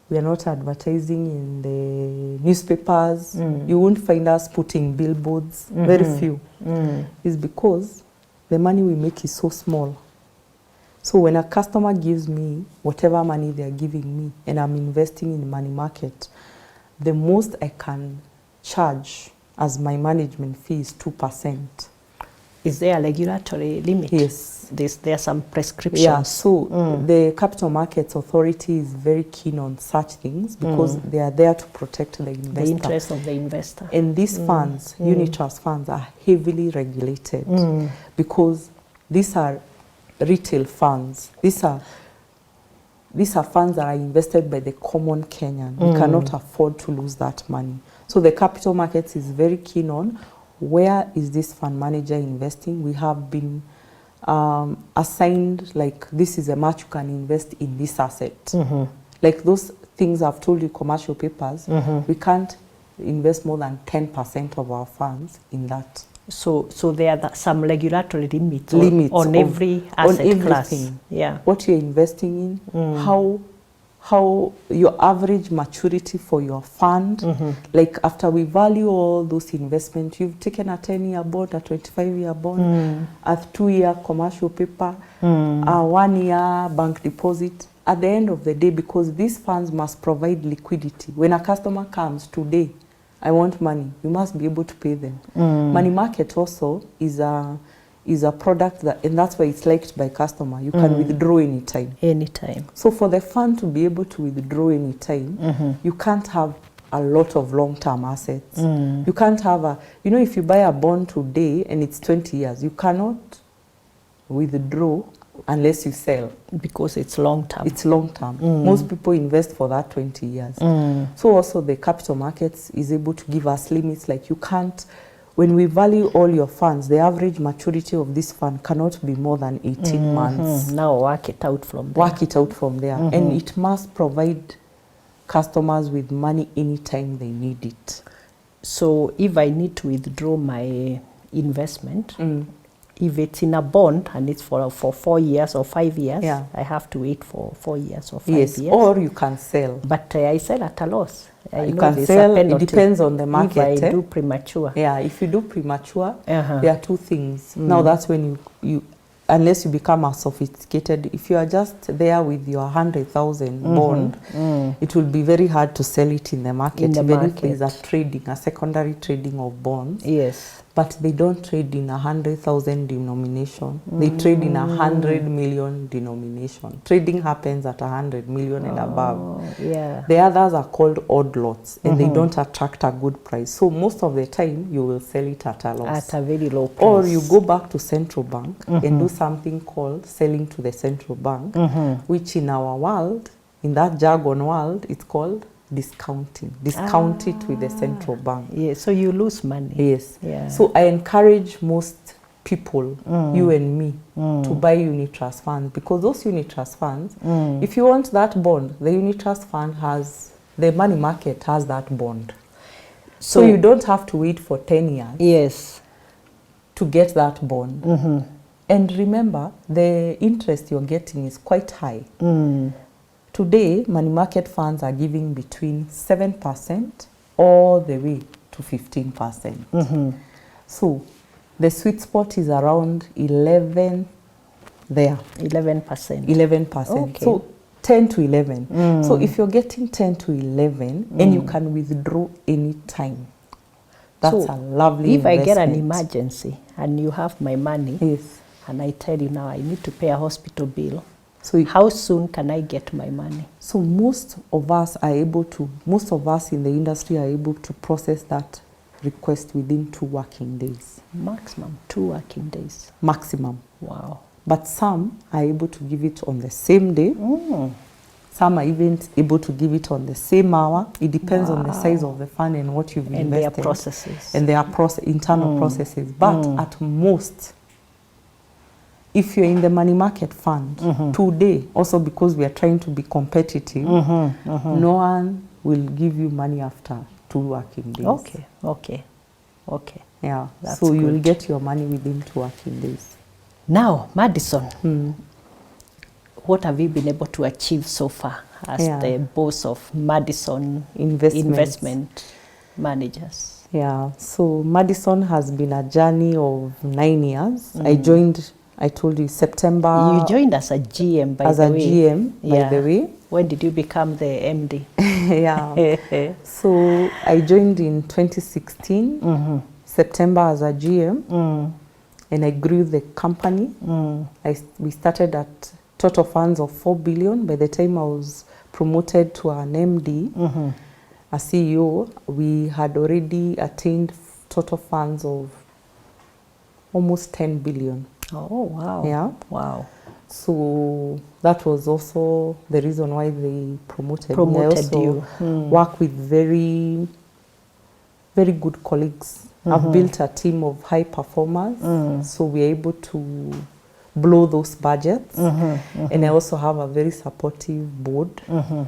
we are not advertising in the newspapers, you won't find us putting billboards, very few, is because the money we make is so small. So when a customer gives me whatever money they're giving me and I'm investing in the money market, the most I can charge as my management fee is 2%. Is there a regulatory limit? Yes. There are some prescriptions. Yeah, so the Capital Markets Authority is very keen on such things because they are there to protect the investor. The interest of the investor. And these funds, unit trust funds, are heavily regulated because these are retail funds. These are funds that are invested by the common Kenyan. We cannot afford to lose that money. So the capital markets is very keen on where is this fund manager investing. We have been assigned, like, this is a much you can invest in this asset. Like those things I've told you, commercial papers, we can't invest more than 10% of our funds in that. So there are some regulatory limits on every asset class. Yeah. What you're investing in, how your average maturity for your fund, like after we value all those investments, you've taken a 10-year bond, a 25-year bond, a 2-year commercial paper, a 1-year bank deposit. At the end of the day, because these funds must provide liquidity. When a customer comes today, I want money, you must be able to pay them. Money market also is a product that, and that's why it's liked by customer. You can withdraw anytime. Anytime. So for the fund to be able to withdraw anytime, you can't have a lot of long-term assets. You can't have a, you know, if you buy a bond today and it's 20 years, you cannot withdraw unless you sell. Because it's long term. It's long term. Most people invest for that 20 years. So also the capital markets is able to give us limits, like you can't, when we value all your funds, the average maturity of this fund cannot be more than 18 months. Now work it out from there. Work it out from there. And it must provide customers with money anytime they need it. So if I need to withdraw my investment, if it's in a bond and it's for 4 years or 5 years, I have to wait for 4 years or 5 years. Or you can sell. But I sell at a loss. You can sell, it depends on the market. If I do premature. Yeah, if you do premature, there are two things. Now that's when you unless you become a sophisticated, if you are just there with your 100,000 bond, it will be very hard to sell it in the market. Even if there is a trading, a secondary trading of bonds. Yes. But they don't trade in 100,000 denomination. They trade in 100 million denomination. Trading happens at 100 million and above. Yeah. The others are called odd lots, and they don't attract a good price. So most of the time, you will sell it at a loss. At a very low price. Or you go back to central bank and do something called selling to the central bank, which in our world, in that jargon world, it's called discounting. Discount it with the central bank. Yeah, so you lose money. Yes. Yeah. So I encourage most people, you and me, to buy unit trust funds, because those unit trust funds, if you want that bond, the unit trust fund has, the money market has that bond. So you don't have to wait for 10 years. Yes. To get that bond. And remember, the interest you're getting is quite high. Today, money market funds are giving between 7% all the way to 15%. So the sweet spot is around 11 there. 11%. 11%. Okay. So 10 to 11. So if you're getting 10 to 11 and you can withdraw any time, that's a lovely investment. If I get an emergency and you have my money, and I tell you now I need to pay a hospital bill, so how soon can I get my money? So most of us in the industry are able to process that request within 2 working days. Maximum 2 working days. Maximum. Wow. But some are able to give it on the same day. Some are even able to give it on the same hour. It depends on the size of the fund and what you've invested. And their processes. And their internal processes. But at most, if you're in the money market fund today, also because we are trying to be competitive, no one will give you money after 2 working days. Okay. Yeah, that's so good. you'll get your money within 2 working days. Now, Madison, what have you been able to achieve so far as the boss of Madison Investment Managers? Yeah, so Madison has been a journey of 9 years. I told you, September. You joined as a GM, by the way. As a GM, by the way. When did you become the MD? Yeah. So I joined in 2016, September as a GM, and I grew the company. We started at total funds of 4 billion. By the time I was promoted to an MD, a CEO, we had already attained total funds of almost 10 billion. Oh, wow. Yeah. Wow. So that was also the reason why they promoted me. I also work with very, very good colleagues. I've built a team of high performers, so we're able to blow those budgets. And I also have a very supportive board.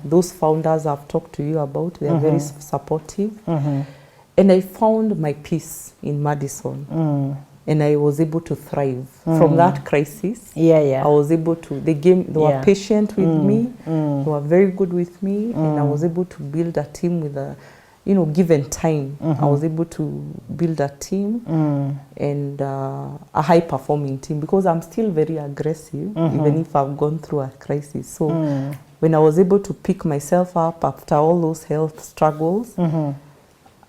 Those founders I've talked to you about, they are very supportive. And I found my peace in Madison. And I was able to thrive from that crisis. I was able to, they were patient with me, they were very good with me, and I was able to build a team with a, given time. I was able to build a team and a high performing team, because I'm still very aggressive, even if I've gone through a crisis. So when I was able to pick myself up after all those health struggles,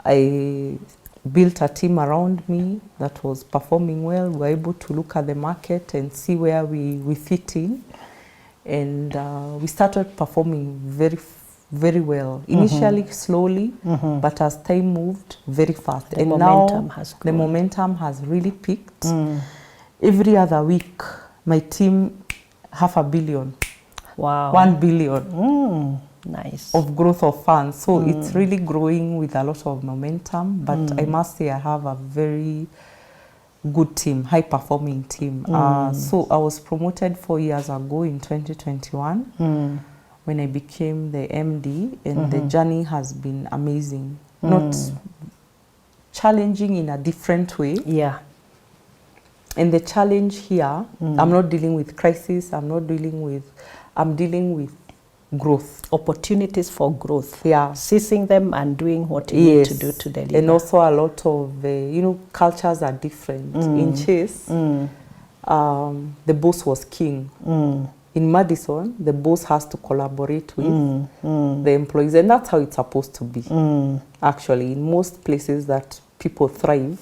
I built a team around me that was performing well. We were able to look at the market and see where we fit in. And we started performing very, very well. Initially slowly, but as time moved, very fast. The and momentum now has the grown. momentum has really peaked. Every other week, my team, 500 million, Wow. 1 billion Nice. of growth of funds. So it's really growing with a lot of momentum. But I must say I have a very good team, high performing team. So I was promoted 4 years ago in 2021 when I became the MD, and the journey has been amazing. Not challenging in a different way. Yeah. And the challenge here, I'm not dealing with crisis, I'm dealing with growth. Opportunities for growth. Yeah. Seizing them and doing what you need to do to deliver. And also a lot of, cultures are different. In Chase, the boss was king. In Madison, the boss has to collaborate with the employees, and that's how it's supposed to be. Actually, in most places that people thrive,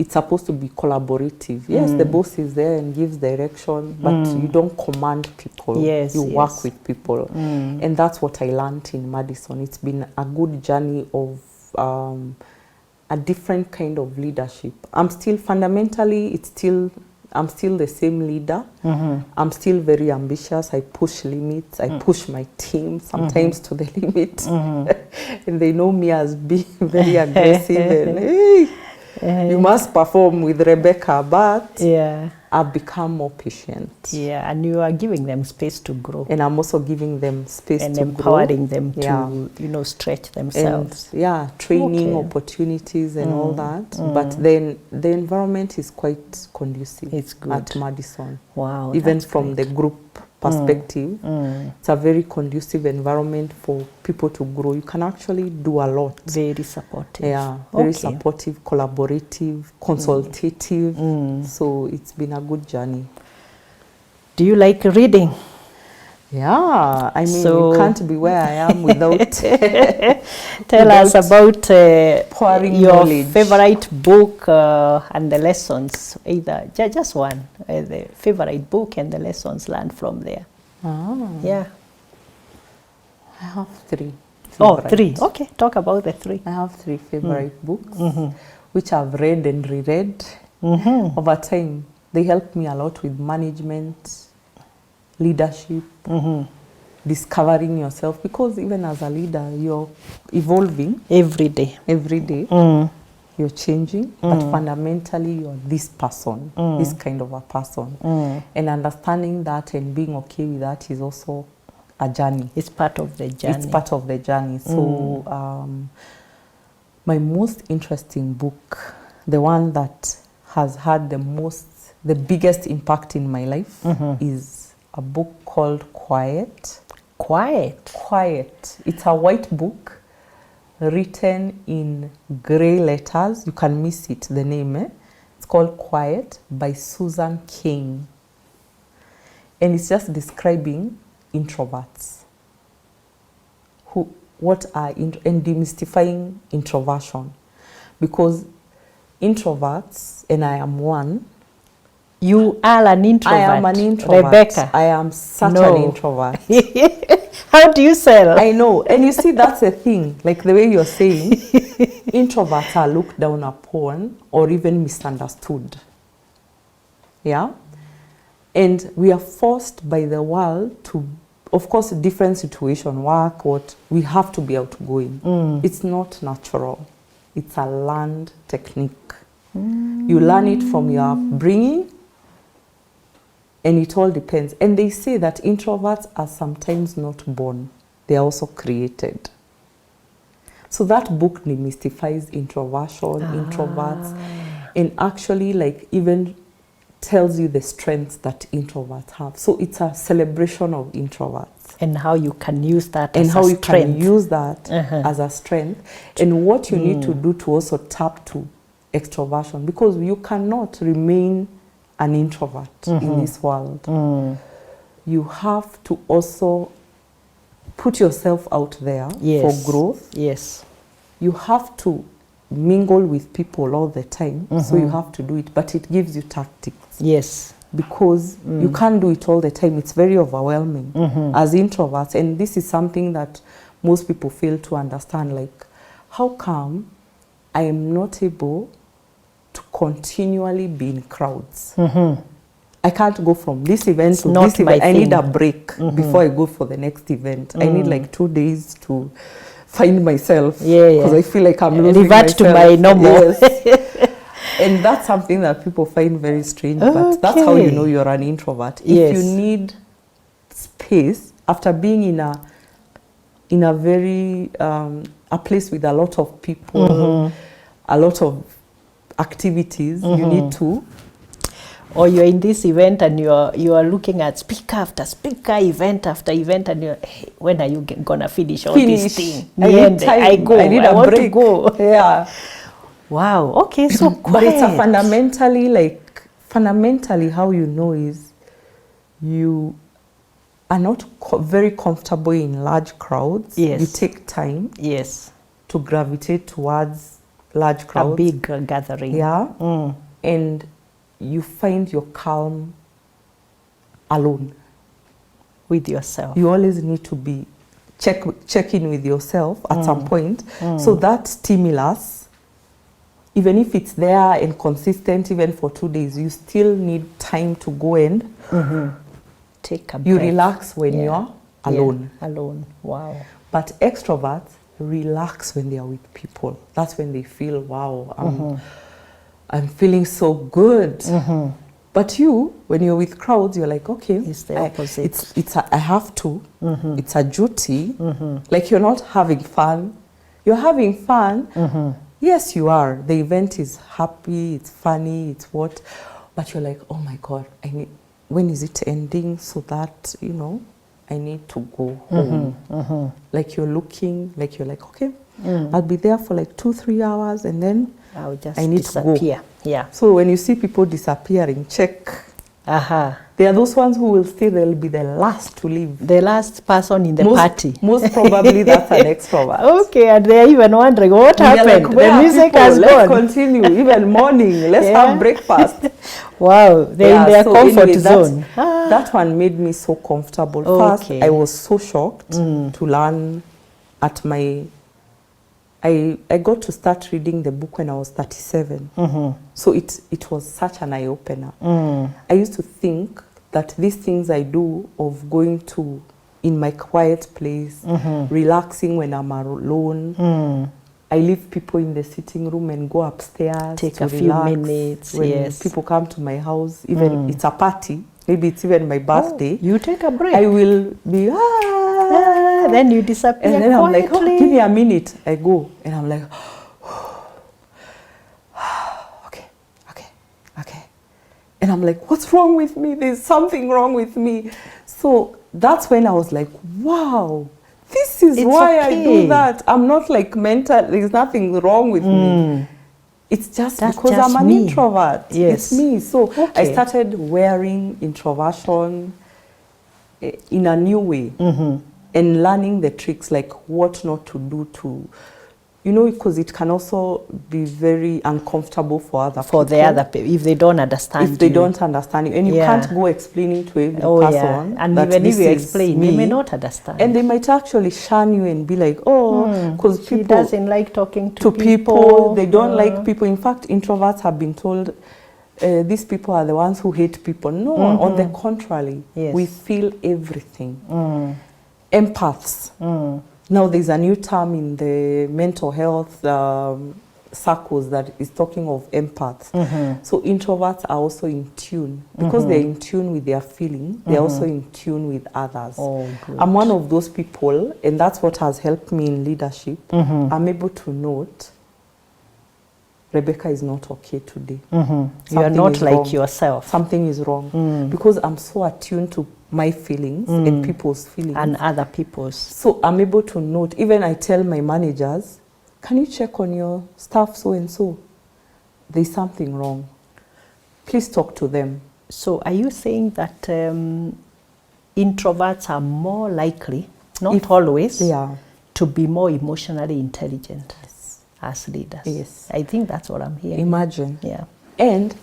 it's supposed to be collaborative. Yes, the boss is there and gives direction, but you don't command people. Yes, you work with people. And that's what I learned in Madison. It's been a good journey of a different kind of leadership. I'm still the same leader. I'm still very ambitious. I push limits. I push my team sometimes to the limit. And they know me as being very aggressive and you must perform with Rebecca, but I've become more patient. Yeah, and you are giving them space to grow. And I'm also giving them space and to empowering grow. them to, stretch themselves. And, training opportunities and all that. But then the environment is quite conducive. It's good. At Madison. Wow. Even from the group perspective, it's a very conducive environment for people to grow. You can actually do a lot. Very supportive. Yeah, very supportive, collaborative, consultative. So it's been a good journey. Do you like reading? Yeah, I mean, you can't be where I am without Tell us about your knowledge. favorite book and the lessons, either just one, the favorite book and the lessons learned from there. Yeah. I have 3. Oh, 3. Okay, talk about the 3. I have 3 favorite books, which I've read and reread over time. They help me a lot with management, leadership, discovering yourself, because even as a leader, you're evolving every day. You're changing, but fundamentally you're this person, this kind of a person. And understanding that and being okay with that is also a journey. It's part of the journey. It's part of the journey. So my most interesting book, the one that has had the biggest impact in my life is a book called Quiet. Quiet. It's a white book written in gray letters. You can miss it, the name. It's called Quiet by Susan Cain. And it's just describing introverts. And demystifying introversion. Because introverts, and I am one. You are an introvert. I am an introvert. Rebecca. I am such an introvert. How do you sell? I know. And you see, that's the thing. Like the way you're saying, introverts are looked down upon or even misunderstood. Yeah? And we are forced by the world to, of course, different situation, work, what, we have to be outgoing. It's not natural. It's a learned technique. You learn it from your upbringing. And it all depends. And they say that introverts are sometimes not born. They are also created. So that book demystifies introversion, introverts, and actually even tells you the strengths that introverts have. So it's a celebration of introverts. And how you can use that as a strength. And how you can use that as a strength. And what you need to do to also tap to extroversion. Because you cannot remain an introvert in this world. You have to also put yourself out there for growth. Yes. You have to mingle with people all the time, so you have to do it, but it gives you tactics. Yes. because you can't do it all the time. It's very overwhelming as introverts. And this is something that most people fail to understand. Like, how come I am not able to continually be in crowds? I can't go from this event to this event. I need a break before I go for the next event. I need like 2 days to find myself, because I feel like I'm losing revert to my normal. And that's something that people find very strange, but that's how you know you're an introvert. If you need space after being in a very a place with a lot of people, a lot of activities, you need to. Or you're in this event and you are looking at speaker after speaker, event after event, and you're, hey, when are you gonna finish all this thing? I need time. I go. I need a want break. to go. Yeah. Wow. Okay. So quiet. But it's a fundamentally how you know is you are not very comfortable in large crowds. Yes. You take time. Yes. To gravitate towards large crowds. A big gathering. Yeah. And you find your calm alone. With yourself. You always need to be check in with yourself at some point. So that stimulus, even if it's there and consistent even for 2 days, you still need time to go and take a breath. You relax when you're alone. Yeah. Alone. Wow. But extroverts relax when they are with people. That's when they feel, wow, I'm feeling so good. But you, when you're with crowds, you're like, okay, it's the opposite. I have to. It's a duty. Like, you're not having fun. You're having fun. Yes, you are. The event is happy, it's funny, it's what. But you're like, oh my God, when is it ending? So that, I need to go home. Like, you're like, okay, I'll be there for like 2-3 hours and then I'll just I need disappear. to go. Yeah. So when you see people disappearing, check. They are those ones who will stay. They'll be the last to leave. The last person in the party. Most probably that's an extrovert. Okay, and they're even wondering what happened. Like, the music has Let's gone. continue. Even morning. Let's have breakfast. Wow, they're in their comfort zone. That one made me so comfortable. First, I was so shocked to learn at my... I got to start reading the book when I was 37. So it was such an eye-opener. I used to think that these things I do of going to in my quiet place, relaxing when I'm alone. I leave people in the sitting room and go upstairs take to a relax. few minutes. When people come to my house, even it's a party, maybe it's even my birthday. You take a break. I will be then you disappear. And then quietly. I'm like, give me a minute. I go and I'm like, okay. And I'm like, what's wrong with me? There's something wrong with me. So that's when I was like, wow, this is why I do that. I'm not like mental. There's nothing wrong with me. It's just because I'm an introvert. Yes. It's me. So I started wearing introversion in a new way. And learning the tricks, like what not to do to, because it can also be very uncomfortable for other people. For the other people, if they don't understand you. If they don't understand you. And you can't go explaining to every person. And that even if you explain, they may not understand. And they might actually shun you and be like, because she people doesn't like talking to people. They don't like people. In fact, introverts have been told, these people are the ones who hate people. No, on the contrary, we feel everything. Empaths. Now there's a new term in the mental health circles that is talking of empaths. So introverts are also in tune. Because they're in tune with their feelings, they're also in tune with others. I'm one of those people, and that's what has helped me in leadership. I'm able to note, Rebecca is not okay today. You are not like wrong. Yourself. Something is wrong. Because I'm so attuned to my feelings and people's feelings. And other people's. So I'm able to note, even I tell my managers, can you check on your staff so-and-so? There's something wrong. Please talk to them. So are you saying that introverts are more likely, not always, to be more emotionally intelligent as leaders? Yes. I think that's what I'm hearing. Imagine. Yeah.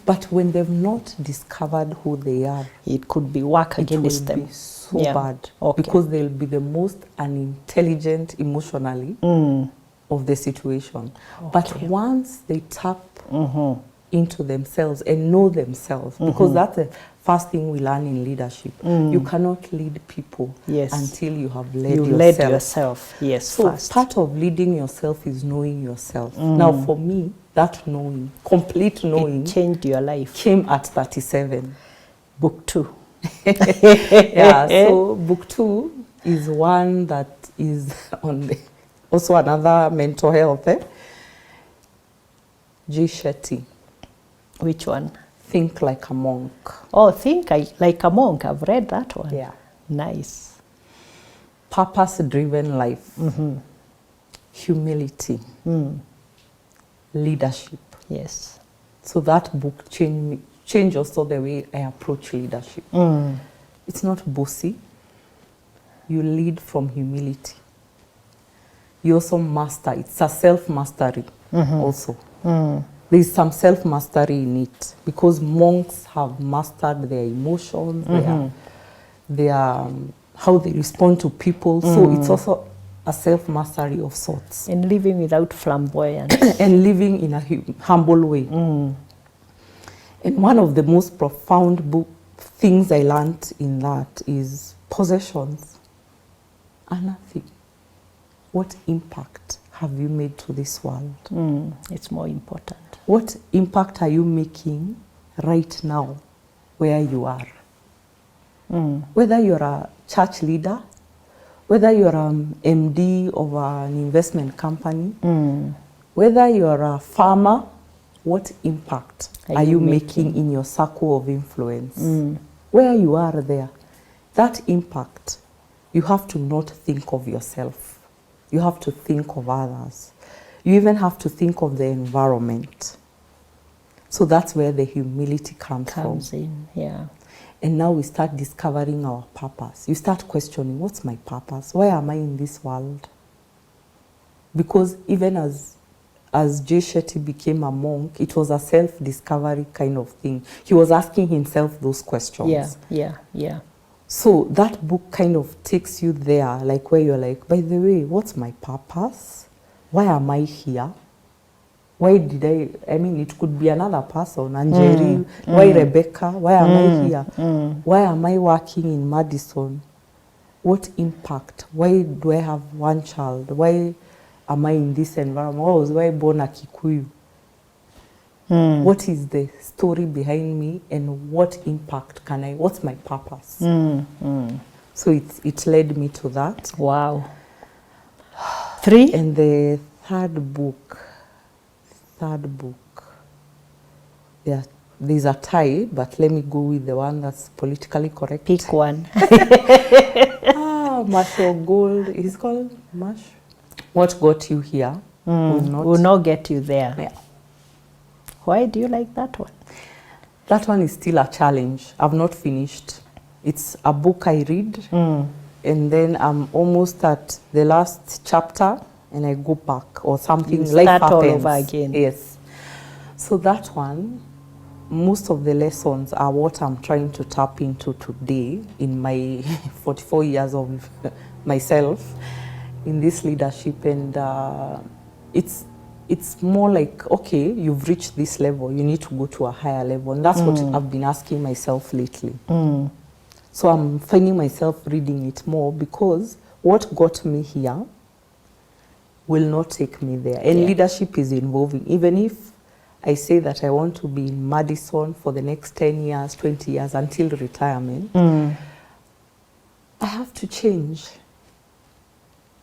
But when they've not discovered who they are, It could be work against it will them. be so Yeah. bad. Okay. Because they'll be the most unintelligent emotionally of the situation. But Okay. once they tap into themselves and know themselves, because that's the first thing we learn in leadership. You cannot lead people Yes. until you have led You yourself. led yourself, yes, So first. part of leading yourself is knowing yourself. Now for me, that knowing, complete knowing, It changed your life. came at 37. Book 2. Yeah, so book 2 is one that is on the, also another mental health. G. Shetty, Which one? Think Like a Monk. Oh, Like a Monk. I've read that one. Yeah. Nice. Purpose-driven life, humility, leadership. Yes. So that book changed also the way I approach leadership. It's not bossy. You lead from humility. You also master. It's a self-mastery also. There's some self-mastery in it because monks have mastered their emotions, their how they respond to people. So it's also a self-mastery of sorts. And living without flamboyance. And living in a humble way. And one of the most profound things I learned in that is possessions are nothing. What impact have you made to this world? It's more important. What impact are you making right now where you are? Whether you're a church leader, whether you're an MD of an investment company, whether you're a farmer, what impact are you making in your circle of influence? Where you are there, that impact, you have to not think of yourself. You have to think of others. You even have to think of the environment. So that's where the humility comes in, yeah. And now we start discovering our purpose. You start questioning, what's my purpose? Why am I in this world? Because even as J. Shetty became a monk, it was a self-discovery kind of thing. He was asking himself those questions. Yeah. So that book kind of takes you there, like where you're like, by the way, what's my purpose? Why am I here? Why did I mean, it could be another person, Angeli, why Rebecca? Why am I here? Why am I working in Madison? What impact? Why do I have one child? Why am I in this environment? Why was I born a Kikuyu? What is the story behind me and what impact what's my purpose? So it led me to that. Wow. 3? And the third book, there's a tie, but let me go with the one that's politically correct. Pick one. Marshall Gold, is it called Marsh? What Got You Here will not get you there. Yeah. Why do you like that one? That one is still a challenge. I've not finished. It's a book I read, and then I'm almost at the last chapter, and I go back or something. You Life start all happens. over again. Yes. So that one, most of the lessons are what I'm trying to tap into today in my 44 years of myself in this leadership, and it's more like, okay, you've reached this level, you need to go to a higher level, and that's what I've been asking myself lately. So I'm finding myself reading it more because what got me here will not take me there, and leadership is involving. Even if I say that I want to be in Madison for the next 10 years, 20 years until retirement, I have to change.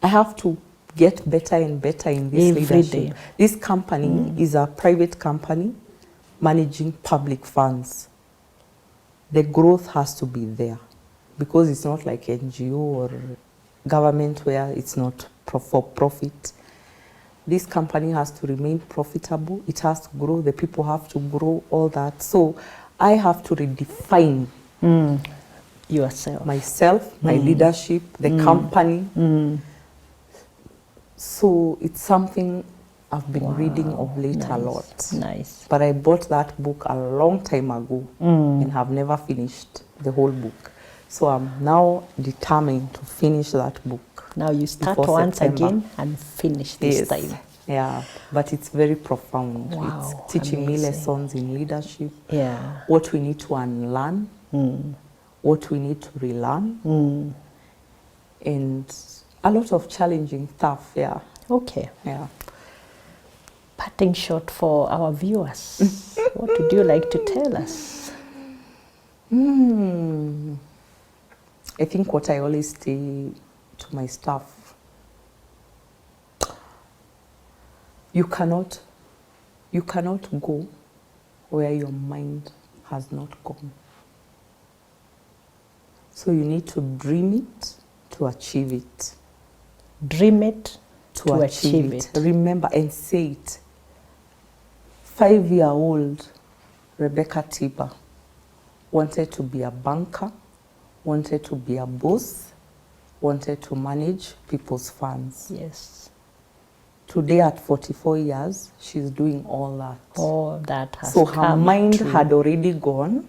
I have to get better and better in this Every leadership. day. This company is a private company managing public funds. The growth has to be there because it's not like NGO or government where it's not for profit. This company has to remain profitable. It has to grow. The people have to grow, all that. So I have to redefine Yourself. myself, my leadership, the company. So it's something I've been reading of late a lot. Nice. But I bought that book a long time ago and have never finished the whole book. So I'm now determined to finish that book. Now you start before once September. again and finish this time. Yeah, but it's very profound. Wow, It's teaching me amazing. lessons in leadership, Yeah. what we need to unlearn, what we need to relearn, and a lot of challenging stuff, yeah. Okay. Yeah. Parting shot for our viewers. What would you like to tell us? I think what I always say to my staff, you cannot go where your mind has not gone. So you need to dream it to achieve it. Dream it To achieve it. Remember and say it. 5-year-old Rebecca Tiba wanted to be a banker, wanted to be a boss, wanted to manage people's funds. Yes. Today at 44 years, she's doing all that. All that has So her come mind true. had already gone,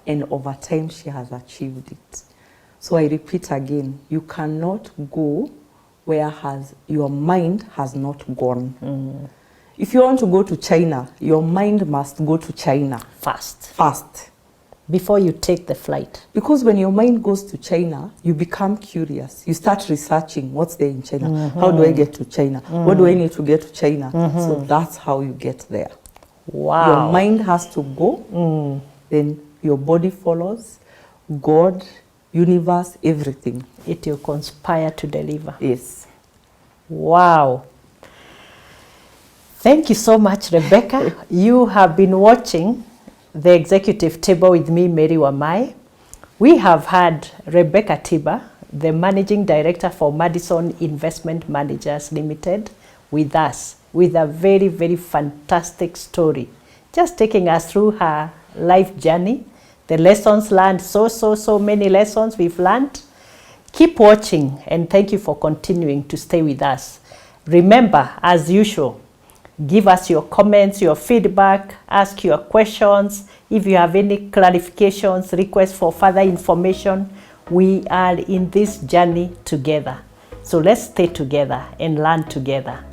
and over time she has achieved it. So I repeat again, you cannot go where your mind has not gone. If you want to go to China, your mind must go to China first. Before you take the flight. Because when your mind goes to China, you become curious. You start researching what's there in China. How do I get to China? What do I need to get to China? So that's how you get there. Wow. Your mind has to go, then your body follows, God, universe, everything. It will conspire to deliver. Yes. Wow. Thank you so much, Rebecca. You have been watching The Executive Table with me, Mary Wamai. We have had Rebecca Tiba, the Managing Director for Madison Investment Managers Limited, with us with a very, very fantastic story. Just taking us through her life journey, the lessons learned, so many lessons we've learned. Keep watching and thank you for continuing to stay with us. Remember, as usual, give us your comments, your feedback, ask your questions. If you have any clarifications, requests for further information, we are in this journey together. So let's stay together and learn together.